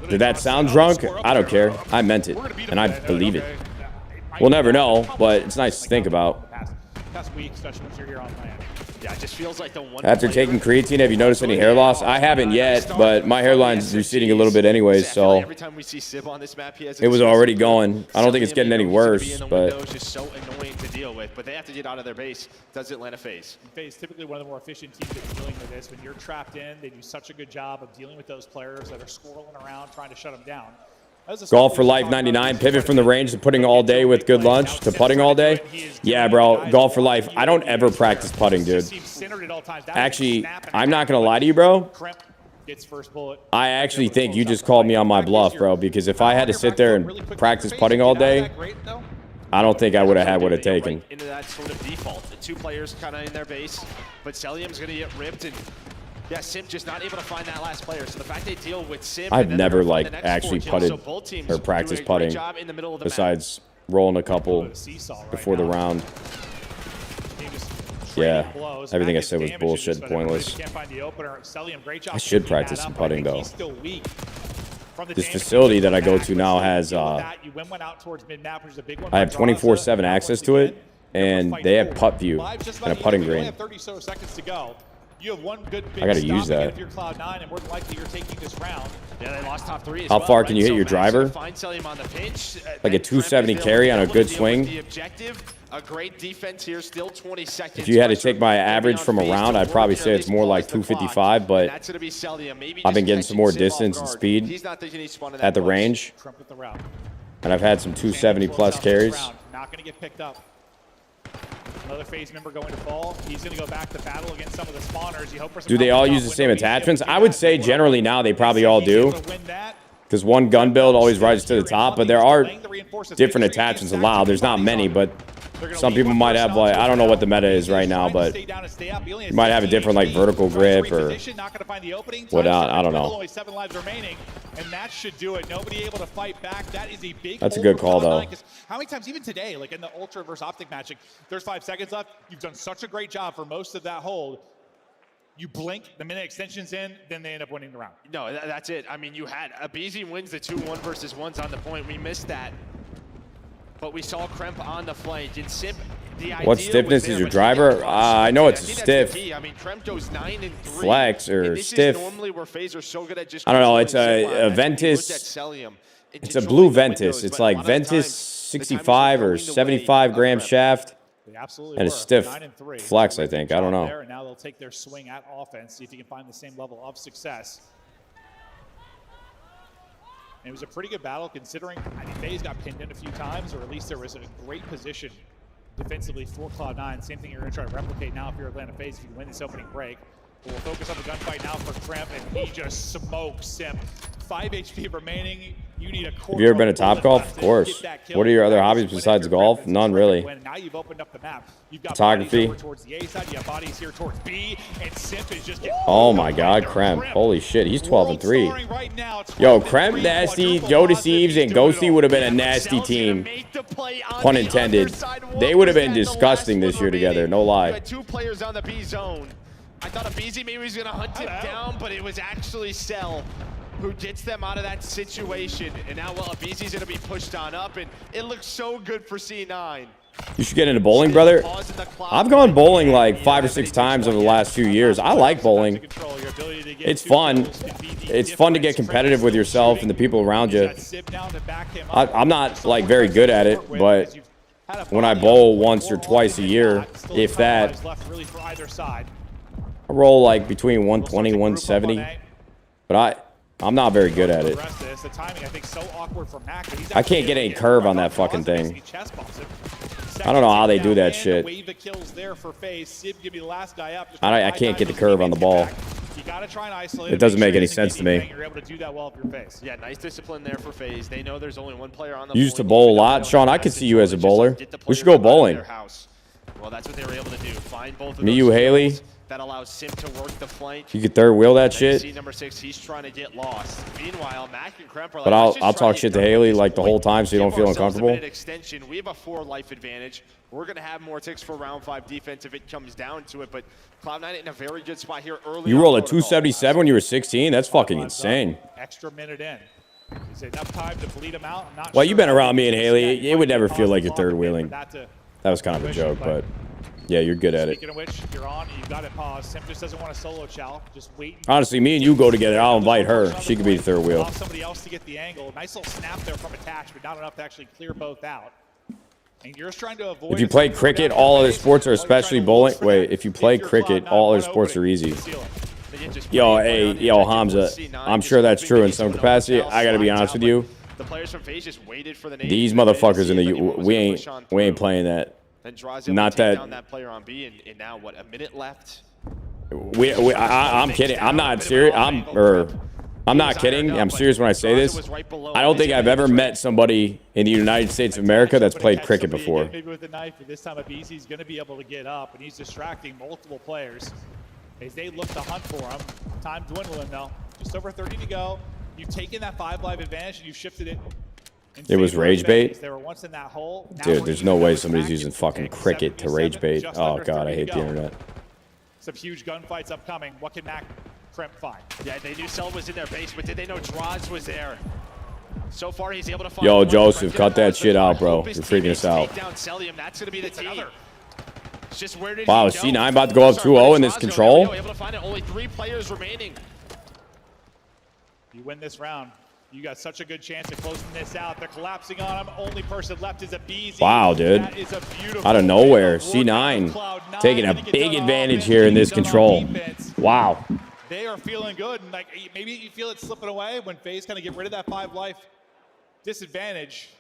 Did that sound drunk? I don't care. I meant it, and I believe it. We'll never know, but it's nice to think about. past week, especially once you're here on land. Yeah, it just feels like the one. After taking creatine, have you noticed any hair loss? I haven't yet, but my hairline's receding a little bit anyways, so every time we see Sib on this map, he has it was already going. I don't think it's getting any worse, but it's just so annoying to deal with. But they have to get out of their base. Does Atlanta FaZe? FaZe typically one of the more efficient teams at dealing with this. When you're trapped in, they do such a good job of dealing with those players that are squirreling around trying to shut them down. Golf for Life 99, pivot from the range to putting all day with good lunch to putting all day. Yeah, bro, Golf for Life. I don't ever practice putting, dude. Actually, I'm not going to lie to you, bro. I actually think you just called me on my bluff, bro, because if I had to sit there and practice putting all day, I don't think I would have had what it taken. Into that sort of default. The two players kind of in their base, but Celium's going to get ripped, and yeah, Sim just not able to find that last player. So the fact they deal with Sim, I've never like actually putted or practiced putting besides rolling a couple before the round. Yeah, everything I said was bullshit and pointless. I should practice some putting though. This facility that I go to now has I have 24/7 access to it, and they have putt view and a putting green. You have one good big I gotta use that. if you're CLOUD9, and more than likely you're taking this round. Yeah, they lost top 3 as How well, far right? can you hit your driver? Find Celium on the pinch. Like a 270 carry on a good swing. The objective, a great defense here, still 20 seconds. If you had to take my average from a round, I'd probably say it's more like 255, but I've been getting some more distance and speed at the range. And I've had some 270 plus carries. Not going to get picked up. Another FaZe member going to fall. He's going to go back to battle against some of the spawners. You hope for some Do they all use the same attachments? I would say generally now they probably all do. Because one gun build always rises to the top, but there are different attachments allowed. There's not many, but some people might have, like, I don't know what the meta is right now, but you might have a different, like, vertical grip or whatnot. I don't know. Only 7 lives remaining, and that should do it. Nobody able to fight back. That is a big. That's a good call, though. How many times, even today, like in the Ultra versus Optic matching, there's 5 seconds left. You've done such a great job for most of that hold. You blink, the minute extension's in, then they end up winning the round. No, that's it. I mean, you had Abizi wins the 2-1 versus 1s on the point. We missed that. But we saw Kremp on the flank. And Sim, what stiffness is your driver? I know it's a stiff. I mean, Kremp goes 9-3. Flex or stiff. Normally where FaZe are so good at just I don't know. It's a Ventus. It's a blue Ventus. It's like Ventus 65 or 75 gram shaft. And a stiff flex, I think. I don't know. And now they'll take their swing at offense, see if you can find the same level of success. And it was a pretty good battle considering I think FaZe got pinned in a few times, or at least there was a great position defensively for Cloud9. Same thing you're going to try to replicate now if you're Atlanta FaZe if you win this opening break. But we'll focus on the gunfight now for Kremp, and he just smokes Sim. 5 HP remaining. You need a Have you ever been to Topgolf? Of course. What are your other hobbies besides golf? None, really. Now you've opened up the map. You've got photography. Towards the A side, you have bodies here towards B, and Simp is just oh my God, Kremp. Holy shit, he's 12-3. Yo, Kremp, Nasty, Joe Thieves, and Ghosty would have been a nasty team. Pun intended. They would have been disgusting this year together, no lie. 2 players on the B zone. I thought Abizi maybe was going to hunt him down, but it was actually Cell who gets them out of that situation. And now, well, Abizi's going to be pushed on up, and it looks so good for C9. You should get into bowling, brother. I've gone bowling like 5 or 6 times over the last 2 years. I like bowling. It's fun. It's fun to get competitive with yourself and the people around you. I'm not like very good at it, but when I bowl once or twice a year, if that, I roll like between 120 and 170, but I'm not very good at it. I can't get any curve on that fucking thing. I don't know how they do that shit. I can't get the curve on the ball. It doesn't make any sense to me. Yeah, nice discipline there for FaZe. They know there's only one player on the You used to bowl a lot, Sean. I could see you as a bowler. We should go bowling. Well, that's what they were able to do. Find both of Me, you, Haley. That allows Sim to work the flank. You could third wheel that shit. Number 6, he's trying to get lost. Meanwhile, Mac and Kremp are but I'll talk shit to Haley like the whole time so you don't feel uncomfortable. Extension. We have a 4 life advantage. We're going to have more ticks for round 5 defense if it comes down to it, but Cloud9 in a very good spot here early. You rolled a 277 when you were 16? That's fucking insane. Extra minute in. Is enough time to bleed him out? Well, you've been around me and Haley. It would never feel like you're third wheeling. That was kind of a joke, but Yeah, you're good at it. Speaking of which, you're on. You've got it paused. Sim just doesn't want to solo chow. Just wait. Honestly, me and you go together. I'll invite her. She could be the third wheel. Allow somebody else to get the angle. Nice little snap there from attach, but not enough to actually clear both out. And you're just trying to avoid. If you play cricket, all other sports are especially bowling. Wait, if you play cricket, all other sports are easy. Yo, hey, yo, Hamza. I'm sure that's true in some capacity. I gotta be honest with you. The players from FaZe just waited for the These motherfuckers in the we ain't playing that. Not that player on B, and now what? A minute left. I'm kidding. I'm not serious. I'm not kidding. I'm serious when I say this. I don't think I've ever met somebody in the United States of America that's played cricket before. Maybe with the knife, but this time BZ's going to be able to get up, and he's distracting multiple players as they look to hunt for him. Time dwindling though. Just over 30 to go. You've taken that 5 live advantage and you've shifted it. It was rage bait. They were once in that hole. Dude, there's no way somebody's using fucking cricket to rage bait. Oh god, I hate the internet. Some huge gunfights upcoming. What can Mac Crimp find? Yeah, they knew Cell was in their base, but did they know Draws was there? So far, he's able to find. Yo, Joseph, cut that shit out, bro. You're freaking us out. That's going to be the team. Just where did wow, C9 about to go up 2-0 in this control. Able to find it. Only 3 players remaining. You win this round. You got such a good chance of closing this out. They're collapsing on him. Only person left is a BZ. Wow, dude. Out of nowhere, C9 taking a big advantage here in this control. Wow. They are feeling good. And like maybe you feel it slipping away when FaZe kind of get rid of that 5 life disadvantage.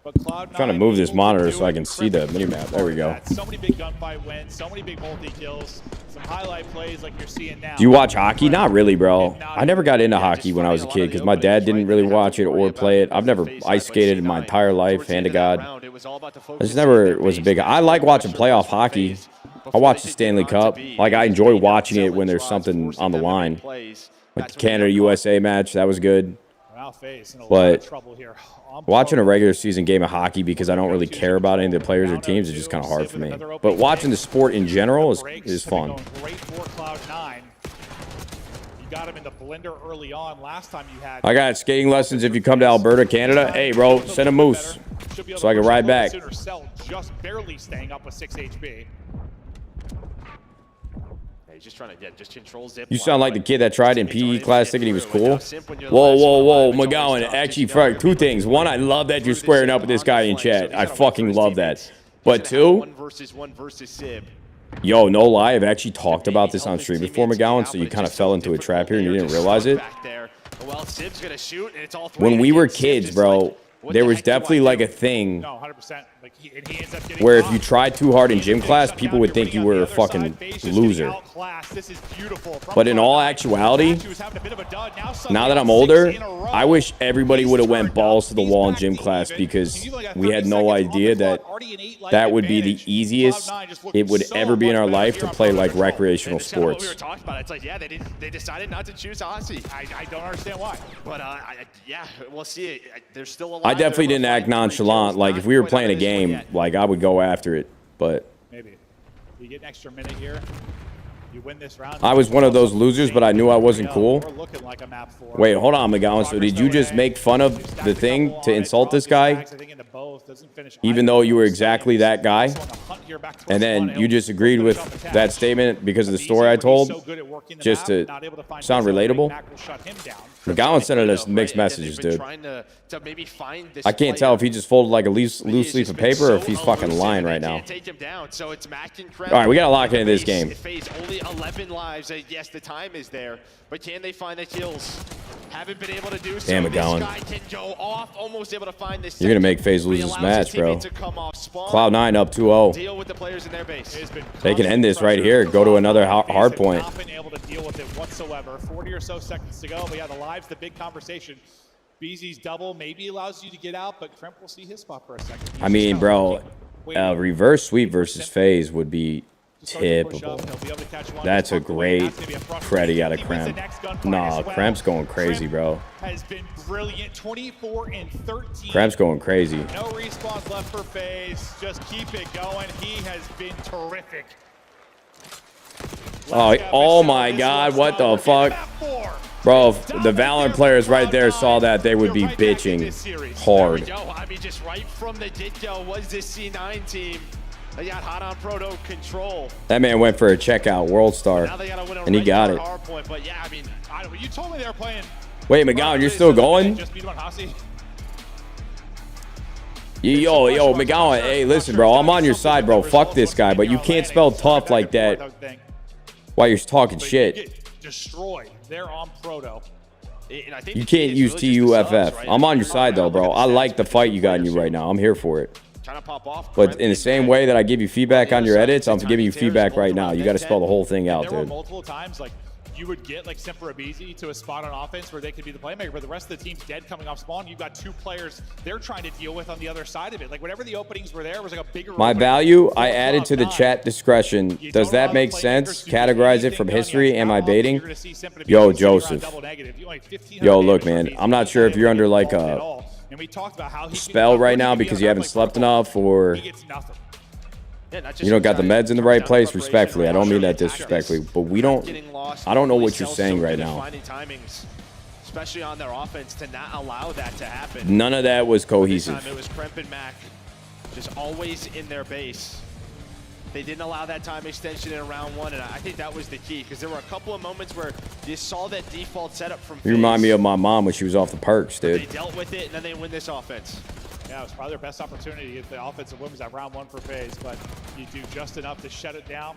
But CLOUD9 trying to move this monitor so I can see the minimap. There we go. So many big gunfight wins, so many big multi-kills, some highlight plays like you're seeing now. Do you watch hockey? Not really, bro. I never got into hockey when I was a kid because my dad didn't really watch it or play it. I've never ice skated in my entire life, hand to God. I just never was a big... I like watching playoff hockey. I watch the Stanley Cup. Like, I enjoy watching it when there's something on the line. Like the Canada-USA match, that was good. But watching a regular season game of hockey because I don't really care about any of the players or teams is just kind of hard for me. But watching the sport in general is fun. Great for CLOUD9. You got him in the blender early on. Last time you had. I got skating lessons if you come to Alberta, Canada. Hey, bro, send a moose so I can ride back. Just barely staying up with 6 HP. Just trying to just control zip. You sound like the kid that tried in PE class thinking he was cool. Whoa, whoa, whoa, McGowan. Actually, 2 things. 1, I love that you're squaring up with this guy in chat. I fucking love that. But 2, 1 versus Sib. Yo, no lie, I've actually talked about this on stream before, McGowan, so you kind of fell into a trap here and you didn't realize it. When we were kids, bro, there was definitely like a thing where if you tried too hard in gym class, people would think you were a fucking loser. But in all actuality, now that I'm older, I wish everybody would have went balls to the wall in gym class because we had no idea that that would be the easiest it would ever be in our life to play like recreational sports. We were talking about it. It's like, yeah, they decided not to choose Aussie. I don't understand why. But yeah, we'll see. There's still a lot. I definitely didn't act nonchalant. Like if we were playing a game, like I would go after it. But maybe you get an extra minute here. You win this round. I was one of those losers, but I knew I wasn't cool. Wait, hold on, McGowan. So did you just make fun of the thing to insult this guy? Even though you were exactly that guy? And then you just agreed with that statement because of the story I told? Just to sound relatable? McGowan sent us mixed messages, dude. I can't tell if he just folded like a loose leaf of paper or if he's fucking lying right now. Alright, we gotta lock into this game. Only 11 lives. Yes, the time is there, but can they find the kills? Haven't been able to do so. Damn it, This guy can go off, almost able to find this. You're gonna make FaZe lose this match, bro. CLOUD9 up 2-0. Deal with the players in their base. They can end this right here. Go to another hard point. Not been able to deal with it whatsoever. 40 or so seconds to go. But yeah, the lives, the big conversation. BZ's double maybe allows you to get out, but Crimp will see his spot for a second. I mean, bro, reverse sweep versus FaZe would be typical. That's a great Freddy out of Crimp. Nah, Cramp's going crazy, bro. Has been brilliant. 24 and 13. Cramp's going crazy. No respawns left for FaZe. Just keep it going. He has been terrific. Oh my God, what the fuck? Bro, if the Valorant players right there saw that, they would be bitching hard. I mean, just right from the get-go was this C9 team. They got hot on proto control. That man went for a checkout world star, and he got it. Point, but yeah, I mean, you told me they were playing. Wait, McGowan, you're still going? Just beat him on Hossie. Yo, McGowan, hey, listen, bro, I'm on your side, bro. Fuck this guy, but you can't spell tough like that while you're talking shit. Destroyed. They're on proto. You can't use TUFF. I'm on your side, though, bro. I like the fight you got in you right now. I'm here for it. But in the same way that I give you feedback on your edits, I'm giving you feedback right now. You got to spell the whole thing out, there were dude. multiple times, like, you would get like Semper Abizi to a spot on offense where they could be the playmaker, but the rest of the team's dead coming off spawn. You've got 2 players they're trying to deal with on the other side of it. Like, whatever the openings were there was like a bigger My value, I added to the chat discretion. Does that make sense? Categorize it from history. Am I baiting? Yo, Joseph. Yo, look, man. I'm not sure if you're under like a spell right now because you haven't slept enough or you don't got the meds in the right place. Respectfully, I don't mean that disrespectfully, but we don't. I don't know what you're saying right now. Especially on their offense to not allow that to happen. None of that was cohesive. It was Kremp and Mac just always in their base. They didn't allow that time extension in round 1, and I think that was the key because there were a couple of moments where you saw that default setup from You remind me of my mom when she was off the perks, dude. They dealt with it, and then they win this offense. Yeah, it was probably their best opportunity to get the offensive wins at round 1 for FaZe, but you do just enough to shut it down.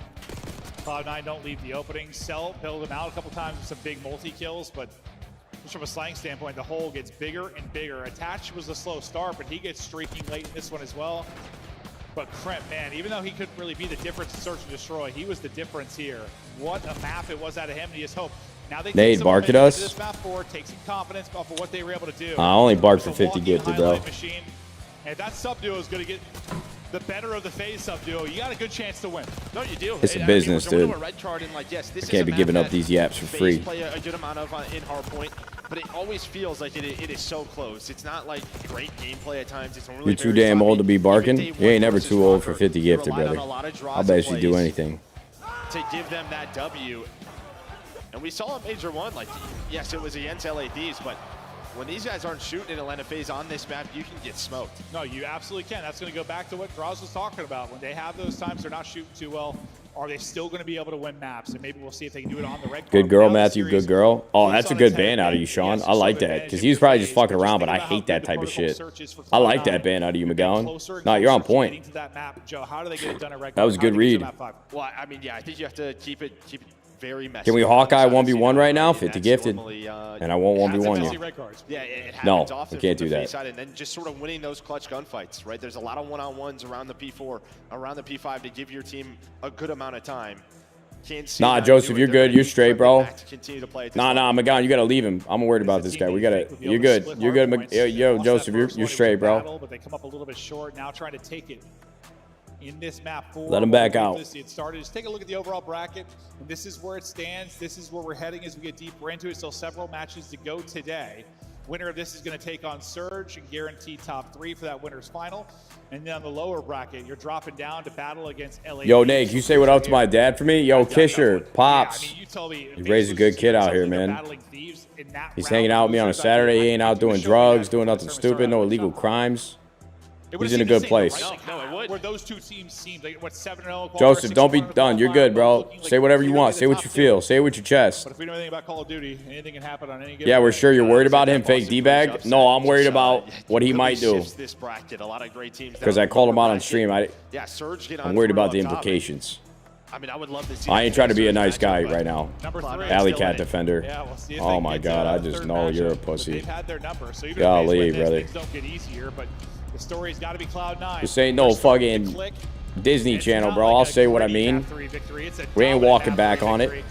CLOUD9 don't leave the opening. Cell bailed them out a couple times with some big multi-kills, but just from a slang standpoint, the hole gets bigger and bigger. Attach was a slow start, but he gets streaking late in this one as well. But Kremp, man, even though he couldn't really be the difference in Search and Destroy, he was the difference here. What a map it was out of him, and he just hoped. Now they Nate barked at us. This map forward, take some confidence off of what they were able to do. I only barked for 50 gifted, bro. Machine. And that sub-duo is going to get the better of the FaZe sub-duo. You got a good chance to win. No, you do. It's a business, dude. I can't be giving up these yaps for free. Play a good amount of in hardpoint, but it always feels like it is so close. It's not like great gameplay at times. It's really You're too damn old to be barking. You ain't never too old for 50 gifted, brother. I'll bet you do anything. To give them that W. And we saw in Major 1, like, yes, it was against LADs, but when these guys aren't shooting in Atlanta FaZe on this map, you can get smoked. No, you absolutely can. That's going to go back to what Draws was talking about. When they have those times they're not shooting too well, are they still going to be able to win maps? And maybe we'll see if they can do it on the red card. Good girl, Matthew. Good girl. Oh, that's a good ban out of you, Sean. I like that because he was probably just fucking around, but I hate that type of shit. I like that ban out of you, McGowan. No, you're on point. That was a good read. Well, I mean, yeah, I think you have to keep it very messy. Can we Hawkeye 1v1 right now? 50 gifted. And I won't 1v1 you. Yeah, it happens No, often we can't from do the that. FaZe side, and then just sort of winning those clutch gunfights, right? There's a lot of one-on-ones around the P4, around the P5 to give your team a good amount of time. Nah, Joseph, you're good. You're straight, bro. Nah, McGowan, you gotta leave him. I'm worried about this guy. We gotta. You're good. You're good. Yo, Joseph, you're straight, bro. But they come up a little bit short now, trying to take it in this map. Let him back out. It started. Just take a look at the overall bracket. And this is where it stands. This is where we're heading as we get deeper into it. Still several matches to go today. Winner of this is going to take on Surge and guarantee top 3 for that winner's final. And then on the lower bracket, you're dropping down to battle against LA. Yo, Nate, can you say what up to my dad for me? Yo, Kisher, Pops. Yeah, I mean, you tell me, you raised a good kid out here, man. He's hanging out with me on a Saturday. He ain't out doing drugs, doing nothing stupid, no illegal crimes. He's in a good place. No, it would. Where those two teams seem like what 7-0. Joseph, don't be done. You're good, bro. Say whatever you want. Say what you feel. Say it with your chest. But if we know anything about Call of Duty, anything can happen on any given Yeah, we're sure you're worried about him, fake D-bag. No, I'm worried about what he might do. Because I called him out on stream. I'm worried about the implications. I mean, I would love to see. I ain't trying to be a nice guy right now. Alley cat defender. Oh my god, I just know you're a pussy. They've had their number, so even golly, brother. Things don't get easier, but the story's got to be CLOUD9. This ain't no fucking Disney Channel, bro. I'll say what I mean. We ain't walking back on it.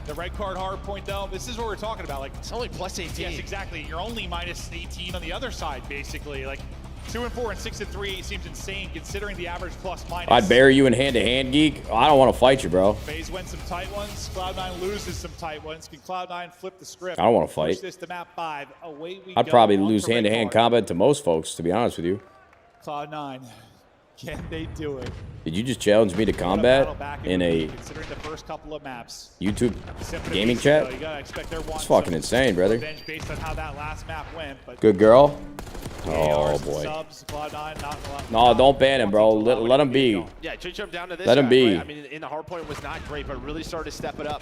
The red card hard point, though, this is what we're talking about. Like, it's only plus 18. Yes, exactly. You're only minus 18 on the other side, basically. Like 2-4 and 6-3 seems insane considering the average plus minus. I'd bury you in hand-to-hand, geek. I don't want to fight you, bro. FaZe wins some tight ones. CLOUD9 loses some tight ones. Can CLOUD9 flip the script? I don't want to fight. Push this to map 5. Away we I'd go. probably lose hand-to-hand combat to most folks, to be honest with you. CLOUD9, can they do it? Did you just challenge me to combat in a considering the first couple of maps? YouTube gaming chat? You gotta expect their It's fucking insane, brother. Based on how that last map went, but good girl. Oh boy. Subs, CLOUD9, not a lot. No, don't ban him, bro. Let him be. Yeah, should jump down to this Let him guy, be. right? I mean, in the hard point was not great, but really started to step it up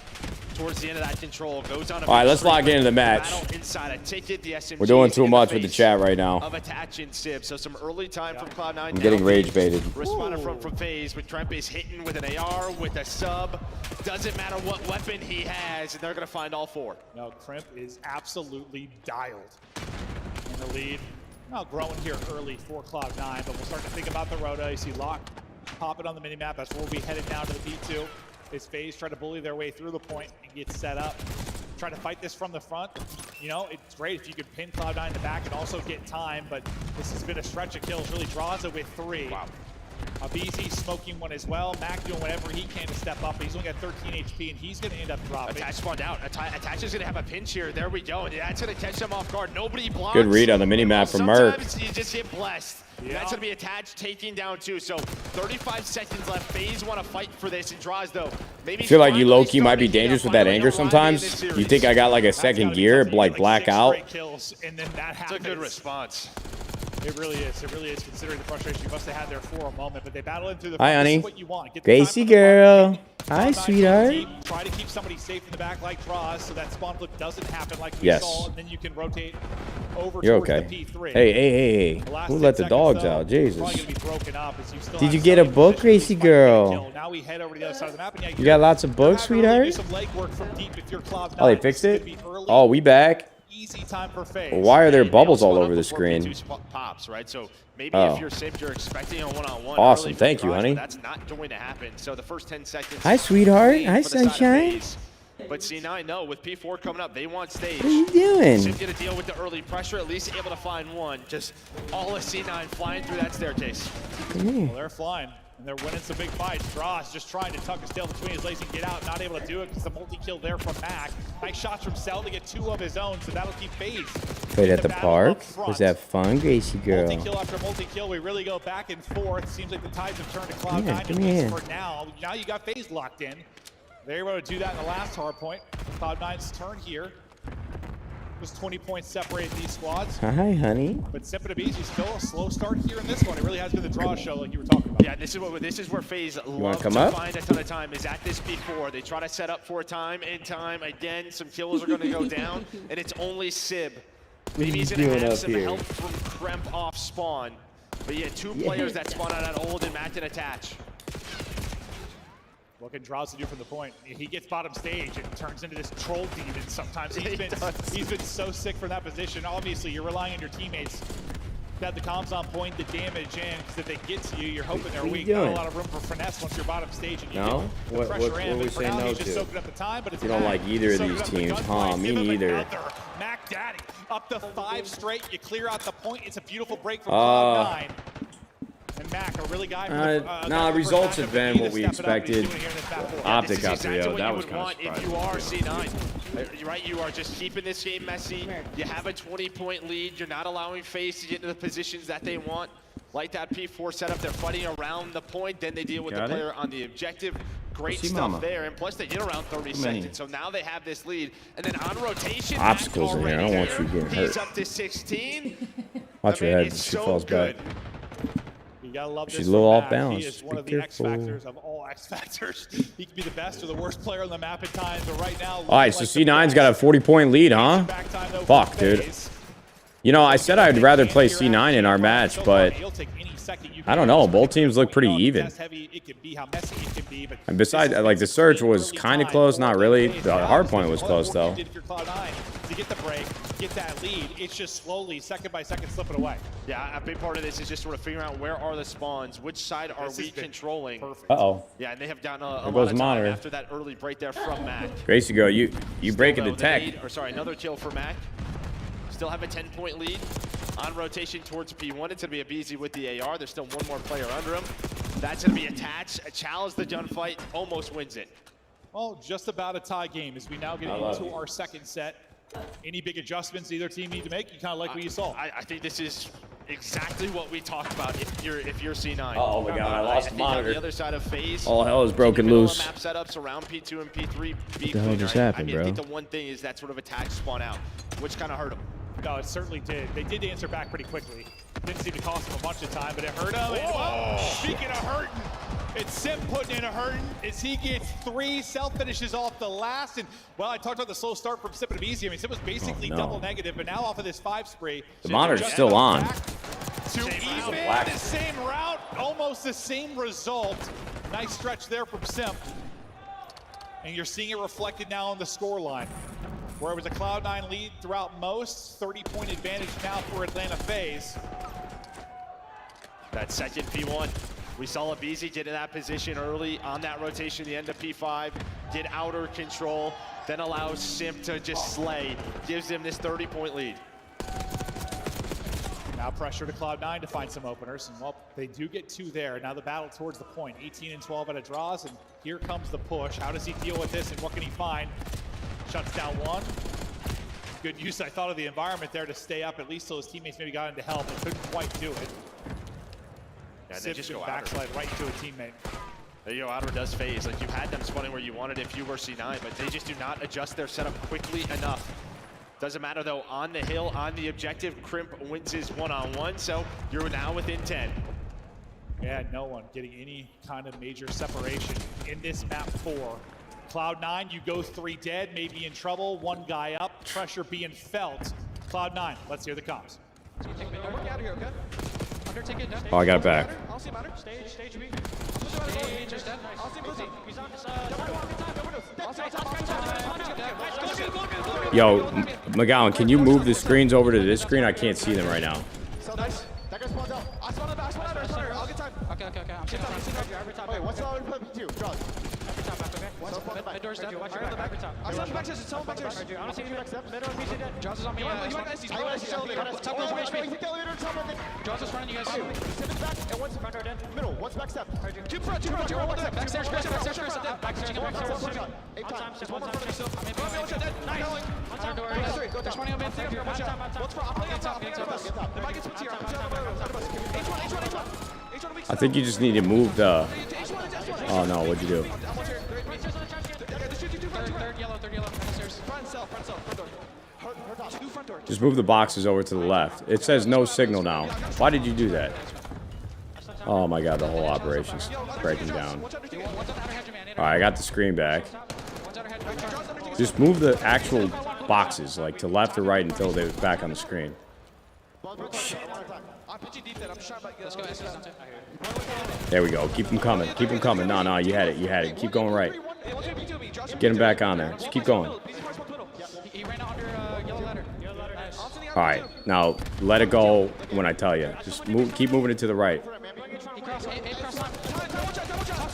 towards the end of that control. Goes on. All right, let's lock into the match. Inside a ticket, the SMGs We're doing too much with the chat right now. Of attach and Sib. So some early time from CLOUD9. I'm getting rage baited. Responded from FaZe, but Tremp is hitting with an AR, with a sub. Doesn't matter what weapon he has, and they're going to find all four. No, Crimp is absolutely dialed in the lead. Now growing here early for CLOUD9, but we'll start to think about the Rota. You see Lock pop it on the minimap. That's where we'll be headed now to the P2. Is FaZe try to bully their way through the point and get set up. Try to fight this from the front. You know, it's great if you could pin CLOUD9 in the back and also get time, but this has been a stretch of kills. Really draws it with 3. Wow. BZ smoking one as well. Mac doing whatever he can to step up. He's only got 13 HP, and he's going to end up dropping. Attach spawned out. Attach is going to have a pinch here. There we go. That's going to catch them off guard. Nobody blocks. Good read on the minimap from Merc. Sometimes you just get blessed. Yeah. That's going to be Attach taking down 2. So 35 seconds left. FaZe want to fight for this. And Draws, though, maybe I feel like you low-key might be dangerous with that anger sometimes. You think I got like a second gear, like black out. Kills, and then that happens. It's a good response. It really is. It really is, considering the frustration you must have had there for a moment. But they battle in through the Hi, front. honey. This is what you want. Get the Gracie time from the girl. front. Hi, sweetheart. Try to keep somebody safe in the back like Draws, so that spawn flip doesn't happen like we Yes. saw. And then you can rotate over You're towards okay. the P3. Hey. The last Who 10 let the seconds, dogs though, out? Jesus. probably gonna be broken up as you still Did have you get a some book, position. Gracie These might get girl? killed. Now we head over to the other side of the map, and yeah, You got lots of books, you're having to sweetheart? do some legwork from deep if you're CLOUD9. Oh, they fixed This it? could be early. Oh, we back. Easy time for FaZe. Why are there bubbles all over the screen? Pops, right? So maybe Oh. if you're safe, you're expecting a one-on-one. Awesome. early from Thank you, Draws, honey. but that's not going to happen. So the first 10 seconds. Hi, sweetheart. clean Hi, for the side of sunshine. FaZe. But C9, no, with P4 coming up, they want stage. What are you doing? Should get a deal with the early pressure, at least able to find one. Just all of C9 flying through that staircase. Come here. Well, they're flying, and they're winning some big fights. Draws just trying to tuck his tail between his legs and get out, not able to do it because the multi-kill there from Mac. Nice shots from Cell to get 2 of his own, so that'll keep FaZe. Played at the park? Was that fun, Gracie girl? Multi-kill after multi-kill, we really go back and forth. Seems like the tides have turned to CLOUD9 at come least here. for now. Now you got FaZe locked in. They were able to do that in the last hard point. CLOUD9's turn here. Just 20 points separated these squads. Hi, honey. But Simp and Abizi still a slow start here in this one. It really has been the draw show like you were talking about. Yeah, this is where FaZe wanna love come to up? find a ton of time is at this P4. They try to set up for time and time. Again, some kills are going to go down, and it's only Sib. Maybe he's going to have some help from Kremp off spawn. But yeah, 2 players that spawn out at Old and Mac and Attach. What can Draws to do from the point? He gets bottom stage and turns into this troll demon sometimes. He's been so sick from that position. Obviously, you're relying on your teammates. Got the comms on point, the damage in, because if they get to you, you're hoping they're weak. Not a lot of room for finesse once you're bottom stage and you No? get the What pressure in. we But for say now, no he's just to? soaking up the time, but it's You don't Mac. like either of Soaking these up the teams, gunfight. huh? Me Give him neither. another. Mac Daddy up to 5 straight. You clear out the point. It's a beautiful break from Uh, CLOUD9. And Mac, a really guy Nah, results have been what we expected. Optic This is got exactly 3-0. what That you was would kind of want if surprising. you are C9. Right, you are just keeping this game messy. You have a 20-point lead. You're not allowing FaZe to get into the positions that they want. Like that P4 setup, they're fighting around the point. Then they deal with Got the it. player on the objective. Great See, stuff mama. there. And plus, they get around 30 Too many. seconds. So now they have this lead. And then on rotation, Obstacles in here. I don't want you getting He's hurt. up to 16. Watch your Man, head. it's She so falls back. good. You gotta love She's this a little from off Mac. balance. He is one Be of the careful. X factors of all X factors. He can be the best or the worst player on the map at times, but right now. All right, so C9's got a 40-point lead, huh? Fuck, dude. You know, I said I'd rather play C9 in our match, but I don't know. Both teams look pretty even. And besides, like, the Surge was kind of close. Not really. The hardpoint was close, though. To get the break, get that lead, it's just slowly, second by second, slipping away. Yeah, a big part of this is just sort of figuring out where are the spawns, which side are we controlling. Uh-oh. Yeah, and they have gotten a There lot goes of time Monitor. after that early break there from Mac. Gracie girl, you breaking the Though, tech. lead- or sorry, another kill for Mac. Still have a 10-point lead. On rotation towards P1, it's going to be a BZ with the AR. There's still one more player under him. That's going to be attached. Chalice the gunfight, almost wins it. Well, just about a tie game as we now get into our second set. Any big adjustments either team need to make? You kind of like what you saw. I think this is exactly what we talked about if you're C9. Oh my God, I lost I the think on monitor. the other side of FaZe, All hell is broken middle loose. of map setups around P2 and P3. What the hell just happened, I mean, I think bro? the one thing is that sort of attach spawn out, which kind of hurt him. No, it certainly did. They did answer back pretty quickly. Didn't seem to cost him a bunch of time, but it hurt him. And, well, speaking of hurting, it's Sim putting in a hurting as he gets 3 self-finishes off the last. And, well, I talked about the slow start from Sim and Easy. I mean, Sim was basically double negative, but now off of this 5 spree. The monitor's still on. To even the same route, almost the same result. Nice stretch there from Sim. And you're seeing it reflected now on the scoreline, where it was a Cloud9 lead throughout most. 30-point advantage now for Atlanta FaZe. That second P1. We saw Abizi get in that position early on that rotation, the end of P5, get outer control, then allows Simp to just slay, gives him this 30-point lead. Now pressure to Cloud9 to find some openers, and well, they do get 2 there. Now the battle towards the point, 18 and 12 out of draws, and here comes the push. How does he deal with this, and what can he find? Shuts down 1. Good use, I thought, of the environment there to stay up, at least till his teammates maybe got into help, but couldn't quite do it. Yeah, they just go backslide right into a teammate. There you go, outer does phase. Like, you had them spawning where you wanted if you were C9, but they just do not adjust their setup quickly enough. Doesn't matter though, on the hill, on the objective, Crimp wins his one-on-one, so you're now within 10. Yeah, no one getting any kind of major separation in this map 4. Cloud9, you go 3 dead, maybe in trouble, 1 guy up, pressure being felt. Cloud9, let's hear the comms. Oh, I got it back. Yo, McGowan, can you move the screens over to this screen? I can't see them right now. Okay. What's all two? Draws. Mid door's dead. Watch your back. Someone's back stairs. Someone's back stairs. I don't see any back step. Mid door, PC dead. Jaws is on me. You want to see elevator. Top goes 1 HP. Jaws is running, you guys. 7's back and 1's front door dead. Middle, 1's back step. 2 front. Back stairs, back stairs. Back stairs. 8 times. There's 1 more front still. Nice. One top door. There's 20 on mid. Watch out. What's for up? Get top. The bike gets put here. H1. I think you just need to move the... Oh no, what'd you do? Third yellow. Just move the boxes over to the left. It says no signal now. Why did you do that? Oh my god, the whole operation's breaking down. Alright, I got the screen back. Just move the actual boxes, like to left or right until they're back on the screen. There we go. Keep them coming. Keep them coming. No, you had it. You had it. Keep going right. Get him back on there. Just keep going. All right. Now, let it go when I tell you. Just move. Keep moving it to the right.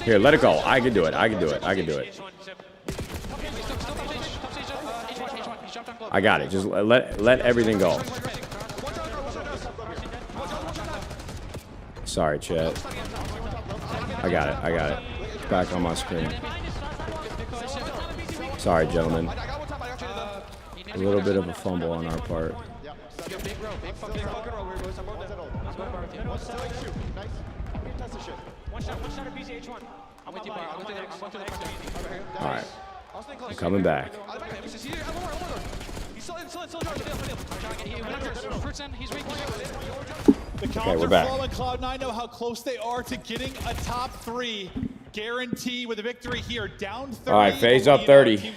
Here, let it go. I can do it. I can do it. I can do it. I got it. Just let everything go. Sorry, chat. I got it. I got it. It's back on my screen. Sorry, gentlemen. A little bit of a fumble on our part. All right. I'm coming back. Okay, we're back. Cloud9 know how close they are to getting a top 3 guarantee with a victory here. Down 30. All right, FaZe up 30.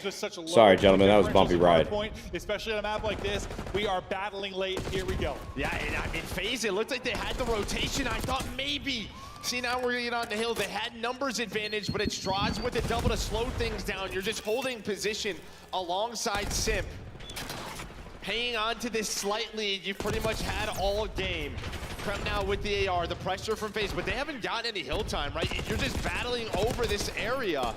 Sorry, gentlemen, that was a bumpy ride. Especially on a map like this, we are battling late. Here we go. Yeah, and I mean, FaZe, it looked like they had the rotation. I thought maybe. See, now we're gonna get on the hill. They had numbers advantage, but it's draws with a double to slow things down. You're just holding position alongside Simp. Hanging on to this slight lead you've pretty much had all game. Prem now with the AR, the pressure from FaZe, but they haven't gotten any hill time, right? You're just battling over this area.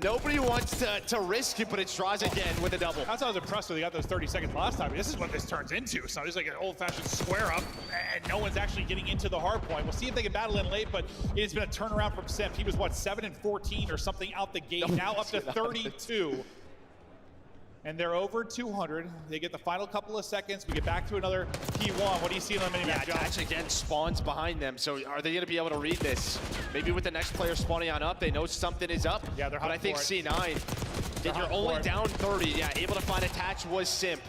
Nobody wants to risk it, but it draws again with a double. That's how I was impressed when they got those 30 seconds last time. This is what this turns into. So it's like an old-fashioned square up, and no one's actually getting into the hard point. We'll see if they can battle in late, but it's been a turnaround from Simp. He was, what, 7 and 14 or something out the gate, now up to 32. And they're over 200. They get the final couple of seconds. We get back to another P1. What do you see in the minimap, John? Attach again spawns behind them. So are they going to be able to read this? Maybe with the next player spawning on up, they know something is up. Yeah, they're hot. But I think C9, if you're only down 30, yeah, able to find attach was Simp.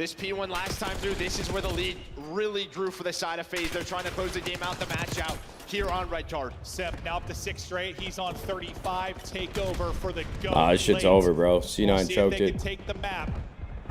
This P1 last time through, this is where the lead really grew for the side of FaZe. They're trying to close the game out, the match out here on Red Card. Simp now up to 6 straight. He's on 35. Takeover for the go. This shit's over, bro. C9 choked They it. can take the map.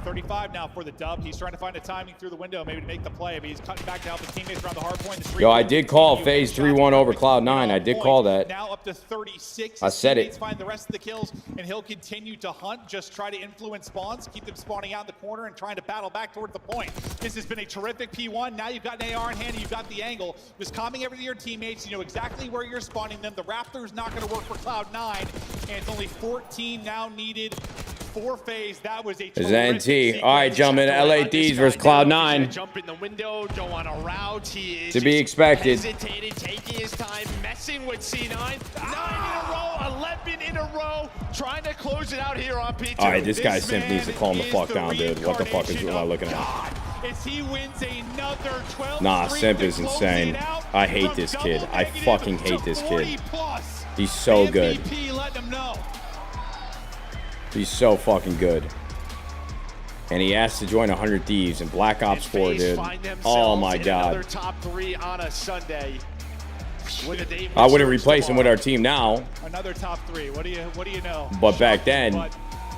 35 now for the dub. He's trying to find a timing through the window, maybe to make the play, but he's cutting back to help his teammates around the hard point. Yo, I did call FaZe 3-1 over CLOUD9. I did call that. Now up to 36. I said it. Find the rest of the kills, and he'll continue to hunt, just try to influence spawns, keep them spawning out in the corner, and trying to battle back toward the point. This has been a terrific P1. Now you've got an AR in hand, and you've got the angle. Just calming everything your teammates. You know exactly where you're spawning them. The Raptor's not going to work for CLOUD9, and it's only 14 now needed for FaZe. That was a There's NT. All right, gentlemen. LA Thieves versus CLOUD9. Jump in the window, go on a route. He is To be expected. hesitating, taking his time, messing with C9. 9 in a row, 11 in a row, trying to close it out here on P2. All right, this guy simply needs to calm the fuck down, dude. What the fuck am I looking at? As he wins another 12 Nah, Simp is insane. I hate this kid. I fucking hate this kid. He's so good. He's so fucking good. And he asked to join 100 Thieves in Black Ops 4, dude. Oh my god. Top 3 on a Sunday. I wouldn't replace him with our team now. Another top 3. What do you know? But back then,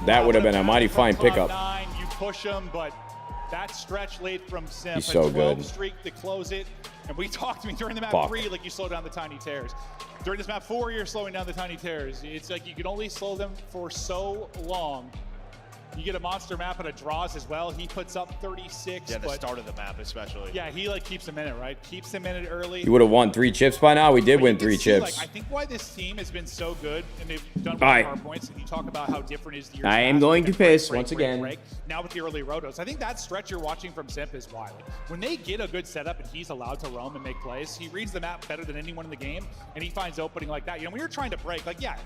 that would have been a mighty fine pickup. CLOUD9, you push him, but that stretch late from Simp. He's so a 12 good. streak to close it. And we talked to me during the map Fuck. 3, like you slow down the tiny tears. During this map 4, you're slowing down the tiny tears. It's like you can only slow them for so long. You get a monster map and a draws as well. He puts up 36. Yeah, the start of the map especially. Yeah, he like keeps him in it, right? Keeps him in it early. He would have won 3 chips by now. We did win 3 chips. Like, I think why this team has been so good, and they've done All right. hard points, and you talk about how different is the years I am past, going like to break, piss break, once break, again. break. Now with the early rotos, I think that stretch you're watching from Simp is wild. When they get a good setup and he's allowed to roam and make plays, he reads the map better than anyone in the game, and he finds opening like that. You know, when you're trying to break, like, yeah,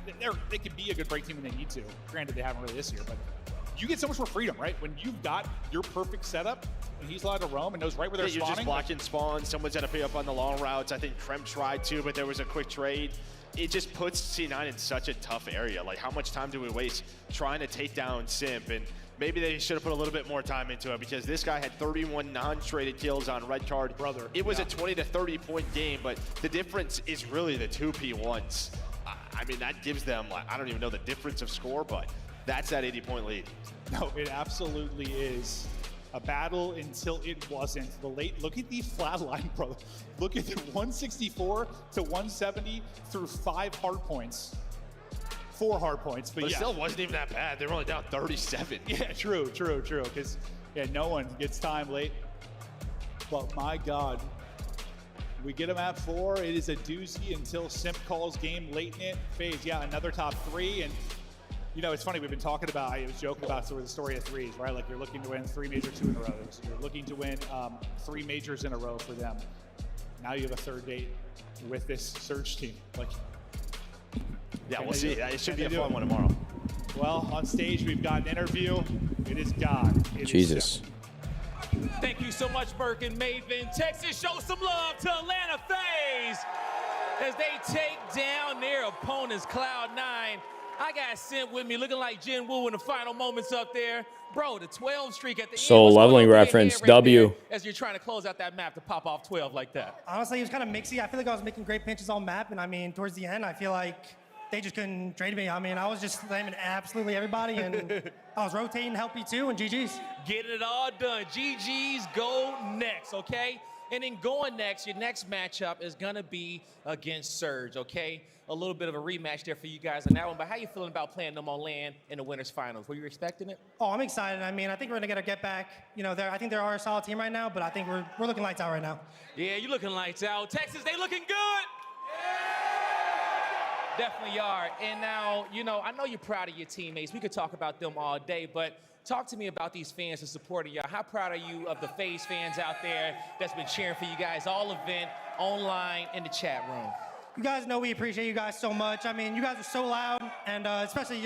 they can be a good break team when they need to. Granted, they haven't really this year, but you get so much more freedom, right? When you've got your perfect setup and he's allowed to roam and knows right where they're You're spawning. just blocking spawns. Someone's going to pick up on the long routes. I think Krem tried to, but there was a quick trade. It just puts C9 in such a tough area. Like, how much time do we waste trying to take down Simp? And maybe they should have put a little bit more time into it, because this guy had 31 non-traded kills on Red Card. Brother, it was a 20 to 30 point game, but the difference is really the 2 P1s. I mean, that gives them, like, I don't even know the difference of score, but that's that 80-point lead. No, it absolutely is a battle until it wasn't. The late, look at the flat line, bro. Look at the 164 to 170 through 5 hard points. 4 hard points, but But it yeah. still wasn't even that bad. They were only down 37. Yeah, true. Because, yeah, no one gets time late. But my God, we get them at 4. It is a doozy until Simp calls game late in it. FaZe, yeah, another top 3. And you know, it's funny, we've been talking about, I was joking about sort of the story of threes, right? Like, you're looking to win 3 major 2 in a row. So you're looking to win 3 majors in a row for them. Now you have a 3rd date with this Surge team. Like, yeah, we'll see. It should be a fun one tomorrow. Well, on stage, we've got an interview. It is God. It Jesus. Is Thank you so much, Birkin Maven. Texas, show some love to Atlanta FaZe as they take down their opponents, CLOUD9. I got Simp with me, looking like Jin Woo in the final moments up there. Bro, the 12 streak at the Soul end. leveling reference, W. As you're trying to close out that map to pop off 12 like that. Honestly, it was kind of mixy. I feel like I was making great pinches on map, and I mean, towards the end, I feel like they just couldn't trade me. I mean, I was just slamming absolutely everybody, and I was rotating, help too, and GG's. Getting it all done. GG's go next, okay? And then going next, your next matchup is going to be against Surge, okay? A little bit of a rematch there for you guys on that one. But how you feeling about playing them on land in the Winners Finals? Were you expecting it? Oh, I'm excited. I mean, I think we're going to get back. You know, I think they are a solid team right now, but I think we're looking lights out right now. Yeah, you're looking lights out. Texas, they looking good. Definitely are. And now, you know, I know you're proud of your teammates. We could talk about them all day, but talk to me about these fans and supporting y'all. How proud are you of the FaZe fans out there that's been cheering for you guys all event, online, in the chat room? You guys know we appreciate you guys so much. I mean, you guys are so loud, and especially,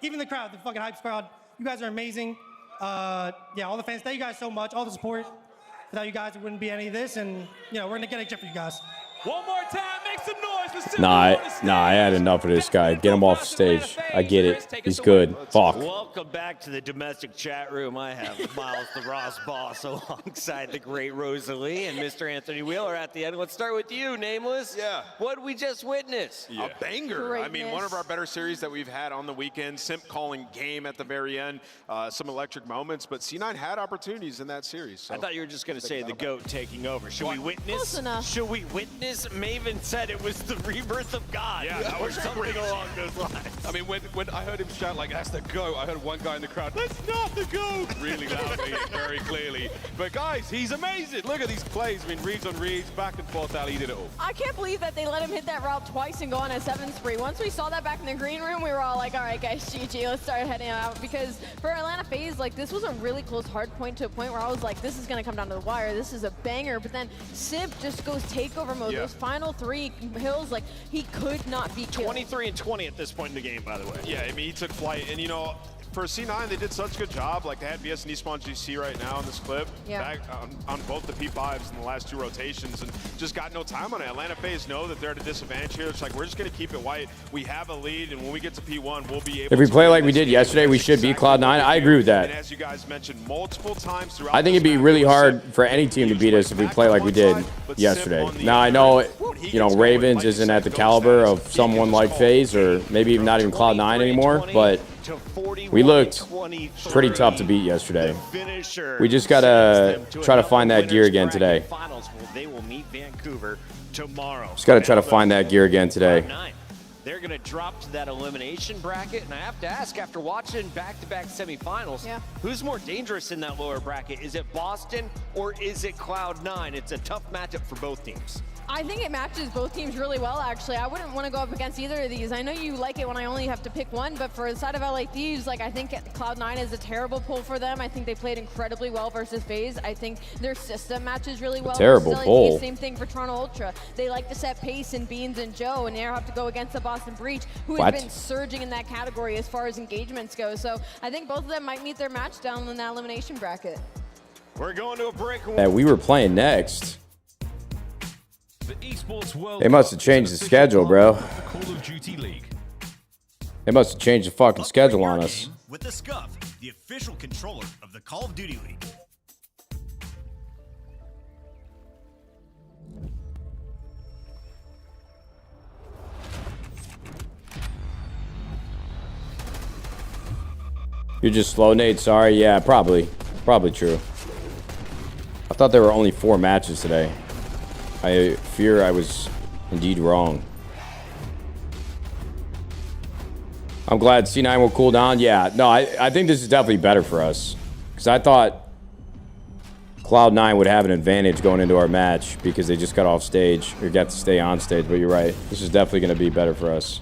even the crowd, the fucking hype squad. You guys are amazing. Yeah, all the fans, thank you guys so much. All the support. Without you guys, it wouldn't be any of this, and, you know, we're going to get a chip for you guys. One more time, make some noise. For Nah, I had enough of this guy. Get him off stage. I get it. He's good. Fuck. Welcome back to the domestic chat room. I have Miles the Ross Boss alongside the great Rosalie and Mr. Anthony Wheeler at the end. Let's start with you, Nameless. Yeah. What did we just witness? Yeah. A banger. I mean, one of our better series that we've had on the weekend. Simp calling game at the very end. Some electric moments, but C9 had opportunities in that series. So. I thought you were just going to say the GOAT taking over. Should we witness? Should we witness? Maven said it was the rebirth of God. Yeah, that was something along those lines. I mean, when I heard him shout like, that's the GOAT, I heard one guy in the crowd, that's not the GOAT, really loudly and very clearly. But guys, he's amazing. Look at these plays. I mean, reads on reads, back and forth, Ali did it all. I can't believe that they let him hit that route twice and go on a 7 spree. Once we saw that back in the green room, we were all like, all right, guys, GG, let's start heading out. Because for Atlanta FaZe, like, this was a really close hard point to a point where I was like, this is going to come down to the wire. This is a banger. But then Simp just goes takeover mode. Those final 3 hills, like, he could not be killed. 23 and 20 at this point in the game, by the way. Yeah, I mean, he took flight, and you know, for C9, they did such a good job. Like, they had BS and Eastpawn GC right now in this clip. Back on both the P5s in the last 2 rotations, and just got no time on it. Atlanta FaZe know that they're at a disadvantage here. It's like, we're just going to keep it white. We have a lead, and when we get to P1, we'll be able to... If we play like we did yesterday, we should beat Cloud9. I agree with that. And as you guys mentioned multiple times throughout, I think it'd be really hard for any team to beat us if we play like we did yesterday. Now, I know, you know, Ravens isn't at the caliber of someone like FaZe, or maybe even not even Cloud9 anymore, but we looked pretty tough to beat yesterday. We just got to try to find that gear again today. They will meet Vancouver tomorrow. Just got to try to find that gear again today. They're going to drop to that elimination bracket, and I have to ask, after watching back-to-back semifinals, who's more dangerous in that lower bracket? Is it Boston or is it Cloud9? It's a tough matchup for both teams. I think it matches both teams really well, actually. I wouldn't want to go up against either of these. I know you like it when I only have to pick one, but for the side of LA Thieves, like, I think Cloud9 is a terrible pull for them. I think they played incredibly well versus FaZe. I think their system matches really well. Terrible pull. Same thing for Toronto Ultra. They like to set pace in Beans and Joe, and they have to go against the Boston Breach, who has been surging in that category as far as engagements go. So I think both of them might meet their match down in that elimination bracket. We're going to a break. We were playing next. They must have changed the schedule, bro. They must have changed the fucking schedule on us. With the Scuff, the official controller of the Call of Duty League. You're just slow, Nate. Sorry. Yeah, probably true. I thought there were only 4 matches today. I fear I was indeed wrong. I'm glad C9 will cool down. Yeah, no, I think this is definitely better for us. Because I thought Cloud9 would have an advantage going into our match because they just got off stage, or got to stay on stage, but you're right. This is definitely going to be better for us.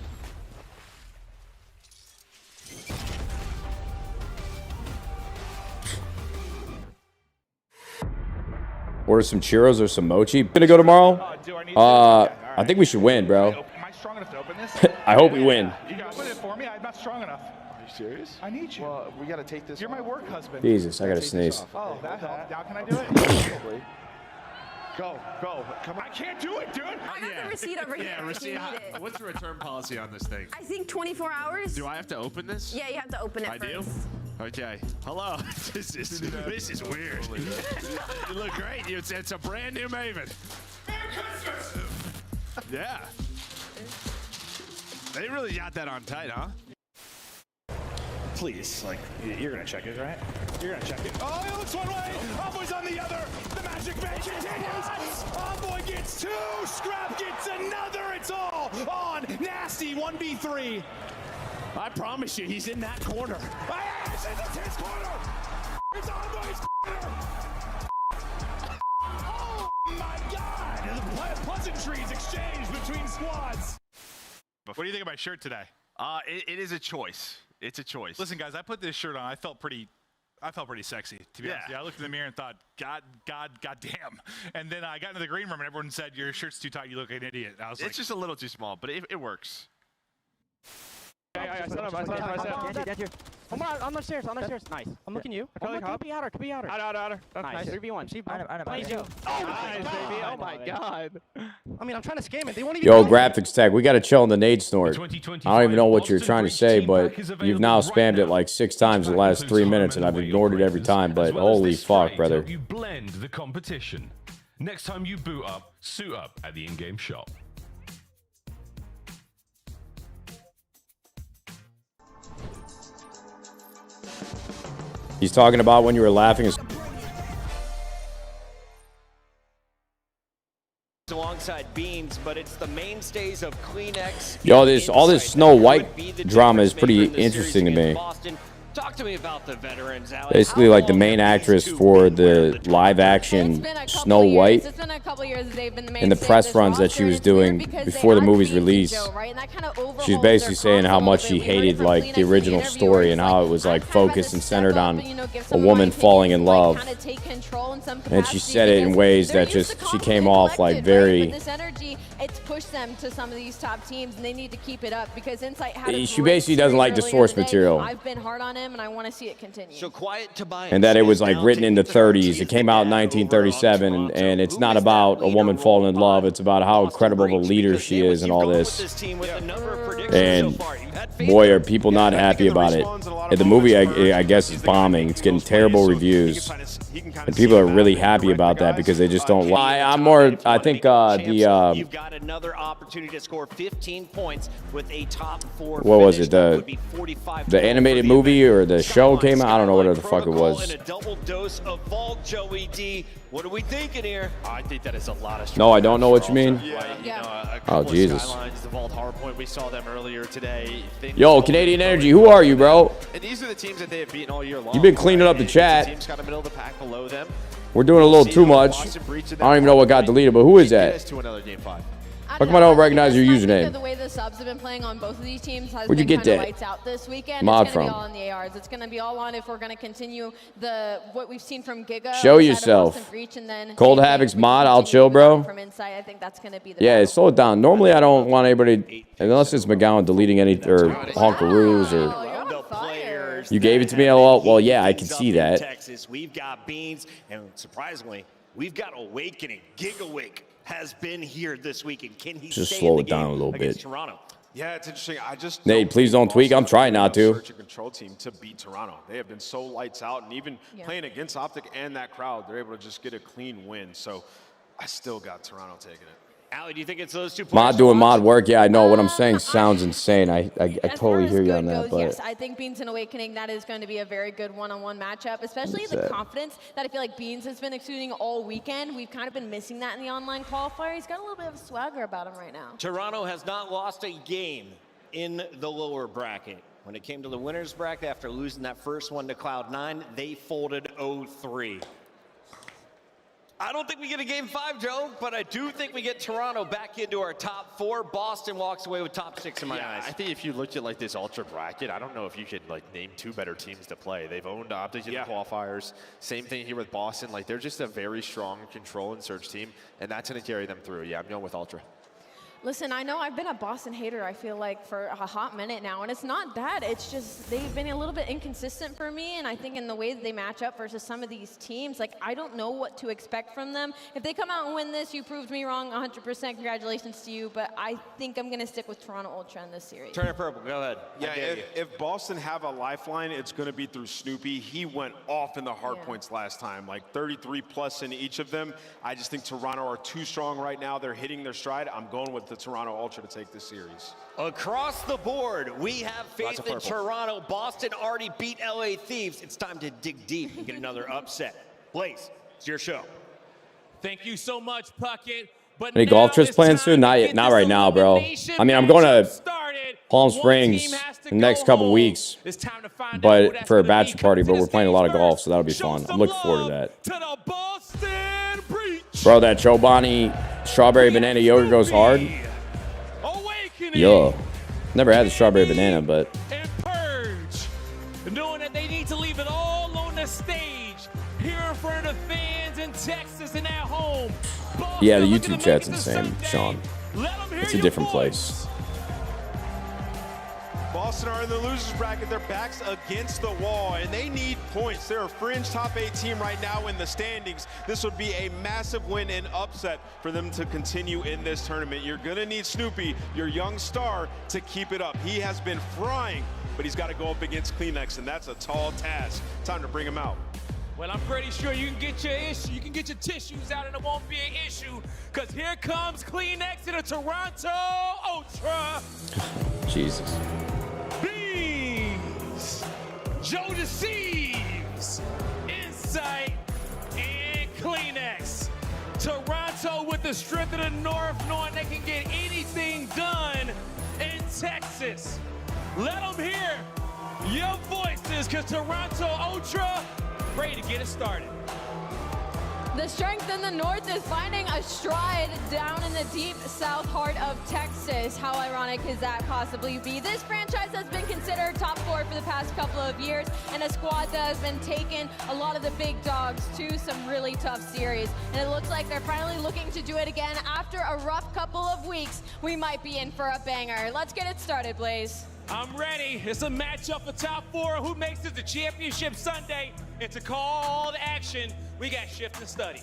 Order some churros or some mochi. Gonna go tomorrow? I think we should win, bro. Am I strong enough to open this? I hope we win. You can open it for me. I'm not strong enough. Are you serious? I need you. Well, we got to take this. You're my work husband. Jesus, I gotta sneeze. Oh, that helped. Now can I do it? Probably. Go. Come on. I can't do it, dude. I got the receipt over here. Yeah, receipt. What's the return policy on this thing? I think 24 hours. Do I have to open this? Yeah, you have to open it I first. do? Okay. Hello. This is weird. You look great. It's a brand new Maven. Yeah. They really got that on tight, huh? Please, like, you're gonna check it, right? You're gonna check it. Oh, it looks one way. Homeboy's on the other. The magic man continues. Homeboy gets 2. Scrap gets another. It's all on Nasty 1v3. I promise you, he's in that corner. It's his corner. It's Homeboy's corner. Oh my God! The pleasantries exchanged between squads. What do you think of my shirt today? It is a choice. It's a choice. Listen, guys, I put this shirt on. I felt pretty sexy, to be honest. Yeah, I looked in the mirror and thought, God damn. And then I got into the green room and everyone said, your shirt's too tight. You look like an idiot. I was like, it's just a little too small, but it works. I set up. I'm on the stairs. Nice. I'm looking you. Could be outer. Outer. Nice. 3v1. Nice, Joe. Oh, nice, baby. Oh my god. I mean, I'm trying to scam it. They won't even. Yo, graphics tech, we got to chill on the nade snort. I don't even know what you're trying to say, but you've now spammed it like 6 times in the last 3 minutes, and I've ignored it every time. But holy fuck, brother. You blend the competition. Next time you boot up, suit up at the in-game shop. He's talking about when you were laughing. Alongside Beans, but it's the mainstays of Kleenex. Yo, all this Snow White drama is pretty interesting to me. Talk to me about the veterans, Alex. Basically, like the main actress for the live-action Snow White It's been a couple years they've been the in the press runs that she was doing before the movie's release. She's basically saying how much she hated like the original story and how it was like focused and centered on a woman falling in love. And she said it in ways that just she came off like very. This energy, it's pushed them to some of these top teams, and they need to keep it up because Insight had a She basically doesn't like the source material. I've been hard on him, and I want to see it continue. So quiet to buy. And that it was like written in the 30s. It came out in 1937, and it's not about a woman falling in love. It's about how incredible of a leader she is and all this. And boy, are people not happy about it. And the movie, I guess, is bombing. It's getting terrible reviews. And people are really happy about that because they just don't like. I think You've got another opportunity to score 15 points with a top 4. What was it? The animated movie or the show came out? I don't know what the fuck it was. A double dose of Vault, Joey D. What are we thinking here? I think that is a lot of. No, I don't know what you mean. Yeah. Oh, Jesus. Skylines, the Vault Hardpoint, we saw them earlier today. Yo, Canadian Energy, who are you, bro? And these are the teams that they have beaten all year long. You've been cleaning up the chat. Teams kind of middle of the pack below them. We're doing a little too much. I don't even know what got deleted, but who is that? To another game 5. How come I don't recognize your username? The way the subs have been playing on both of these teams has Where'd you been get kind of that lights out this weekend. mod it's gonna from? be all on the ARs. It's going to be all on if we're going to continue what we've seen from Giga. Show yourself. Cold Havoc's mod, I'll chill, bro. From Insight, I think that's going to be the Yeah, slow it down. Normally, I don't want anybody, unless it's McGowan deleting any, or Honkaroos, or. You gave it to me, LOL? Well, yeah, I can see that. Texas, we've got Beans, and surprisingly, we've got Awakening. Gigawake has been here this weekend. Can he Just stay slow in the it down game a little against bit. Toronto? Yeah, it's interesting. I just Nate, please don't tweak. I'm trying not to. Search and control team to beat Toronto. They have been so lights out, and even playing against Optic and that crowd, they're able to just get a clean win. So I still got Toronto taking it. Allie, do you think it's those two players? Mod doing mod work. Yeah, I know what I'm saying sounds insane. I totally hear you on that. But yes, I think Beans and Awakening, that is going to be a very good one-on-one matchup, especially the confidence that I feel like Beans has been exuding all weekend. We've kind of been missing that in the online qualifier. He's got a little bit of swagger about him right now. Toronto has not lost a game in the lower bracket. When it came to the winners bracket, after losing that first one to CLOUD9, they folded 0-3. I don't think we get a game 5, Joe, but I do think we get Toronto back into our top 4. Boston walks away with top 6 in my eyes. I think if you looked at like this ultra bracket, I don't know if you could like name 2 better teams to play. They've owned Optic in the qualifiers. Same thing here with Boston. Like they're just a very strong control and search team, and that's going to carry them through. Yeah, I'm going with ultra. Listen, I know I've been a Boston hater, I feel like, for a hot minute now, and it's not that. It's just they've been a little bit inconsistent for me, and I think in the way that they match up versus some of these teams, like, I don't know what to expect from them. If they come out and win this, you proved me wrong 100%. Congratulations to you, but I think I'm going to stick with Toronto Ultra in this series. Turn it purple. Go ahead. Yeah, if Boston have a lifeline, it's going to be through Snoopy. He went off in the hard points last time, like 33 plus in each of them. I just think Toronto are too strong right now. They're hitting their stride. I'm going with the Toronto Ultra to take this series. Across the board, we have faith in Toronto. Boston already beat LA Thieves. It's time to dig deep and get another upset. Blaze, it's your show. Thank you so much, Puckett. But any golf trips planned soon? Not right now, bro. I mean, I'm going to Palm Springs the next couple weeks, but for a bachelor party. But we're playing a lot of golf, so that'll be fun. I'm looking forward to that. Bro, that Chobani strawberry banana yogurt goes hard. Yo, never had the strawberry banana, but knowing that they need to leave it all on the stage here in front of the fans in Texas and at home. Yeah, the YouTube chat's insane, Sean. It's a different place. Boston are in the losers bracket. Their backs against the wall, and they need points. They're a fringe top 8 team right now in the standings. This would be a massive win and upset for them to continue in this tournament. You're going to need Snoopy, your young star, to keep it up. He has been frying, but he's got to go up against Kleenex, and that's a tall task. Time to bring him out. Well, I'm pretty sure you can get your tissues out and it won't be an issue, because here comes Kleenex in a Toronto Ultra. Jesus. Beans, Joe Deceives, Insight, and Kleenex. Toronto with the strength of the North, knowing they can get anything done in Texas. Let them hear your voices, because Toronto Ultra ready to get it started. The strength in the North is finding a stride down in the deep south heart of Texas. How ironic could that possibly be? This franchise has been considered top 4 for the past couple of years, and a squad that has been taking a lot of the big dogs to some really tough series. And it looks like they're finally looking to do it again. After a rough couple of weeks, we might be in for a banger. Let's get it started, Blaze. I'm ready. It's a matchup for top 4. Who makes it to championship Sunday? It's a call to action. We got shift and study.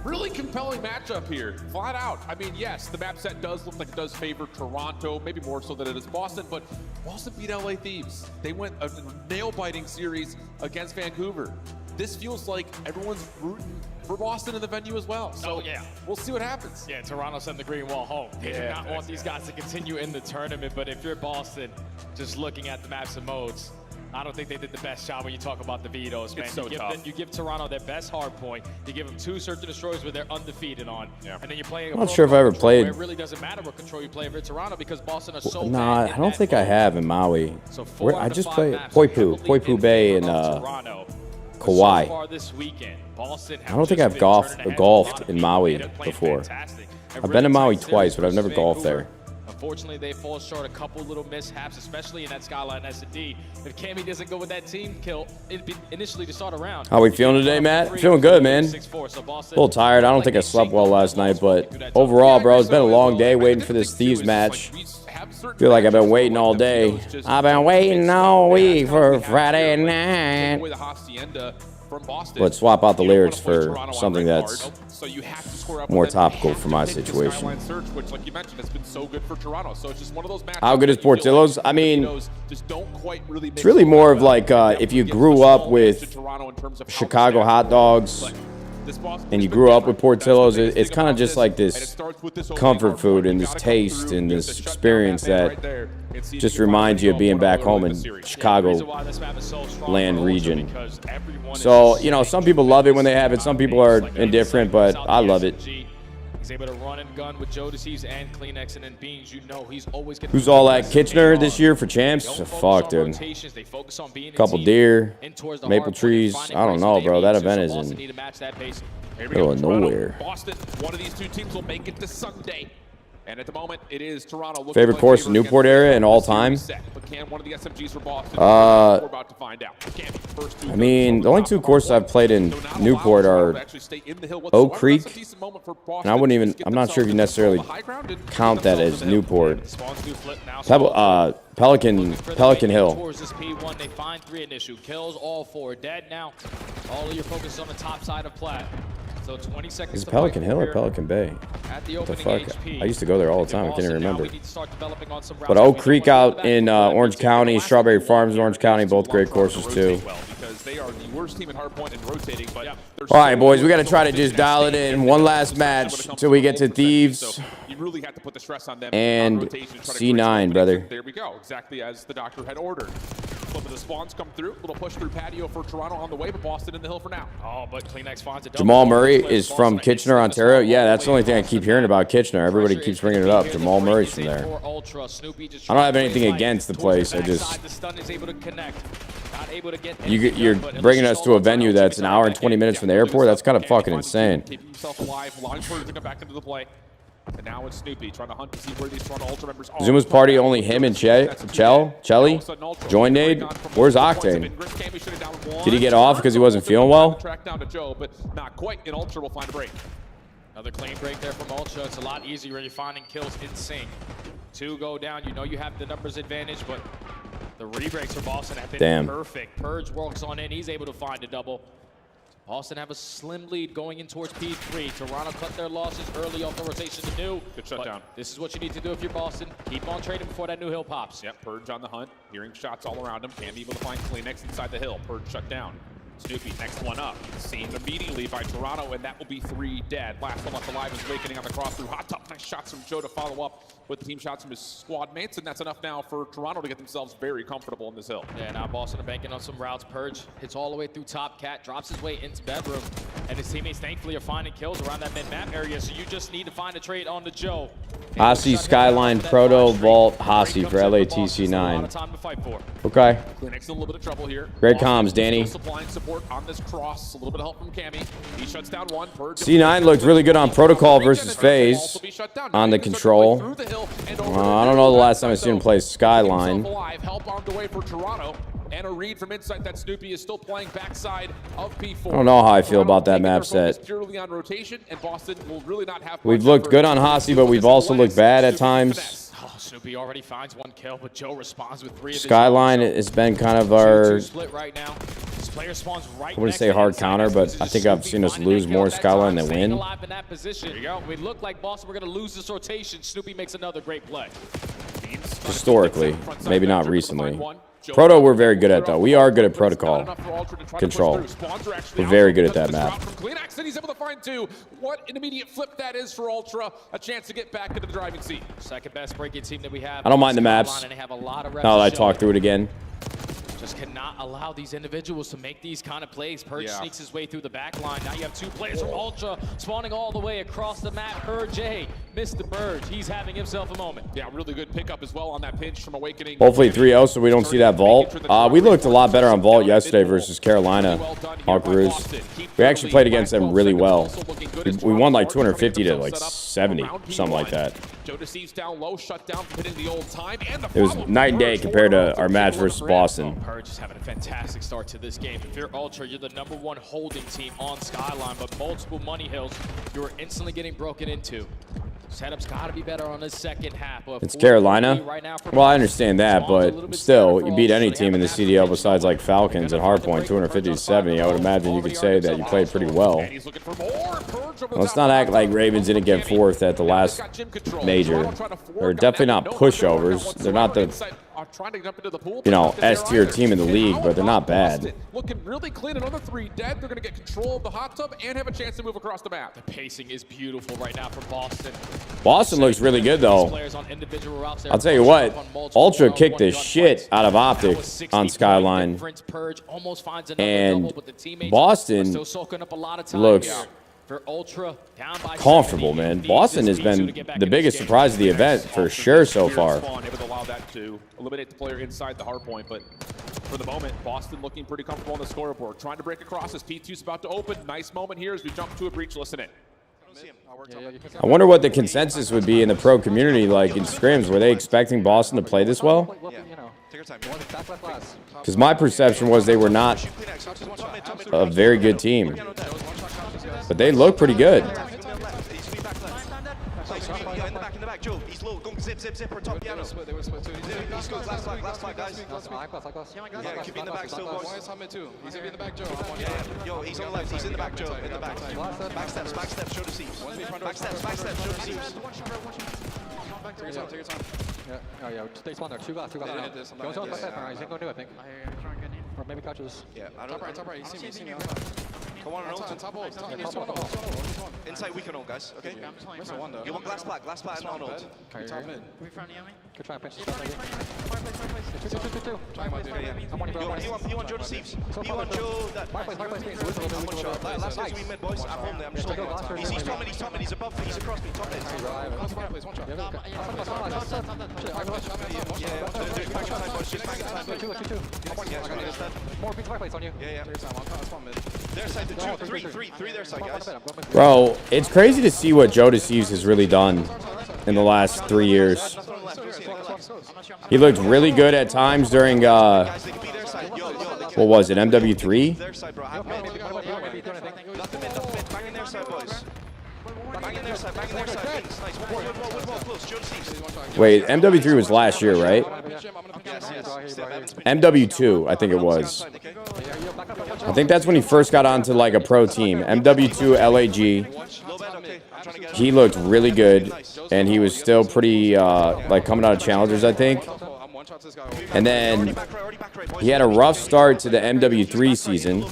Really compelling matchup here, flat out. I mean, yes, the map set does look like it does favor Toronto, maybe more so than it is Boston, but Boston beat LA Thieves. They went a nail-biting series against Vancouver. This feels like everyone's rooting for Boston in the venue as well. So yeah, we'll see what happens. Yeah, Toronto sent the green wall home. They do not want these guys to continue in the tournament, but if you're Boston, just looking at the maps and modes, I don't think they did the best job when you talk about the vetoes, man. It's so tough. You give Toronto their best hard point. You give them 2 search and destroys where they're undefeated on. Yeah. And then you're playing I'm not sure if I ever played. It really doesn't matter what control you play over Toronto, because Boston are so Nah, I don't think I have in Maui. So I just played Poipu Bay and Kauai. So far this weekend, Boston I don't think I've golfed in Maui before. I've been to Maui twice, but I've never golfed there. Unfortunately, they fall short a couple little mishaps, especially in that Skyline S&D. If Cammy doesn't go with that team kill initially to start around. How we feeling today, Matt? Feeling good, man. A little tired. I don't think I slept well last night, but overall, bro, it's been a long day waiting for this Thieves match. Feel like I've been waiting all day. I've been waiting all week for Friday night. Let's swap out the lyrics for something that's more topical for my situation. How good is Portillo's? I mean, it's really more of like if you grew up with Chicago hot dogs and you grew up with Portillo's, it's kind of just like this comfort food and this taste and this experience that just reminds you of being back home in Chicago land region. So, you know, some people love it when they have it. Some people are indifferent, but I love it. He's able to run and gun with Joe Deceives and Kleenex, and then Beans, you know he's always going to. Who's all at Kitchener this year for champs? Fuck, dude. Couple deer, maple trees. I don't know, bro. That event is in middle of nowhere. Boston, one of these 2 teams will make it to Sunday. And at the moment, it is Toronto. Favorite course in Newport area and all time? But can one of the SMGs for Boston? We're about to find out. I mean, the only 2 courses I've played in Newport are Oak Creek, and I wouldn't even. I'm not sure if you necessarily count that as Newport. Pelican Hill. They find 3 initial kills, all 4 dead now. All of your focus is on the top side of Plat. So 20 seconds. Is it Pelican Hill or Pelican Bay? What the fuck? I used to go there all the time. I can't even remember. But Oak Creek out in Orange County, Strawberry Farms in Orange County, both great courses too. They are the worst team at hardpoint and rotating, but all right, boys, we got to try to just dial it in. One last match until we get to Thieves. You really have to put the stress on them and C9, brother. There we go, exactly as the doctor had ordered. Flip of the spawns come through. Little push through patio for Toronto on the way, but Boston in the hill for now. Oh, but Kleenex finds it. Jamal Murray is from Kitchener, Ontario. Yeah, that's the only thing I keep hearing about Kitchener. Everybody keeps bringing it up. Jamal Murray's from there. I don't have anything against the place. I just you're bringing us to a venue that's an hour and 20 minutes from the airport. That's kind of fucking insane. Keeping himself alive. Longford to come back into the play. And now it's Snoopy trying to hunt to see where these Toronto Ultra members are. Zuma's party, only him and Chelly? Joined Nade? Where's Octane? Did he get off because he wasn't feeling well? Track down to Joe, but not quite. An Ultra will find a break. Another clean break there from Ultra. It's a lot easier when you're finding kills in sync. 2 go down. You know you have the numbers advantage, but the re-breaks for Boston have been perfect. Purge works on in. He's able to find a double. Boston have a slim lead going in towards P3. Toronto cut their losses early off the rotation to New. Good shutdown. This is what you need to do if you're Boston. Keep on trading before that New Hill pops. Yep, Purge on the hunt. Hearing shots all around him. Can't be able to find Kleenex inside the hill. Purge shut down. Snoopy, next one up. Seen immediately by Toronto, and that will be 3 dead. Last one left alive is Awakening on the cross through Hot Top. Nice shots from Joe to follow up with the team shots from his squad mates, and that's enough now for Toronto to get themselves very comfortable in this hill. Yeah, now Boston are banking on some routes. Purge hits all the way through top. Cat drops his way into bedroom, and his teammates thankfully are finding kills around that mid-map area, so you just need to find a trade on the Joe. Hasi, Skyline, Proto, Vault, Hasi for LATC 9. Okay. Kleenex in a little bit of trouble here. Great comms, Danny. Supplying support on this cross. A little bit of help from Cammy. He shuts down one. Purge C9 looked really good on Protocol versus FaZe on the control. I don't know the last time I seen him play Skyline. Help on the way for Toronto. And a read from inside that Snoopy is still playing backside of P4. I don't know how I feel about that map set. Purely on rotation, and Boston will really not have. We've looked good on Hasi, but we've also looked bad at times. Oh, Snoopy already finds 1 kill, but Joe responds with 3. Skyline has been kind of our, split right now. This player spawns right I wouldn't say hard counter, but I think I've seen us lose more Skyline than win. In that position. There you go. We look like Boston we're going to lose this rotation. Snoopy makes another great play. Historically, maybe not recently. Proto we're very good at, though. We are good at protocol control. We're very good at that map. Kleenex, and he's able to find 2. What an immediate flip that is for Ultra. A chance to get back into the driving seat. Second best breaking team that we have. I don't mind the maps. Now that I talk through it again. Just cannot allow these individuals to make these kind of plays. Purge sneaks his way through the back line. Now you have 2 players from Ultra spawning all the way across the map. Purge, missed the Purge. He's having himself a moment. Yeah, really good pickup as well on that pinch from Awakening. Hopefully 3-0 so we don't see that Vault. We looked a lot better on Vault yesterday versus Carolina. Hawkeroos. We actually played against them really well. We won like 250 to like 70, something like that. Joe Deceives down low, shut down from hitting the old time. And It was night and day compared to our match versus Boston. Purge is having a fantastic start to this game. If you're Ultra, you're the #1 holding team on Skyline, but multiple money hills you're instantly getting broken into. Setup's got to be better on the second half. It's Carolina. Well, I understand that, but still, you beat any team in the CDL besides like Falcons at hardpoint, 250 to 70. I would imagine you could say that you played pretty well. Let's not act like Ravens didn't get 4th at the last major. They're definitely not pushovers. They're not the, you know, S-tier team in the league, but they're not bad. Looking really clean. Another 3 dead. They're going to get control of the hot tub and have a chance to move across the map. The pacing is beautiful right now for Boston. Boston looks really good, though. I'll tell you what, Ultra kicked the shit out of Optic on Skyline. And Boston looks comfortable, man. Boston has been the biggest surprise of the event for sure so far. Able to allow that to eliminate the player inside the hard point, but for the moment, Boston looking pretty comfortable on the scoreboard. Trying to break across as P2's about to open. Nice moment here as we jump to a breach. Listen in. I wonder what the consensus would be in the pro community, like in scrims. Were they expecting Boston to play this well? Because my perception was they were not a very good team. But they look pretty good. Joe, he's low. Go zip, or top piano. He's good. Last flag, guys. Yeah, keep in the back still, boys. He's in the back, Joe. Yo, he's on left. He's in the back, Joe. In the back. Backsteps, show the seams. Backsteps, show the seams. Take your time. Yeah, stay spawn there. 2 guys. Go back there. He's gonna go new, I think. Or maybe catches. Yeah, I don't know. Top right. You see me. Come on, top hold. Inside, we can hold, guys. Okay? You want glass plat and on hold. Top mid. Good try, pinch. 2. You want Joe Deceives. You want Joe that. Last guys, we mid, boys. I'm home there. I'm just looking. He's top mid. He's above me. He's across me. Top mid. More pink fireplace on you. Yeah. Their side, the 3 their side, guys. Bro, it's crazy to see what Joe Deceives has really done in the last 3 years. He looked really good at times during, what was it, MW3? Bang in their side, bang in their side. Nice. One more close. Joe Thieves. Wait, MW3 was last year, right? MW2, I think it was. I think that's when he first got onto like a pro team. MW2 LAG. He looked really good, and he was still pretty like coming out of challengers, I think. And then he had a rough start to the MW3 season,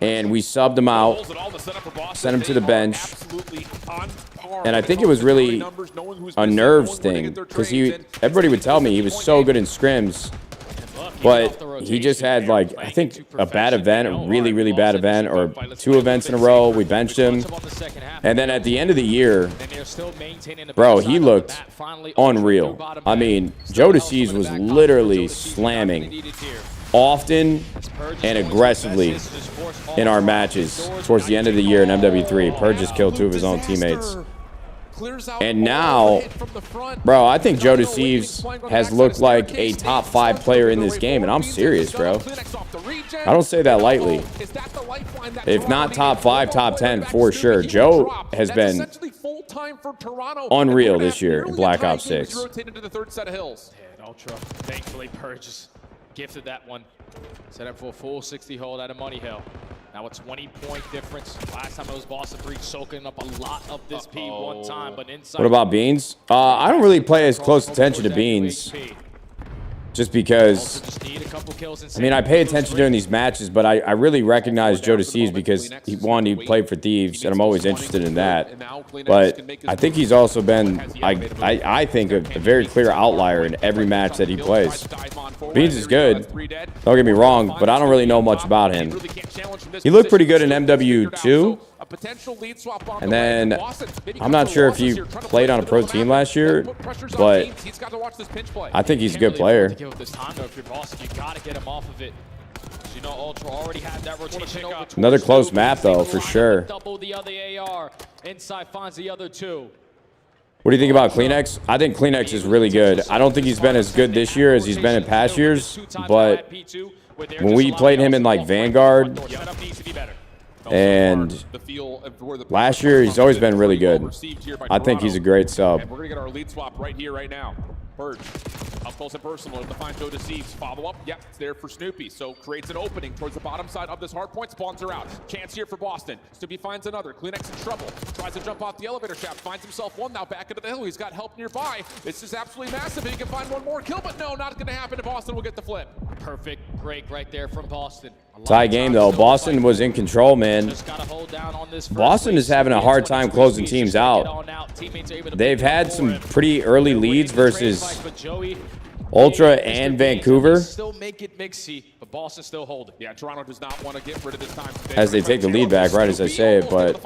and we subbed him out, sent him to the bench, and I think it was really a nerves thing, because everybody would tell me he was so good in scrims, but he just had like, I think a bad event, a really, really bad event, or 2 events in a row. We benched him, and then at the end of the year, bro, he looked unreal. I mean, Joe DeCease was literally slamming often and aggressively in our matches towards the end of the year in MW3. Purge just killed 2 of his own teammates. And now, bro, I think Joe DeCease has looked like a top 5 player in this game, and I'm serious, bro. I don't say that lightly. If not top 5, top 10 for sure. Joe has been unreal this year in Black Ops 6. Ultra, thankfully, Purge just gifted that one. Set up for a full 60 hold out of Money Hill. Now a 20-point difference. Last time it was Boston Breach soaking up a lot of this P one time, but inside. What about Beans? I don't really pay as close attention to Beans. Just because, I mean, I pay attention during these matches, but I really recognize Joe DeCease because he played for Thieves, and I'm always interested in that. But I think he's also been, I think, a very clear outlier in every match that he plays. Beans is good, don't get me wrong, but I don't really know much about him. He looked pretty good in MW2. And then, I'm not sure if he played on a pro team last year, but I think he's a good player. Another close map, though, for sure. What do you think about Kleenex? I think Kleenex is really good. I don't think he's been as good this year as he's been in past years, but when we played him in, like, Vanguard, and last year, he's always been really good. I think he's a great sub. We're going to get our lead swap right here, right now. Purge, up close and personal to find Joe DeCease. Follow up, yep, it's there for Snoopy. So creates an opening towards the bottom side of this hard point. Spawns are out. Chance here for Boston. Snoopy finds another. Kleenex in trouble. Tries to jump off the elevator shaft. Finds himself one now back into the hill. He's got help nearby. This is absolutely massive. He can find one more kill, but no, not going to happen. Boston will get the flip. Perfect break right there from Boston. Tie game, though. Boston was in control, man. Boston is having a hard time closing teams out. They've had some pretty early leads versus Ultra and Vancouver. Still make it mixy, but Boston still hold it. Yeah, Toronto does not want to get rid of this time. As they take the lead back, right as I say it, but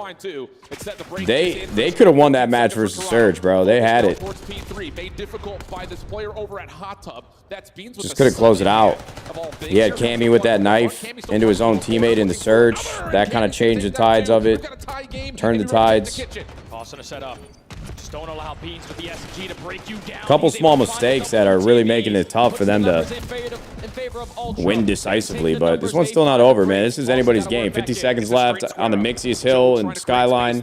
they could have won that match versus Surge, bro. They had it. Just couldn't close it out. He had Cammy with that knife into his own teammate in the Surge. That kind of changed the tides of it. Turned the tides. Boston are set up. Just don't allow Beans with the SMG to break you down. Couple small mistakes that are really making it tough for them to win decisively, but this one's still not over, man. This is anybody's game. 50 seconds left on the Mixiest Hill and Skyline.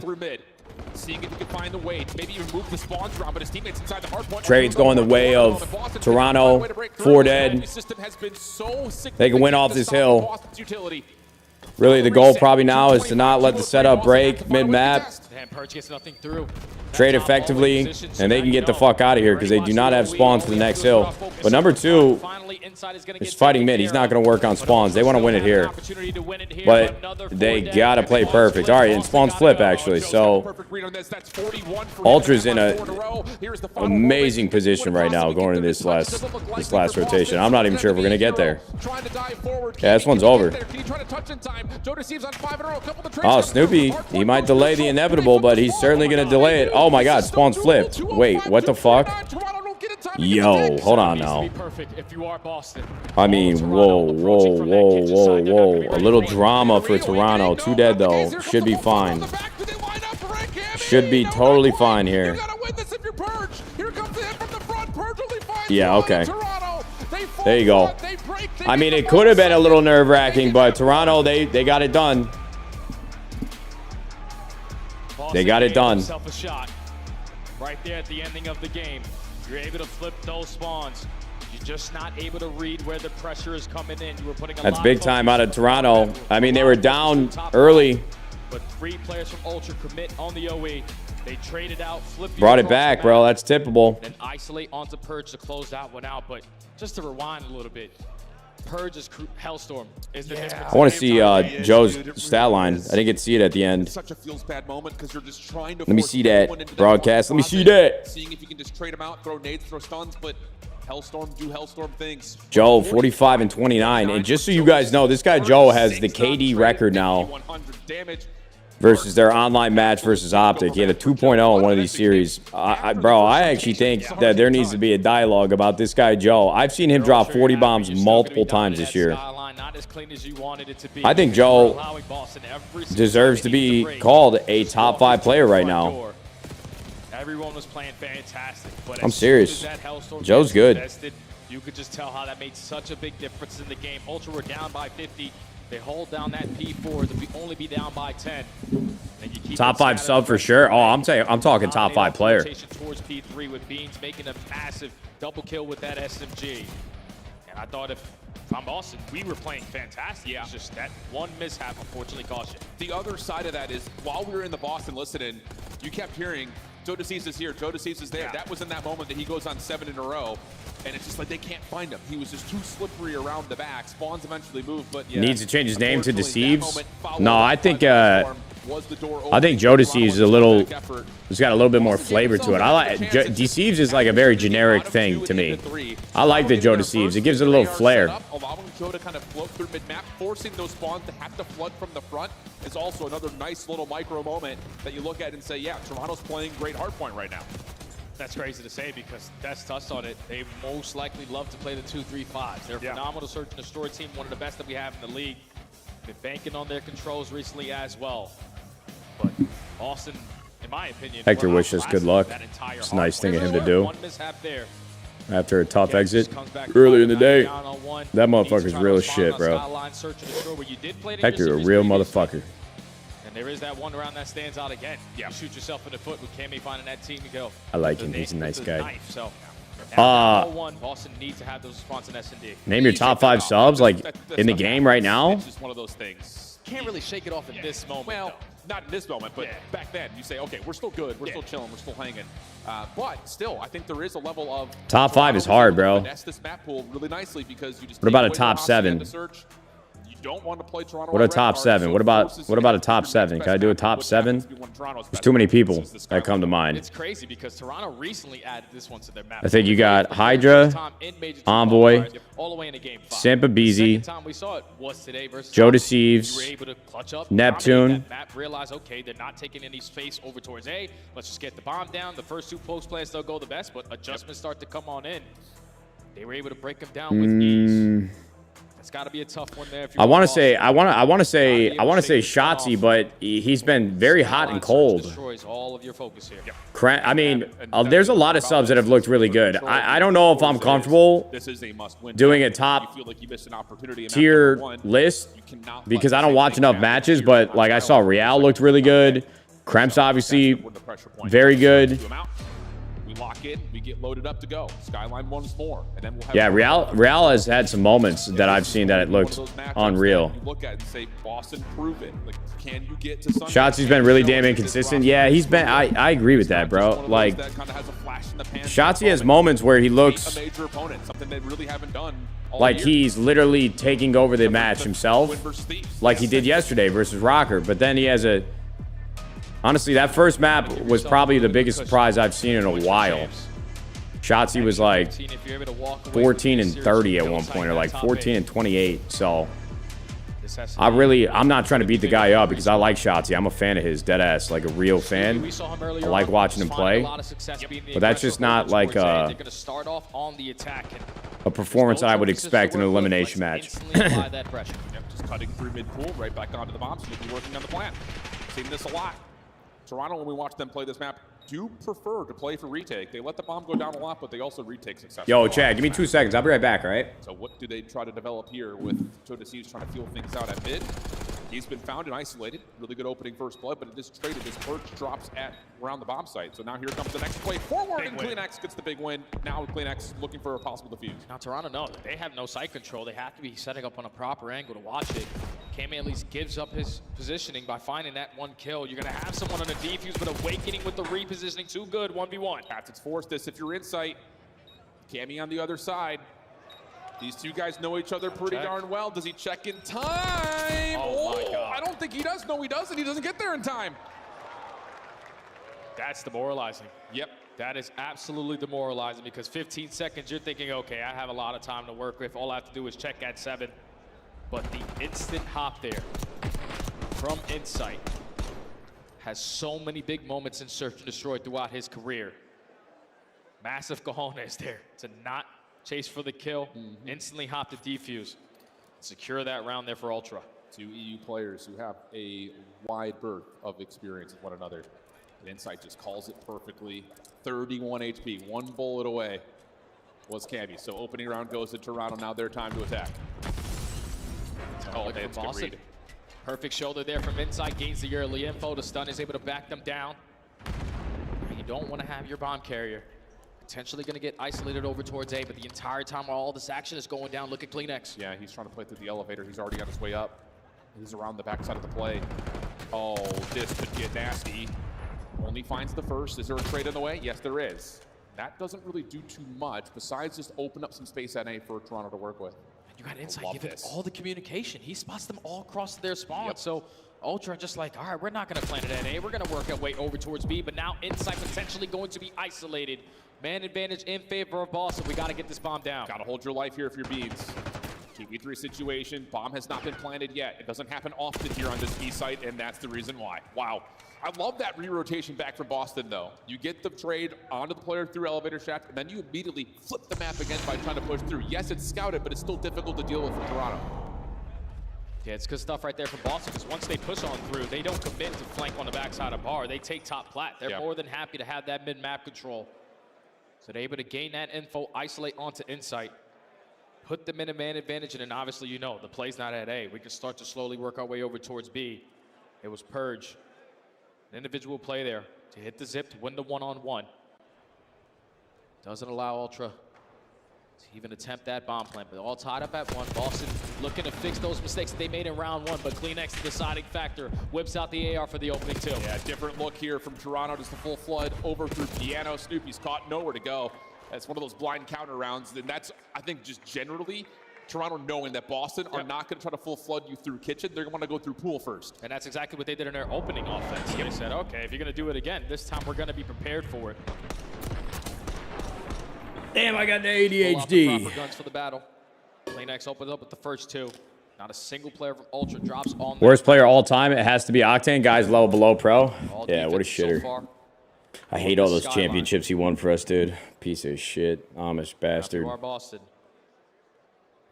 Seeing if he can find the way to maybe even move the spawns around, but his teammates inside the hard point. Trade's going the way of Toronto. 4 dead. They can win off this hill. Really, the goal probably now is to not let the setup break mid-map. Trade effectively, and they can get the fuck out of here because they do not have spawns for the next hill. But number 2 is fighting mid. He's not going to work on spawns. They want to win it here. But they got to play perfect. All right, and spawns flip, actually. So Ultra's in an amazing position right now going into this last rotation. I'm not even sure if we're going to get there. Yeah, this one's over. Oh, Snoopy, he might delay the inevitable, but he's certainly going to delay it. Oh my god, spawns flipped. Wait, what the fuck? Yo, hold on now. I mean, whoa. A little drama for Toronto. 2 dead, though. Should be fine. Should be totally fine here. Yeah, okay. There you go. I mean, it could have been a little nerve-wracking, but Toronto, they got it done. They got it done. Yourself a shot. Right there at the ending of the game. You're able to flip those spawns. You're just not able to read where the pressure is coming in. You were putting a That's lot big of time focus out of Toronto. I mean, they were down early. But 3 players from Ultra commit on the OE. They traded out, flipped. Brought it back, bro. That's typical. Then isolate onto Purge to close that one out. But just to rewind a little bit, Purge's Hellstorm is the difference. I want to see Joe's stat line. I didn't get to see it at the end. It's such a feels bad moment because you're just trying to. Let me see that broadcast. Let me see that. Seeing if you can just trade them out, throw nades, throw stuns, but Hellstorm do Hellstorm things. Joe, 45 and 29. And just so you guys know, this guy Joe has the KD record now versus their online match versus Optic. He had a 2.0 in one of these series. Bro, I actually think that there needs to be a dialogue about this guy Joe. I've seen him drop 40 bombs multiple times this year. I think Joe deserves to be called a top 5 player right now. Everyone was playing fantastic. But I'm serious. Joe's good. You could just tell how that made such a big difference in the game. Ultra were down by 50. They hold down that P4 to only be down by 10. Top 5 sub for sure. Oh, I'm talking top 5 player. Towards P3 with Beans making a massive double kill with that SMG. And I thought if I'm Boston, we were playing fantastic. Yeah. It's just that one mishap unfortunately cost you. The other side of that is while we were in the Boston listening, you kept hearing Joe DeCease is here, Joe DeCease is there. Yeah. That was in that moment that he goes on 7 in a row. And it's just like they can't find him. He was just too slippery around the back. Spawns eventually moved, but yeah. Needs to change his name to Deceives. No, I think Joe Deceives is a little. It's got a little bit more flavor to it. I like Deceives is like a very generic thing to me. I like the Joe Deceives. It gives it a little flair. Allowing Joe to kind of float through mid-map, forcing those spawns to have to flood from the front is also another nice little micro moment that you look at and say, yeah, Toronto's playing great hardpoint right now. That's crazy to say because that's touched on it. They most likely love to play the 2-3-5s. They're a phenomenal search and destroy team, one of the best that we have in the league. Been banking on their controls recently as well. But Austin, in my opinion, Hector wished us good luck. It's a nice thing of him to do. One mishap there. After a tough exit earlier in the day. That motherfucker's real as shit, bro. Hector, a real motherfucker. And there is that one round that stands out again. Yeah. You shoot yourself in the foot with Cammy finding that team to go. I like him. He's a nice guy. Knife, so. Boston needs to have those response in S&D. Name your top 5 subs like in the game right now. It's just one of those things. Can't really shake it off in this moment. Well, not in this moment, but back then you say, okay, we're still good, we're still chilling, we're still hanging. But still, I think there is a level of top 5 is hard, bro. This map pool really nicely because you just. What about a top 7? Don't want to play Toronto. What a top 7? What about a top 7? Can I do a top 7? There's too many people that come to mind. It's crazy because Toronto recently added this one to their map. I think you got Hydra, Envoy, Simpa BZ, Joe Deceives, Neptune. Realize, okay, they're not taking any space over towards A. Let's just get the bomb down. The first 2 post plants they'll go the best, but adjustments start to come on in. They were able to break them down with ease. It's got to be a tough one there. I want to say Shotzi, but he's been very hot and cold. Destroys all of your focus here. I mean, there's a lot of subs that have looked really good. I don't know if I'm comfortable doing a top tier list because I don't watch enough matches, but like I saw Real looked really good. Kremps obviously very good. We lock in, we get loaded up to go. Skyline once more, and then we'll have. Yeah, Real has had some moments that I've seen that it looked unreal. You look at it and say, Boston, prove it. Like, can you get to Sunday? Shotzi's been really damn inconsistent. Yeah, he's been. I agree with that, bro. Like, Shotzi has moments where he looks like he's literally taking over the match himself, like he did yesterday versus Rocker. But then he has a. Honestly, that first map was probably the biggest surprise I've seen in a while. Shotzi was like 14 and 30 at one point, or like 14 and 28. So I'm not trying to beat the guy up because I like Shotzi. I'm a fan of his, dead ass, like a real fan. I like watching him play. But that's just not like a performance I would expect in an elimination match. Just cutting through mid pool, right back onto the bombs, maybe working on the plan. Seen this a lot. Toronto, when we watch them play this map, do prefer to play for retake. They let the bomb go down a lot, but they also retake successfully. Yo, Chad, give me 2 seconds. I'll be right back, all right? So what do they try to develop here with Joe DeCease trying to feel things out at mid? He's been found and isolated. Really good opening first blood, but it is traded. This perch drops at around the bomb site. So now here comes the next play forward, and CleanX gets the big win. Now CleanX looking for a possible defuse. Now Toronto, no, they have no site control. They have to be setting up on a proper angle to watch it. Cammy at least gives up his positioning by finding that one kill. You're gonna have someone on a defuse, but Awakening with the repositioning, too good, 1v1. It's forced this if you're in sight. Cammy on the other side. These two guys know each other pretty darn well. Does he check in time? Oh my God. I don't think he does. No, he doesn't. He doesn't get there in time. That's demoralizing. Yep. That is absolutely demoralizing because 15 seconds, you're thinking, okay, I have a lot of time to work with. All I have to do is check at 7. But the instant hop there from Insight has so many big moments in Search and Destroy throughout his career. Massive cojones there to not chase for the kill, instantly hop to defuse. Secure that round there for Ultra. Two EU players who have a wide berth of experience with one another. And Insight just calls it perfectly. 31 HP, 1 bullet away was Cammy. So opening round goes to Toronto. Now their time to attack. Oh, it's Boston. Perfect shoulder there from Insight. Gains the early info. The stun is able to back them down. You don't want to have your bomb carrier potentially going to get isolated over towards A, but the entire time while all this action is going down, look at CleanX. Yeah, he's trying to play through the elevator. He's already on his way up. He's around the backside of the play. Oh, this could get nasty. Only finds the first. Is there a trade in the way? Yes, there is. That doesn't really do too much besides just open up some space at A for Toronto to work with. You got Insight giving all the communication. He spots them all across their spawn. So Ultra just like, all right, we're not going to plant it at A. We're going to work our way over towards B, but now Insight potentially going to be isolated. Man advantage in favor of Boston. We got to get this bomb down. Got to hold your life here if you're Beans. 2v3 situation. Bomb has not been planted yet. It doesn't happen often here on this B site, and that's the reason why. Wow. I love that re-rotation back from Boston, though. You get the trade onto the player through elevator shaft, and then you immediately flip the map again by trying to push through. Yes, it's scouted, but it's still difficult to deal with for Toronto. Yeah, it's good stuff right there from Boston, because once they push on through, they don't commit to flank on the backside of bar. They take top plat. They're more than happy to have that mid-map control. So they're able to gain that info, isolate onto Insight, put them in a man advantage, and then obviously, you know, the play's not at A. We can start to slowly work our way over towards B. It was Purge. An individual play there to hit the zip, to win the one-on-one. Doesn't allow Ultra to even attempt that bomb plant, but all tied up at 1. Boston looking to fix those mistakes that they made in round 1, but CleanX, the deciding factor, whips out the AR for the opening 2. Yeah, different look here from Toronto, just a full flood over through Piano. Snoopy's caught, nowhere to go. That's one of those blind counter rounds, and that's, I think, just generally Toronto knowing that Boston are not going to try to full flood you through kitchen. They're going to want to go through pool first. And that's exactly what they did in their opening offense. They said, okay, if you're going to do it again, this time we're going to be prepared for it. Damn, I got the ADHD. Proper guns for the battle. CleanX opens up with the first 2. Not a single player from Ultra drops on. Worst player all time, it has to be Octane. Guys level below pro. Yeah, what a shitter. I hate all those championships he won for us, dude. Piece of shit. Amish bastard. Boston.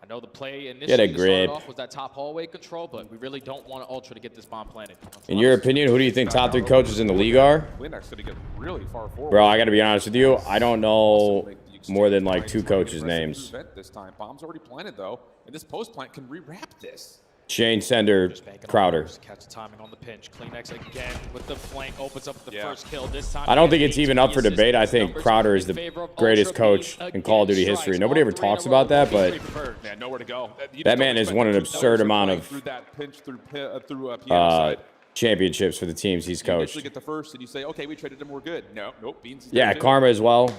I know the play initially grip. started off was that top hallway control, but we really don't want Ultra to get this bomb planted. In your opinion, who do you think top 3 coaches in the league are? CleanX going to get really far forward. Bro, I got to be honest with you. I don't know more than like 2 coaches' names. This time, bomb's already planted though, and this post plant can rewrap this. Shane, Sender, Crowder. Catch the timing on the pinch. CleanX again with the flank opens up the first kill. This time I don't think it's even up for debate. I think Crowder is the greatest coach in Call of Duty history. Nobody ever talks about that, but man, nowhere to go. That man has won an absurd amount of through that pinch through Piano side. Championships for the teams he's You coached. initially get the first, and you say, okay, we traded him, we're good. No, nope, Beans is Yeah, there too. Karma as well.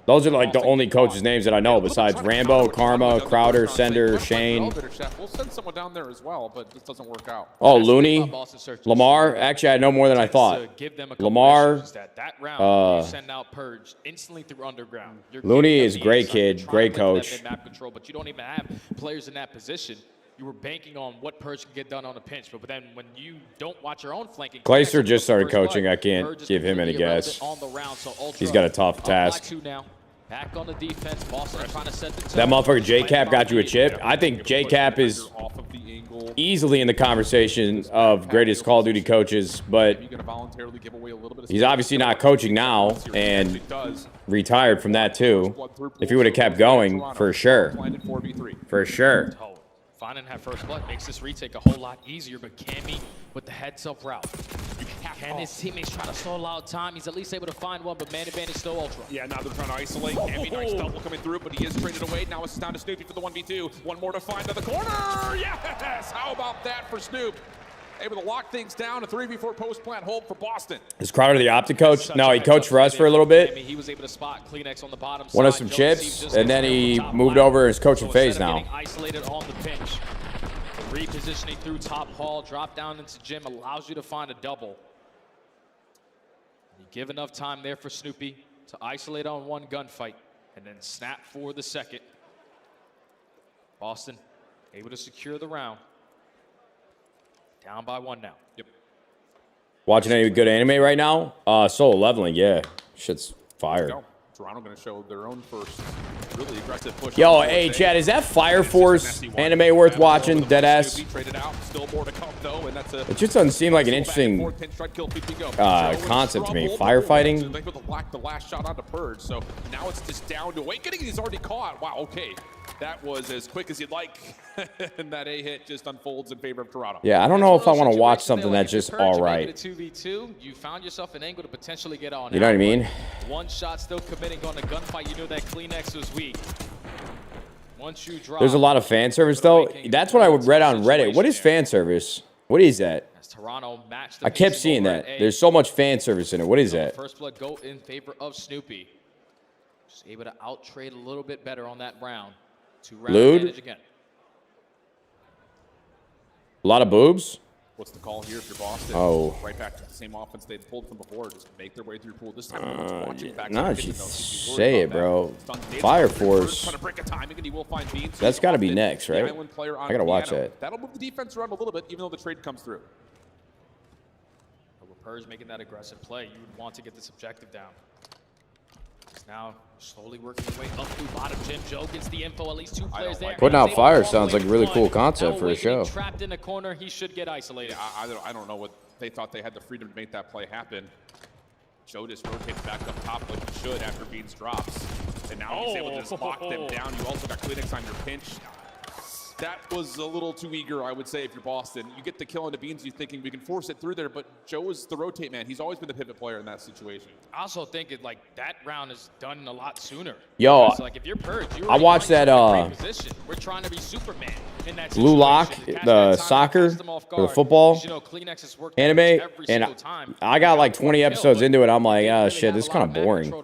Those are like the only coaches' names that I know besides Rambo, Karma, Crowder, Sender, Shane. We'll send someone down there as well, but this doesn't work out. Oh, Looney, Lamar. Actually, I know more than I thought. Lamar. That round, you send out Purge instantly through underground. Looney is great kid, great coach. Map control, but you don't even have players in that position. You were banking on what Purge can get done on a pinch, but then when you don't watch your own flanking, Clayster just started coaching. I can't give him any gas. He's got a tough task. Back on the defense, Boston trying to set the tone. That motherfucker J-Cap got you a chip. I think J-Cap is easily in the conversation of greatest Call of Duty coaches, but he's obviously not coaching now and retired from that too. If he would have kept going, for sure. For sure. Finding that first blood makes this retake a whole lot easier, but Cammy with the heads-up route. Can his teammates try to stall out time? He's at least able to find one, but man advantage still Ultra. Yeah, now they're trying to isolate. Cammy, nice double coming through, but he is traded away. Now it's down to Snoopy for the 1v2. One more to find in the corner. Yes! How about that for Snoop? Able to lock things down. A 3v4 post-plant hold for Boston. Is Crowder the optic coach? No, he coached for us for a little bit. He was able to spot CleanX on the bottom Won us side. some chips, and then he moved over as coaching phase now. Isolated on the pinch. Repositioning through top hall, drop down into gym, allows you to find a double. You give enough time there for Snoopy to isolate on one gunfight, and then snap for the second. Boston able to secure the round. Down by 1 now. Yep. Watching any good anime right now? Solo Leveling, yeah. Shit's fire. Toronto going to show their own first really aggressive push. Yo, hey, Chad, is that Fire Force anime worth watching? Deadass. Still more to come, though, and that's It just doesn't seem like an interesting concept to me. Firefighting. The last shot onto Purge, so now it's just down to Awakening. He's already caught. Wow, okay. That was as quick as you'd like. And that A hit just unfolds in favor of Toronto. Yeah, I don't know if I want to watch something that's just all right. 2v2, you found yourself an angle to potentially get on. You know what I mean? One shot still committing on a gunfight. You know that CleanX was weak. Once you drop, There's a lot of fan service, though. That's what I read on Reddit. What is fan service? What is that? I kept seeing that. There's so much fan service in it. What is that? First blood go in favor of Snoopy. Just able to out-trade a little bit better on that round. 2-round advantage again. A lot of boobs? What's the call here if you're Boston? Oh. Right back to the same offense they'd pulled from before. Just make their way through pool. This time, say it, bro. Fire Force. That's got to be next, right? I got to watch that. That'll move the defense around a little bit, even though the trade comes through. With Purge making that aggressive play, you would want to get this objective down. He's now slowly working his way up through bottom gym. Joe gets the info. At least 2 players there. Putting out fire sounds like a really cool concept for a show. Trapped in a corner, he should get isolated. Yeah, I don't know what they thought they had the freedom to make that play happen. Joe just rotates back up top like he should after Beans drops. And now he's able to just lock them down. You also got CleanX on your pinch. That was a little too eager, I would say, if you're Boston. You get the kill on the Beans, you're thinking we can force it through there, but Joe is the rotate man. He's always been the pivot player in that situation. I also think that round is done a lot sooner. Yo, like if you're Purge, I watched that we're trying to be Superman in that Blue Lock, the soccer or the football anime, and I got like 20 episodes into it. I'm like, oh shit, this is kind of boring.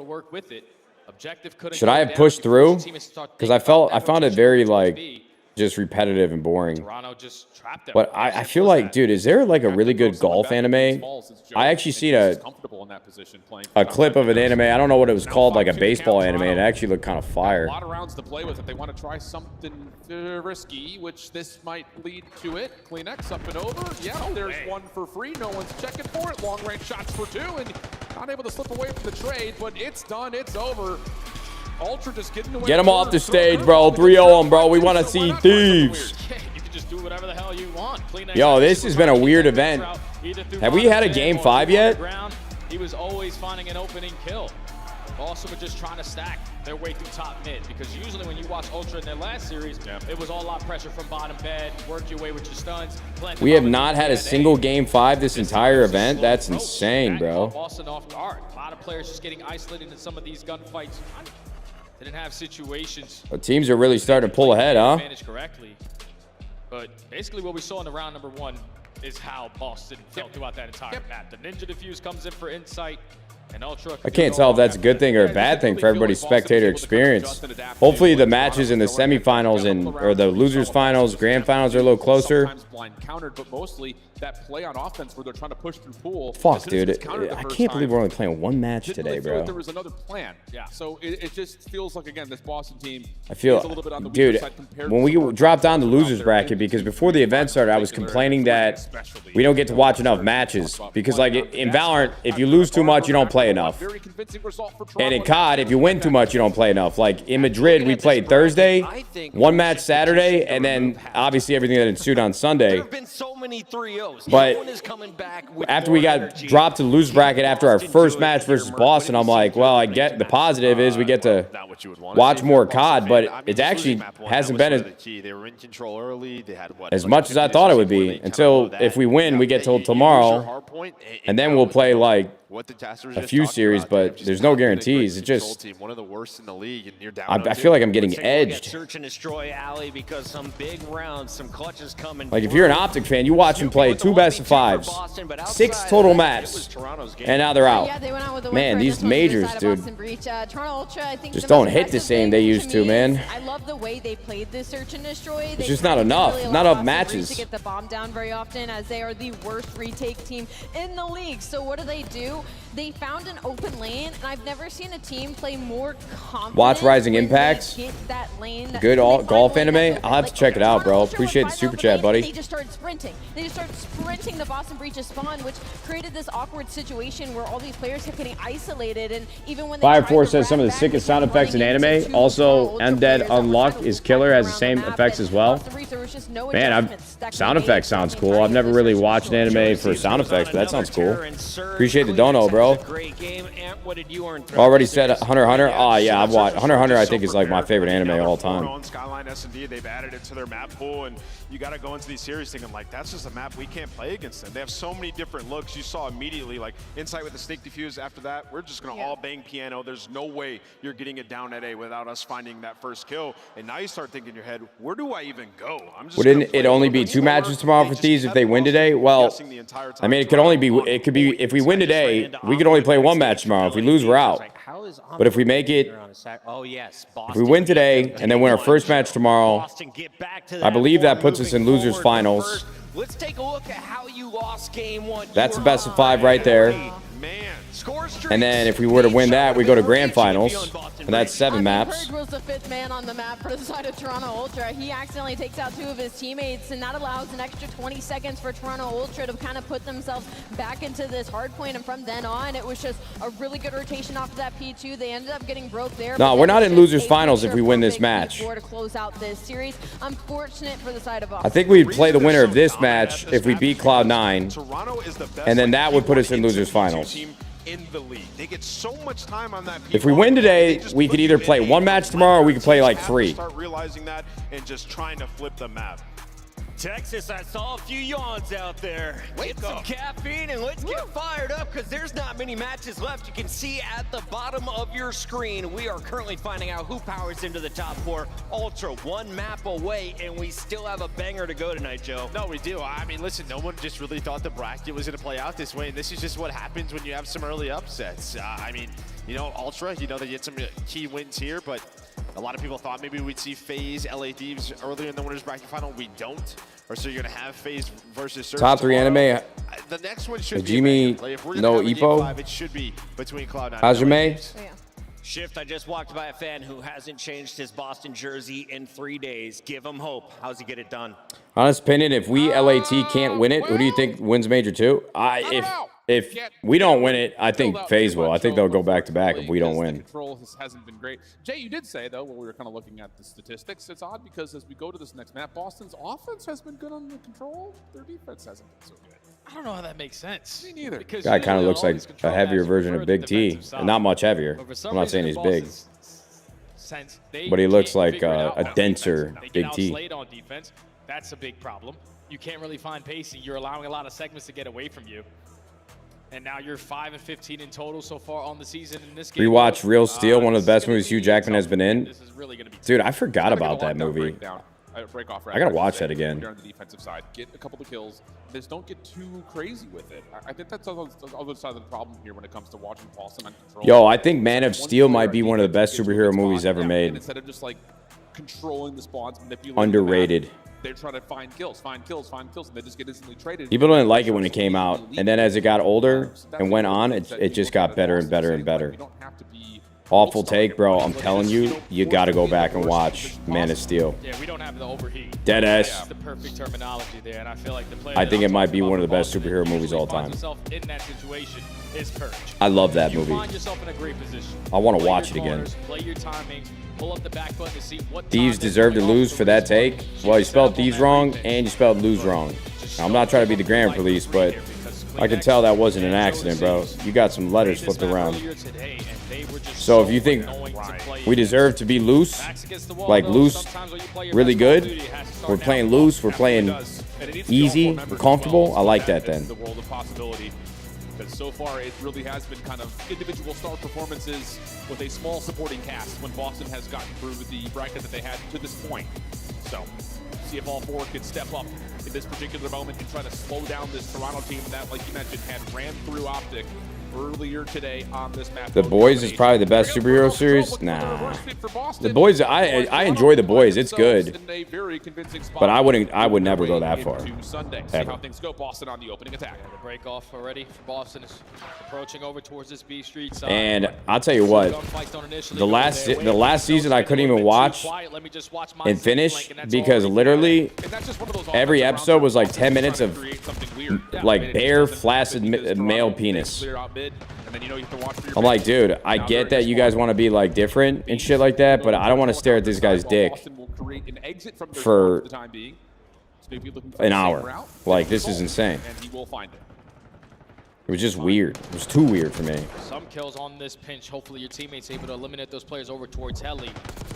Should I have pushed through? Because I found it very like just repetitive and boring. But I feel like, dude, is there like a really good golf anime? I actually seen a clip of an anime. I don't know what it was called, like a baseball anime. It actually looked kind of fire. A lot of rounds to play with if they want to try something risky, which this might lead to it. CleanX up and over. Yeah, there's one for free. No one's checking for it. Long range shots for 2, and not able to slip away from the trade, but it's done. It's over. Ultra just getting away. Get them off the stage, bro. 3-0 them, bro. We want to see Thieves. You can just do whatever the hell you want. Yo, this has been a weird event. Have we had a game 5 yet? He was always finding an opening kill. Also, we're just trying to stack their way through top mid, because usually when you watch Ultra in their last series, it was all a lot of pressure from bottom bed, work your way with your stuns. We have not had a single game 5 this entire event. That's insane, bro. Boston off guard. A lot of players just getting isolated in some of these gunfights. Didn't have situations. The teams are really starting to pull ahead, huh? Managed correctly. But basically what we saw in the round number 1 is how Boston felt throughout that entire map. The Ninja Diffuse comes in for insight. And Ultra. I can't tell if that's a good thing or a bad thing for everybody's spectator experience. Hopefully the matches in the semifinals or the losers finals, grand finals are a little closer. Blind countered, but mostly that play on offense where they're trying to push through pool. Fuck, dude. I can't believe we're only playing 1 match today, bro. There was another plan. Yeah. So it just feels like, again, this Boston team is a little bit on the dude, weaker side compared when we dropped down the losers bracket, because before the event started, I was complaining that we don't get to watch enough matches. Because like in Valorant, if you lose too much, you don't play play enough. Very convincing result for And in Toronto. COD, if you win too much, you don't play enough. Like in Madrid, we played Thursday, one match Saturday, and then obviously everything that ensued on Sunday. But after we got dropped to the loser bracket after our first match versus Boston, I'm like, well, I get the positive is we get to watch more COD, but it actually hasn't been as much as I thought it would be until if we win, we get till tomorrow, and then we'll play like a few series, but there's no guarantees. It just, one of the worst in the league, and you're down. I feel like I'm getting edged. Search and destroy alley because some big rounds, some clutches coming. Like if you're an Optic fan, you watch them play 2 best-of-5s, 6 total maps, and now they're out. Yeah, they went out with a win Man, for these this one to the majors, side of dude, Boston Breach. Toronto Ultra, I think just the most don't hit the impressive same thing they used me to, is man. I love the way they played this search and destroy. It's just not enough. Really Not allow enough Boston Breach matches. to get the bomb down very often, as they are the worst retake team in the league. So what do? They found an open lane, and I've never seen a team play more confident. Watch Rising when they Impacts. get that lane. Good golf anime. I'll have to check it out, bro. Appreciate the super chat, They buddy. just started sprinting. They just started sprinting the Boston Breach's spawn, which created this awkward situation where all these players kept getting isolated. And even when they Fire tried Force to says some of the grab back, sickest they sound kept effects in running into anime. two Also, Ultra Undead players that were Unlock trying to is killer, has the around same map, effects and as well. Boston Breach, there was just no Man, adjustments that could sound be made effects from sounds the cool. entire I've never really watched an anime for sound effects, but that sounds cool. Appreciate the dono, bro. Already said Hunter x Hunter. Oh yeah, I've watched Hunter x Hunter. I think is like my favorite anime of all time. Skyline S&D, they've added it to their map pool, and you got to go into these series thinking like that's just a map we can't play against them. They have so many different looks. You saw immediately like Insight with the Snake Diffuse. After that, we're just gonna all bang piano. There's no way you're getting it down at A without us finding that first kill. And now you start thinking in your head, where do I even go? I'm just. Wouldn't it only be 2 matches tomorrow for Thieves if they win today? Well, I mean, it could only be. It could be if we win today, we could only play 1 match tomorrow. If we lose, we're out. But if we make it, if we win today and then win our first match tomorrow, I believe that puts us in losers finals. Let's take a look at how you lost game 1. That's the best of 5 right there. And then if we were to win that, we go to grand finals, and that's 7 maps. Purge was the 5th man on the map for the side of Toronto Ultra. He accidentally takes out 2 of his teammates, and that allows an extra 20 seconds for Toronto Ultra to kind of put themselves back into this hard point. And from then on, it was just a really good rotation off of that P2. They ended up getting broke there. No, we're not in losers finals if we win this match. To close out this series. Unfortunate for the side of I think we'd play the winner of this match if we beat CLOUD9, and then that would put us in losers finals. In the league, they get so much time on that. If we win today, we could either play 1 match tomorrow or we could play like 3. Start realizing that and just trying to flip the map. Texas, I saw a few yawns out there. Get some caffeine and let's get fired up because there's not many matches left. You can see at the bottom of your screen, we are currently finding out who powers into the top 4. Ultra 1 map away, and we still have a banger to go tonight, Joe. No, we do. I mean, listen, no one just really thought the bracket was going to play out this way, and this is just what happens when you have some early upsets. I mean, you know, Ultra, you know, they get some key wins here, but a lot of people thought maybe we'd see FaZe, LA Thieves earlier in the winners bracket final. We don't. Or so you're going to have FaZe versus Surge Top 3 tomorrow. anime. The next one should be Hajime if we're gonna no have a game Ippo. 5, it should be between Cloud9 and Hajime. Shift, I just walked by a fan who hasn't changed his Boston jersey in 3 days. Give him hope. How's he get it done? Honest opinion, if we LAT can't win it, who do you think wins Major 2? If we don't win it, I think FaZe will. I think they'll go back-to-back if we don't win. Control hasn't been great. Jay, you did say, though, when we were kind of looking at the statistics, it's odd because as we go to this next map, Boston's offense has been good on the control. Their defense hasn't been so good. I don't know how that makes sense. Me neither. Guy kind of looks like a heavier version of Big T, and not much heavier. I'm not saying he's big, but he looks like a denser Big T. On defense, that's a big problem. You can't really find pacing. You're allowing a lot of segments to get away from you. And now you're 5 and 15 in total so far on the season in this game. Rewatch Real Steel, one of the best movies Hugh Jackman has been in. Dude, I forgot about that movie. I gotta watch that again. On the defensive side, get a couple of kills. Just don't get too crazy with it. I think that's the other side of the problem here when it comes to watching Boston on control. Yo, I think Man of Steel might be one of the best superhero movies ever made. Instead of just like controlling the spawns, manipulating Underrated. The map, they're trying to find kills, and they just get instantly traded. People didn't like it when it came out, and then as it got older and went on, it just got better and better and better. You don't have to be Awful take, bro. I'm telling you, you got to go back and watch Man of Steel. Yeah, we don't have the overheat. Dead ass. That's the perfect terminology there, and I feel like the player I think it might be one of the best superhero movies all time. in that situation is Purge. I love that You movie. find yourself in a great position. I want to Play watch it your again. corners, Play your timing. Pull up the back button to see what Thieves time is deserve to going lose off for the that respawn. take. Well, you spelled thieves wrong and you spelled lose wrong. Now, I'm not trying to be the grammar police, but I can tell that wasn't an accident, bro. You got some letters flipped around. So if you think we deserve to be loose, like loose, really good, we're playing loose, we're playing easy, we're comfortable, I like that then. The world of possibility. Because so far it really has been kind of individual star performances with a small supporting cast when Boston has gotten through the bracket that they had to this point. So see if all four could step up in this particular moment and try to slow down this Toronto team that, like you mentioned, had ran through Optic earlier today on this map. The Boys is probably the best superhero series. Nah, The Boys. I enjoy The Boys. It's good, but I would never go that far. Sunday. See how things go. Boston on the opening attack. The break off already for Boston is approaching over towards this B Street side. And I'll tell you what, the last season I couldn't even watch and finish because literally every episode was like 10 minutes of like bare flaccid male penis. I'm like, dude, I get that you guys want to be like different and shit like that, but I don't want to stare at this guy's dick for an hour. Like, this is insane. It was just weird. It was too weird for me. Some kills on this pinch. Hopefully your teammates able to eliminate those players over towards Heli.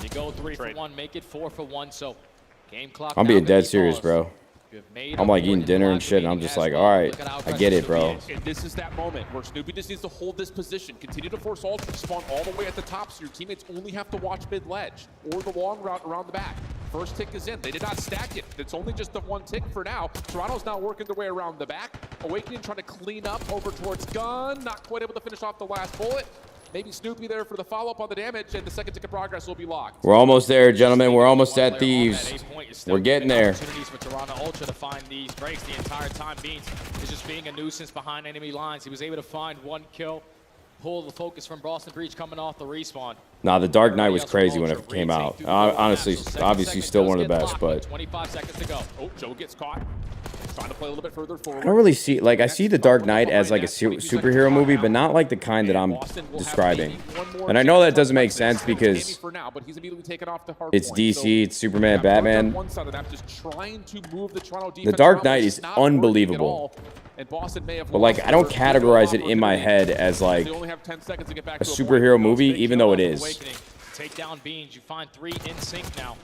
You go 3 for 1, make it 4 for 1. So game clock. I'm being dead serious, bro. I'm like eating dinner and shit, and I'm just like, all right, I get it, bro. And this is that moment where Snoopy just needs to hold this position, continue to force Ultra to spawn all the way at the top, so your teammates only have to watch mid ledge or the long route around the back. First tick is in. They did not stack it. It's only just the one tick for now. Toronto's now working their way around the back. Awakening trying to clean up over towards Gun. Not quite able to finish off the last bullet. Maybe Snoopy there for the follow-up on the damage, and the second tick of progress will be locked. We're almost there, gentlemen. We're almost at Thieves. We're getting there. Opportunities for Toronto Ultra to find these breaks the entire time. Beans is just being a nuisance behind enemy lines. He was able to find 1 kill, pull the focus from Boston Breach coming off the respawn. Nah, the Dark Knight was crazy when it came out. Honestly, obviously still one of the best, but 25 seconds to go. Oh, Joe gets caught. Trying to play a little bit further forward. I don't really see, like, I see the Dark Knight as like a superhero movie, but not like the kind that I'm describing. And I know that doesn't make sense because it's DC, it's Superman, Batman. The Dark Knight is unbelievable. But like, I don't categorize it in my head as like a superhero movie, even though it is. Take down Beans. You find 3 in sync now.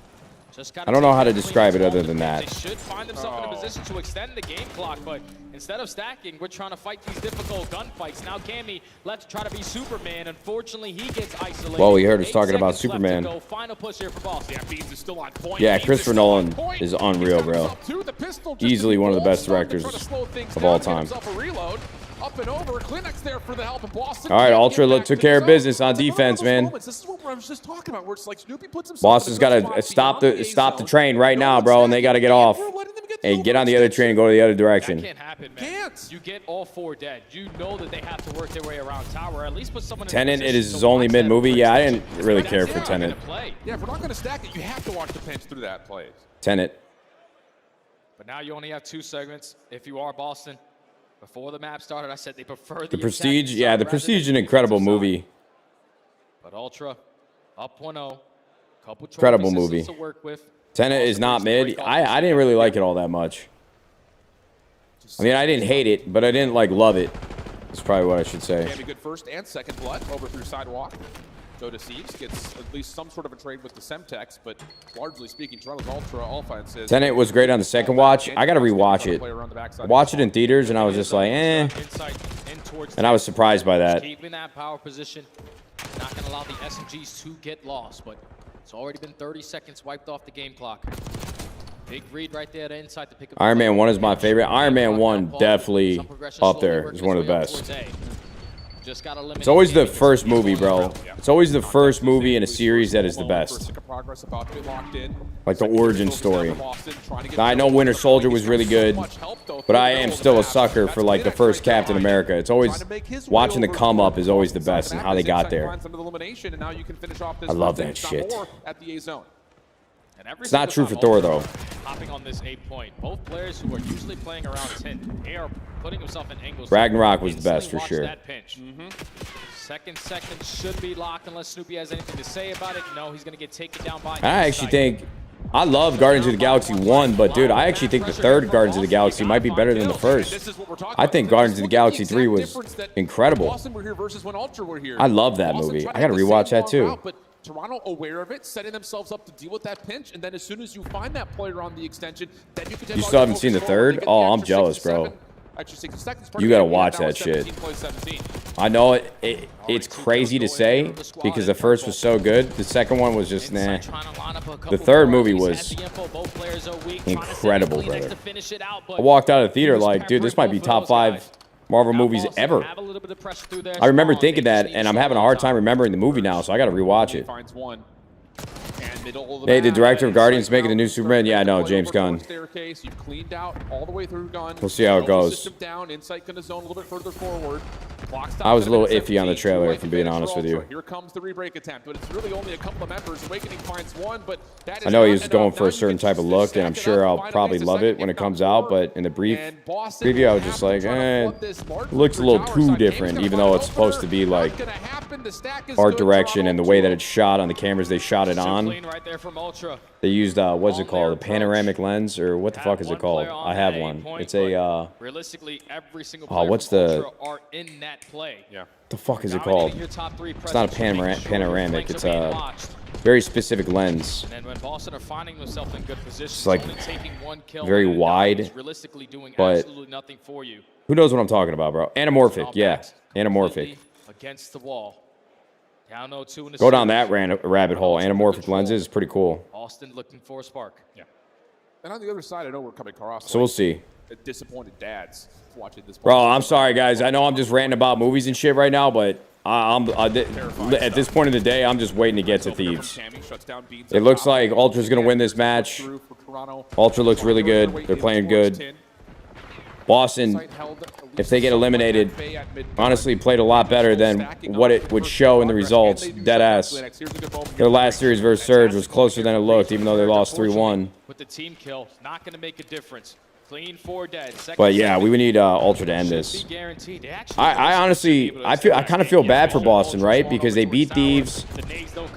I don't know how to describe it other than that. They should find themselves in a position to extend the game clock, but instead of stacking, we're trying to fight these difficult gunfights. Now Cammy, let's try to be Superman. Unfortunately, he gets isolated. Well, we heard us talking about Superman. Final push here for Boston. Yeah, Beans is still on point. Yeah, Christopher Nolan is unreal, bro. Easily one of the best directors of all time. Up and over, Kleenex there for the help of Boston. All right, Ultra took care of business on defense, man. This is what I was just talking about, where it's like Snoopy puts himself Boston's got to stop the train right now, bro, and they got to get off and get on the other train and go to the other direction. That can't happen, man. You get all 4 dead. You know that they have to work their way around tower. At least put someone in Tenet, it is his only mid-movie. Yeah, I didn't really care for Tenet. Yeah, if we're not going to stack it, you have to watch the pinch through that play. Tenet. But now you only have 2 segments. If you are Boston, before the map started, I said they prefer The Prestige. Yeah, The Prestige is an incredible movie. But Ultra, up 1-0. Couple incredible movie. To work with. Tenet is not mid. I didn't really like it all that much. I mean, I didn't hate it, but I didn't like love it. That's probably what I should say. Can be good first and second blood over through sidewalk. Go to Thieves, gets at least some sort of a trade with the Semtex, but largely speaking, Toronto's Ultra offense is... Tenet was great on the second watch. I got to rewatch it. I watched it in theaters, and I was just like, eh. And I was surprised by that. Keeping that power position, not going to allow the SMGs to get lost, but it's already been 30 seconds wiped off the game clock. Big read right there to inside to pick up. Iron Man 1 is my favorite. Iron Man 1 definitely up there is one of the best. Just got eliminated. It's always the first movie, bro. It's always the first movie in a series that is the best. Like the origin story. Now, I know Winter Soldier was really good, but I am still a sucker for like the first Captain America. It's always watching the come up is always the best and how they got there. I love that shit. It's not true for Thor though. Hopping on this 8 point. Both players who are usually playing around 10, they are putting himself in angles. Ragnarok was the best for sure. That pinch. Second should be locked unless Snoopy has anything to say about it. No, he's going to get taken down by. I actually think I love Guardians of the Galaxy 1, but dude, I actually think the third Guardians of the Galaxy might be better than the first. I think Guardians of the Galaxy 3 was incredible. I love that movie. I gotta rewatch that too. Toronto aware of it, setting themselves up to deal with that pinch, and then as soon as you find that player on the extension, then you can. You still haven't seen the third? Oh, I'm jealous, bro. You gotta watch that shit. I know it's crazy to say because the first was so good. The second one was just nah. The third movie was incredible, brother. I walked out of the theater like, dude, this might be top 5 Marvel movies ever. I remember thinking that, and I'm having a hard time remembering the movie now, so I gotta rewatch it. Hey, the director of Guardians making the new Superman? Yeah, I know, James Gunn. We'll see how it goes. I was a little iffy on the trailer, if I'm being honest with you. Here comes the rebreak attempt, but it's really only a couple of members. Awakening finds one, but that is I know he was going for a certain type of look, and I'm sure I'll probably love it when it comes out, but in the brief preview, I was just like, it looks a little too different, even though it's supposed to be like art direction and the way that it's shot on the cameras they shot it on. They used, what's it called? A panoramic lens, or what the fuck is it called? I have one. It's a, realistically, every single oh, what's the, are in that play. Yeah. the fuck is it called? It's not a panoramic. It's a very specific lens. And when Boston are finding themselves in good positions, it's like only taking one kill very wide, realistically doing but absolutely nothing for you. Who knows what I'm talking about, bro? Anamorphic, yeah. Anamorphic. Against the wall. Down 0-2 in the Go down that rabbit hole. Anamorphic lenses is pretty cool. Boston looking for a spark. Yeah. And on the other side, I know we're coming across. So we'll see. Disappointed dads watching this. Bro, I'm sorry, guys. I know I'm just ranting about movies and shit right now, but at this point in the day, I'm just waiting to get to Thieves. It looks like Ultra's going to win this match. Ultra looks really good. They're playing good. Boston, if they get eliminated, honestly played a lot better than what it would show in the results. Deadass. Their last series versus Surge was closer than it looked, even though they lost 3-1. With the team kill, not going to make a difference. Clean 4 dead. But yeah, we would need Ultra to end this. I honestly, I kind of feel bad for Boston, right? Because they beat Thieves,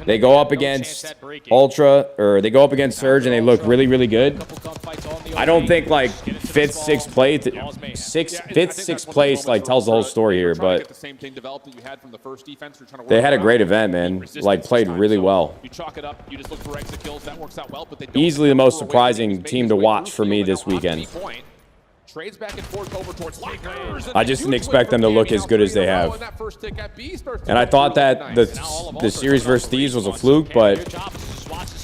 they go up against Ultra, or they go up against Surge, and they look really, really good. I don't think like fifth, sixth place like tells the whole story here, but they had a great event, man. Like played really well. Easily the most surprising team to watch for me this weekend. Trades back and forth over towards Lakers. I just didn't expect them to look as good as they have. And I thought that the series versus Thieves was a fluke, but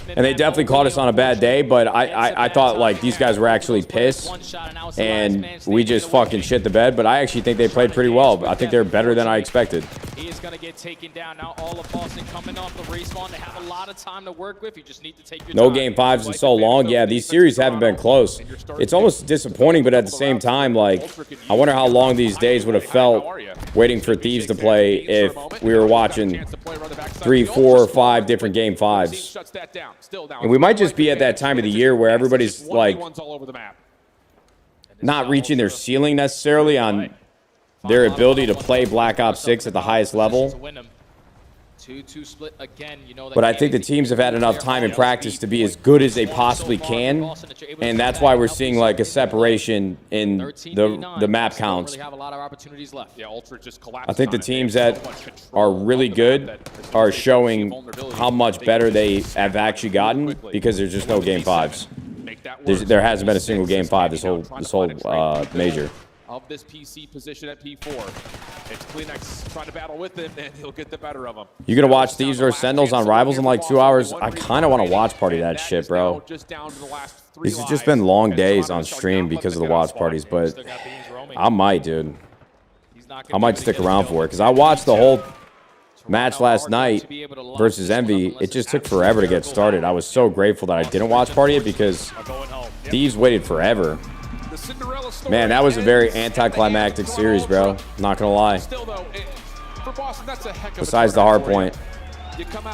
and they definitely caught us on a bad day, but I thought like these guys were actually pissed and we just fucking shit the bed, but I actually think they played pretty well. I think they're better than I expected. He is going to get taken down. Now all of Boston coming off the respawn. They have a lot of time to work with. You just need to take your No time. game 5s in so long. Yeah, these series haven't been close. It's almost disappointing, but at the same time, like, I wonder how long these days would have felt waiting for Thieves to play if we were watching 3, 4, or 5 different game 5s. And we might just be at that time of the year where everybody's like not reaching their ceiling necessarily on their ability to play Black Ops 6 at the highest level. 2-2 split again, you know, But I think the teams have had enough time in practice to be as good as they possibly can, and that's why we're seeing like a separation in the map counts. I think the teams that are really good are showing how much better they have actually gotten because there's just no game 5s. There hasn't been a single game 5 this whole major. Of this PC position at P4. It's CLOUD9 trying to battle with him, and he'll get the better of him. You gonna watch Thieves vs Sentinels on Rivals in like 2 hours? I kind of want to watch party that shit, bro. These have just been long days on stream because of the watch parties, but I might, dude. I might stick around for it because I watched the whole match last night versus Envy. It just took forever to get started. I was so grateful that I didn't watch Party It because Thieves waited forever. Man, that was a very anticlimactic series, bro. Not gonna lie. Besides the hard point.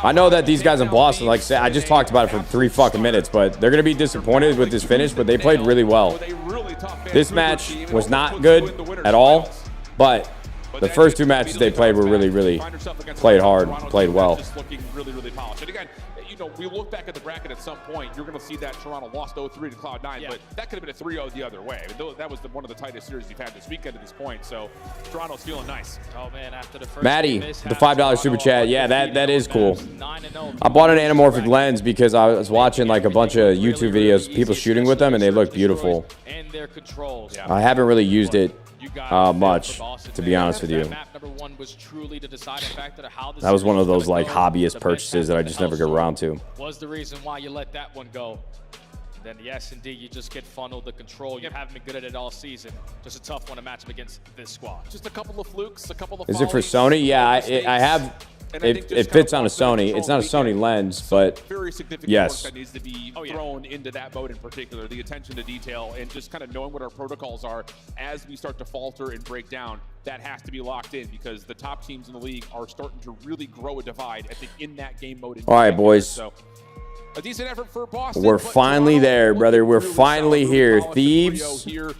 I know that these guys in Boston, like I said, I just talked about it for 3 fucking minutes, but they're gonna be disappointed with this finish, but they played really well. This match was not good at all, but the first 2 matches they played were really played hard, played well. Just looking really polished. And again, you know, we look back at the bracket at some point, you're going to see that Toronto lost 0-3 to CLOUD9, but that could have been a 3-0 the other way. I mean, that was one of the tightest series we've had this weekend at this point, so Toronto's feeling nice. Oh, man, after the first Maddie, the $5 super chat. Yeah, that is cool. I bought an anamorphic lens because I was watching like a bunch of YouTube videos, people shooting with them, and they look beautiful. And their controls. I haven't really used it much, to be honest with you. That was one of those like hobbyist purchases that I just never get around to. Was the reason why you let that one go. Then the S&D, you just get funneled the control. You haven't been good at it all season. Just a tough one to match up against this squad. Just a couple of flukes, a couple of Is it for Sony? Yeah, I have. It fits on a Sony. It's not a Sony lens, but very significant yes. work that needs to be thrown into that mode in particular. The attention to detail and just kind of knowing what our protocols are as we start to falter and break down. That has to be locked in because the top teams in the league are starting to really grow a divide, I think, in that game mode. All right, boys. So, a decent effort for Boston. We're finally there, brother. We're finally here. Thieves. Here.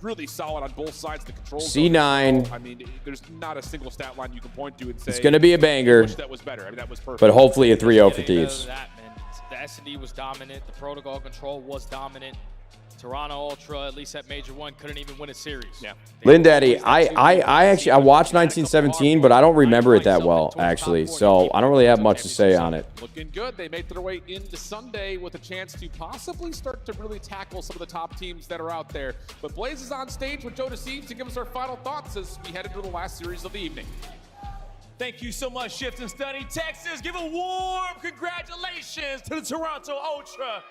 Really solid on both sides of the controls. C9. I mean, there's not a single stat line you can point to and say it's going to be a banger. That was better. I mean, that was perfect. But hopefully a 3-0 for Thieves. The S&D was dominant. The protocol control was dominant. Toronto Ultra, at least at Major 1, couldn't even win a series. Yeah. Lynn Daddy, I actually watched 1917, but I don't remember it that well, actually. So I don't really have much to say on it. Looking good. They make their way into Sunday with a chance to possibly start to really tackle some of the top teams that are out there. But Blaze is on stage with Joe Deceives to give us our final thoughts as we head into the last series of the evening. Thank you so much, Shift and Study Texas. Give a warm congratulations to the Toronto Ultra.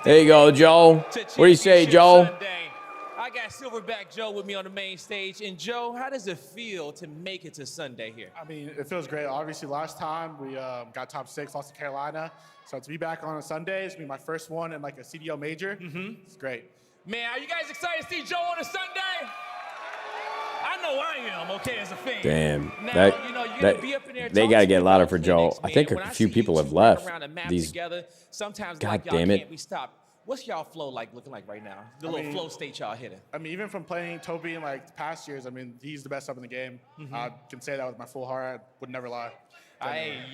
There you go, Joe. What do you say, Joe? Sunday. I got Silverback Joe with me on the main stage. And Joe, how does it feel to make it to Sunday here? I mean, it feels great. Obviously, last time we got top 6, lost to Carolina. So to be back on a Sunday, it's gonna be my first one in like a CDL major. It's great. Man, are you guys excited to see Joe on a Sunday? I know I am, okay, as a fan. Damn. Now, They got to get louder for Joe. I think a few people have left. These. Sometimes God like damn it. Can't we stop? What's y'all flow like looking like right now? The little flow state y'all hitting. I mean, even from playing Toby in like past years, I mean, he's the best sub in the game. I can say that with my full heart. I would never lie. I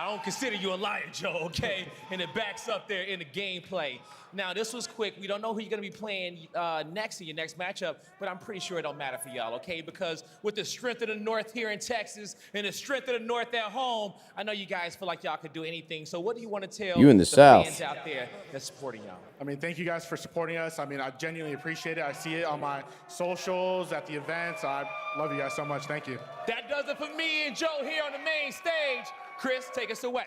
don't consider you a liar, Joe, okay? And it backs up there in the gameplay. Now, this was quick. We don't know who you're going to be playing next in your next matchup, but I'm pretty sure it don't matter for y'all, okay? Because with the strength of the North here in Texas and the strength of the North at home, I know you guys feel like y'all could do anything. So what do you want to tell you in the South fans out there that's supporting y'all? I mean, thank you guys for supporting us. I mean, I genuinely appreciate it. I see it on my socials, at the events. I love you guys so much. Thank you. That does it for me and Joe here on the main stage. Chris, take us away.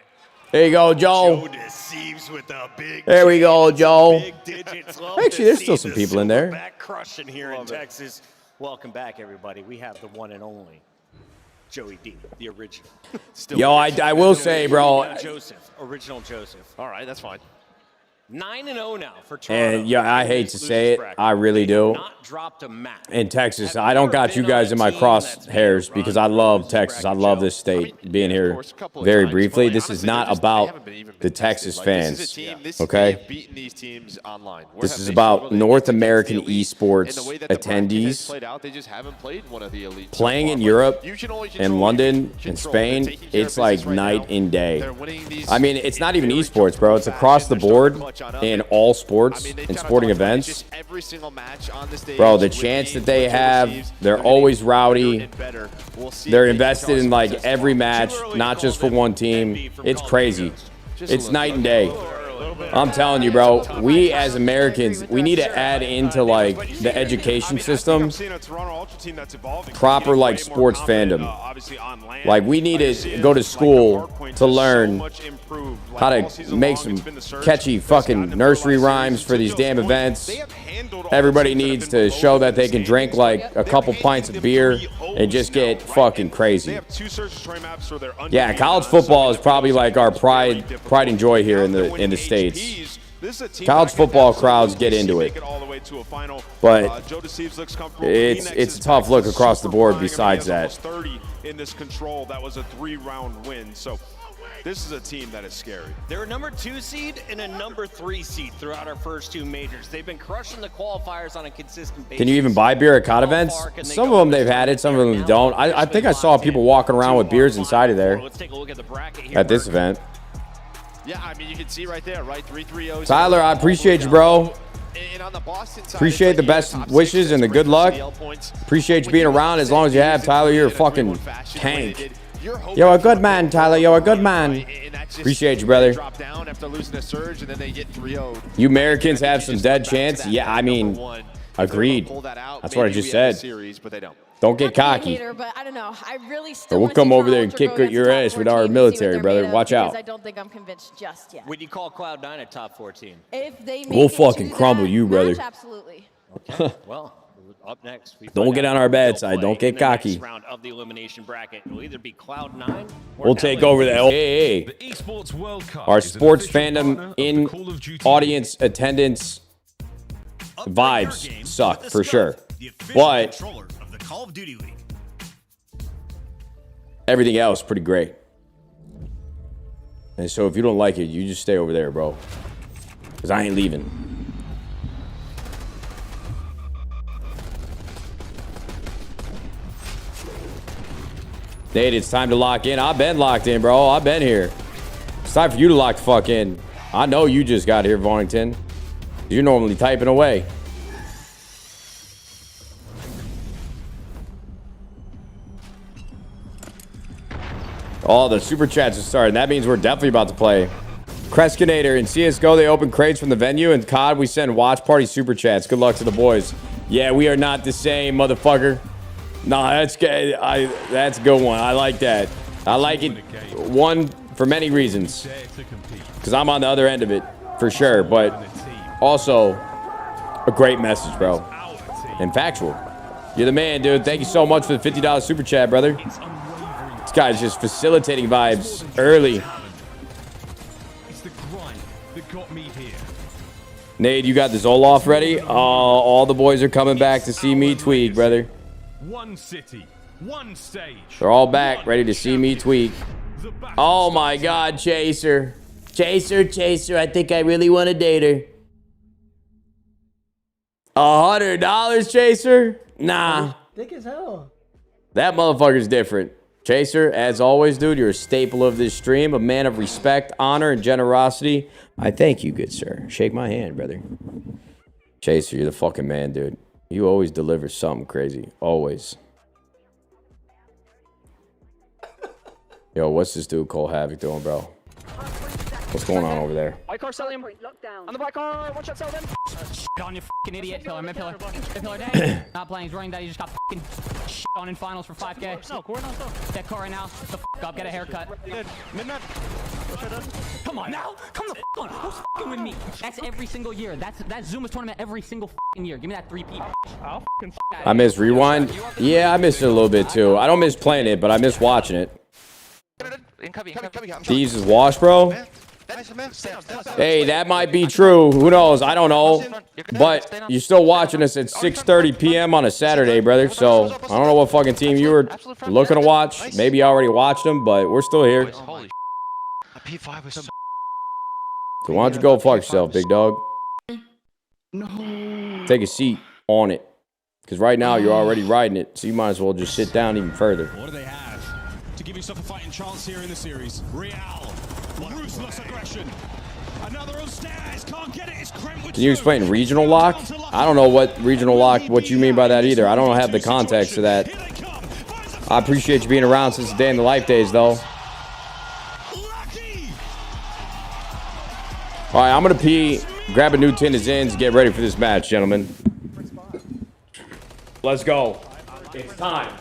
There you go, Joe. Deceives with a big there we go, Joe. Big digits. Actually, there's still some people in there. Back crushing here in Texas. Welcome back, everybody. We have the one and only Joey D, the original. Yo, I will say, bro. Original Joseph. All right, that's fine. 9-0 now for Toronto. And yeah, I hate to say it, I really do. In Texas, I don't got you guys in my crosshairs because I love Texas. I love this state. Being here very briefly, this is not about the Texas fans, okay? This is about North American esports attendees playing in Europe and London and Spain. It's like night and day. I mean, it's not even esports, bro. It's across the board. In all sports and sporting events, bro, the chance that they have, they're always rowdy. They're invested in like every match, not just for one team. It's crazy. It's night and day. I'm telling you, bro, we as Americans, we need to add into like the education system proper like sports fandom. Like we need to go to school to learn how to make some catchy fucking nursery rhymes for these damn events. Everybody needs to show that they can drink like a couple pints of beer and just get fucking crazy. Yeah, college football is probably like our pride and joy here in the States. College football crowds get into it, but it's a tough look across the board. Besides that, in this control, that was a 3-round win. So this is a team that is scary. They're a number 2 seed and a number 3 seed throughout our first 2 majors. They've been crushing the qualifiers on a consistent basis. can you even buy beer at COD events? Some of them they've had it, some of them don't. I think I saw people walking around with beers inside of there Let's take a look at the bracket here. at this event. Yeah, I mean, you can see right there, right? 3-3-0. Tyler, I appreciate you, bro. And on the Boston side, Appreciate the best wishes and the good luck. Appreciate you being around as long as you have, Tyler. You're a fucking tank. You're a good man, Tyler. You're a good man. Appreciate you, brother. Drop down after losing a surge, and then they get 3-0'd. You Americans have some dead chance. Yeah, I mean, agreed. That's what I just said. Don't get cocky. But I don't know. I really still Or we'll want to come see over there how and Ultra kick go against your top ass 4 with our team and see what military, they're brother. made of, Watch because out. I don't think I'm convinced just yet. Would you call Cloud9 a top 4 team? If they We'll make it fucking to crumble that you, brother. match, absolutely. Okay. Well, up next, we Don't find get out on our who bad will side. play Don't get in the next cocky. round of the elimination bracket. It'll either be Cloud9 or We'll take LA. over the hey. The Esports World Cup Our is an sports official fandom partner of in the Call of Duty audience attendance vibes suck for sure. But Controller of the Call of Duty League. everything else pretty great. And so if you don't like it, you just stay over there, bro. Because I ain't leaving. Nate, it's time to lock in. I've been locked in, bro. I've been here. It's time for you to lock the fuck in. I know you just got here, Varnington. You're normally typing away. Oh, the super chats are starting. That means we're definitely about to play. Creskinator in CSGO, they open crates from the venue. And COD, we send watch party super chats. Good luck to the boys. Yeah, we are not the same, motherfucker. Nah, that's good. That's a good one. I like that. I like it. One, for many reasons. Because I'm on the other end of it, for sure. But also, a great message, bro. And factual. You're the man, dude. Thank you so much for the $50 super chat, brother. This guy's just facilitating vibes early. It's the grind that got me here. Nate, you got the Zoloft ready? All the boys are coming back to see me tweak, brother. One city, one stage. They're all back, ready to see me tweak. Oh my God, Chaser. Chaser, I think I really want to date her. $100, Chaser? Nah. Thick as hell. That motherfucker's different. Chaser, as always, dude, you're a staple of this stream, a man of respect, honor, and generosity. I thank you, good sir. Shake my hand, brother. Chaser, you're the fucking man, dude. You always deliver something crazy. Always. Yo, what's this dude Cole Havoc doing, bro? What's going on over there? White car, sell him. On the black car, one shot, sell them. Shit on you fucking idiot. Pillar, mid pillar. Mid pillar, day. Not playing, he's running that. He just got fucking shit on in finals for 5K. No, core, no, that car right now. The fuck up, get a haircut. Mid-map. Come on now. Come the fuck on. Who's fucking with me? That's every single year. That's Zuma's tournament every single fucking year. Give me that 3P. I'll fucking I miss Rewind. Yeah, I miss it a little bit too. I don't miss playing it, but I miss watching it. Thieves is wash, bro. Hey, that might be true. Who knows? I don't know. But you're still watching us at 6:30 p.m. on a Saturday, brother. So I don't know what fucking team you were looking to watch. Maybe you already watched them, but we're still here. So why don't you go fuck yourself, big dog? Take a seat on it. Because right now you're already riding it. So you might as well just sit down even further. What do they have to give yourself a fighting chance here in the series? Real. Ruthless aggression. Another upstairs. Can't get it. It's Kremwood. Can you explain regional lock? I don't know what regional lock, what you mean by that either. I don't have the context for that. I appreciate you being around since the day in the life days, though. All right, I'm going to pee, grab a new tin of Zins, get ready for this match, gentlemen. Let's go. It's time.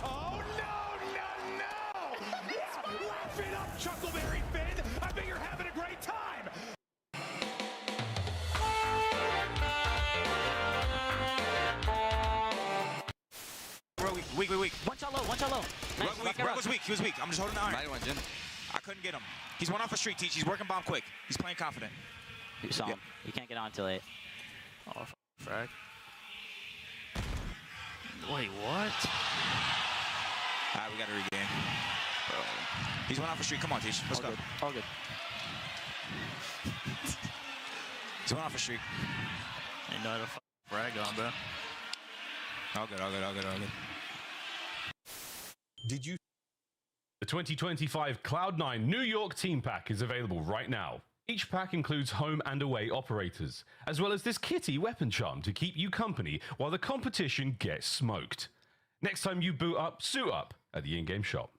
Weak. One shot low. Nice. Rug was weak. He was weak. I'm just holding the iron. I couldn't get him. He's one off a streak, Teach. He's working bomb quick. He's playing confident. You saw him. You can't get on till 8. Oh, frag. Wait, what? Alright, we gotta regain. He's one off a streak. Come on, Teach. Let's go. All good. He's one off a streak. Ain't no other frag on, bro. All good. Did you? The 2025 Cloud9 New York Team Pack is available right now. Each pack includes home and away operators, as well as this kitty weapon charm to keep you company while the competition gets smoked. Next time you boot up, suit up at the in-game shop.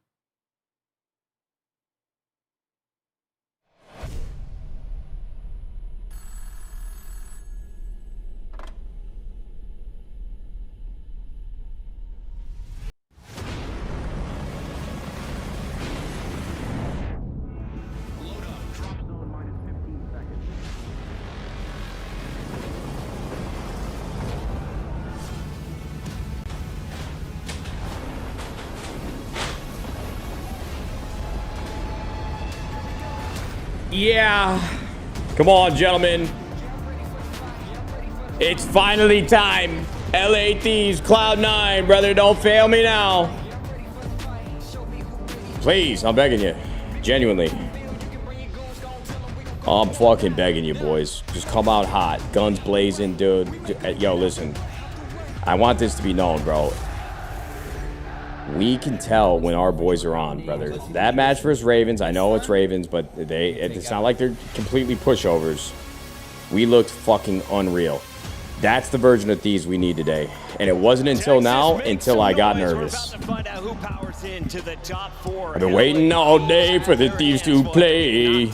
Yeah. Come on, gentlemen. It's finally time. LA Thieves, Cloud9, brother. Don't fail me now. Please, I'm begging you. Genuinely. I'm fucking begging you, boys. Just come out hot. Guns blazing, dude. Yo, listen. I want this to be known, bro. We can tell when our boys are on, brother. That match versus Ravens, I know it's Ravens, but it's not like they're completely pushovers. We looked fucking unreal. That's the version of Thieves we need today. And it wasn't until now, until I got nervous. I've been waiting all day for the Thieves to play.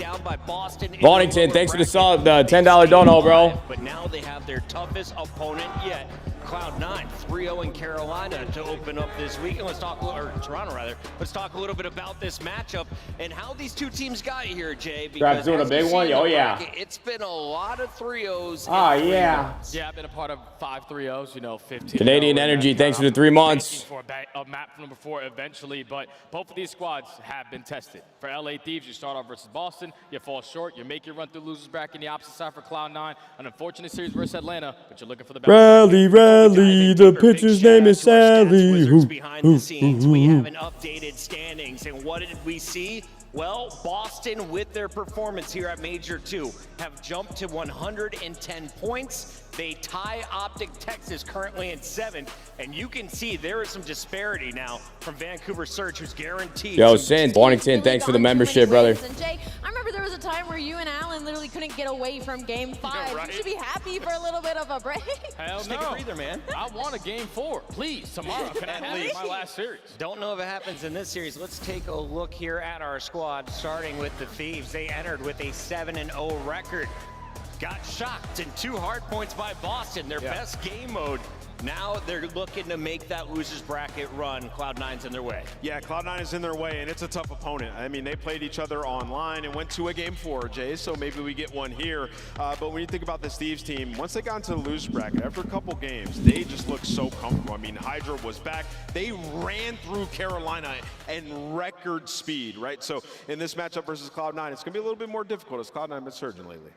Bonington, thanks for the $10 dono, bro. But now they have their toughest opponent yet. Cloud9, 3-0 in Carolina to open up this weekend. Let's talk, or Toronto rather. Let's talk a little bit about this matchup and how these two teams got here, Jay. Grab's doing a big one. Oh yeah. It's been a lot of 3-0s. Oh yeah. Yeah, I've been a part of 5 3-0s. You know, 15. Canadian Energy, thanks for the 3 months. For a map number 4 eventually, but both of these squads have been tested. For LA Thieves, you start off versus Boston, you fall short, you make your run through losers bracket in the opposite side for Cloud9. An unfortunate series versus Atlanta, but you're looking for the best. Rally, the pitcher's name is Sally. Behind the scenes, we have an updated standings, and what did we see? Well, Boston, with their performance here at Major 2, have jumped to 110 points. They tie Optic Texas currently in 7th, and you can see there is some disparity now from Vancouver Surge, who's guaranteed. Yo, Sin, Bonington, thanks for the membership, brother. And Jay, I remember there was a time where you and Alan literally couldn't get away from Game 5. You should be happy for a little bit of a break. Hell Just take a breather, man. I want a Game 4. Please, tomorrow. Can I have it in my last series? Don't know if it happens in this series. Let's take a look here at our squad, starting with the Thieves. They entered with a 7-0 record. Got shocked and 2 hard points by Boston, their best game mode. Now they're looking to make that losers bracket run. Cloud9's in their way. Yeah, Cloud9 is in their way, and it's a tough opponent. I mean, they played each other online and went to a Game 4, Jay, so maybe we get one here. But when you think about this Thieves team, once they got into the losers bracket, after a couple games, they just looked so comfortable. I mean, Hydra was back. They ran through Carolina in record speed, right? So in this matchup versus Cloud9, it's going to be a little bit more difficult as Cloud9 been surging lately.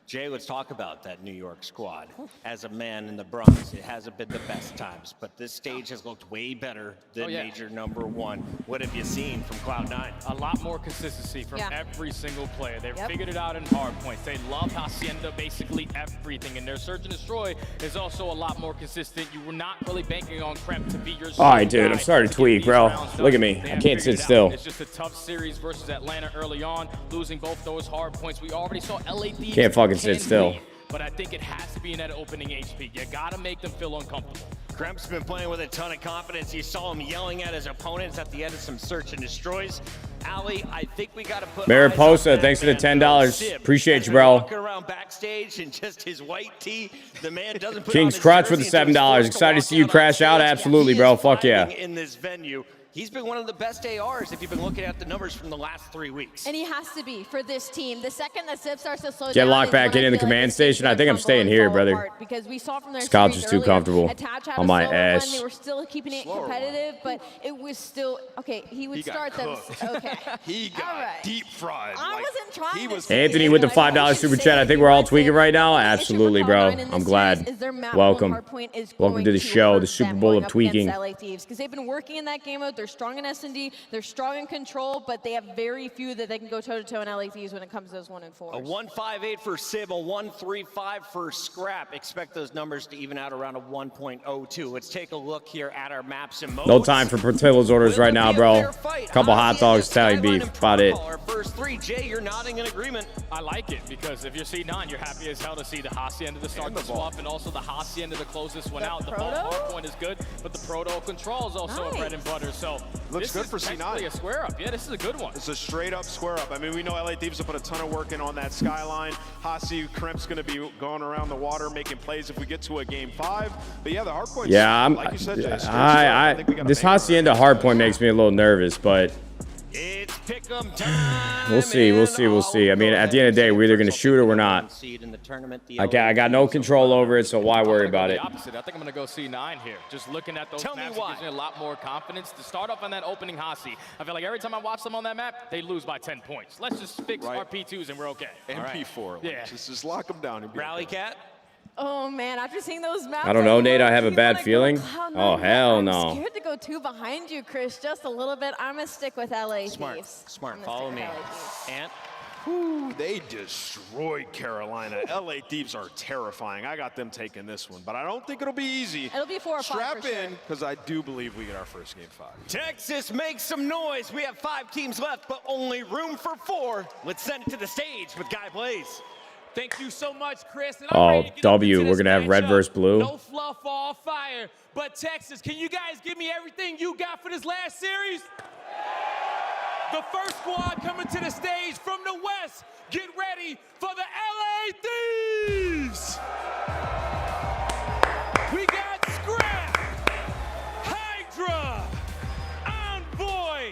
Jay, let's talk about that New York squad. As a man in the Bronx, it hasn't been the best times, but this stage has looked way better than Major number 1. What have you seen from Cloud9? A lot more consistency from every single player. They've figured it out in hard points. They love Hacienda basically everything, and their Search and Destroy is also a lot more consistent. You were not really banking on Kremp to be your All right, dude, I'm starting to tweak, bro. Look at me. I can't sit still. It's just a tough series versus Atlanta early on, losing both those hard points. We already saw LA Thieves. Can't fucking sit still. Win, but I think it has to be in that opening HP. You gotta make them feel uncomfortable. Kremp's been playing with a ton of confidence. You saw him yelling at his opponents at the end of some Search and Destroys. Ali, I think we got to put Mariposa, thanks for the $10. Appreciate you, bro. Walking around backstage in just his white tee. The man doesn't put King's on his Crutch with the jersey until $7. he's Excited to forced see you walk out crash on out. stage. Absolutely, He bro. is Fuck yeah. fighting in this venue. He's been one of the best ARs if you've been looking at the numbers from the last 3 weeks. And he has to be for this team. The second that Zip starts to slow Get down, locked is back when in the I feel command like station. I think I'm staying here, brother. Because we saw from their Scott's series just too earlier, comfortable Attach had on a my slower ass. Run. They were still keeping it competitive, but it was still okay. He would start them. Okay. He got deep fried. I wasn't trying to. Anthony with the $5 super chat. I think we're all tweaking right now. Absolutely, bro. I'm glad. Welcome. Welcome to the show, the Super Bowl of tweaking. Because they've been working in that game mode. They're strong in S&D. They're strong in control, but they have very few that they can go toe-to-toe in LA Thieves when it comes to those 1 and 4s. A 1.58 for Sib, a 1.35 for Scrap. Expect those numbers to even out around a 1.02. Let's take a look here at our maps and modes. No time for Portillo's orders right now, bro. Couple hot dogs, Italian beef. About it. Our first 3, Jay, you're nodding in agreement. I like it because if you're C9, you're happy as hell to see the Hasi end of the start the swap and also the Hasi end of the closest one out. The ball hard point is good, but the proto control is also a bread and butter. So looks good for C9. A square up. Yeah, this is a good one. It's a straight up square up. I mean, we know LA Thieves have put a ton of work in on that skyline. Hasi Krimp's going to be going around the water making plays if we get to a game 5. But yeah, the hard point. Yeah, like you said, Jay, this Hacienda hard point makes me a little nervous, but it's pick'em time. we'll see. I mean, at the end of the day, we're either going to shoot or we're not. I got no control over it, so why worry about it? Opposite. I think I'm going to go C9 here. Just looking at those maps, it gives me a lot more confidence to start off on that opening Hasi. I feel like every time I watch them on that map, they lose by 10 points. Let's just fix our P2s and we're okay. And P4. Yeah. Just lock them down. Rally Cat. Oh man, after seeing those maps, I don't know, Nate. I have a bad feeling. Oh, hell no. I'm scared to go 2 behind you, Chris, just a little bit. I'm going to stick with LA Thieves. Smart. Follow me. Ant. Whew, they destroyed Carolina. LA Thieves are terrifying. I got them taking this one, but I don't think it'll be easy. It'll be 4 or 5 Strap in, because I do believe we get our first game 5. Texas, make some noise. We have 5 teams left, but only room for 4. Let's send it to the stage with Guy Blaze. Thank you so much, Chris. And Oh, W. We're going to have red versus blue. No fluff, all fire. But Texas, can you guys give me everything you got for this last series? The first squad coming to the stage from the West. Get ready for the LA Thieves. We got Scrap, Hydra, Envoy.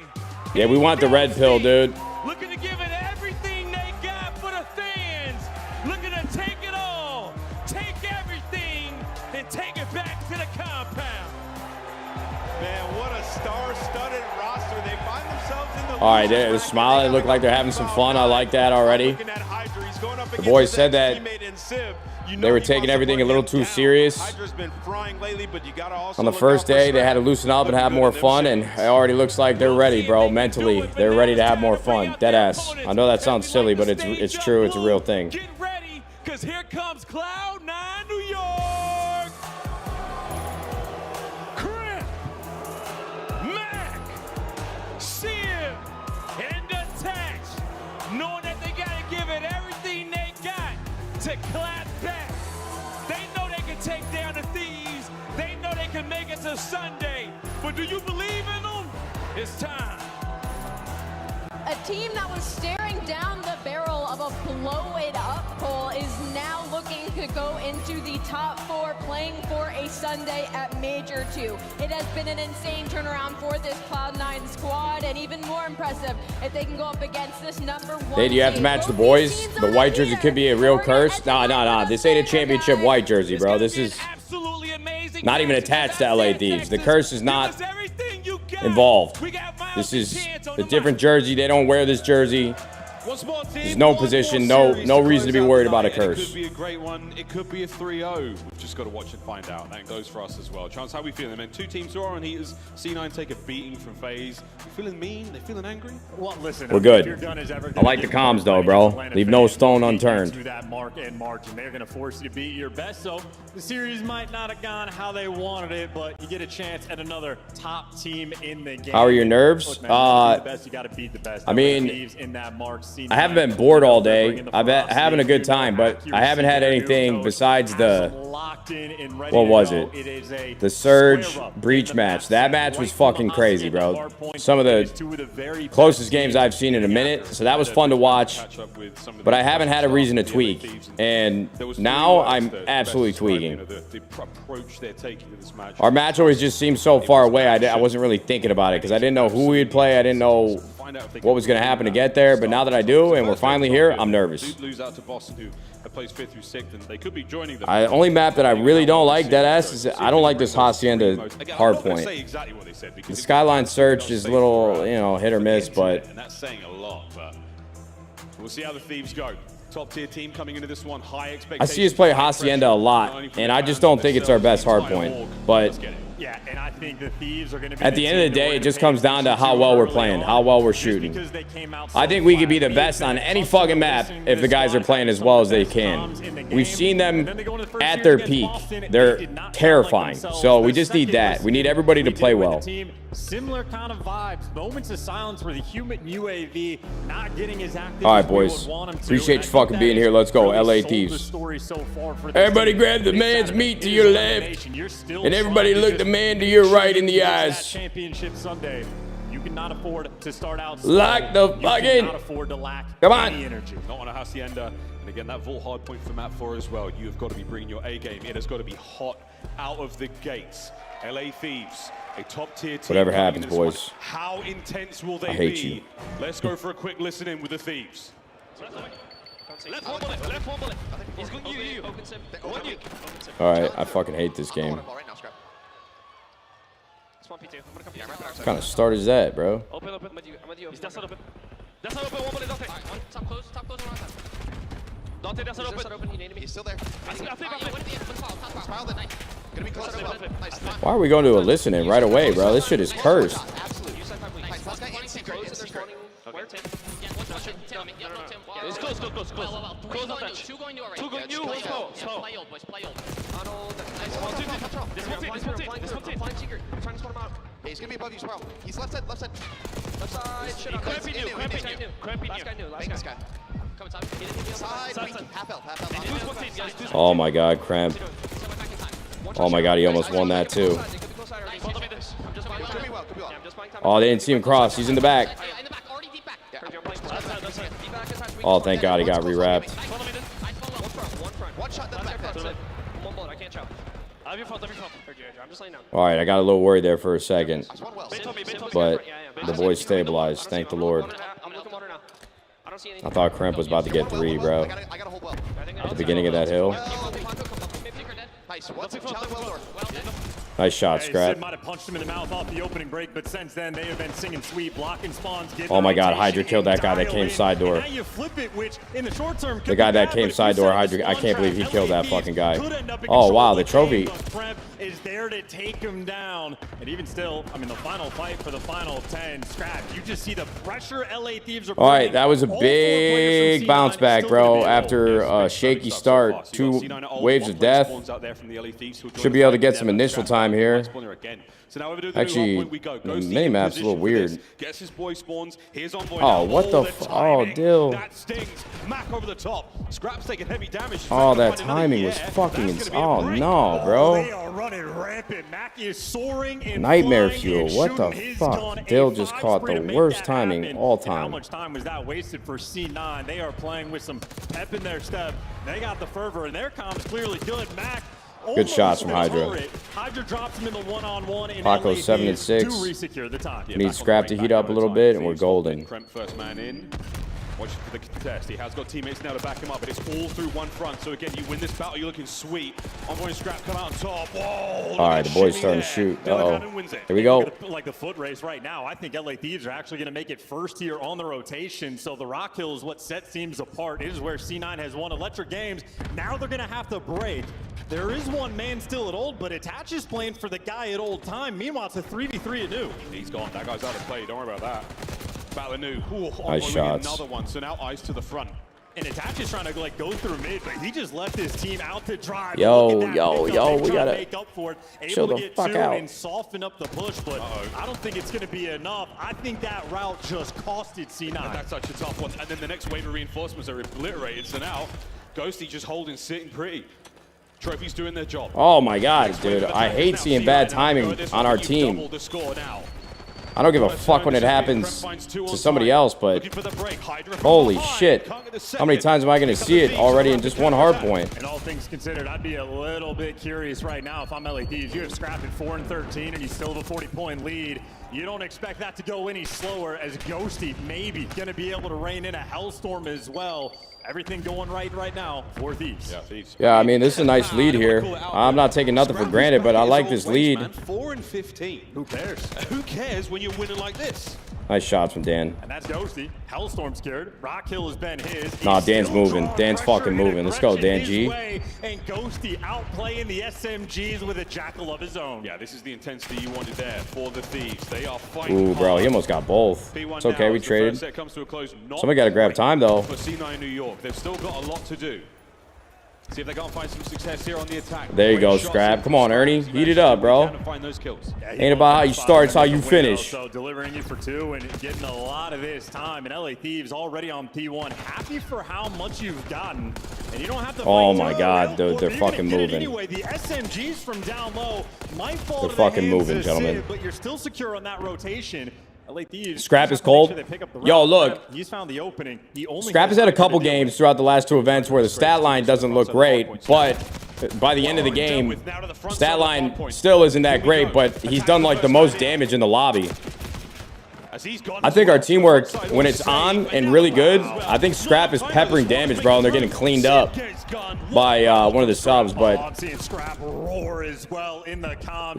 Yeah, we want the red pill, dude. Looking to give it everything they got for the fans. Looking to take it all. Take everything and take it back to the compound. Man, what a star-studded roster. They find themselves in the All right, they're smiling. They look like they're having some fun. I like that already. The boys said that they were taking everything a little too serious. On the first day, they had to loosen up and have more fun, and it already looks like they're ready, bro. Mentally, they're ready to have more fun. Deadass. I know that sounds silly, but it's true. It's a real thing. Get ready, because here comes CLOUD9 New York. Crimp, Mac, Sim, and Attach, knowing that they got to give it everything they got to clap back. They know they can take down the Thieves. They know they can make it to Sunday. But do you believe in them? It's time. A team that was staring down the barrel of a blow-it-up poll is now looking to go into the top 4, playing for a Sunday at Major 2. It has been an insane turnaround for this CLOUD9 squad, and even more impressive if they can go up against this #1. Hey, do you have to match the boys? The white jersey could be a real curse. Nah. This ain't a championship white jersey, bro. This is not even attached to LA Thieves. The curse is not involved. This is a different jersey. They don't wear this jersey. There's no position, no reason to be worried about a curse. It could be a great one. It could be a 3-0. We've just got to watch and find out. That goes for us as well. Chance, how are we feeling, man? 2 teams who are on heaters. C9 take a beating from FaZe. You feeling mean? They feeling angry? Well, listen. We're good. I like the comms, though, bro. Leave no stone unturned. To that mark and margin, they're going to force you to beat your best. So the series might not have gone how they wanted it, but you get a chance at another top team in the game. How are your nerves? Look, man, the best, you got to beat the best. I mean, Thieves in that mark C9. I haven't been bored all day. I've been having a good time, but I haven't had anything besides the, what was it? The Surge Breach match. That match was fucking crazy, bro. Some of the closest games I've seen in a minute. So that was fun to watch, but I haven't had a reason to tweak. And now I'm absolutely tweaking. Our match always just seemed so far away. I wasn't really thinking about it because I didn't know who we'd play. I didn't know what was going to happen to get there. But now that I do, and we're finally here, I'm nervous. The only map that I really don't like, deadass, is I don't like this Hacienda hardpoint. The Skyline Search is a little, you know, hit or miss, but we'll see how the Thieves go. Top tier team coming into this one, high expectations. I see us play Hacienda a lot, and I just don't think it's our best hardpoint. But yeah, and I think the Thieves are going to be at the end of the day, it just comes down to how well we're playing, how well we're shooting. I think we could be the best on any fucking map if the guys are playing as well as they can. We've seen them at their peak. They're terrifying. So we just need that. We need everybody to play well. Similar kind of vibes. Moments of silence where the human UAV not getting as active. All right, boys. Appreciate you fucking being here. Let's go, LA Thieves. Everybody grab the man's meat to your left, and everybody look the man to your right in the eyes. Championship Sunday. You cannot afford to start out like the fucking. Afford to lack Come on. Energy. Not on a Hacienda. And again, that Vault hard point for map 4 as well. You have got to be bringing your A game. It has got to be hot out of the gates. LA Thieves, a top tier team. Whatever happens, boys. How intense will they I hate be? you. Let's go for a quick listen in with the Thieves. Left one bullet, left one bullet. He's going you. All right, I fucking hate this game. What kind of start is that, bro? Open. I'm with you. He's that's not open. That's not open. One bullet, Dante. Top close, one on top. Dante, that's not open. He's still there. I think gonna be close to well. Nice. Why are we going to a listen-in right away, bro? This shit is cursed. Absolutely. Last guy in secret. It's close. Close up that. Two going new already. Two going new. Play old, boys. Play old. Arnold. This one team. Flying secret. I'm trying to spot him out. Yeah, he's gonna be above you, Sprout. He's left side. Left side. Cramping new. Last guy new. Last guy. Come inside. Side. Half health. Oh my God, Cramp. Oh my God, he almost won that too. Oh, they didn't see him cross. He's in the back. Oh, thank God he got rewrapped. All right, I got a little worried there for a second, but the boys stabilized. Thank the Lord. I thought Cramp was about to get 3, bro. At the beginning of that hill. Nice shot, Scrap. Might have punched him in the mouth off the opening break, but since then they have been singing sweet, blocking spawns. Oh my God, Hydra killed that guy that came side door. The guy that came side door, Hydra. I can't believe he killed that fucking guy. Oh wow, the trophy is there to take him down. And even still, I mean, the final fight for the final 10, Scrap. You just see the pressure LA Thieves are. All right, that was a big bounce back, bro. After a shaky start, 2 waves of death. Should be able to get some initial time here. Actually, the mini-map's a little weird. Oh, what the Oh, Dill. Oh, that timing was fucking insane. Oh, no, bro. Nightmare fuel. What the fuck? Dill just caught the worst timing all time. How much time was that wasted for C9? They are playing with some pep in their step. They got the fervor, and their comp's clearly good. Mac. Good shots from Hydra. Hydra drops him in the one-on-one. Paco 7 and 6. Need Scrap to heat up a little bit, and we're golden. First man in. Watching for the contest. He has got teammates now to back him up, but it's all through one front. So again, you win this battle, you're looking sweet. Envoy and Scrap come out on top. Whoa! All right, the boys starting to shoot. Uh-oh. Here we go. Like the foot race right now. I think LA Thieves are actually going to make it first here on the rotation. So the Rock Hill is what sets teams apart. It is where C9 has won electric games. Now they're going to have to break. There is one man still at old, but Attach is playing for the guy at old time. Meanwhile, it's a 3v3 at new. He's gone. That guy's out of play. Don't worry about that. Battle new. Nice shots. Another one. So now Ice to the front. And Attach is trying to like go through mid, but he just left his team out to drive. Yo, we gotta make up for it. chill Able the to get fuck two out. and soften up the push, but I don't think it's going to be enough. I think that route just costed C9. And that's such a tough one. And then the next wave of reinforcements are obliterated. So now, Ghosty just holding, sitting pretty. Trophy's doing their job. Oh my god, dude. I hate seeing bad timing on our team. Double the score now. I don't give a fuck when it happens to somebody else, but holy shit. How many times am I going to see it already in just one hard point? And all things considered, I'd be a little bit curious right now if I'm LA Thieves. You have Scrap at 4 and 13, and you still have a 40-point lead. You don't expect that to go any slower, as Ghosty maybe going to be able to rein in a Hellstorm as well. Everything going right now for Thieves. Yeah, Thieves. Yeah, I mean, this is a nice lead here. I'm not taking nothing for granted, but I like this lead. 4 and 15. Who cares? Who cares when you're winning like this? Nice shots from Dan. And that's Ghosty. Hellstorm scared. Rock Hill has been his. Nah, Dan's moving. Dan's fucking moving. Let's go, Dan G. And Ghosty outplaying the SMGs with a jackal of his own. Yeah, this is the intensity you wanted there for the Thieves. They are fighting. Ooh, bro, he almost got both. It's okay, we traded. Somebody got to grab time, though. For C9 New York, they've still got a lot to do. See if they can't find some success here on the attack. There you go, Scrap. Come on, Ernie. Heat it up, bro. Ain't about how you start, it's how you finish. So delivering it for 2 and getting a lot of this time. And LA Thieves already on P1. Happy for how much you've gotten. And you don't have to Oh my god, dude, they're fucking moving. Anyway, the SMGs from down low might fall They're fucking moving, gentlemen. But you're still secure on that rotation. LA Thieves, Scrap is cold. Yo, look. He's found the opening. He only Scrap has had a couple games throughout the last 2 events where the stat line doesn't look great, but by the end of the game, stat line still isn't that great, but he's done like the most damage in the lobby. I think our teamwork, when it's on and really good, I think Scrap is peppering damage, bro, and they're getting cleaned up by one of the subs, but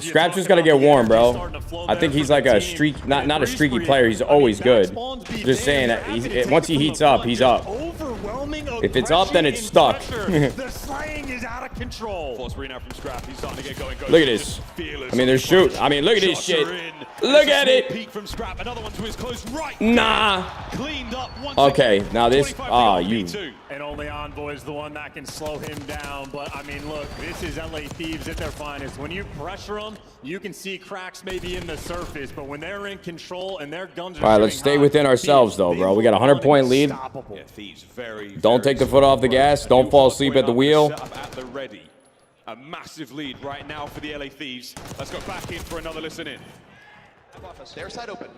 Scrap's just got to get warm, bro. I think he's like a streak, not a streaky player. He's always good. Just saying that once he heats up, he's up. If it's up, then it's stuck. The slaying is out of control. From Scrap. He's starting to get going. Look at this. I mean, they're shooting. I mean, look at this shit. Look at it. Peek from Scrap. Another one to his close right. Nah. Cleaned up once Okay, now this. You. And only Envoy is the one that can slow him down. But I mean, look, this is LA Thieves at their finest. When you pressure them, you can see cracks maybe in the surface. But when they're in control and their guns are All right, let's stay within ourselves, though, bro. We got a 100-point lead. Yeah, Thieves Don't take the foot off the gas. Don't fall asleep at the wheel. At the ready. A massive lead right now for the LA Thieves. Let's go back in for another listen in. Their side open.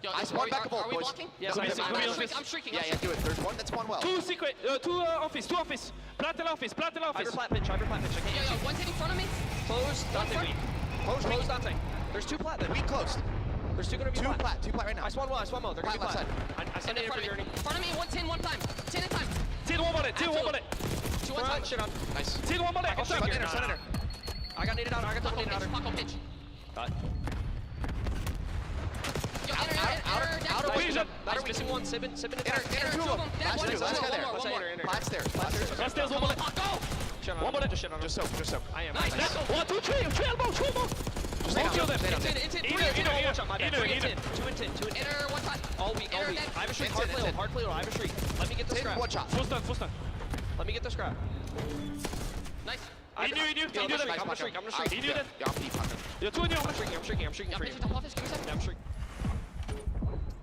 Yo, I spawned back a vault, boys. Yes, I'm streaking. Yeah,对, there's one that's one well. Two secret, two office. Platinum office. Hyper plat pitch. I can't Yo, one's in front of me. Close, Dante weak. Close, Dante. There's 2 plat then. We closed. There's 2 gonna be two plat right now. I spawned one. They're gonna be plat. I sent it for the journey. In front of me, 110, one time. 10 at a time. 10 one bullet. 2 one bullet. 2 one time. Shit on. Nice. 10 one bullet. I'll shot here. I got naded out. I got double naded out. Paco pitch. Yo, Outer vision. Nice, missing one. Sipping it. Inner two of them. Last guy there. Plat's there. Last there's one bullet. One bullet. Just shit on him. Just soak. I am. Nice. 1, 2, 3. 3 elbow. Just take out them. Inner. 2 and 10. Inner, one time. All weak. I have a streak. Hard play. I have a streak. Let me get the scrap. One shot. Full stun. Let me get the scrap. Nice. He knew that. I'm gonna streak. He knew that. You're 2 and you. I'm streaking for you. I'm streaking.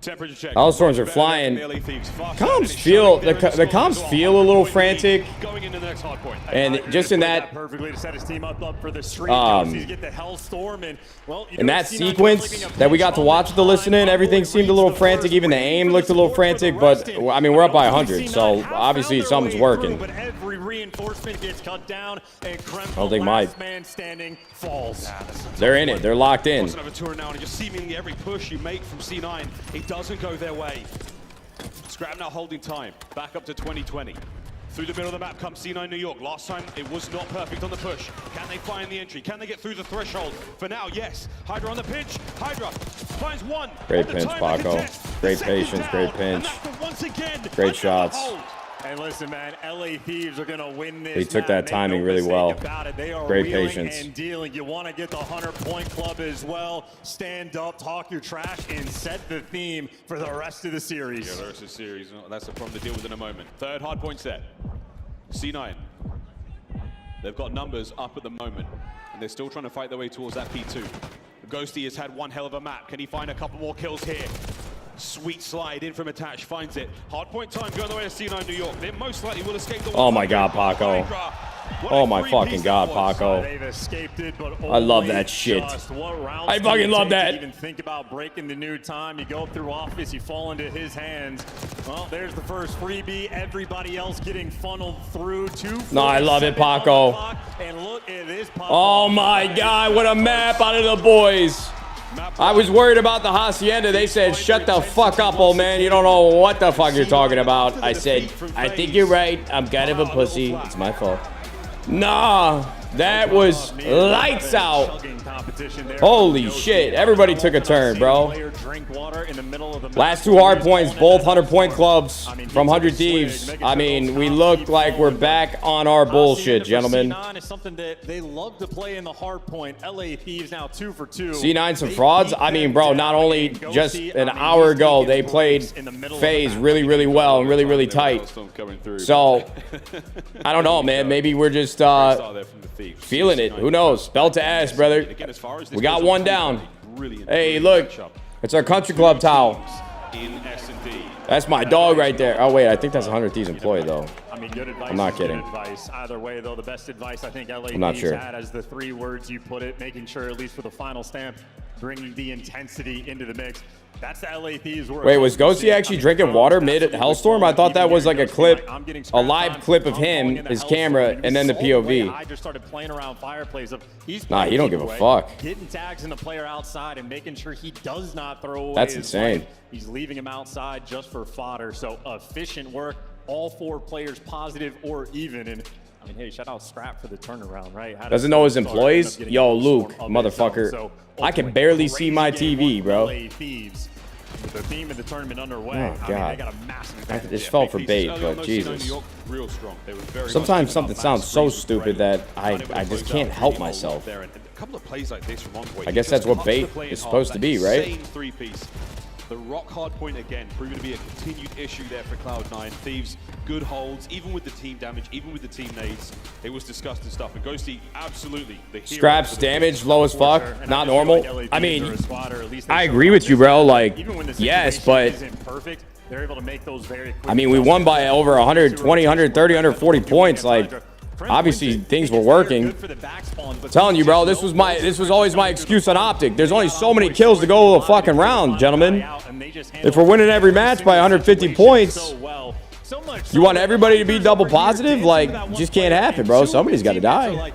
Temperature check. Hellstorms are flying. Comms feel the comms feel a little frantic. Going into the next hard point. And just in that perfectly to set his team up for the streak. Get the Hellstorm and well, in that sequence that we got to watch with the listening, everything seemed a little frantic. Even the aim looked a little frantic. But I mean, we're up by 100, so obviously something's working. But every reinforcement gets cut down, and think last man standing falls. They're in it. They're locked in. Another tour now, and just seemingly every push you make from C9, it doesn't go their way. Scrap now holding time. Back up to 2020. Through the middle of the map comes C9 New York. Last time, it was not perfect on the push. Can they find the entry? Can they get through the threshold? For now, yes. Hydra on the pinch. Hydra finds one. Great pinch, Paco. Great patience, great pinch. Great shots. And listen, man, LA Thieves are going to win this. He took that timing really well. Great patience. And dealing. You want to get the 100-point club as well. Stand up, talk your trash, and set the theme for the rest of the series. Yeah, the rest of the series. That's the problem to deal with in a moment. Third hard point set. C9. They've got numbers up at the moment, and they're still trying to fight their way towards that P2. Ghosty has had one hell of a map. Can he find a couple more kills here? Sweet slide in from Attach, finds it. Hard point time going the way of C9 New York. They most likely will escape the. Oh my God, Paco. Oh my fucking God, Paco. I love that shit. I fucking love that. Even think about breaking the new time. You go through office, you fall into his hands. Well, there's the first freebie. Everybody else getting funneled through. No, I love it, Paco. And look at this. Oh my God, what a map out of the boys. I was worried about the Hacienda. They said, shut the fuck up, old man. You don't know what the fuck you're talking about. I said, I think you're right. I'm kind of a pussy. It's my fault. Nah, that was lights out. Holy shit. Everybody took a turn, bro. Last two hard points, both 100-point clubs from 100 Thieves. I mean, we look like we're back on our bullshit, gentlemen. C9 is something that they love to play in the hard point. LA Thieves now 2 for 2. C9 some frauds. I mean, bro, not only just an hour ago, they played FaZe really, really well and really, really tight. So, I don't know, man. Maybe we're just feeling it. Who knows? Belt to ass, brother. We got one down. Hey, look. It's our country club towel. That's my dog right there. Oh, wait. I think that's a 100 Thieves employee, though. I mean, good advice. I'm not kidding. Advice. Either way, though, the best advice I think LA I'm not sure. had as the 3 words you put it, making sure, at least for the final stamp, bringing the intensity into the mix. That's the LA Thieves. Wait, was Ghosty actually drinking water mid Hellstorm? I thought that was like a clip, a live clip of him, his camera, and then the POV. I just started playing around fireplace of Nah, he don't give a fuck. Getting tags in the player outside and making sure he does not throw away. That's his insane. life. He's leaving him outside just for fodder. So efficient work. All 4 players positive or even. And I mean, hey, shout out Scrap for the turnaround, right? Doesn't know his employees? Yo, Luke, motherfucker. I can barely see my TV, bro. With the theme of the tournament underway, Oh, God. I mean, they got a massive I just fell for bait, but Jesus. Sometimes something sounds so stupid that I just can't help myself. A couple of plays like this from Envoy. I guess that's what bait is supposed to be, right? Insane 3-piece. The rock hard point again, proving to be a continued issue there for Cloud9. Thieves, good holds, even with the team damage, even with the team nades. It was disgusting stuff. And Ghosty, absolutely. The Scraps damage, low as fuck, not normal. I mean, I agree with you, bro. Like, yes, but they're able to make those very quick. I mean, we won by over 120, 130, 140 points. Like, obviously things were working. I'm telling you, bro, this was always my excuse on Optic. There's only so many kills to go a fucking round, gentlemen. If we're winning every match by 150 points, you want everybody to be double positive? Like, just can't happen, bro. Somebody's got to die.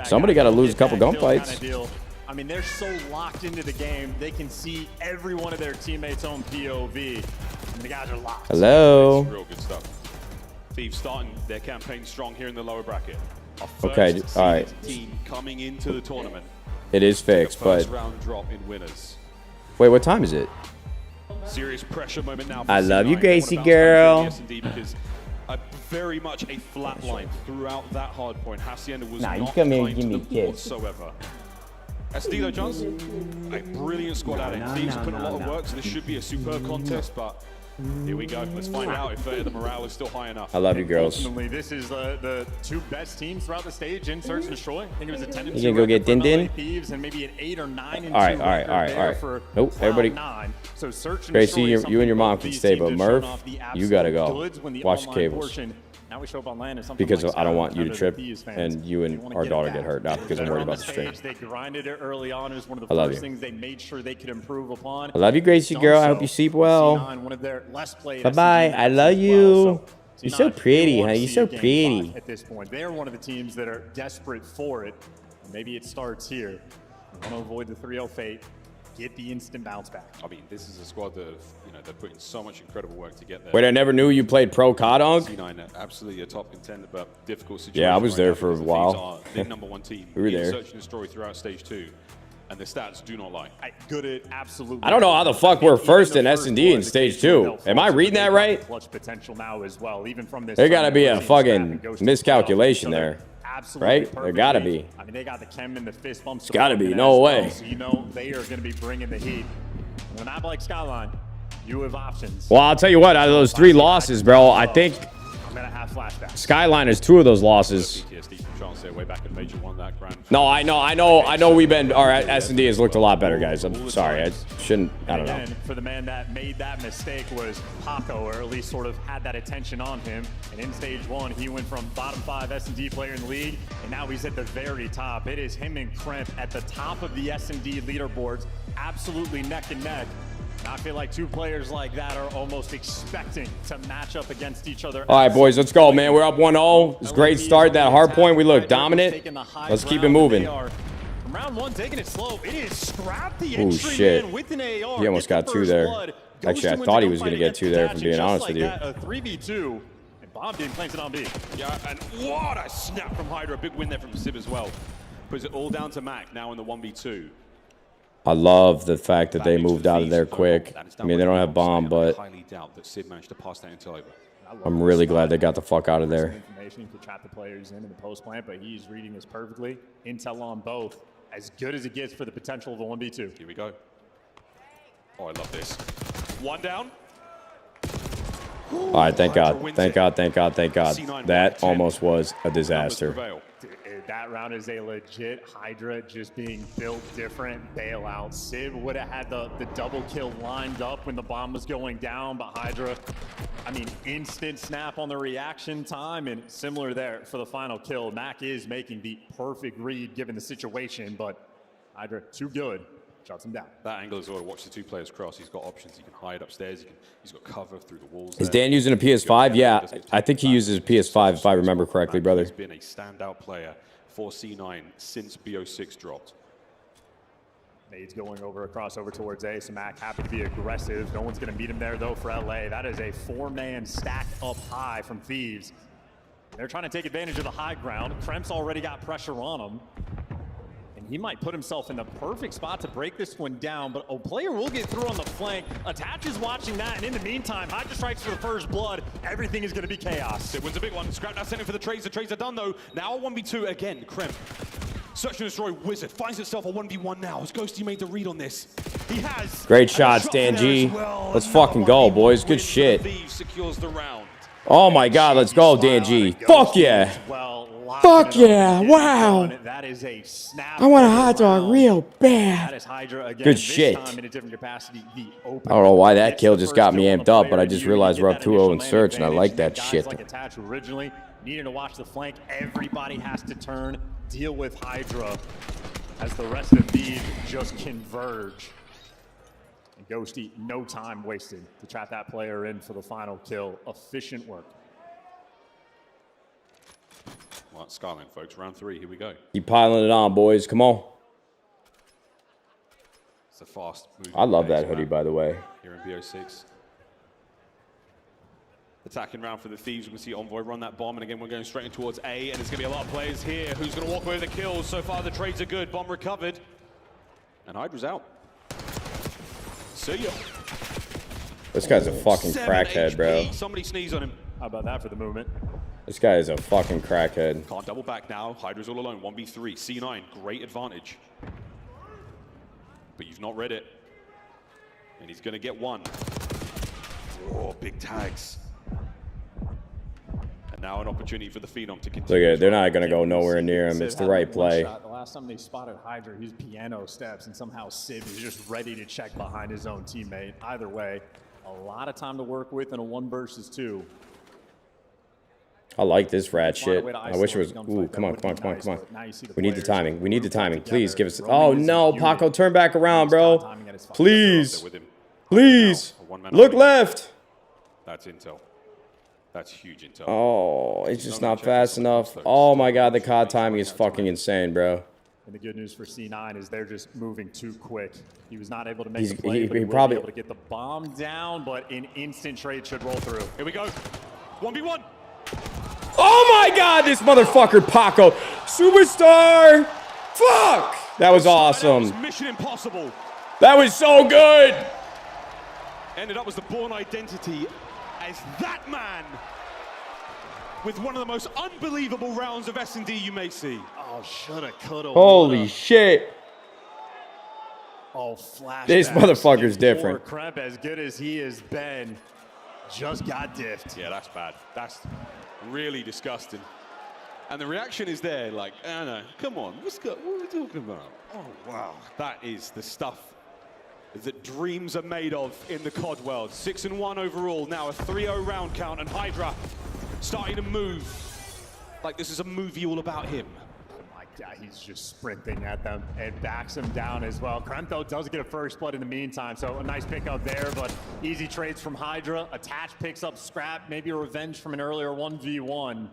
Somebody got to lose a couple gunfights. I mean, they're so locked into the game, they can see every one of their teammates on POV. And the guys are locked. Hello. Real good stuff. Thieves starting their campaign strong here in the lower bracket. Okay, all right. Team coming into the tournament. It is fixed, but round drop in winners. wait, what time is it? Serious pressure moment now. I love you, Gracie girl. Because very much a flat line throughout that hard point. Hacienda was Nah, you not come here and kind give me to a them kiss. whatsoever. As Dilo Johnson, a brilliant squad at it. Thieves put a lot of work, so this should be a superb contest, but here we go. Let's find out if the morale is still high enough. I love you, girls. Ultimately, this is the 2 best teams throughout the stage in Search and Destroy. I think it was a 10 You gonna go get Din Din? Thieves and maybe an 8 or 9 and All right, 2 all right, all right, all right. for Nope, everybody. Cloud9. So Search and Gracie, Destroy is you and your something mom both can these stay, teams but have Murph, shown off the you absolute gotta go. goods when the Watch the online cables. portion. Now we show up on LAN and something Because like I don't want you to Scott, trip Thieves fans. and you and wanna our get daughter it get back. hurt, not because I'm They're worried on about the stream. stage. They grinded it early on. It was one of I the love first you. things they made sure they could improve upon. I love you, Gracie Done girl. I so. hope you sleep well. C9, one of their less played Bye-bye. SMG I love as you. well. So You're so C9, pretty, they want huh? to You're see so a game pretty. 5 at this point. They're one of the teams that are desperate for it. Maybe it starts here. You want to avoid the 3-0 fate. Get the instant bounce back. I mean, this is a squad that, they're putting so much incredible work to get there. Wait, I never knew you played pro Kadong? C9, absolutely a top contender, but difficult situation. Yeah, I was right there now for a because the while. Thieves are the number 1 team. We were in there. Search and Destroy throughout stage 2. And the stats do not lie. Good at absolutely. I don't know how the fuck we're first in S&D in stage 2. Am I reading that right? Clutch potential now as well, even from this. There gotta be a fucking miscalculation there, right? There gotta be. I mean, they got the chem and the fist bumps. It's gotta be. No way. So you know they are going to be bringing the heat. When I like Skyline, you have options. Well, I'll tell you what. Out of those 3 losses, bro, I think I'm gonna have flashbacks. Skyline is 2 of those losses. Way back in Major 1, that grand. No, I know. We've been. Our S&D has looked a lot better, guys. I'm sorry. I shouldn't. I don't know. For the man that made that mistake was Paco, or at least sort of had that attention on him. And in stage 1, he went from bottom 5 S&D player in the league, and now he's at the very top. It is him and Kremp at the top of the S&D leaderboards, absolutely neck and neck. I feel like 2 players like that are almost expecting to match up against each other. All right, boys, let's go, man. We're up 1-0. It's a great start. That hard point, we look dominant. Let's keep it moving. Round 1, taking it slow. It is scrap the Oh, entry shit. with an AR. He almost got 2 there. Actually, I thought he was going to get 2 there, if I'm being honest with you. A 3v2, and Bombdin plants it on B. Yeah, and what a snap from Hydra. Big win there from Sib as well. Puts it all down to Mac now in the 1v2. I love the fact that they moved out of there quick. I mean, they don't have bomb, but Highly doubt that Sid managed to pass that intel over. I'm really glad they got the fuck out of there. Information to trap the players in the post plant, but he's reading this perfectly. Intel on both, as good as it gets for the potential of a 1v2. Here we go. Oh, I love this. 1 down. All right, thank God. Thank God, thank God, thank God. That almost was a disaster. That round is a legit Hydra just being built different bailout. Sib would have had the double kill lined up when the bomb was going down, but Hydra, I mean, instant snap on the reaction time, and similar there for the final kill. Mac is making the perfect read given the situation, but Hydra too good. Shuts him down. That angle as well to watch the 2 players cross. He's got options. He can hide upstairs. He's got cover through the walls. Is Dan using a PS5? Yeah, I think he uses a PS5 if I remember correctly, brother. He's been a standout player for C9 since BO6 dropped. Nade's going over, across over towards A. So Mac happy to be aggressive. No one's going to meet him there, though, for LA. That is a 4-man stack up high from Thieves. They're trying to take advantage of the high ground. Kremp's already got pressure on him. And he might put himself in the perfect spot to break this one down, but a player will get through on the flank. Attach is watching that, and in the meantime, Hydra strikes for the first blood. Everything is going to be chaos. It wins a big one. Scrap now sending for the trades. The trades are done, though. Now a 1v2 again. Kremp. Search and Destroy Wizard finds itself a 1v1 now. Has Ghosty made the read on this? He has. Great shots, Dan G. Let's fucking go, boys. Good shit. Thieves secures the round. Oh my God, let's go, Dan G. Fuck yeah. Fuck yeah, wow. That is a snap. I want a hot dog real bad. That is Hydra again. Good shit. This time in a different capacity, the open. I don't know why that kill just got me amped up, but I just realized we're up 2-0 in search, and I like that shit. Like Attach originally, needing to watch the flank. Everybody has to turn, deal with Hydra as the rest of Thieves just converge. And Ghosty, no time wasted to trap that player in for the final kill. Efficient work. Well, Skyline, folks. Round 3. Here we go. Keep piling it on, boys. Come on. It's a fast move. I love that hoodie, by the way. Here in BO6. Attacking round for the Thieves. We can see Envoy run that bomb, and again, we're going straight in towards A, and there's going to be a lot of players here. Who's going to walk away with the kills? So far, the trades are good. Bomb recovered. And Hydra's out. See ya. This guy's a fucking crackhead, bro. Somebody sneeze on him. How about that for the movement? This guy is a fucking crackhead. Can't double back now. Hydra's all alone. 1v3. C9, great advantage. But you've not read it. And he's going to get one. Oh, big tags. And now an opportunity for the Phenom to continue. Look at it. They're not going to go nowhere near him. It's the right play. The last time they spotted Hydra, he was piano steps, and somehow Sib is just ready to check behind his own teammate. Either way, a lot of time to work with in a 1 versus 2. I like this rat shit. I wish it was. Ooh, come on, come on, come on, come on. We need the timing. We need the timing. Please give us. Oh no, Paco, turn back around, bro. Please, please. Look left. That's intel. That's huge intel. Oh, it's just not fast enough. Oh my God, the COD timing is fucking insane, bro. And the good news for C9 is they're just moving too quick. He was not able to make the play, but he will probably be able to get the bomb down, but an instant trade should roll through. Here we go. 1v1. Oh my God, this motherfucker Paco. Superstar. Fuck. That was awesome. That was mission impossible. That was so good. Ended up as the Born identity as that man with one of the most unbelievable rounds of S&D you may see. Oh, shoulda, coulda, Holy woulda. shit. Oh, flashbacks. This motherfucker's different. Kremp, as good as he has been, just got diffed. Yeah, that's bad. That's really disgusting. And the reaction is there, like, Anna, come on, what are we talking about? Oh, wow. That is the stuff that dreams are made of in the COD world. 6-1 overall, now a 3-0 round count, and Hydra starting to move like this is a movie all about him. Yeah, he's just sprinting at them and backs him down as well. Kremp, though, does get a first blood in the meantime, so a nice pickup there, but easy trades from Hydra. Attach picks up Scrap, maybe a revenge from an earlier 1v1.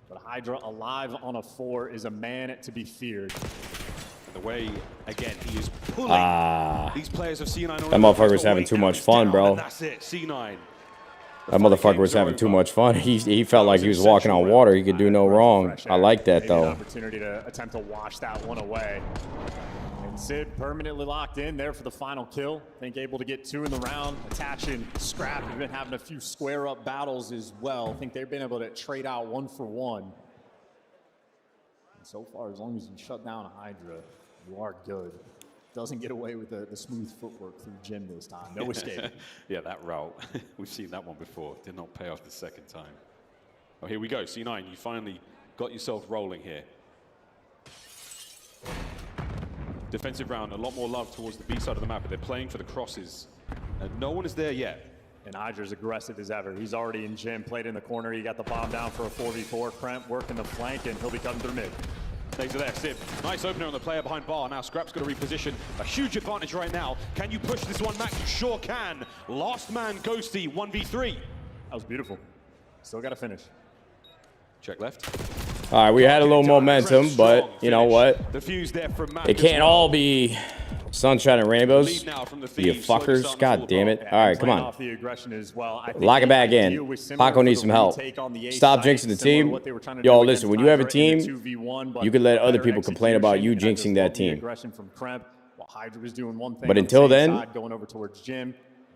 But Hydra alive on a 4 is a man to be feared. The way, again, he is pulling these players of C9. That motherfucker was having too much fun, bro. And that's it, C9. That motherfucker was having too much fun. He felt like he was walking on water. He could do no wrong. I like that, Maybe though. an opportunity to attempt to wash that one away. And Sid permanently locked in there for the final kill. I think able to get 2 in the round. Attaching Scrap. We've been having a few square-up battles as well. I think they've been able to trade out 1 for 1. And so far, as long as you shut down Hydra, you are good. Doesn't get away with the smooth footwork through Jim this time. No escape. Yeah, that route. We've seen that one before. Did not pay off the second time. Oh, here we go. C9, you finally got yourself rolling here. Defensive round, a lot more love towards the B side of the map, but they're playing for the crosses. And no one is there yet. And Hydra's aggressive as ever. He's already in Jim, played in the corner. He got the bomb down for a 4v4. Kremp working the flank, and he'll be coming through mid. Things are there, Sib. Nice opener on the player behind bar. Now Scrap's got to reposition. A huge advantage right now. Can you push this one back? You sure can. Last man, Ghosty, 1v3. That was beautiful. Still got to finish. Check left. All right, we had a little momentum, but you know what? The fuse there from Mac. It can't all be sunshine and rainbows. You fuckers. God damn it. All right, come on. The aggression as well. Lock it back in. Paco needs some help. Stop jinxing the team. Yo, listen, when you have a team, you can let other people complain about you jinxing that team. But until then,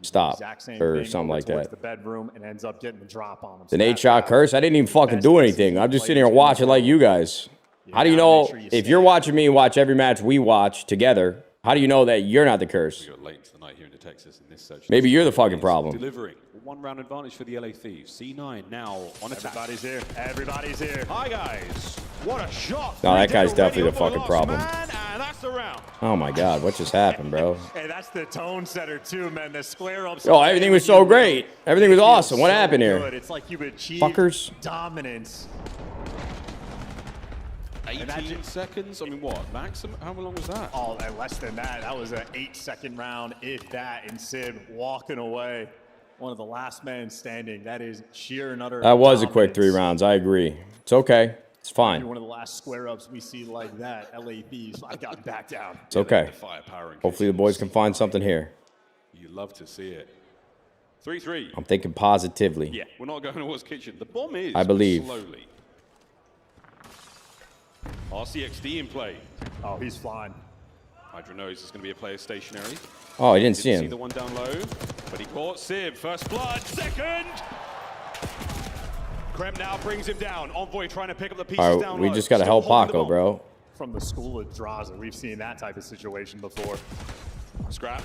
stop or something like that. The bedroom and ends up getting the drop on him. The Nadeshot curse. I didn't even fucking do anything. I'm just sitting here watching like you guys. How do you know if you're watching me watch every match we watch together? How do you know that you're not the curse? We got late into the night here in Texas in this search. Maybe you're the fucking problem. Delivering 1 round advantage for the LA Thieves. C9 now on attack. Everybody's here. Everybody's here. Hi guys. What a shot. No, that guy's definitely the fucking problem. Man, and that's the round. Oh my God, what just happened, bro? Hey, that's the tone setter too, man. The square ups. Oh, everything was so great. Everything was awesome. What happened here? It's like you achieved Fuckers. dominance. 18 seconds? I mean, what? Maximum? How long was that? Oh, less than that. That was an 8-second round, if that. And Sid walking away. One of the last men standing. That is sheer and utter. That was a quick 3 rounds. I agree. It's okay. It's fine. One of the last square ups we see like that. LA Thieves. I got back down. It's okay. Hopefully the boys can find something here. You love to see it. 3-3. I'm thinking positively. Yeah, we're not going towards kitchen. The bomb is I believe. Slowly. RCXD in play. Oh, he's flying. Hydra knows it's going to be a player stationary. Oh, I didn't see him. See the one down low, but he caught Sib. First blood, second. Krem now brings him down. Envoy trying to pick up the pieces All right, down we low. just got to help Paco, bro. From the school of Draza, we've seen that type of situation before. Scrap.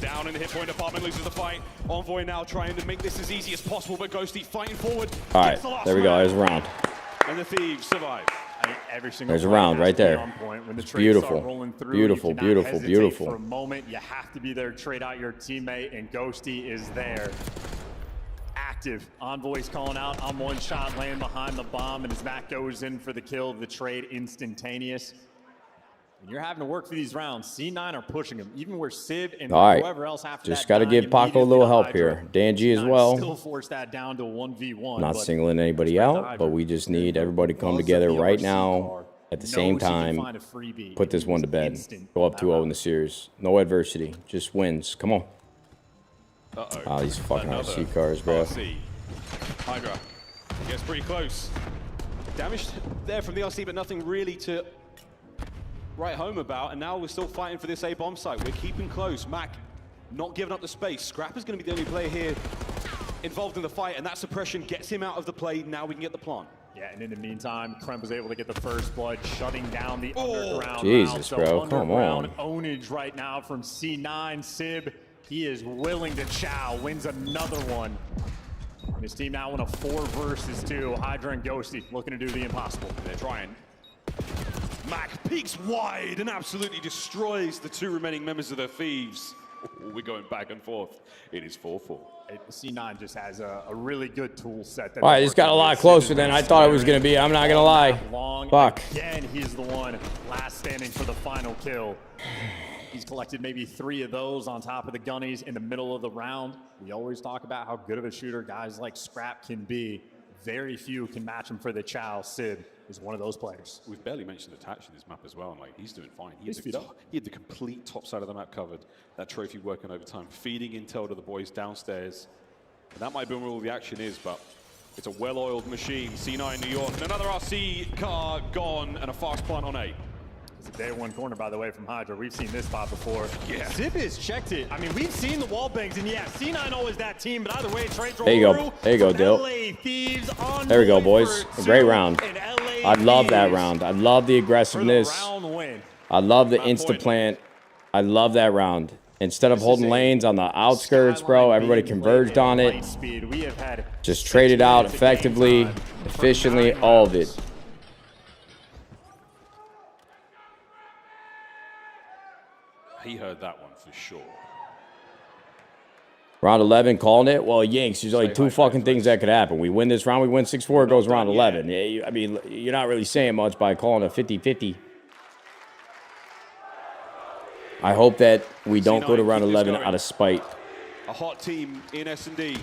Down in the hit point department, loses the fight. Envoy now trying to make this as easy as possible, but Ghosty fighting forward. All right, there we go. There's a round. And the Thieves survive. Every single There's a round right there. It's beautiful. Beautiful, beautiful, beautiful. For a moment, you have to be there, trade out your teammate, and Ghosty is there. Active. Envoy's calling out. I'm one shot, laying behind the bomb, and as Matt goes in for the kill, the trade instantaneous. And you're having to work for these rounds. C9 are pushing him, even where Civ and whoever else after just got to give Paco a little help here. Dan G as well. Still force that down to 1v1. Not singling anybody out, but we just need everybody to come together right now at the same time. Put this one to bed. Go up 2-0 in the series. No adversity, just wins. Come on. Oh, these fucking RC cars, bro. Hydra gets pretty close. Damage there from the RC, but nothing really to write home about, and now we're still fighting for this A bomb site. We're keeping close. Mac not giving up the space. Scrap is going to be the only player here involved in the fight, and that suppression gets him out of the play. Now we can get the plant. Yeah, and in the meantime, Kremp was able to get the first blood, shutting down the underground. Jesus, round. bro, come on. Ownage right now from C9. Sib, he is willing to chow, wins another one. And his team now in a 4 versus 2. Hydra and Ghosty looking to do the impossible. They're trying. Mac peeks wide and absolutely destroys the 2 remaining members of the Thieves. Ooh, we're going back and forth. It is 4-4. C9 just has a really good tool set. All right, this got a lot closer than I thought it was going to be. I'm not going to lie. Fuck. Again, he's the one last standing for the final kill. He's collected maybe 3 of those on top of the gunnies in the middle of the round. We always talk about how good of a shooter guys like Scrap can be. Very few can match him for the chow. Sid is one of those players. We've barely mentioned Attach in this map as well, and like he's doing fine. He had the complete top side of the map covered. That trophy working overtime, feeding intel to the boys downstairs. And that might be where all the action is, but it's a well-oiled machine. C9 New York, and another RC car gone, and a fast plant on 8. It's a day 1 corner, by the way, from Hydra. We've seen this spot before. Yeah. Zip has checked it. I mean, we've seen the wall bangs, and yeah, C9 always that team, but either way, trades roll There you go. There you go, Dill. There we go, boys. A great round. I love that round. I love the aggressiveness. I love the insta-plant. I love that round. Instead of holding lanes on the outskirts, bro, everybody converged on it. Just traded out effectively, efficiently, all of it. He heard that one for sure. Round 11, calling it. Well, Yanks, there's only 2 fucking things that could happen. We win this round, we win 6-4, it goes round 11. Yeah, I mean, you're not really saying much by calling a 50-50. I hope that we don't go to round 11 out of spite. A hot team in S&D.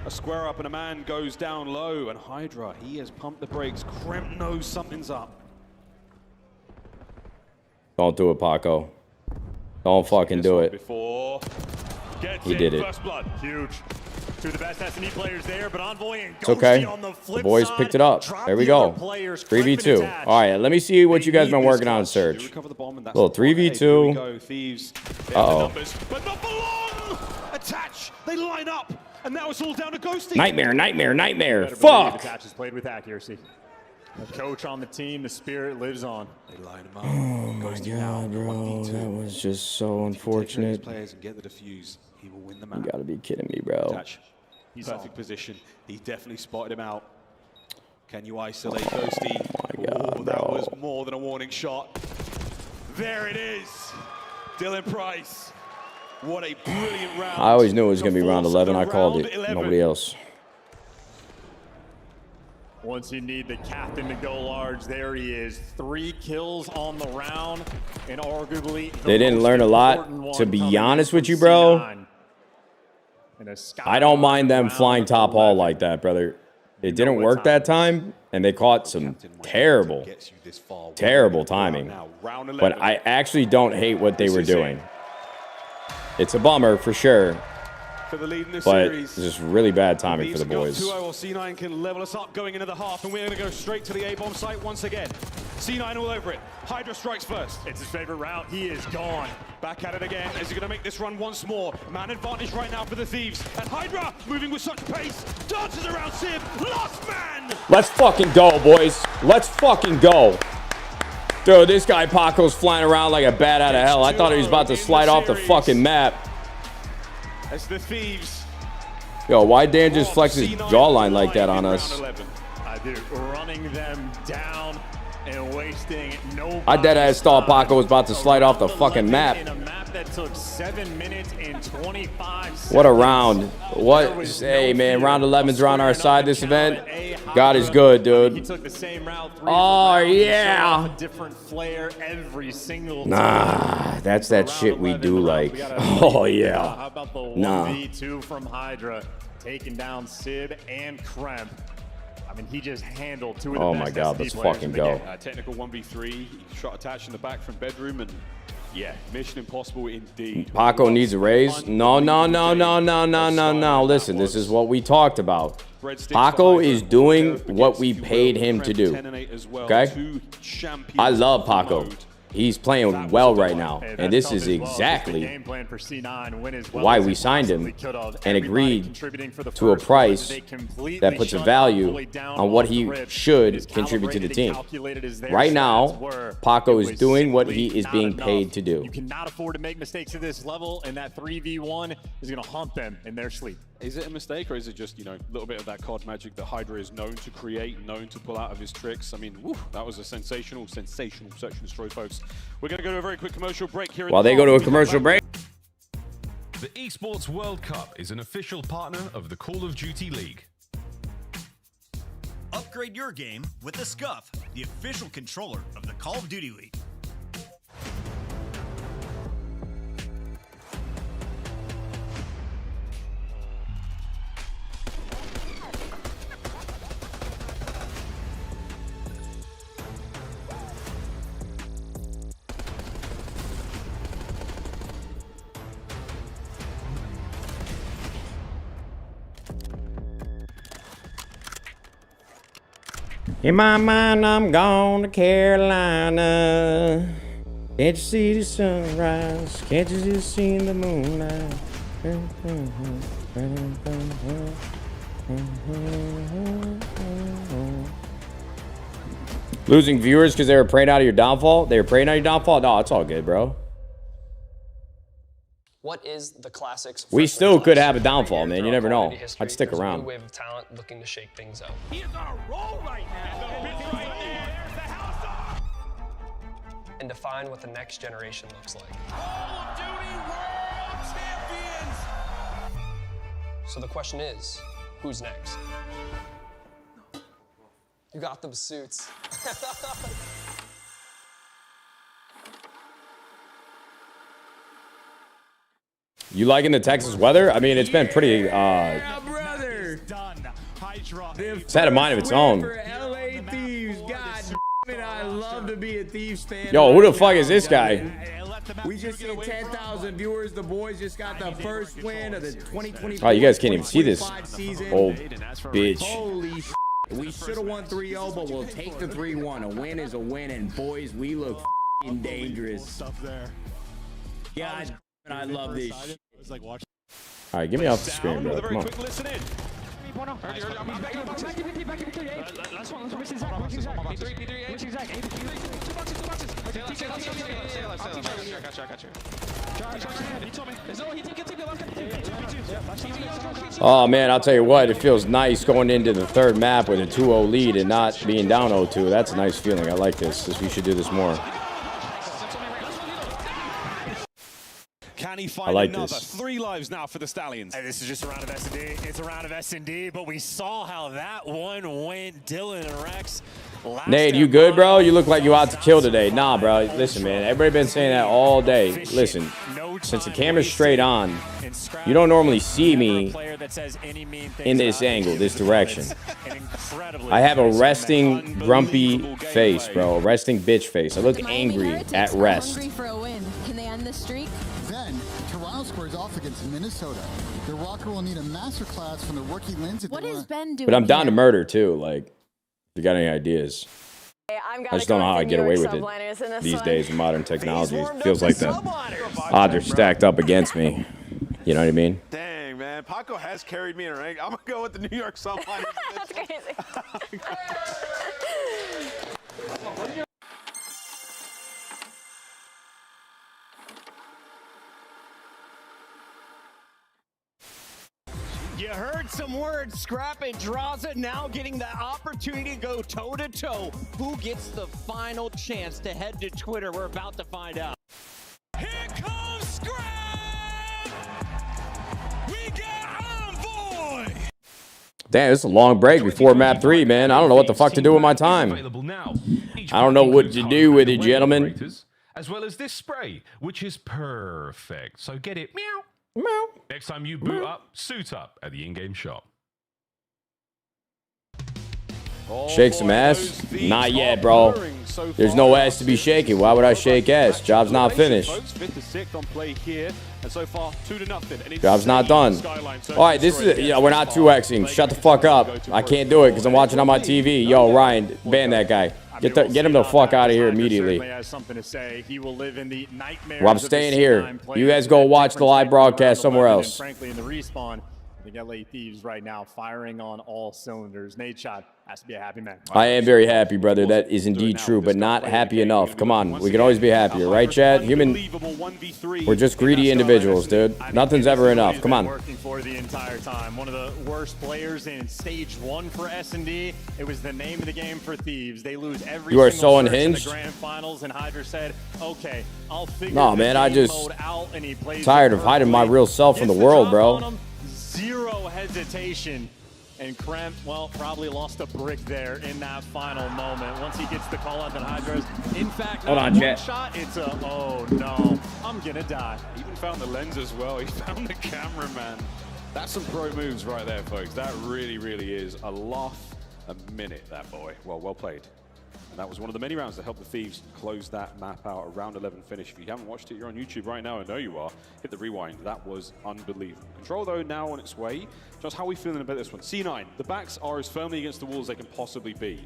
A square up and a man goes down low, and Hydra, he has pumped the brakes. Kremp knows something's up. Don't do it, Paco. Don't fucking do it. He did it. First blood. Huge. 2 of the best S&D players there, but Envoy and It's okay. The boys picked it up. There we go. 3v2. All right, let me see what you guys been working on, Surge. Little 3v2. Thieves. Uh-oh. But not for long. Attach. They line up, and now it's all down to Ghosty. Nightmare, nightmare, nightmare. Fuck. Attach is played with accuracy. The coach on the team, the spirit lives on. They line him up. Oh my god, bro. That was just so unfortunate. Players and get the defuse. He will win the You match. gotta be kidding me, bro. Attach. Perfect position. He definitely spotted him out. Can you isolate Ghosty? Oh my god, that bro. was more than a warning shot. There it is. Dylan Price. What a brilliant round. I always knew it was gonna be round 11. I called it. Nobody else. Once you need the captain to go large, there he is. 3 kills on the round, and arguably They didn't learn a lot. To be honest with you, bro, I don't mind them flying top hall like that, brother. It didn't work that time, and they caught some terrible, terrible timing. But I actually don't hate what they were doing. It's a bummer for sure. For the lead in this But series. it's just really bad timing for the boys. 2-0 or C9 can level us up going into the half, and we're going to go straight to the A-bomb site once again. C9 all over it. Hydra strikes first. It's his favorite route. He is gone. Back at it again. Is he going to make this run once more? Man advantage right now for the Thieves. And Hydra moving with such pace. Dances around Sib. Last man! Let's fucking go, boys. Let's fucking go. Dude, this guy Paco's flying around like a bat out of hell. I thought he was about to slide off the fucking map. As the Thieves. Yo, why Dan just flex his jawline like that on us? I do. Running them down and wasting no. I deadass thought Paco was about to slide off the fucking map. In a map that took 7 minutes and 25 seconds. What a round. What? Hey, man, round 11's are on our side this event. God is good, He dude. took the same route. Oh, yeah. A different flair every single time. Nah, that's that shit we do like. Oh, yeah. How about the Nah. 1v2 from Hydra, taking down Sib and Kremp? I mean, he just handled 2 of the Oh best my God, SD let's players fucking in the go. game. Technical 1v3. He shot attached in the back from bedroom, and yeah, mission impossible indeed. Paco needs a raise. No, no, no, no, no, no, no, no. Listen, this is what we talked about. Paco is doing what we paid him to do. Okay? I love Paco. He's playing well right now, and this is exactly why we signed him and agreed to a price that puts a value on what he should contribute to the team. Right now, Paco is doing what he is being paid to do. You cannot afford to make mistakes at this level, and that 3v1 is going to haunt them in their sleep. Is it a mistake, or is it just, a little bit of that card magic that Hydra is known to create, known to pull out of his tricks? I mean, woo, that was a sensational search and destroy, folks. We're going to go to a very quick commercial break here. While they go to a commercial break. The Esports World Cup is an official partner of the Call of Duty League. Upgrade your game with the Scuff, the official controller of the Call of Duty League. In my mind, I'm gone to Carolina. Can't you see the sunrise? Can't you just see the moonlight? Losing viewers because they were praying out of your downfall? They were praying out of your downfall? No, it's all good, bro. What is the Classics? We still could have a downfall, man. You never know. I'd stick There's a around. new wave of talent looking to shake things up. He is on a roll right now. And define what the next generation looks like. Call of Duty World Champions! So the question is, who's next? You got them suits. You liking the Texas weather? I mean, it's been pretty, brother! it's had a mind of its own. For LA Thieves, God damn it, I love to be a Thieves fan. Yo, who the fuck is this guy? We just hit 10,000 viewers. The boys just got the first win of the 2024. Oh, you guys can't even see this season. old bitch. Holy shit. We should have won 3-0, but we'll take the 3-1. A win is a win, and boys, we look dangerous. God, I love this shit. All right, get me off the screen, bro. Come on. Oh, man, I'll tell you what. It feels nice going into the third map with a 2-0 lead and not being down 0-2. That's a nice feeling. I like this. We should do this more. Can he find like another? this. 3 lives now for the Stallions. Hey, this is just a round of S&D. It's a round of S&D, but we saw how that one went. Dylan and Rex. Nate, you good, bro? You look like you out to kill today. Nah, bro. Listen, man. Everybody been saying that all day. Listen, since the camera's straight on, you don't normally see me in this angle, this direction. I have a resting, grumpy face, bro. A resting bitch face. I look angry at rest. Hungry for a win. Can they end the streak? Then, Toronto squares off against Minnesota. The Rocker will need a masterclass from the rookie Lens. What is Ben doing? But I'm down to murder, too. Like, if you got any ideas. I just don't know how I get away with it these days with modern technology. It feels like the odds are stacked up against me. You know what I mean? Dang, man. Paco has carried me in a rank. I'm going to go with the New York Subliners. That's crazy. You heard some words, Scrap and Draza now getting the opportunity to go toe-to-toe. Who gets the final chance to head to Twitter? We're about to find out. Here comes Scrap! We got Envoy! Damn, it's a long break before map 3, man. I don't know what the fuck to do with my time. I don't know what to do with it, gentlemen. As well as this spray, which is perfect. So get it, meow. Next time you boot up, suit up at the in-game shop. Shake some ass? Not yet, bro. There's no ass to be shaking. Why would I shake ass? Job's not finished. Job's not done. All right, this is, we're not 2Xing. Shut the fuck up. I can't do it because I'm watching on my TV. Yo, Ryan, ban that guy. Get him the fuck out of here immediately. Well, I'm staying here. You guys go watch the live broadcast somewhere else. Frankly, in the respawn, I think LA Thieves right now firing on all cylinders. Nadeshot has to be a happy man. I am very happy, brother. That is indeed true, but not happy enough. Come on, we can always be happier, right, Chad? We're just greedy individuals, dude. Nothing's ever enough. Come on. Working for the entire time. One of the worst players in stage 1 for S&D. It was the name of the game for Thieves. They lose every You are single so search unhinged. in the grand finals, and Hydra said, "Okay, I'll figure No, the man, I game just mode out," and he plays tired it of hiding my perfectly. real self from the Gets world, drop on bro. him, zero hesitation. And Kremp, well, probably lost a brick there in that final moment. Once he gets the call out that Hydra's, in fact, Hold not on, one Jet. shot, it's a, oh no, I'm gonna die. He even found the lens as well. He found the cameraman. That's some pro moves right there, folks. That really, really is a laugh a minute, that boy. Well played. And that was one of the many rounds that helped the Thieves close that map out. A round 11 finish. If you haven't watched it, you're on YouTube right now. I know you are. Hit the rewind. That was unbelievable. Control, though, now on its way. Just how are we feeling about this one? C9, the backs are as firmly against the walls as they can possibly be.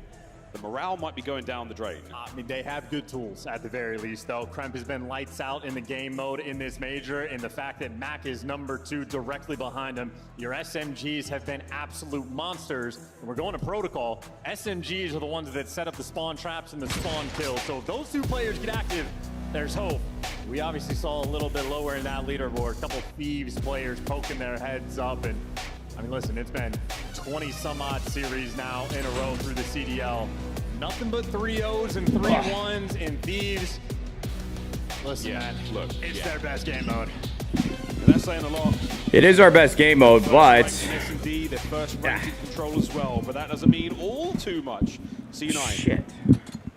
The morale might be going down the drain. I mean, they have good tools at the very least, though. Kremp has been lights out in the game mode in this major, and the fact that Mac is #2 directly behind him. Your SMGs have been absolute monsters, and we're going to protocol. SMGs are the ones that set up the spawn traps and the spawn kills. So if those two players get active, there's hope. We obviously saw a little bit lower in that leaderboard. A couple Thieves players poking their heads up, and I mean, listen, it's been 20-some-odd series now in a row through the CDL. Nothing but 3-0s and 3-1s in Thieves. Listen, man, look, it's their best game mode. That's saying a lot. It is our best game mode, but S&D, their first ranked in control as well, but that doesn't mean all too much. C9. Shit.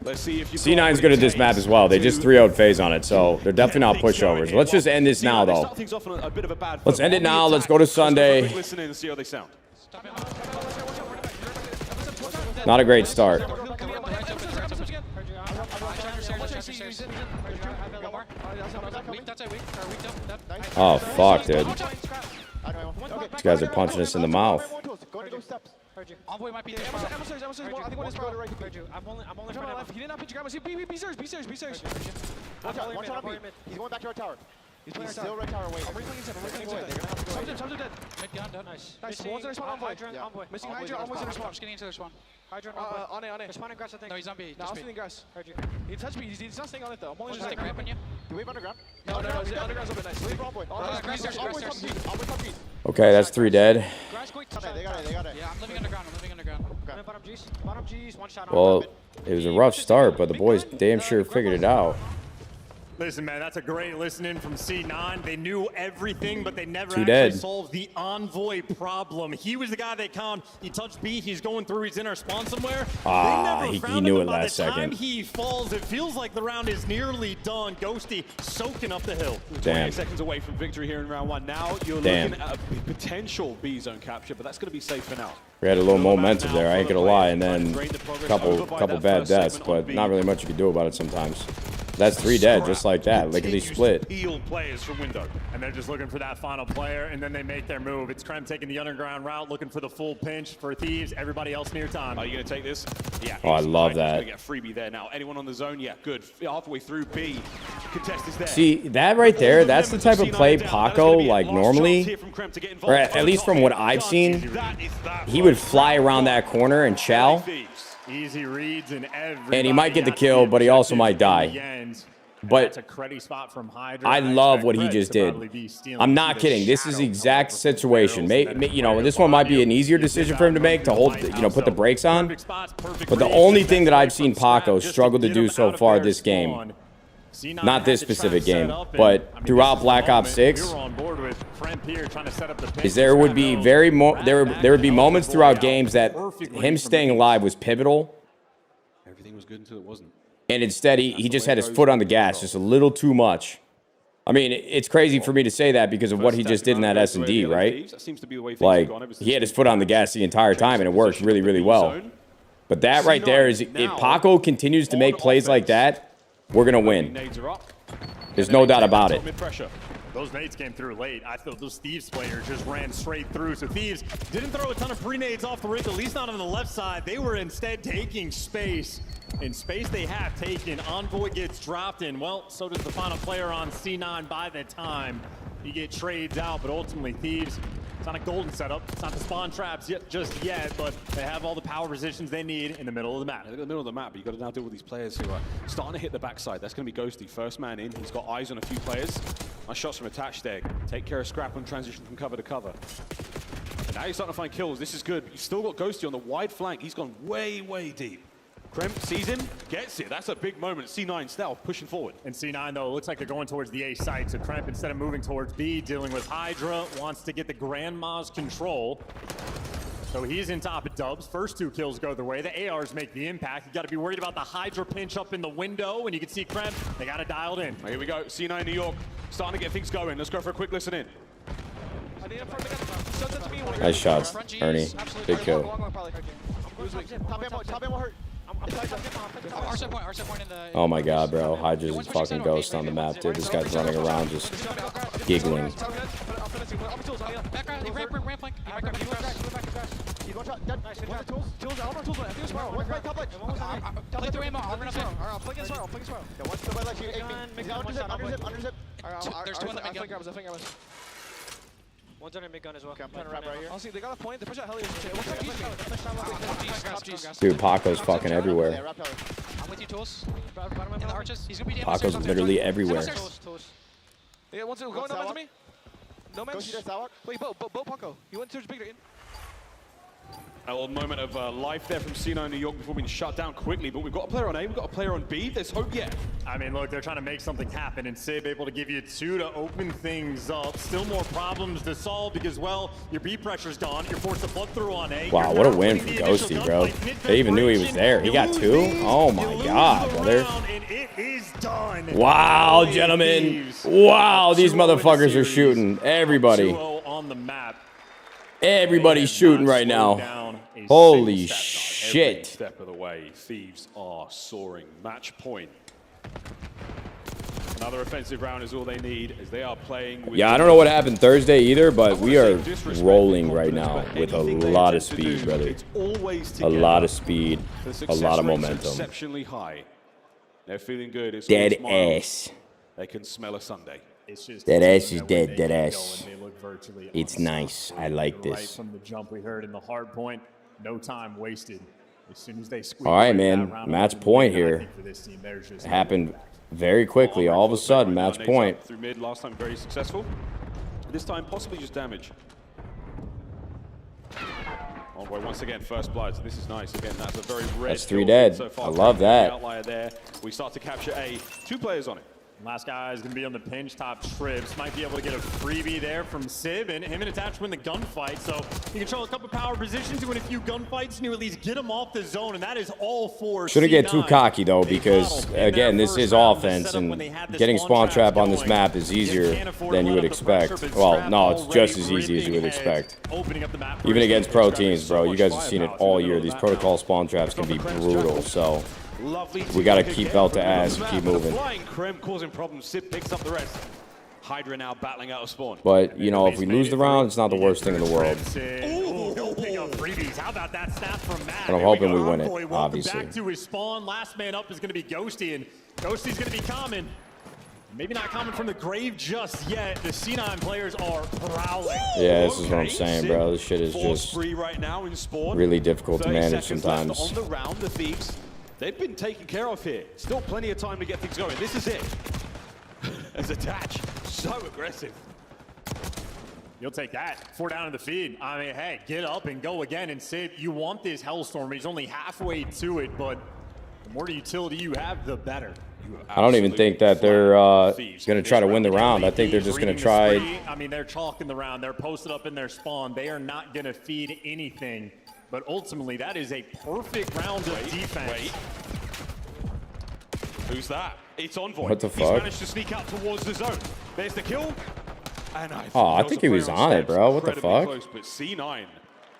Let's see if you C9's good at this map as well. They just 3-0'd FaZe on it, so they're definitely not pushovers. Let's just end this now, though. Let's end it now. Let's go to Sunday. Listen in and see how they sound. Not a great start. Oh, fuck, dude. These guys are punching us in the mouth. Envoy might be there. I think one is right. I'm only trying to left. He did not pitch your guy. Be serious. Watch out on me. He's going back to our tower. He's still right tower away. I'm recalling his head. Some dead. Mid down. Nice. One's in their spawn. Envoy. Missing Hydra. Almost in their spawn. Just getting into their spawn. Hydra on it. Responding grass, I think. No, he's on B. No, I'm stealing grass. Heard you. He touched me. He's not staying on it, though. I'm only just grabbing you. Do we have underground? No. The underground's open. Nice. Leave Envoy. Okay, that's 3 dead. They got it. Yeah, I'm living underground. Bottom G's. One shot. Well, it was a rough start, but the boys damn sure figured it out. Listen, man, that's a great listening from C9. They knew everything, but they never Two actually dead. solved the Envoy problem. He was the guy they count. He touched B. He's going through. He's in our spawn somewhere. He knew it last By the second. time he falls, it feels like the round is nearly done. Ghosty soaking up the hill. Damn. 28 seconds away from victory here in round 1. Now you're Damn. looking at a potential B zone capture, but that's going to be safe for now. We had a little momentum there, I ain't gonna lie, and then a couple bad deaths, but not really much you can do about it sometimes. That's 3 dead, just like that. Look at these split. Heal players from window. And they're just looking for that final player, and then they make their move. It's Krem taking the underground route, looking for the full pinch for Thieves. Everybody else near time. Are you going to take this? Yeah. Oh, I love that. Going to get a freebie there now. Anyone on the zone? Yeah, good. Halfway through B. Contest is there. See, that right there, that's the type of play Paco, like, normally, or at least from what I've seen, he would fly around that corner and chow, Easy reads and and he might get the kill, but he also might die. But that's a credit spot from Hydra. I love what he just did. I'm not kidding. This is the exact situation. You know, this one might be an easier decision for him to make, to hold, you know, put the brakes on. But the only thing that I've seen Paco struggle to do so far this game, not this specific game, but throughout Black Ops 6, is there would be there would be moments throughout games that him staying alive was pivotal. Everything was good until it wasn't. And instead, he just had his foot on the gas just a little too much. I mean, it's crazy for me to say that because of what he just did in that S&D, right? Like, he had his foot on the gas the entire time, and it worked really, really well. But that right there is, if Paco continues to make plays like that, we're going to win. There's no doubt about it. Those nades came through late. I thought those Thieves players just ran straight through. So Thieves didn't throw a ton of pre-nades off the rig, at least not on the left side. They were instead taking space. In space they have taken. Envoy gets dropped in. Well, so does the final player on C9 by the time he gets trades out. But ultimately, Thieves, it's not a golden setup. It's not the spawn traps just yet, but they have all the power positions they need in the middle of the map. They're in the middle of the map, but you've got to now deal with these players who are starting to hit the backside. That's going to be Ghosty. First man in. He's got eyes on a few players. Nice shots from attached there. Take care of Scrap and transition from cover to cover. And now you're starting to find kills. This is good. But you've still got Ghosty on the wide flank. He's gone way, way deep. Kremp sees him, gets it. That's a big moment. C9 stealth pushing forward. And C9, though, it looks like they're going towards the A site. So Kremp, instead of moving towards B, dealing with Hydra, wants to get the Grandma's control. So he's in top of dubs. First 2 kills go their way. The ARs make the impact. You got to be worried about the Hydra pinch up in the window. And you can see Kremp, they got it dialed in. Here we go. C9 New York starting to get things going. Let's go for a quick listen in. Nice shots, Ernie. Big kill. Oh my god, bro. Hydra's a fucking ghost on the map, dude. This guy's running around just giggling. One's under mid-gun as well. Honestly, they got a point. They push out heli. Dude, Paco's fucking everywhere. I'm with you, Tools. In the arches. He's gonna be Paco's literally everywhere. Yeah, one's going no man to me. No man. Wait, Bo Paco. He went towards big in. A little moment of life there from C9 New York before being shut down quickly, but we've got a player on A, we've got a player on B. There's hope yet. I mean, look, they're trying to make something happen, and Sib able to give you 2 to open things up. Still more problems to solve because, well, your B pressure's gone. You're forced to flood through on A. Wow, what a win from Ghosty, bro. They even knew he was there. He got 2? Oh my god, brother. Wow, gentlemen. Wow, these motherfuckers are shooting. Everybody. Everybody's shooting right now. Holy shit. Step of the way, Thieves are soaring. Match point. Another offensive round is all they need as they are playing with... Yeah, I don't know what happened Thursday either, but we are rolling right now with a lot of speed, brother. A lot of speed, a lot of momentum. Exceptionally high. They're feeling good. It's dead ass. They can smell a Sunday. That ass is dead, dead ass. It's nice. I like this. Right from the jump we heard in the hard point, no time wasted. As soon as they squeeze. All right, man. Match point here. It happened very quickly. All of a sudden, match point. Through mid last time, very successful. This time, possibly just damage. Oh boy, once again, first blood. So this is nice. Again, that's a very rare. That's 3 dead. So far, I love that. Outlier there. We start to capture A. 2 players on it. Last guy is going to be on the pinch top. Trips might be able to get a freebie there from Sib, and him and Attach win the gunfight. So you control a couple power positions, you win a few gunfights, and you at least get him off the zone, and that is all for Shouldn't get too cocky, though, because, again, this is offense, and getting spawn trap on this map is easier than you would expect. Well, no, it's just as easy as you would expect. Even against pro teams, bro. You guys have seen it all year. These protocol spawn traps can be brutal, so... we got to keep belt to ass and keep moving. Flying Krem causing problems. Sib picks up the rest. Hydra now battling out of spawn. But, you know, if we lose the round, it's not the worst thing in the world. And I'm hoping we win it, obviously. Back to his spawn. Last man up is going to be Ghosty, and Ghosty's going to be common. Maybe not coming from the grave just yet. The C9 players are prowling. Yeah, this is what I'm saying, bro. This shit is just right now in spawn. really difficult to manage sometimes. On the round, the Thieves, they've been taken care of here. Still plenty of time to get things going. This is it. As Attach, so aggressive. You'll take that. 4 down in the feed. I mean, hey, get up and go again and save. You want this Hellstorm. He's only halfway to it, but the more utility you have, the better. I don't even think that they're going to try to win the round. I think they're just going to try. I mean, they're chalking the round. They're posted up in their spawn. They are not going to feed anything. But ultimately, that is a perfect round of defense. Who's that? It's Envoy. What the He's fuck? managed to sneak out towards the zone. There's the kill. And I think he was on it, bro. What the fuck? Close, but C9.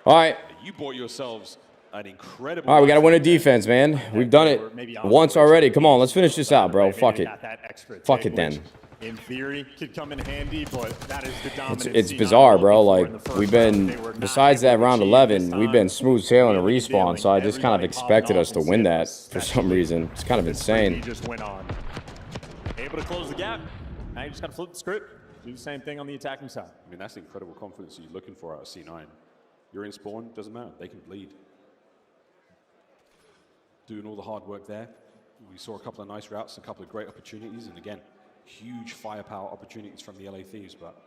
All right. You bought yourselves an incredible. All right, we got to win a defense, man. We've done it once already. Come on, let's finish this out, bro. Fuck it. Fuck it then. In theory, could come in handy, but that is the dominant. It's bizarre, bro. Like, we've been, besides that round 11, we've been smooth sailing a respawn, so I just kind of expected us to win that for some reason. It's kind of insane. Just went on. Able to close the gap. Now you just got to flip the script. Do the same thing on the attacking side. I mean, that's the incredible confidence you're looking for out of C9. You're in spawn, doesn't matter. They can bleed. Doing all the hard work there. We saw a couple of nice routes, a couple of great opportunities, and again, huge firepower opportunities from the LA Thieves, but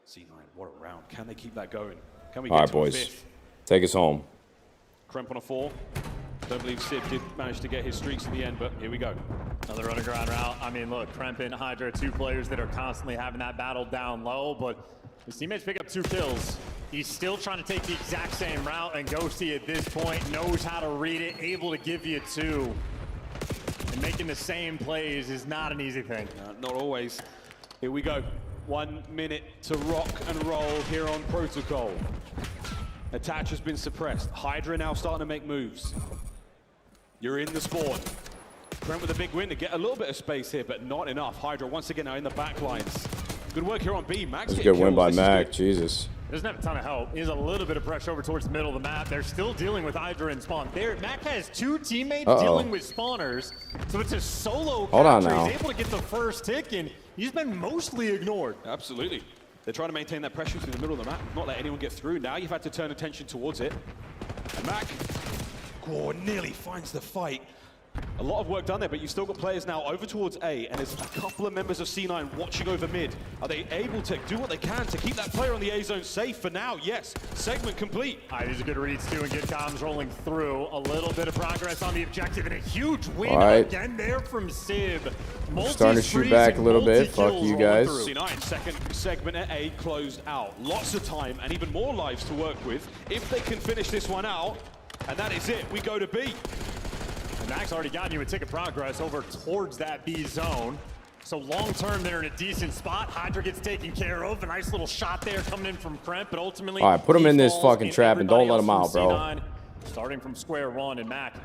C9, what a round. Can they keep that going? Can we get All right, to boys. a fifth? Take us home. Kremp on a 4. Don't believe Sid did manage to get his streaks in the end, but here we go. Another underground route. I mean, look, Kremp and Hydra, 2 players that are constantly having that battle down low, but his teammates pick up 2 kills. He's still trying to take the exact same route, and Ghosty at this point knows how to read it, able to give you 2. And making the same plays is not an easy thing. Not always. Here we go. 1 minute to rock and roll here on Protocol. Attach has been suppressed. Hydra now starting to make moves. You're in the spawn. Kremp with a big win to get a little bit of space here, but not enough. Hydra once again are in the back lines. Good work here on B. Max. That's a good win by Mac. Jesus. Doesn't have a ton of help. He has a little bit of pressure over towards the middle of the map. They're still dealing with Hydra and spawn. Mac has 2 teammates dealing with spawners, so it's a solo Hold on capture. now. He's able to get the first tick, and he's been mostly ignored. Absolutely. They're trying to maintain that pressure through the middle of the map, not let anyone get through. Now you've had to turn attention towards it. And Mac, nearly finds the fight. A lot of work done there, but you've still got players now over towards A, and there's a couple of members of C9 watching over mid. Are they able to do what they can to keep that player on the A zone safe for now? Yes, segment complete. All right, these are good reads too, and good comms rolling through. A little bit of progress on the objective, and a huge win again there from Sib. Starting to shoot back a little bit. Fuck you guys. C9, second segment at A closed out. Lots of time and even more lives to work with if they can finish this one out. And that is it. We go to B. Mac's already gotten you a tick of progress over towards that B zone. So long term, they're in a decent spot. Hydra gets taken care of. A nice little shot there coming in from Kremp, but ultimately, all right, put him in this fucking trap and don't let him out, bro. C9, starting from square one, and Mac,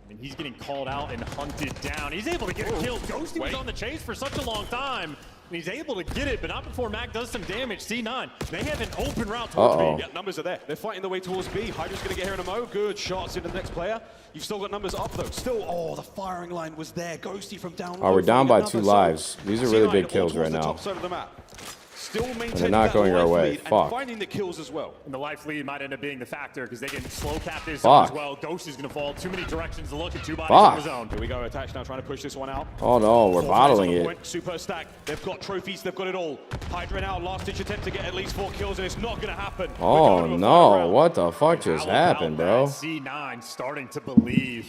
and he's getting called out and hunted down. He's able to get a kill. Ghosty was on the chase for such a long time. And he's able to get it, but not before Mac does some damage. C9, they have an open route towards B. Yeah, numbers are there. They're fighting their way towards B. Hydra's going to get here in a mo. Good shots into the next player. You've still got numbers up, though. Still, the firing line was there. Ghosty from down low. Oh, we're down by 2 lives. These are really big kills right now. Top side of the map. Still maintaining they're not going our way. Fuck. Finding the kills as well. And the life lead might end up being the factor because they can slow cap this zone as well. Ghost is going to fall. Too many directions to look at 2 bodies in the zone. Here we go. Attach now trying to push this one out. Oh no, we're bottling it. Super stack. They've got trophies. They've got it all. Hydra now last ditch attempt to get at least 4 kills, and it's not going to happen. Oh no, what the fuck just happened, bro? C9 starting to believe.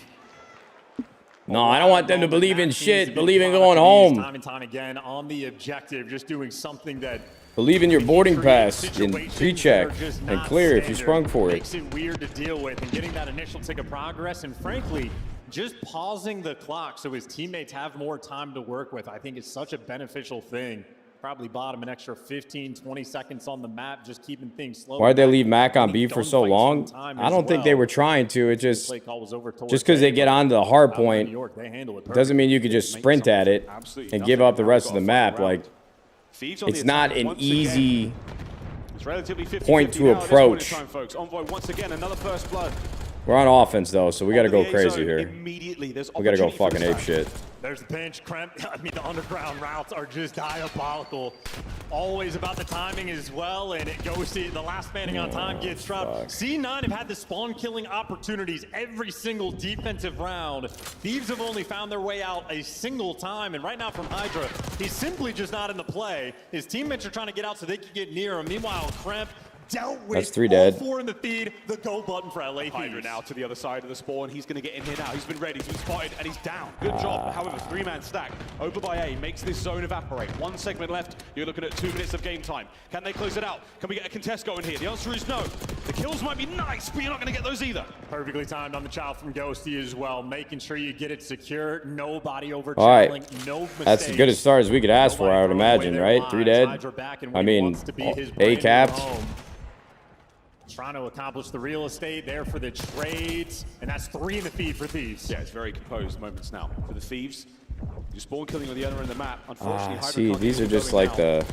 No, I don't want them to believe in shit. Believe in going home. Time and time again on the objective, just doing something that. Believe in your boarding pass and pre-check and clear if you sprung for it. Makes it weird to deal with, and getting that initial tick of progress, and frankly, just pausing the clock so his teammates have more time to work with, I think is such a beneficial thing. Probably bought him an extra 15, 20 seconds on the map, just keeping things slow. Why'd they leave Mac on B for so long? I don't think they were trying to. It just because they get onto the hard point doesn't mean you could just sprint at it and give up the rest of the map. Like, it's not an easy point to approach. Once again, another first blood. We're on offense though, so we got to go crazy here. We got to go fucking ape shit. There's the pinch, Kremp. I mean, the underground routes are just diabolical. Always about the timing as well, and it goes to the last manning on time gets dropped. C9 have had the spawn killing opportunities every single defensive round. Thieves have only found their way out a single time, and right now from Hydra, he's simply just not in the play. His teammates are trying to get out so they can get near him. Meanwhile, Kremp dealt with that's 3 dead. 4 in the feed, the go button for LA Thieves. Hydra now to the other side of the spawn. He's going to get in here now. He's been ready. He's been spotted, and he's down. Good job. However, 3-man stack over by A makes this zone evaporate. 1 segment left. You're looking at 2 minutes of game time. Can they close it out? Can we get a contest going here? The answer is no. The kills might be nice, but you're not going to get those either. Perfectly timed on the child from Ghosty as well, making sure you get it secure. Nobody over all right. No mistakes. That's as good a start as we could ask for, I would imagine, right? 3 dead. I mean, A capped. trying to accomplish the real estate there for the trades, and that's 3 in the feed for Thieves. Yeah, it's very composed moments now for the Thieves. You're spawn killing on the other end of the map. Unfortunately, Hydra see, can't these get are just going like now. the...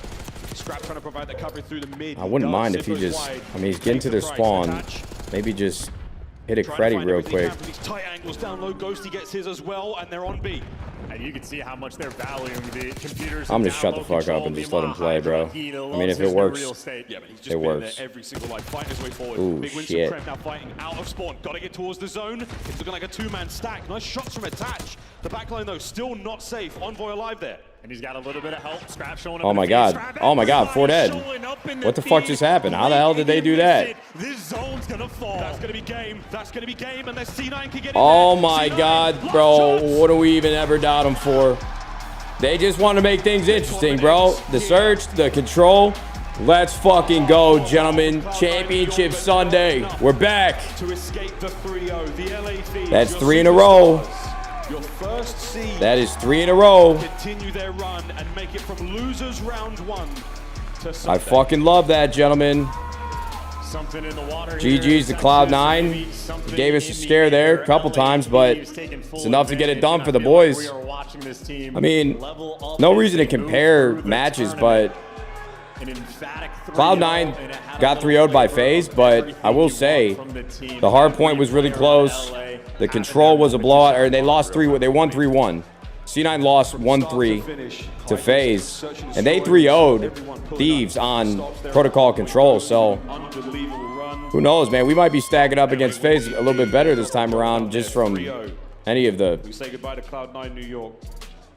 Scrap trying to provide that coverage through the mid. I wouldn't mind if he just... I mean, he's getting to their spawn. Maybe just hit a creddy real quick. These tight angles down low. Ghosty gets his as well, and they're on B. And you can see how much they're valuing the computers. I'm gonna shut the fuck up and just let him play, bro. I mean, if it works, yeah, but he's just it works. There every single life, fighting his way forward. Ooh, Big wins shit. from Krem now fighting out of spawn. Got to get towards the zone. It's looking like a 2-man stack. Nice shots from Attach. The backline though still not safe. Envoy alive there. And he's got a little bit of help. Scrap showing up. Oh my god. Oh my god, 4 dead. What the fuck just happened? How the hell did they do that? This zone's gonna fall. That's gonna be game. That's gonna be game. And their C9 can get in Oh there. my C9, god, bro. What do we even ever doubt him for? They just want to make things interesting, bro. The search, the control. Let's fucking go, gentlemen. Championship Sunday. We're back. To escape the 3-0. The LA Thieves. That's 3 in a row. Your first seed. That is 3 in a row. Continue their run and make it from losers round 1 to Sunday. I fucking love that, gentlemen. Something in the water. GG's to CLOUD9. Gave us a scare there a couple times, but it's enough to get it done for the boys. I mean, no reason to compare matches, but CLOUD9 got 3-0'd by FaZe, but I will say the hard point was really close. The control was a blowout, or they lost 3. They won 3-1. C9 lost 1-3 to FaZe, and they 3-0'd Thieves on protocol control. So who knows, man? We might be stacking up against FaZe a little bit better this time around, just from any of the We say goodbye to CLOUD9 New York.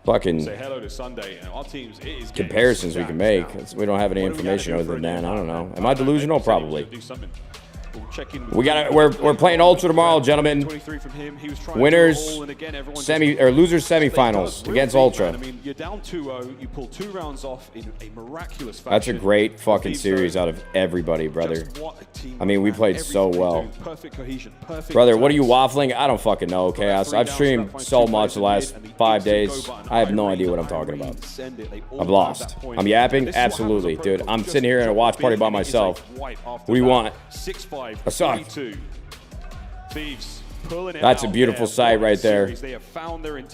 fucking Say hello to Sunday. And our teams, it is comparisons we can make. We don't have any information other than that. I don't know. Am I delusional? Probably. We're playing Ultra tomorrow, gentlemen. Winners, losers semifinals against Ultra. I mean, you're down 2-0. You pull 2 rounds off in a miraculous fashion. That's a great fucking series out of everybody, brother. I mean, we played so well. Perfect cohesion, perfect Brother, what are you waffling? I don't fucking know, Chaos. I've streamed so much the last 5 days. I have no idea what I'm talking about. I'm lost. I'm yapping? Absolutely, dude. I'm sitting here in a watch party by myself. What do you want? I suck. That's a beautiful sight right there.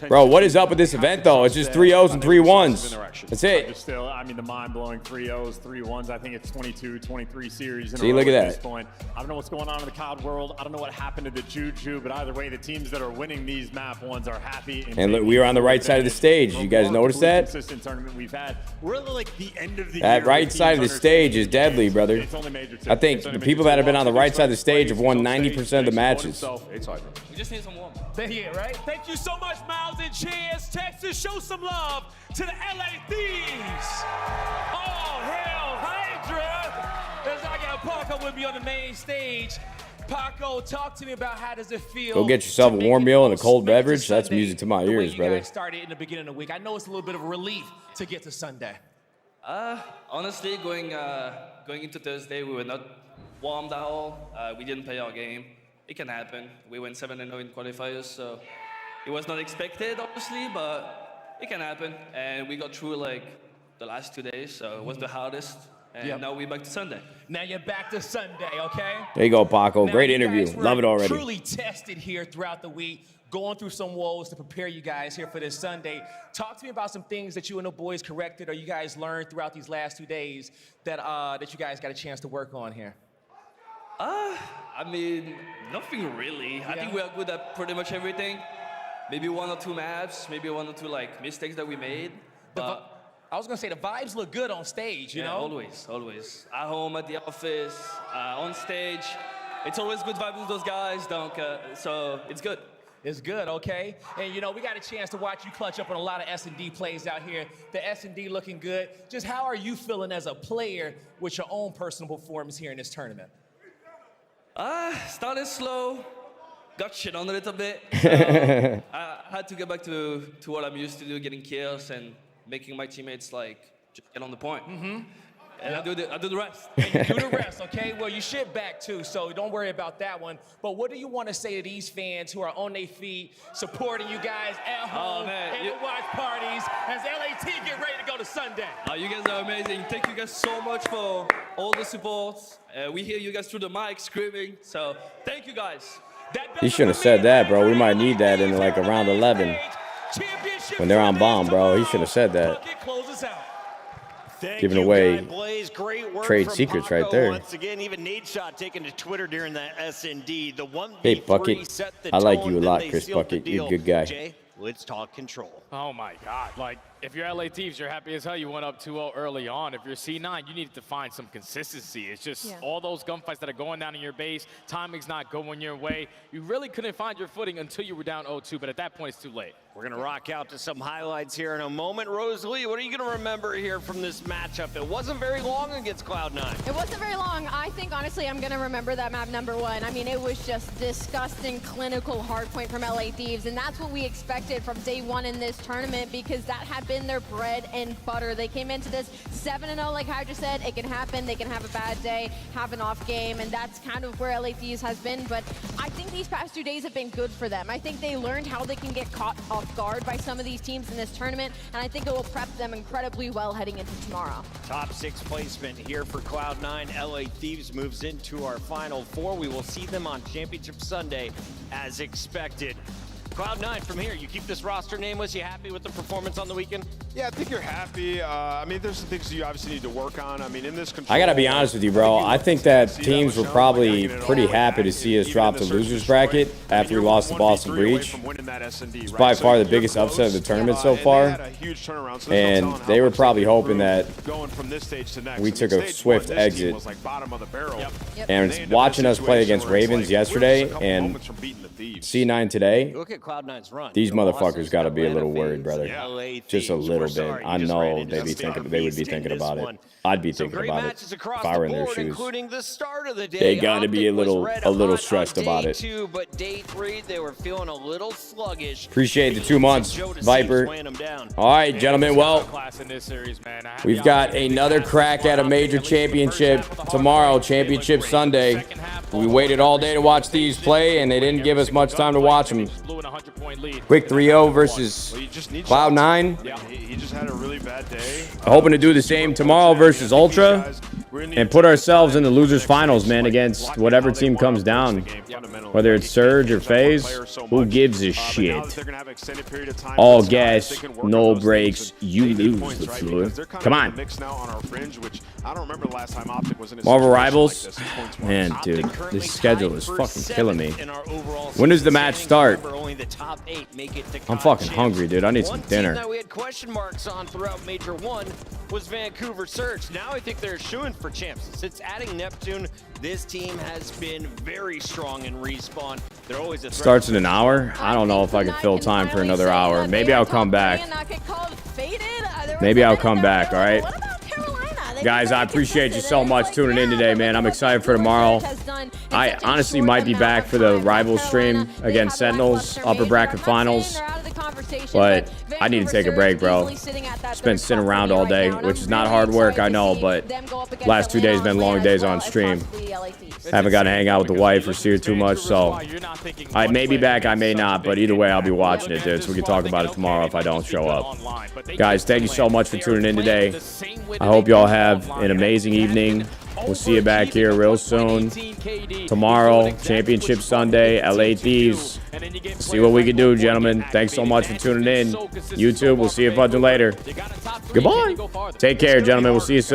Bro, what is up with this event, though? It's just 3-0s and 3-1s. That's it. Still, I mean, the mind-blowing 3-0s, 3-1s. I think it's 22, 23 series in See, a row look at at that. this point. I don't know what's going on in the COD world. I don't know what happened to the Juju, but either way, the teams that are winning these map ones are happy. And look, we were on the right side of the stage. You guys notice that? Consistent tournament we've had. We're at like the end of the That year right with side of the teams stage is deadly, brother. It's only major I think the people that have been on the right side of the stage have won 90% of the matches. We just need some warm. Yeah, right? Thank you so much, Miles, and cheers. Texas, show some love to the LA Thieves. Oh, hell, Hydra. As I got Paco with me on the main stage. Paco, talk to me about how does it feel. Go get yourself a warm meal and a cold beverage. That's music to my ears, brother. You guys started in the beginning of the week. I know it's a little bit of a relief to get to Sunday. Honestly, going into Thursday, we were not warmed at all. We didn't play our game. It can happen. We went 7-0 in qualifiers, so it was not expected, obviously, but it can happen. And we got through like the last 2 days, so it was the hardest. And now we're back to Sunday. Now you're back to Sunday, okay? There you go, Paco. Now Great you interview. guys were Love it already. Truly tested here throughout the week, going through some woes to prepare you guys here for this Sunday. Talk to me about some things that you and the boys corrected or you guys learned throughout these last 2 days that that you guys got a chance to work on here. I mean, nothing really. I think we are good at pretty much everything. Maybe 1 or 2 maps, maybe 1 or 2 like mistakes that we made. But I was gonna say the vibes look good on stage, you know? Always. At home, at the office, on stage. It's always good vibes with those guys, so it's good. It's good, okay? And you know, we got a chance to watch you clutch up on a lot of S&D plays out here. The S&D looking good. Just how are you feeling as a player with your own personal performance here in this tournament? Started slow, got shit on a little bit. So I had to get back to what I'm used to do, getting kills and making my teammates like just get on the point. And I'll do the rest. And you do the rest, okay? Well, you shit back too, so don't worry about that one. But what do you want to say to these fans who are on their feet, supporting you guys at home and the watch parties as LAT get ready to go to Sunday? You guys are amazing. Thank you guys so much for all the support. We hear you guys through the mic screaming, so thank you guys. He shouldn't have said that, bro. We might need that in like around 11 when they're on bomb, bro. He should have said that. Giving away trade secrets right there. Once again, even Nadeshot taking to Twitter during that SND. The 1v3 Hey, Bucket. set the I like tone, you a then lot, they Chris sealed Bucket. the You're a deal. good guy. Jay, let's talk control. Oh my God! Like, if you're LA Thieves, you're happy as hell. You went up 2-0 early on. If you're C9, you need to find some consistency. It's just all those gunfights that are going down in your base. Timing's not going your way. You really couldn't find your footing until you were down 0-2. But at that point, it's too late. We're going to rock out to some highlights here in a moment. Rosalie, what are you going to remember here from this matchup? It wasn't very long against CLOUD9. It wasn't very long. I think, honestly, I'm going to remember that map #1. I mean, it was just disgusting, clinical hardpoint from LA Thieves, and that's what we expected from day one in this tournament because that had been their bread and butter. They came into this 7-0, like Hydra said. It can happen. They can have a bad day, have an off game, and that's kind of where LA Thieves has been. But I think these past 2 days have been good for them. I think they learned how they can get caught off guard by some of these teams in this tournament, and I think it will prep them incredibly well heading into tomorrow. Top 6 placement here for CLOUD9. LA Thieves moves into our Final Four. We will see them on Championship Sunday as expected. CLOUD9, from here, you keep this roster nameless. You happy with the performance on the weekend? Yeah, I think you're happy. I mean, there's some things you obviously need to work on. I mean, in this control, I gotta be honest with you, bro. I think that teams were probably pretty happy to see us drop the losers bracket after we lost to Boston Breach. It's by far the biggest upset of the tournament so far, and they were probably hoping that we took a swift exit. And watching us play against Ravens yesterday and C9 today, Look at CLOUD9's run. these motherfuckers got to be a little worried, brother. LA Just a Thieves, little we're bit. sorry. I You just ran know into they would be thinking about it. I'd be thinking about it if I were in their shoes. Including the start of the day. They got to be a little stressed about it. But day 3, they were feeling a little sluggish. Appreciate the 2 months, Viper. All right, gentlemen. Well, we've got another crack at a major championship tomorrow, Championship Sunday. We waited all day to watch these play, and they didn't give us much time to watch them. Quick 3-0 versus CLOUD9. He just had a really bad day. Hoping to do the same tomorrow versus Ultra and put ourselves in the losers finals, man, against whatever team comes down. Whether it's Surge or FaZe, who gives a shit? All gas, no breaks, you lose, LaFleur. Come on. Marvel Rivals? Man, dude, this schedule is fucking killing me. When does the match start? I'm fucking hungry, dude. I need some dinner. That we had question marks on throughout Major 1 was Vancouver Surge. Now I think they're shooing for champs. Since adding Neptune, this team has been very strong in respawn. They're always a threat. Starts in an hour? I don't know if I can fill time for another hour. Maybe I'll come back. Maybe I'll come back, all right? Guys, I appreciate you so much tuning in today, man. I'm excited for tomorrow. I honestly might be back for the Rivals stream against Sentinels, upper bracket finals. But I need to take a break, bro. Just been sitting around all day, which is not hard work, I know, but last 2 days been long days on stream. Haven't got to hang out with the wife or see her too much, so I may be back, I may not, but either way, I'll be watching it, dude, so we can talk about it tomorrow if I don't show up. Guys, thank you so much for tuning in today. I hope y'all have an amazing evening. We'll see you back here real soon. Tomorrow, Championship Sunday, LA Thieves. See what we can do, gentlemen. Thanks so much for tuning in. YouTube, we'll see you fucking later. Goodbye. Take care, gentlemen. We'll see you soon.